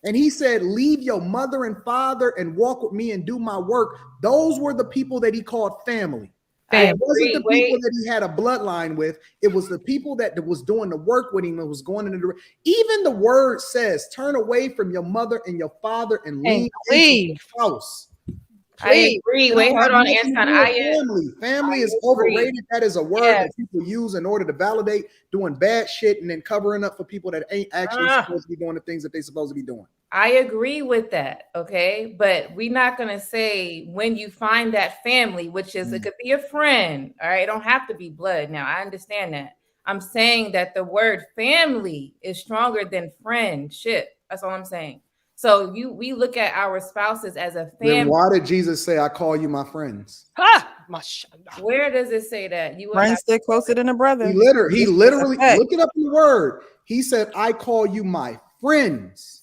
And he said, "Leave your mother and father and walk with me and do my work." Those were the people that he called family. It wasn't the people that he had a bloodline with. It was the people that was doing the work with him and was going in the direction. Even the word says, "Turn away from your mother and your father and leave the house." I agree. Wait, hold on, Anton. Family is overrated. That is a word that people use in order to validate doing bad shit and then covering up for people that ain't actually supposed to be doing the things that they're supposed to be doing. I agree with that. Okay. But we're not going to say when you find that family, which is, it could be a friend. All right. It don't have to be blood. Now, I understand that. I'm saying that the word family is stronger than friendship. That's all I'm saying. So we look at our spouses as a family. Then why did Jesus say, "I call you my friends"? Where does it say that? Friends stick closer than a brother. He literally look it up in the word. He said, "I call you my friends."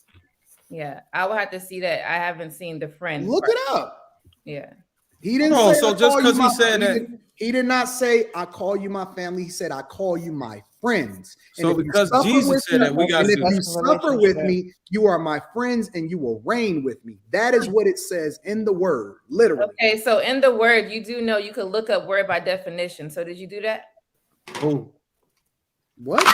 Yeah, I will have to see that. I haven't seen the friends. Look it up. Yeah. He didn't say, so just because he said that, he did not say, "I call you my family." He said, "I call you my friends." So because Jesus said that, we got to. And if you suffer with me, you are my friends, and you will reign with me. That is what it says in the word, literally. Okay, so in the word, you do know you could look up word by definition. So did you do that? Oh, what?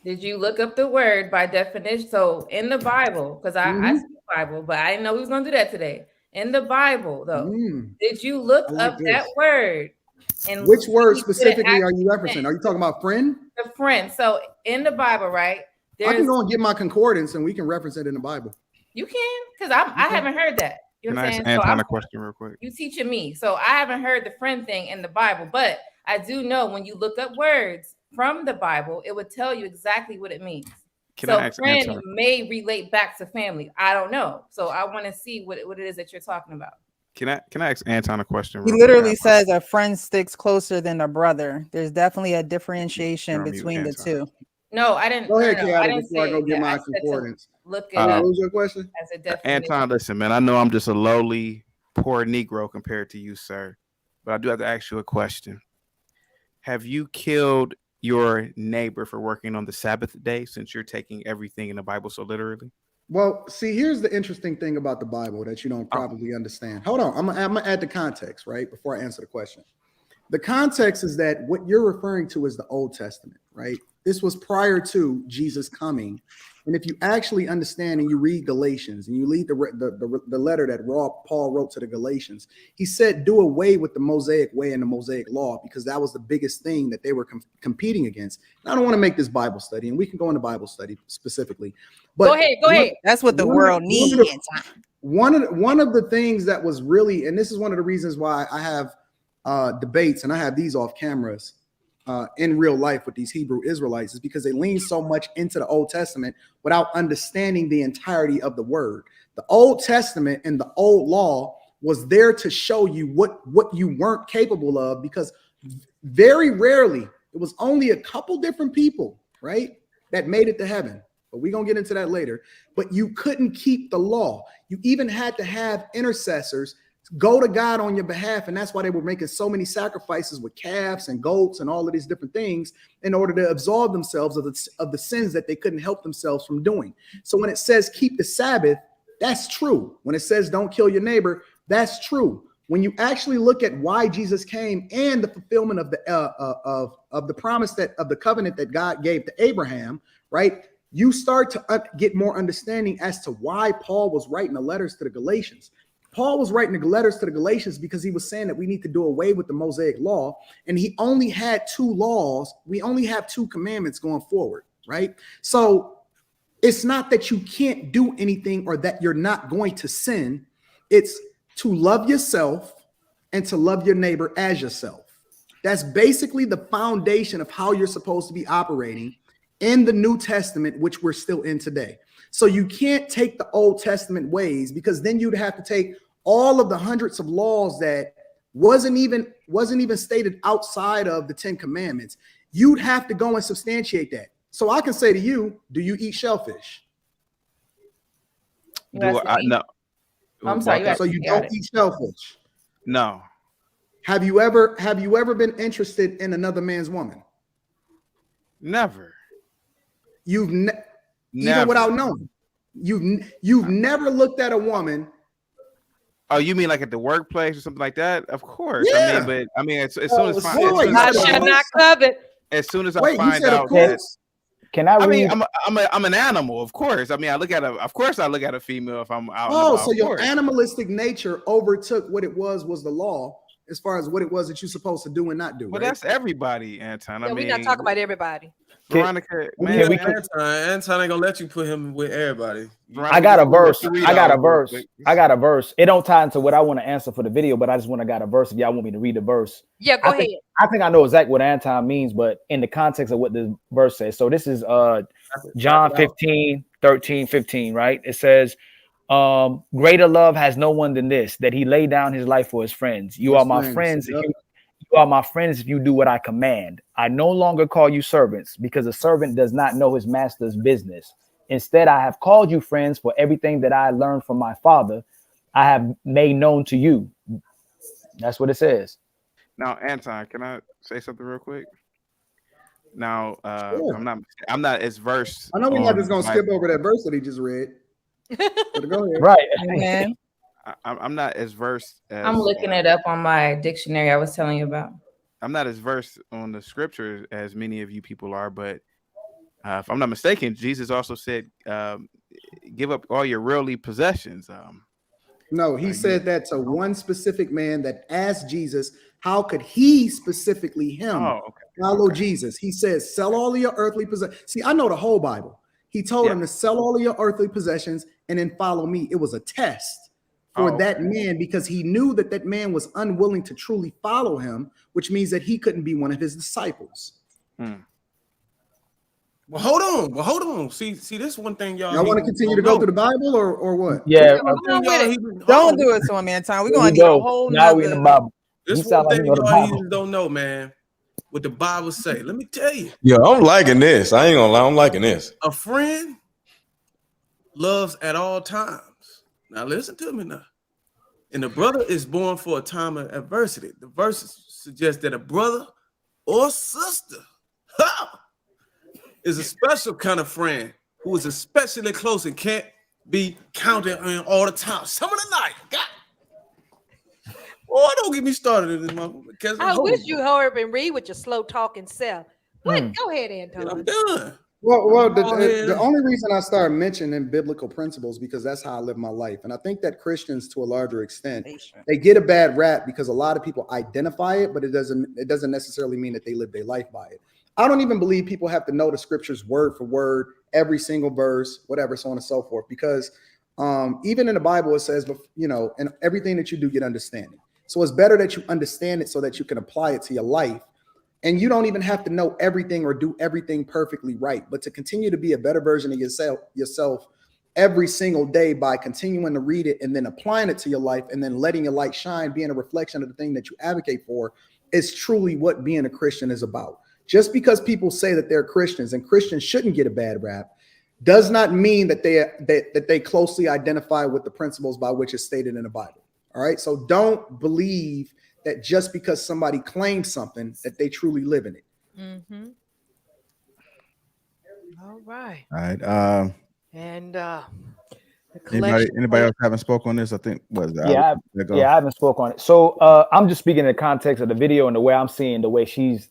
Did you look up the word by definition? So in the Bible, because I speak Bible, but I didn't know we was gonna do that today. In the Bible, though, did you look I like up that this. word? And Which word see what it specifically are you actually referencing? meant? Are you talking about friend? The friend. So in the Bible, right? I can There's go and get my concordance and we can reference it in the Bible. you can, because I haven't heard that. You Can know I what I'm ask saying? So Anton a question real quick? you teaching me. So I haven't heard the friend thing in the Bible, but I do know when you look up words from the Bible, it would tell you exactly what it means. Can So I ask friend Anton? may relate back to family. I don't know. So I want to see what it is that you're talking about. Can I ask Anton a question? He Real literally quick? says a friend sticks closer than a brother. There's definitely a differentiation between the two. No, I didn't. Go ahead, No, I Kiara, didn't before I say go get that. I my said to concordance. look it What up was your question? as a definition. Anton, listen, man. I know I'm just a lowly, poor Negro compared to you, sir. But I do have to ask you a question. Have you killed your neighbor for working on the Sabbath day, since you're taking everything in the Bible so literally? Well, see, here's the interesting thing about the Bible that you don't probably understand. Hold on, I'm gonna add the context, right, before I answer the question. The context is that what you're referring to is the Old Testament, right? This was prior to Jesus coming. And if you actually understand and you read Galatians and you read the letter that Paul wrote to the Galatians, he said, do away with the Mosaic way and the Mosaic law, because that was the biggest thing that they were competing against. And I don't want to make this Bible study, and we can go into Bible study specifically. But Go ahead. That's what the world needs. One of the things that was really, and this is one of the reasons why I have debates, and I have these off cameras in real life with these Hebrew Israelites, is because they lean so much into the Old Testament without understanding the entirety of the word. The Old Testament and the old law was there to show you what you weren't capable of, because very rarely, it was only a couple different people, right, that made it to heaven. But we're going to get into that later. But you couldn't keep the law. You even had to have intercessors go to God on your behalf. And that's why they were making so many sacrifices with calves and goats and all of these different things in order to absolve themselves of the sins that they couldn't help themselves from doing. So when it says keep the Sabbath, that's true. When it says don't kill your neighbor, that's true. When you actually look at why Jesus came and the fulfillment of the promise of the covenant that God gave to Abraham, right? You start to get more understanding as to why Paul was writing the letters to the Galatians. Paul was writing the letters to the Galatians because he was saying that we need to do away with the Mosaic law. And he only had two laws. We only have two commandments going forward, right? So it's not that you can't do anything or that you're not going to sin. It's to love yourself and to love your neighbor as yourself. That's basically the foundation of how you're supposed to be operating in the New Testament, which we're still in today. So you can't take the Old Testament ways, because then you'd have to take all of the hundreds of laws that wasn't even stated outside of the 10 Commandments. You'd have to go and substantiate that. So I can say to you, do you eat shellfish? No. I'm sorry. So you don't eat shellfish? No. Have you ever been interested in another man's woman? Never. Never. Even without knowing, you've never looked at a woman. Oh, you mean like at the workplace or something like that? Of course. Yeah. I mean, as soon as I find out that. Can I read? I'm an animal, of course. I mean, I look at a female if I'm out. Oh, so your animalistic nature overtook what it was the law, as far as what it was that you're supposed to do and not do. But right? that's everybody, Anton. Yeah, we're not talking about everybody. Veronica, Anton ain't gonna let you put him with everybody. Veronica, I got a verse. It don't tie into what I want to answer for the video, but I just got a verse. If y'all want me to read the verse, yeah, go ahead. I think I know exactly what Anton means, but in the context of what the verse says. So this is John 15:13-15, right? It says, greater love has no one than this, that he laid down his life for his friends. You are my friends. You are my friends if you do what I command. I no longer call you servants, because a servant does not know his master's business. Instead, I have called you friends, for everything that I learned from my Father, I have made known to you. That's what it says. Now, Anton, can I say something real quick? Now, Sure. I'm not as versed. I know we're not just gonna skip over that verse that he just read. But go ahead. Right. Man. I'm not as versed as I'm looking it up on my dictionary I was telling you about. I'm not as versed on the scriptures as many of you people are, but If I'm not mistaken, Jesus also said, "Give up all your worldly possessions." No, he said that to one specific man that asked Jesus, how could he specifically follow Jesus? He says, sell all of your earthly possessions. See, I know the whole Bible. He told him to sell all of your earthly possessions and then follow me. It was a test for that man because he knew that that man was unwilling to truly follow him, which means that he couldn't be one of his disciples. Well, hold on. See, this one thing y'all. Y'all want to continue to go through the Bible or what? Yeah, Don't do it to him, man. Time we're gonna we need a go. whole Now we in the nother. Bible. This You sound one like thing you know the y'all Bible. heathens don't know, man. What the Bible say? Let me tell you. Yeah, I'm liking this. I ain't gonna lie, I'm liking this. A friend loves at all times. Now listen to me now. And the brother is born for a time of adversity. The verses suggest that a brother or sister is a special kind of friend who is especially close and can't be counted on all the time. Some of the night. God. Oh, don't get me started in this motherfucker. I wish you hurry up and read with your slow talking self. What? Go ahead, Anton. I'm done. Well, the only reason I started mentioning biblical principles because that's how I live my life. And I think that Christians, to a larger extent, they get a bad rap because a lot of people identify it, but it doesn't necessarily mean that they live their life by it. I don't even believe people have to know the scriptures word for word, every single verse, whatever, so on and so forth. Because even in the Bible, it says, in everything that you do, get understanding. So it's better that you understand it so that you can apply it to your life. And you don't even have to know everything or do everything perfectly right, but to continue to be a better version of yourself every single day by continuing to read it and then applying it to your life and then letting your light shine, being a reflection of the thing that you advocate for is truly what being a Christian is about. Just because people say that they're Christians and Christians shouldn't get a bad rap does not mean that they closely identify with the principles by which is stated in the Bible. All right. So don't believe that just because somebody claims something that they truly live in it. Mm-hmm. All right. All right. And anybody else haven't spoke on this? I think was I haven't spoke on it. So I'm just speaking in the context of the video and the way I'm seeing the way she's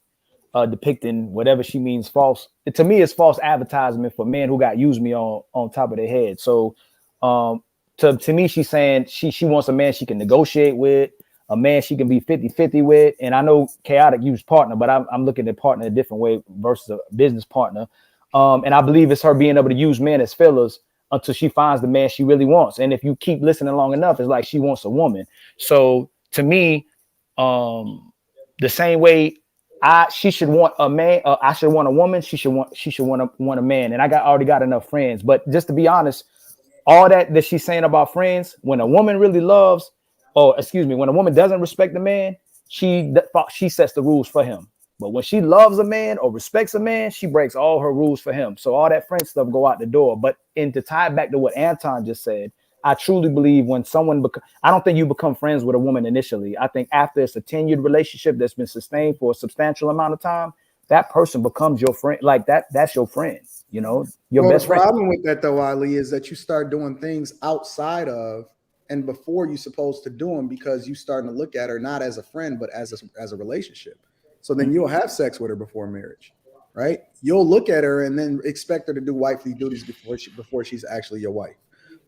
depicting whatever she means false. To me, it's false advertisement for men who got used me on top of their head. So to me, she's saying she wants a man she can negotiate with, a man she can be 50-50 with. And I know Chaotic used partner, but I'm looking at partner a different way versus a business partner. And I believe it's her being able to use men as fillers until she finds the man she really wants. And if you keep listening long enough, it's like she wants a woman. So to me, the same way she should want a man, I should want a woman, she should want a man. And I already got enough friends. But just to be honest, all that she's saying about friends, when a woman really loves, when a woman doesn't respect the man, she sets the rules for him. But when she loves a man or respects a man, she breaks all her rules for him. So all that friend stuff go out the door. But to tie it back to what Anton just said, I truly believe when someone I don't think you become friends with a woman initially. I think after it's a tenured relationship that's been sustained for a substantial amount of time, that person becomes your friend. Like that's your friend, your best friend. The problem with that though, Ali, is that you start doing things outside of and before you're supposed to do them because you starting to look at her not as a friend, but as a relationship. So then you'll have sex with her before marriage, right? You'll look at her and then expect her to do wifely duties before she's actually your wife.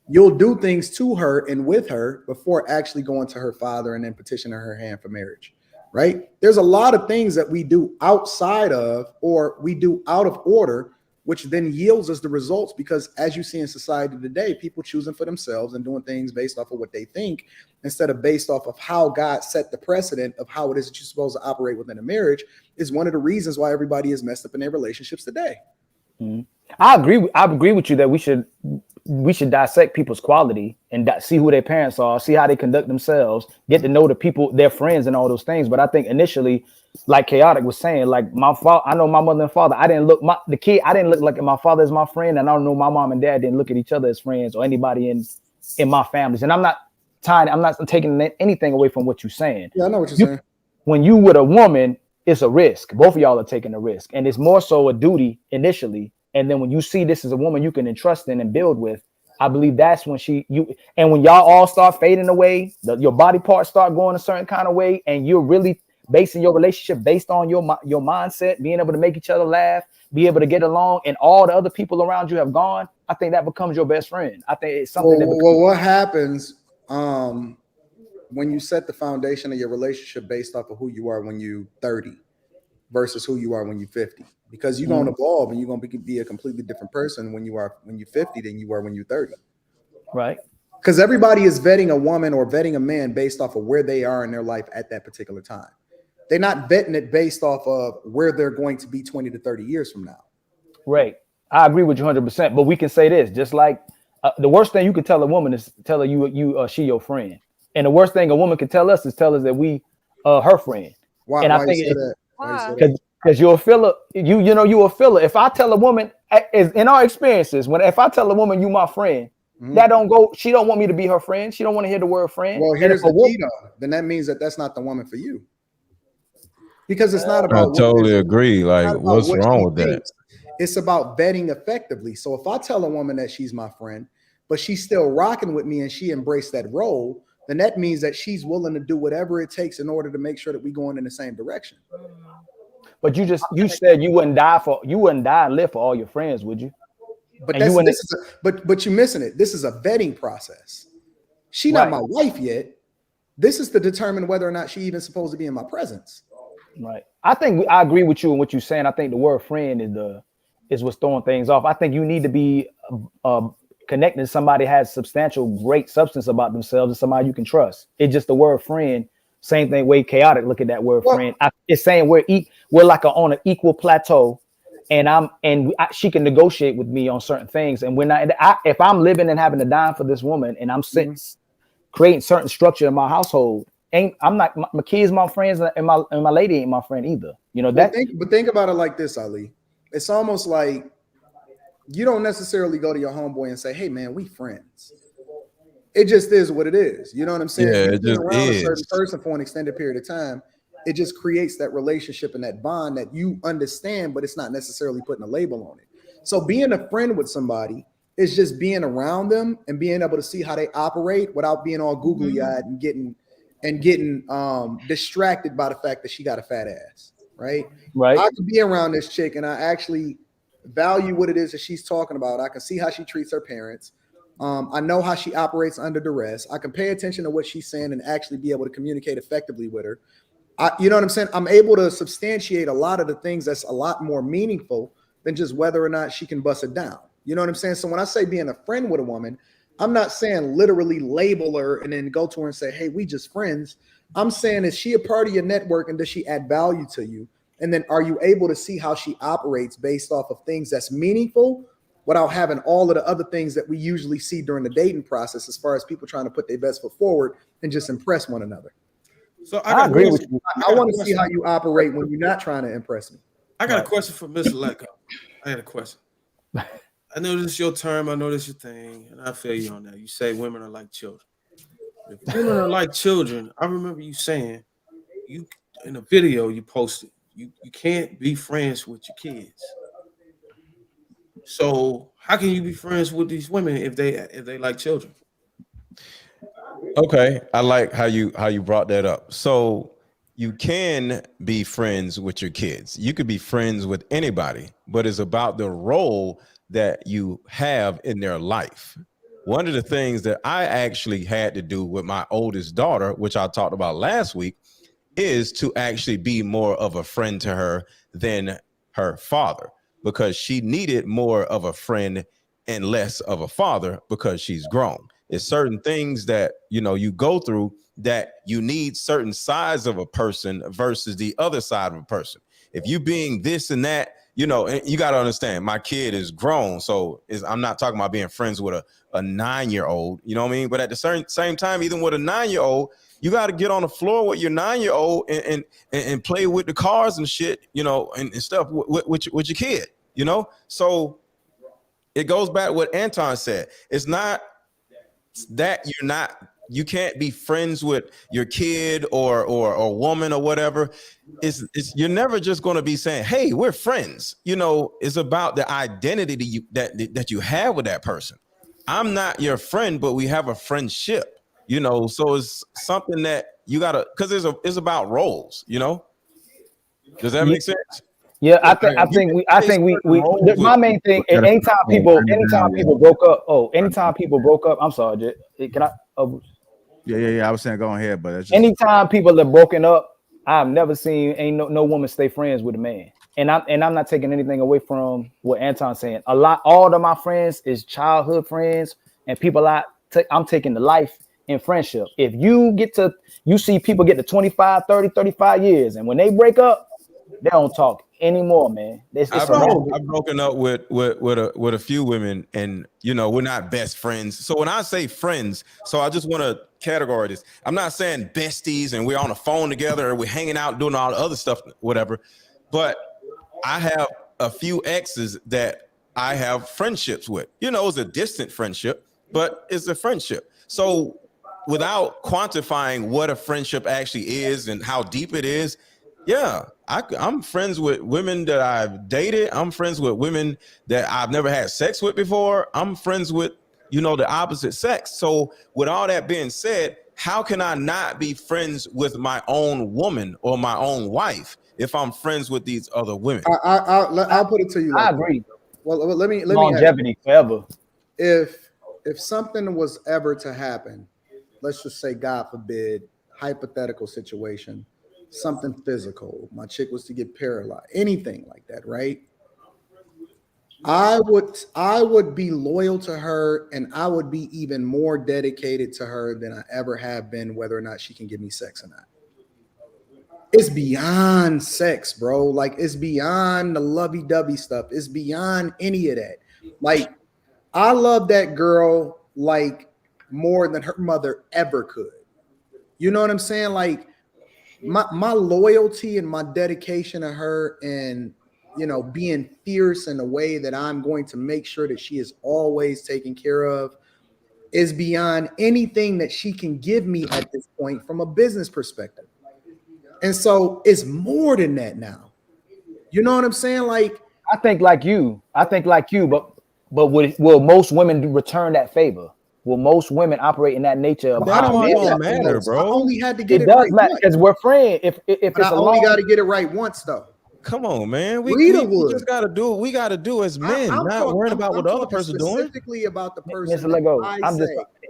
You'll do things to her and with her before actually going to her father and then petitioning her hand for marriage, right? There's a lot of things that we do outside of or we do out of order, which then yields us the results because as you see in society today, people choosing for themselves and doing things based off of what they think instead of based off of how God set the precedent of how it is that you're supposed to operate within a marriage is one of the reasons why everybody is messed up in their relationships today. Mm-hmm. I agree with you that we should dissect people's quality and see who their parents are, see how they conduct themselves, get to know the people, their friends and all those things. But I think initially, like Chaotic was saying, like I know my mother and father, I didn't look like my father as my friend. And I don't know my mom and dad didn't look at each other as friends or anybody in my families. And I'm not taking anything away from what you're saying. Yeah, I know what you're saying. When you with a woman, it's a risk. Both of y'all are taking a risk. And it's more so a duty initially. And then when you see this is a woman you can entrust in and build with, I believe that's when and when y'all all start fading away, your body parts start going a certain kind of way, and you're really basing your relationship based on your mindset, being able to make each other laugh, be able to get along, and all the other people around you have gone, I think that becomes your best friend. I think it's something Well, what happens when you set the foundation of your relationship based off of who you are when you're 30 versus who you are when you're 50? Because you're going to evolve and you're going to be a completely different person when you're 50 than you are when you're 30. Right. Because everybody is vetting a woman or vetting a man based off of where they are in their life at that particular time. They're not vetting it based off of where they're going to be 20 to 30 years from now. Right. I agree with you 100%. But we can say this, just like the worst thing you could tell a woman is tell her she your friend. And the worst thing a woman could tell us is tell us that we her friend. Why? And Why I think you say that? Why you say that? because you're a filler. You a filler. If I tell a woman, in our experiences, if I tell a woman you my friend, that don't go. She don't want me to be her friend. She don't want to hear the word friend. Well, here's the key though. Then that means that that's not the woman for you. Because it's not about. I totally agree. Like, what's wrong with that? It's about vetting effectively. So if I tell a woman that she's my friend, but she's still rocking with me and she embraced that role, then that means that she's willing to do whatever it takes in order to make sure that we're going in the same direction. But you said you wouldn't die and live for all your friends, would you? But but you're missing it. This is a vetting process. She's not my wife yet. This is to determine whether or not she even supposed to be in my presence. Right. I think I agree with you and what you're saying. I think the word friend is what's throwing things off. I think you need to be connecting to somebody has substantial, great substance about themselves and somebody you can trust. It's just the word friend. Same thing. Way chaotic. Look at that word friend. It's saying we're like on an equal plateau, and she can negotiate with me on certain things. And if I'm living and having to dime for this woman, and I'm creating certain structure in my household, I'm not my kids, my friends, and my lady ain't my friend either. You know that. But think about it like this, Ali. It's almost like you don't necessarily go to your homeboy and say, "Hey, man, we friends." It just is what it is. You know what I'm saying? Yeah, You've it been just around is. a certain person for an extended period of time. It just creates that relationship and that bond that you understand, but it's not necessarily putting a label on it. So being a friend with somebody is just being around them and being able to see how they operate without being all googly-eyed and getting distracted by the fact that she got a fat ass. Right. I can be around this chick and I actually value what it is that she's talking about. I can see how she treats her parents. I know how she operates under duress. I can pay attention to what she's saying and actually be able to communicate effectively with her. You know what I'm saying? I'm able to substantiate a lot of the things that's a lot more meaningful than just whether or not she can bust it down. You know what I'm saying? So when I say being a friend with a woman, I'm not saying literally label her and then go to her and say, "Hey, we just friends." I'm saying, is she a part of your network and does she add value to you? And then are you able to see how she operates based off of things that's meaningful without having all of the other things that we usually see during the dating process as far as people trying to put their best foot forward and just impress one another? So I agree with you. I want to see how you operate when you're not trying to impress me. I got a question for Mr. Lecco. I got a question. I know this is your term. I know this is your thing, and I feel you on that. You say women are like children. If women are like children, I remember you saying you in a video you posted, you can't be friends with your kids. So how can you be friends with these women if they like children? Okay, I like how you brought that up. So you can be friends with your kids. You could be friends with anybody, but it's about the role that you have in their life. One of the things that I actually had to do with my oldest daughter, which I talked about last week, is to actually be more of a friend to her than her father, because she needed more of a friend and less of a father because she's grown. It's certain things that, you go through that you need certain sides of a person versus the other side of a person. If you being this and that, and you got to understand, my kid is grown. So I'm not talking about being friends with a 9-year-old, you know what I mean? But at the same time, even with a 9-year-old, you got to get on the floor with your 9-year-old and play with the cars and shit, and stuff with your kid, So it goes back to what Anton said. It's not that you can't be friends with your kid or a woman or whatever. It's you're never just going to be saying, "Hey, we're friends." It's about the identity that you have with that person. I'm not your friend, but we have a friendship. You know, so it's something that you gotta, because it's about roles. You know, does that make sense? Yeah, I think my main thing. Anytime people broke up. I'm sorry, can I? Yeah. I was saying go ahead, but it's just Anytime people are broken up, I've never seen no woman stay friends with a man. And I'm not taking anything away from what Anton's saying. All of my friends is childhood friends and people I'm taking the life in friendship. If you see people get to 25, 30, 35 years, and when they break up, they don't talk anymore, man. I've broken up with a few women, and you know, we're not best friends. So when I say friends, so I just want to categorize this. I'm not saying besties and we're on the phone together or we're hanging out doing all the other stuff, whatever. But I have a few exes that I have friendships with. You know, it's a distant friendship, but it's a friendship. So without quantifying what a friendship actually is and how deep it is, yeah, I'm friends with women that I've dated. I'm friends with women that I've never had sex with before. I'm friends with, you know, the opposite sex. So with all that being said, how can I not be friends with my own woman or my own wife if I'm friends with these other women? I'll put it to you. I agree. Well, let me longevity forever. If something was ever to happen, let's just say, God forbid, hypothetical situation, something physical, my chick was to get paralyzed, anything like that, right? I would be loyal to her, and I would be even more dedicated to her than I ever have been, whether or not she can give me sex or not. It's beyond sex, bro. Like, it's beyond the lovey-dovey stuff. It's beyond any of that. Like, I love that girl like more than her mother ever could. You know what I'm saying? Like, my loyalty and my dedication to her, and you know, being fierce in a way that I'm going to make sure that she is always taken care of, is beyond anything that she can give me at this point from a business perspective. And so it's more than that now. You know what I'm saying? Like, I think like you, but will most women return that favor? Will most women operate in that nature of that how don't men matter, bro. I only had to get it does right matter because we're friends. If it's I only got to get it right once, though. Come on, man. We just got to do what we got to do as men, not worrying about what the other person doing. Specifically about the person. Mr. Lego,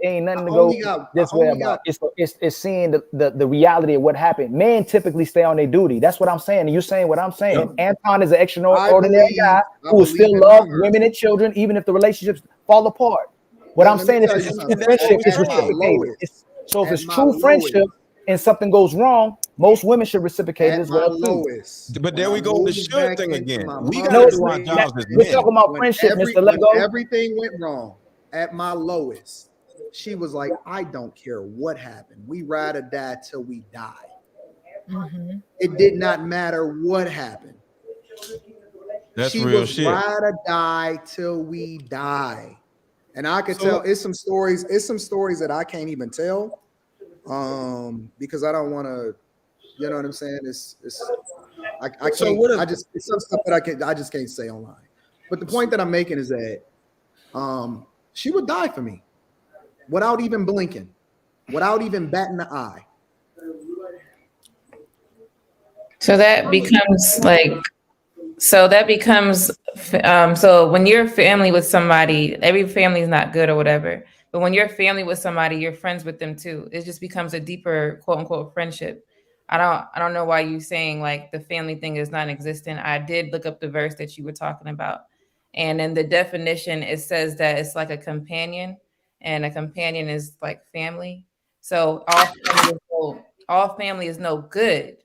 ain't nothing to go this way about. It's seeing the reality of what happened. Men typically stay on their duty. That's what I'm saying. And you're saying what I'm saying. Yep. Anton is an extraordinary guy who will still love women and children, even if the relationships fall apart. What I'm saying is friendship is reciprocated. So if it's true friendship and something goes wrong, most women should reciprocate it as well too. But there we go with the should thing again. We got to do our jobs as men. We're talking about friendship, Mr. Lego. Everything went wrong at my lowest. She was like, I don't care what happened. We ride or die till we die. Mm-hmm. It did not matter what happened. That's she real was shit. Ride or die till we die. And I could tell it's some stories that I can't even tell. Because I don't want to, you know what I'm saying? It's some stuff that I just can't say online. But the point that I'm making is that she would die for me without even blinking, without even batting the eye. So that becomes so when you're family with somebody, every family is not good or whatever. But when you're family with somebody, you're friends with them too. It just becomes a deeper quote unquote friendship. I don't know why you saying like the family thing is non-existent. I did look up the verse that you were talking about. And in the definition, it says that it's like a companion, and a companion is like family. So all family is no good.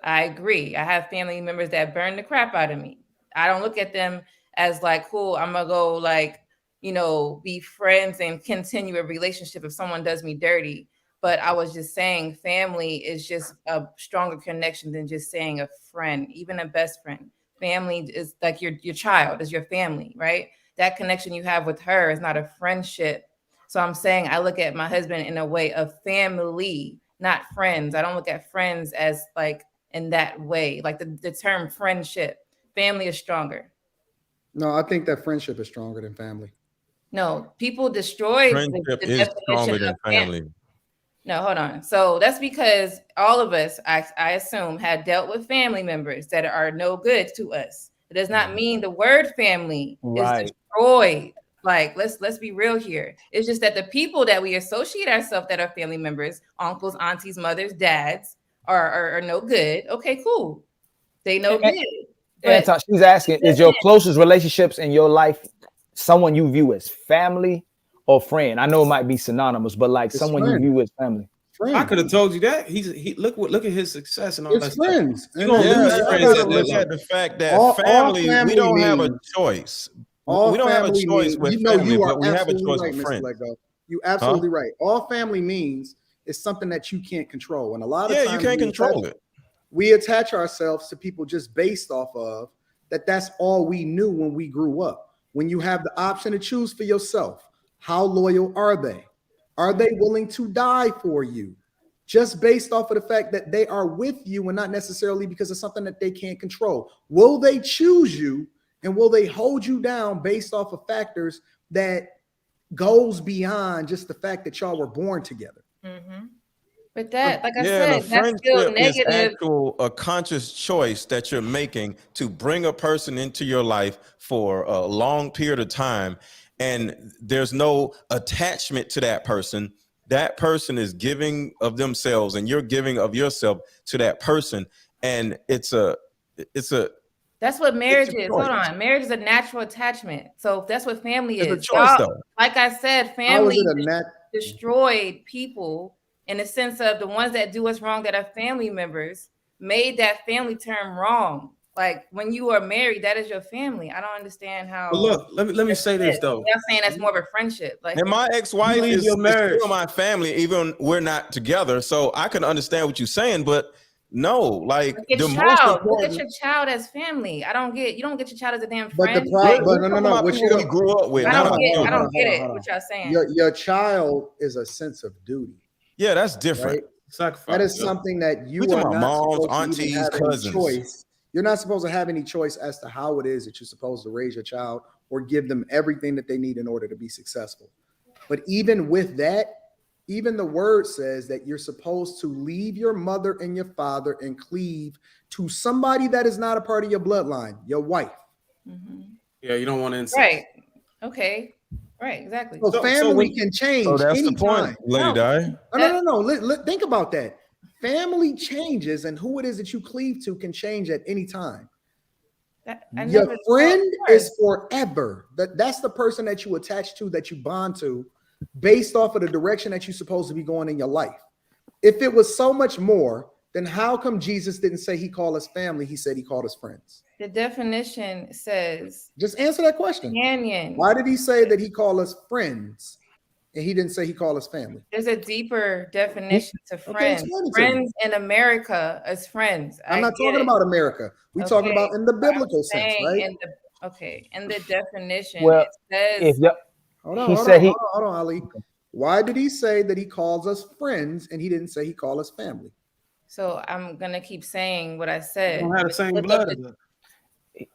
I agree. I have family members that burn the crap out of me. I don't look at them as like, cool, I'm gonna go like, you know, be friends and continue a relationship if someone does me dirty. But I was just saying family is just a stronger connection than just saying a friend, even a best friend. Family is like your child is your family, right? That connection you have with her is not a friendship. So I'm saying I look at my husband in a way of family, not friends. I don't look at friends as like in that way, like the term friendship. Family is stronger. No, I think that friendship is stronger than family. No, people destroy friendship is stronger than family. No, hold on. So that's because all of us, I assume, had dealt with family members that are no good to us. It does not mean the word family is destroyed. Like, let's be real here. It's just that the people that we associate ourselves that are family members, uncles, aunties, mothers, dads, are no good. Okay, cool. They no good. But Anton, she's asking, is your closest relationships in your life someone you view as family or friend? I know it might be synonymous, but like It's someone friend. you view as family. I could have told you that. He look at his success and all It's that friends. stuff. You don't And lose you friends gotta at that Look level. at the fact that All family, we don't have a means- choice. All We don't have a family choice means, with you know, family, you are but we have a absolutely choice right, with Mr. friends. Lego. You absolutely right. All family means is something that you can't control, and a lot of times you can't control it. We attach ourselves to people just based off of that's all we knew when we grew up. When you have the option to choose for yourself, how loyal are they? Are they willing to die for you? Just based off of the fact that they are with you and not necessarily because of something that they can't control. Will they choose you and will they hold you down based off of factors that goes beyond just the fact that y'all were born together? But that, like I The said, that's still friendship is negative. a conscious choice that you're making to bring a person into your life for a long period of time, and there's no attachment to that person. That person is giving of themselves, and you're giving of yourself to that person, and it's a That's what marriage is. Hold choice. on. Marriage is a natural attachment. So that's what family It's a is. choice, Y'all, though. like I said, How is family it a destroyed people in the sense of the ones that do us wrong that are family members made that family term wrong. Like when you are married, that is your family. I don't understand how. But look, let me say this though. I'm saying that's more of a friendship. Like, And my ex-wife leave is your marriage. still my family, even we're not together. So I can understand what you're saying, but no, like your the most child. Look at important. your child as family. I don't get. You don't get your child as a damn But friend. the problem, We're but no, talking no. about What people you we grew up with, I not don't our get. I children. don't get it. What y'all saying? Your child is a sense of duty. Yeah, that's different. Right? Sacrifice. That is something that you We talking are about not moms, supposed to even aunties, have any cousins. choice. You're not supposed to have any choice as to how it is that you're supposed to raise your child or give them everything that they need in order to be successful. But even with that, even the word says that you're supposed to leave your mother and your father and cleave to somebody that is not a part of your bloodline, your wife. Yeah, you don't want to incest. Right. Okay. Right. Exactly. So family can change So that's the anytime. point, Lady Di. No. Think about that. Family changes, and who it is that you cleave to can change at any time. Your friend is forever. That's the person that you attach to, that you bond to, based off of the direction that you're supposed to be going in your life. If it was so much more, then how come Jesus didn't say he called us family? He said he called us friends. The definition says. Just answer that question. Companion. Why did he say that he called us friends? And he didn't say he called us family. There's a deeper definition to friends. explain it to Friends in America as friends. I'm not talking about America. We're talking about in the biblical sense, right? In the definition, Well, it says. Hold on, Ali. Why did he say that he calls us friends and he didn't say he called us family? So I'm gonna keep saying what I said. Don't have the same blood.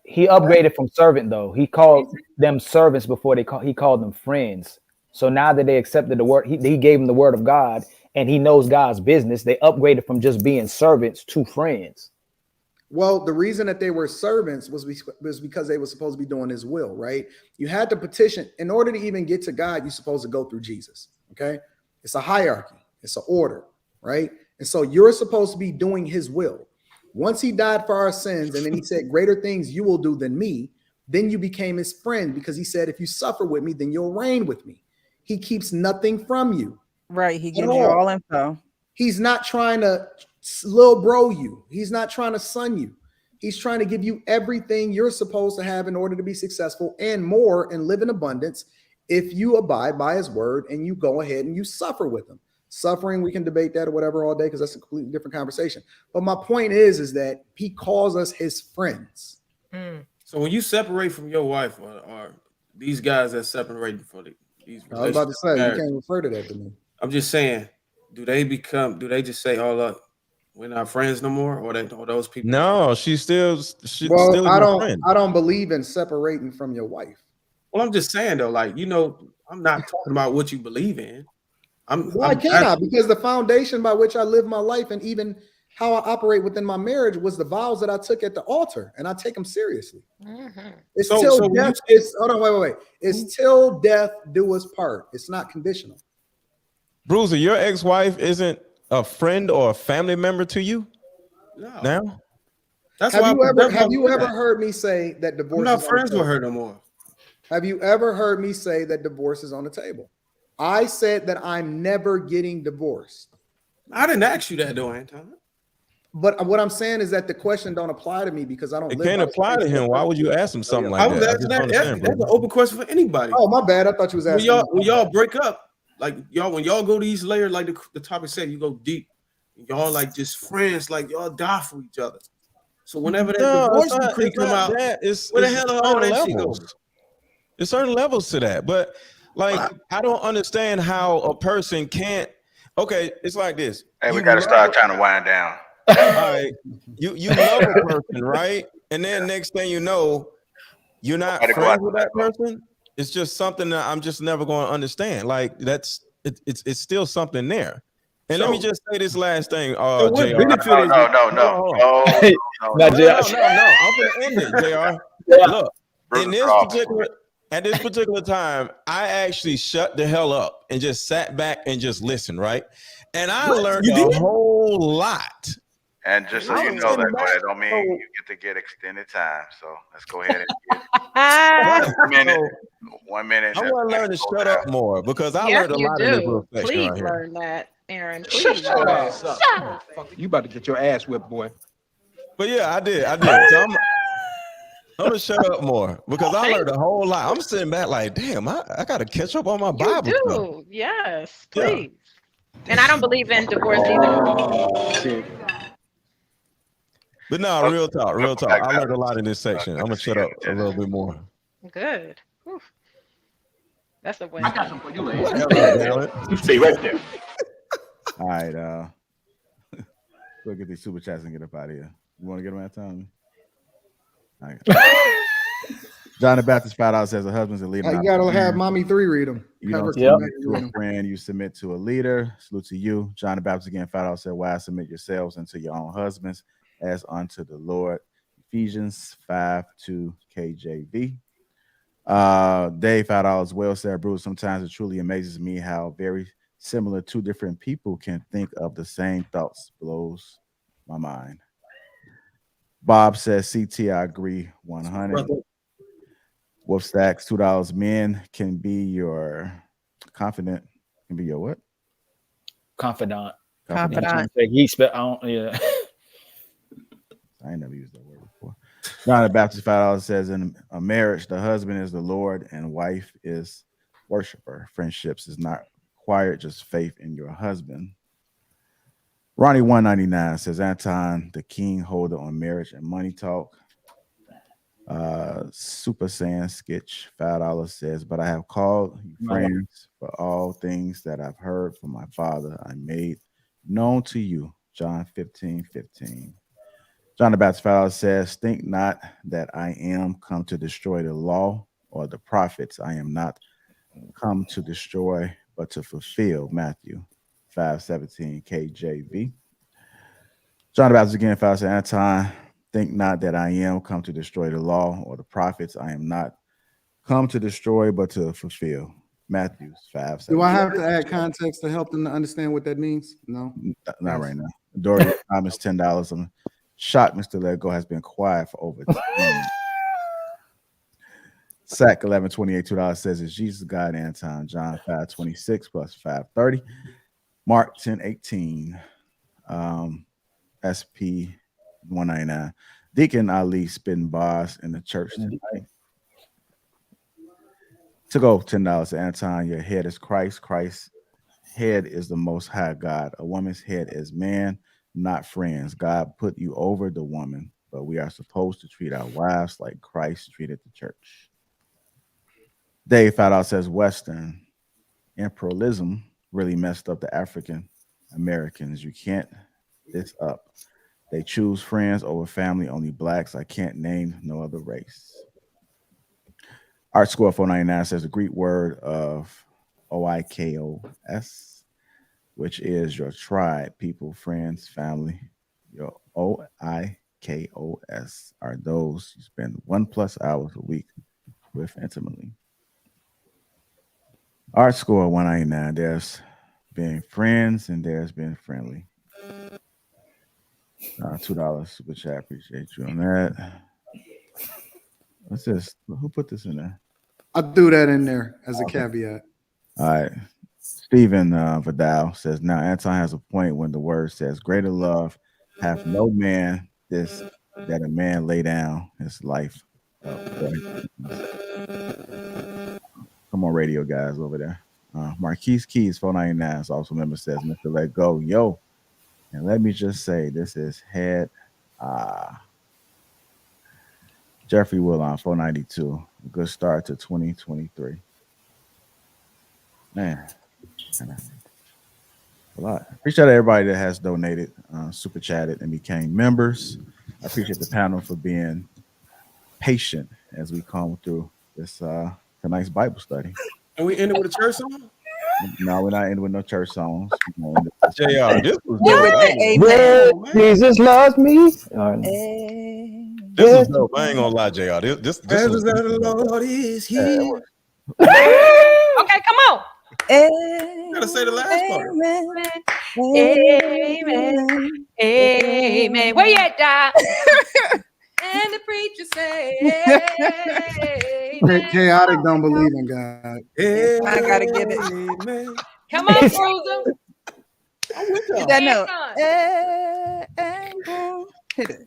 He upgraded from servant though. He called them servants before he called them friends. So now that they accepted the word, he gave them the word of God and he knows God's business. They upgraded from just being servants to friends. Well, the reason that they were servants was because they were supposed to be doing his will, right? You had to petition. In order to even get to God, you're supposed to go through Jesus, okay? It's a hierarchy. It's an order, right? And so you're supposed to be doing his will. Once he died for our sins, and then he said, greater things you will do than me, then you became his friend because he said, if you suffer with me, then you'll reign with me. He keeps nothing from you. Right. He gives you all info. He's not trying to little bro you. He's not trying to son you. He's trying to give you everything you're supposed to have in order to be successful and more and live in abundance if you abide by his word and you go ahead and you suffer with him. Suffering, we can debate that or whatever all day because that's a completely different conversation. But my point is that he calls us his friends. So when you separate from your wife or these guys that separating for these I was about to say, you can't refer to that to me. I'm just saying, do they just say, oh, look, we're not friends no more? Or those people? No, she's still I don't believe in separating from your wife. Well, I'm just saying though, like, I'm not talking about what you believe in. Why can't I? Because the foundation by which I live my life and even how I operate within my marriage was the vows that I took at the altar, and I take them seriously. It's till death. Hold on, wait. It's till death do us part. It's not conditional. Bruiser, your ex-wife isn't a friend or a family member to you? No. Now? Have you ever heard me say that divorce? I'm not friends with her no more. Have you ever heard me say that divorce is on the table? I said that I'm never getting divorced. I didn't ask you that though, Anton. But what I'm saying is that the question don't apply to me because I don't. It can't apply to him. Why would you ask him something like I was that? asking that. That's an open question for anybody. Oh, my bad. I thought you was asking. When y'all break up, like when y'all go to these layers, like the topic said, you go deep. Y'all like just friends, like y'all die for each other. So whenever that divorce decree come out, where the hell are all that shit go? There's certain levels to that, but like I don't understand how a person can't. Okay, it's like this. Hey, we got to start trying to wind down. All right, you love a person, right? And then next thing you know, you're not friends with that person. It's just something that I'm just never going to understand. Like it's still something there. And let me just say this last thing, JR. No. I'm gonna end it, JR. Look, at this particular time, I actually shut the hell up and just sat back and just listened, right? And I learned a whole lot. And just so you know, that don't mean you get to get extended time. So let's go ahead and get 1 minute. I want to learn to shut up more because I learned a lot in this little section Please right here. learn that, Aaron. Please. Shut your ass up. You about to get your ass whipped, boy. But yeah, I did. So I'm gonna shut up more because I learned a whole lot. I'm sitting back like, damn, I got to catch up on my Bible. You do. Yes, please. Yeah. And I don't believe in divorce either. But no, real talk. I learned a lot in this section. I'm gonna shut up a little bit more. Good. Whew. That's a win. I got some for you, lady. You stay right there. All right, we'll get these super chats and get up out of here. You want to get them out, Tommy? All right. John the Baptist $5 says a husband's a leader. You gotta have Mommy 3 read them. You don't submit to a friend, you submit to a leader. Salute to you. John the Baptist again, $5 said, why submit yourselves unto your own husbands as unto the Lord. Ephesians 5:2 KJV. Dave $5 well said, Bruce. Sometimes it truly amazes me how very similar two different people can think of the same thoughts. Blows my mind. Bob says, CT, I agree 100. Wolf Stacks, $2. Men can be your confident. Can be your what? Confidant. Confidant. He spent. Yeah. I ain't never used that word before. John the Baptist $5 says, in a marriage, the husband is the Lord and wife is worshiper. Friendships is not required, just faith in your husband. Ronnie 199 says, Anton, the king holder on marriage and money talk. Super Saiyan Sketch $5 says, but I have called you friends for all things that I've heard from my father. I made known to you. John 15:15. John the Baptist $5 says, think not that I am come to destroy the law or the prophets. I am not come to destroy, but to fulfill. Matthew 5:17 KJV. John the Baptist again $5 says, Anton, think not that I am come to destroy the law or the prophets. I am not come to destroy, but to fulfill. Matthew 5:17. Do I have to add context to help them to understand what that means? No, not right now. Dory Thomas $10. I'm shocked Mr. Lego has been quiet for over 10. Sack 1128 $2 says, is Jesus God, Anton? John 5:26 plus 5:30. Mark 10:18. SP 199. Deacon Ali spitting bars in the church tonight. To go $10. Anton, your head is Christ. Christ's head is the most high God. A woman's head is man, not friends. God put you over the woman, but we are supposed to treat our wives like Christ treated the church. Dave $5 says Western imperialism really messed up the African Americans. You can't this up. They choose friends over family, only blacks. I can't name no other race. Art Score 499 says the Greek word of oikos which is your tribe, people, friends, family. Your OIKOS are those you spend 1+ hours a week with intimately. Our score 199. There's being friends and there's being friendly. $2 super chat. Appreciate you on that. What's this? Who put this in there? I threw that in there as a caveat. All right. Stephen Vidal says, now Anton has a point when the word says, greater love hath no man this that a man lay down his life. Come on, radio guys over there. Marquise Keys, 499, is also a member, says, Mr. Let Go, yo. And let me just say, this is head. Jeffrey Willon, 492. A good start to 2023. Man. A lot. Appreciate everybody that has donated, super chatted, and became members. I appreciate the panel for being patient as we come through this tonight's Bible study. And we ended with a church song? No, we're not ending with no church songs. JR, this was dope. Jesus loves me. This is dope. I ain't gonna lie, JR. This was the Lord is here. Okay, come on. You gotta say the last part. Amen. Amen. Where you at, Doc? And the preacher say, Chaotic don't believe in God. I gotta get it. Amen. Come on, Cruiser. Get that note. Hit it.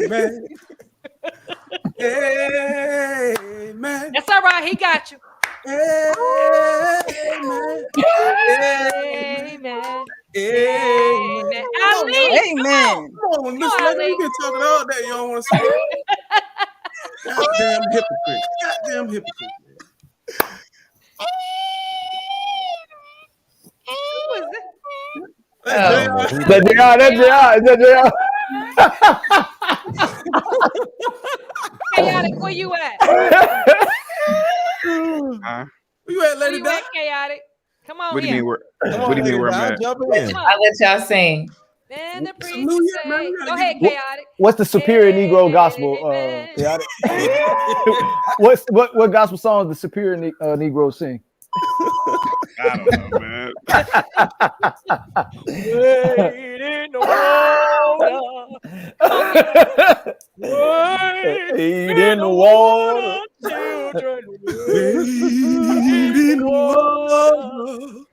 Amen. Amen. That's all right. He got you. Amen. Amen. Amen. Ali. Amen. Come on, Miss Lady, you been talking all day. You don't want to say it. Goddamn hypocrite. Goddamn hypocrite. That's JR. Chaotic, where you at? Where you at, Lady Doc? Chaotic? Come on. What do you mean? What do you mean? Where I'm at? I'll let y'all sing. Then the preacher say, go ahead, Chaotic. What's the superior Negro gospel? Chaotic? What gospel song does the superior Negro sing? I don't know, man. Wait in the water. Wait in the water. Children. Wait in the water.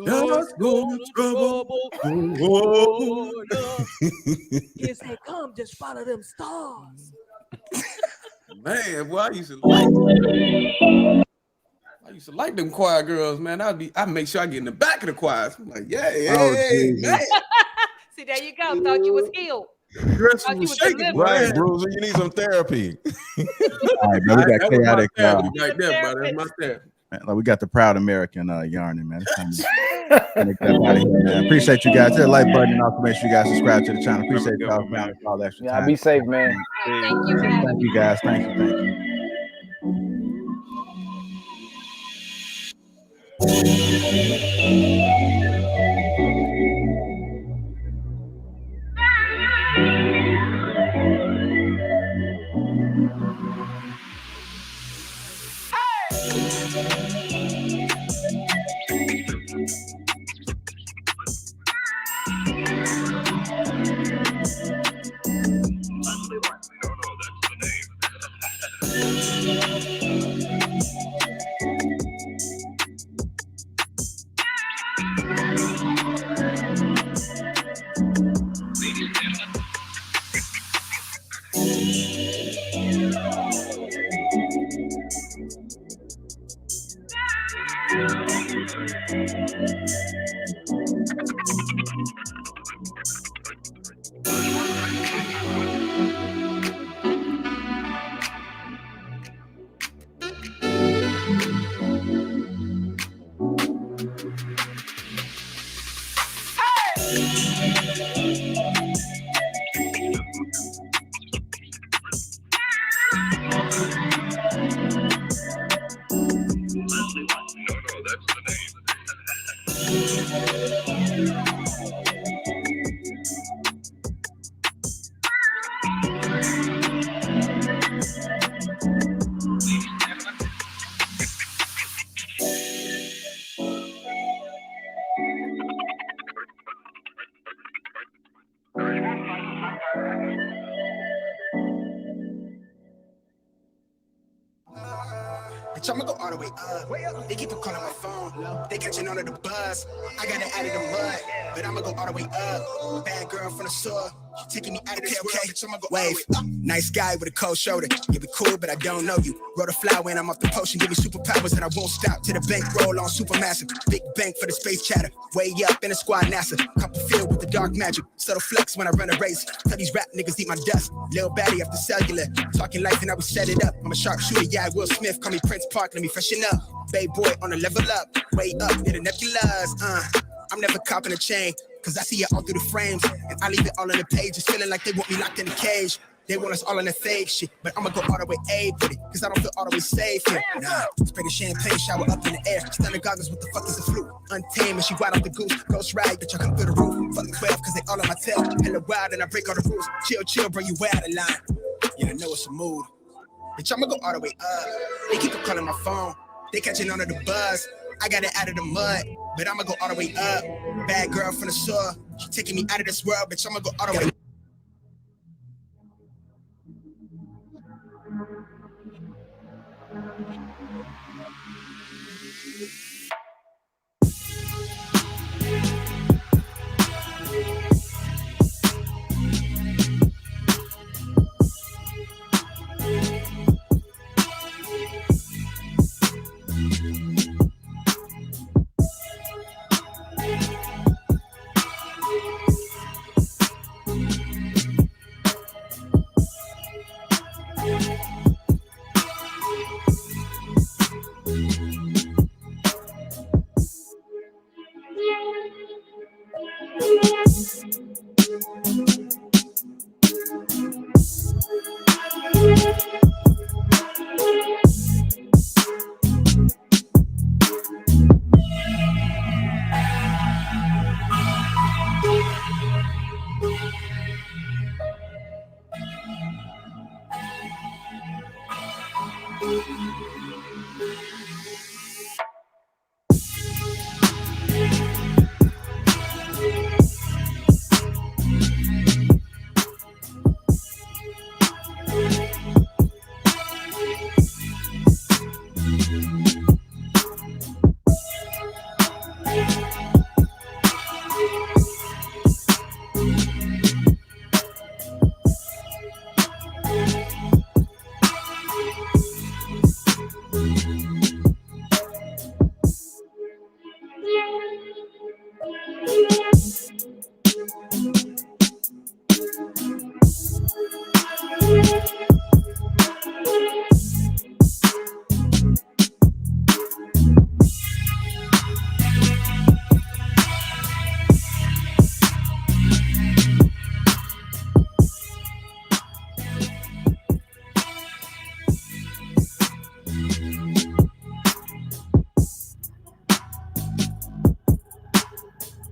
God's gonna trouble the water. He said, come, just follow them stars. Man, boy, I used to like them choir girls, man. I'd make sure I get in the back of the choir. I'm like, yeah, man. See, there you go. Thought you was healed. Dress was shaking, right, Bruiser. You need some therapy. All right, man, we got chaotic. Right there, bro. That's my therapy. Man, we got the proud American yarning, man. Man. Appreciate you guys. Hit the like button and also make sure you guys subscribe to the channel. Appreciate y'all for all that extra time. Be safe, man. Thank you guys. Thank you. That's the name. I'ma go all the way up. They keep on calling my phone. They catching on to the buzz. I got it out of the mud, but I'ma go all the way up. Bad girl from the store. She taking me out of this world, bitch, I'ma go wave. Nice guy with a cold shoulder. Yeah, we cool, but I don't know you. Wrote a flower and I'm off the potion. Give me superpowers and I won't stop. To the bank roll on supermassive. Big bank for the space chatter. Way up in a squad NASA. Cup of field with the dark magic. Subtle flex when I run a race. Tell these rap niggas eat my dust. Lil baddie off the cellular. Talking life and I would set it up. I'm a sharpshooter, yeah, Will Smith. Call me Prince Park, let me freshen up. Bay boy on the level up. Way up, near the nebulas. I'm never copping a chain, cause I see it all through the frames. And I leave it all on the pages, feeling like they want me locked in a cage. They want us all in the fake shit, but I'ma go all the way A with it, cause I don't feel all the way safe here. Nah, spray the champagne, shower up in the air. Stunning goggles, what the fuck is a flute? Untamed, and she wild off the goose. Ghost ride, bitch, I come through the roof. Fuck 12, cause they all on my tail. Hella wild, and I break all the rules. Chill, bring you way out of line. Yeah, I know it's a mood. Bitch, I'ma go all the way up. They keep on calling my phone. They catching on to the buzz. I got it out of the mud, but I'ma go all the way up. Bad girl from the store. She taking me out of this world, bitch, I'ma go all the way up.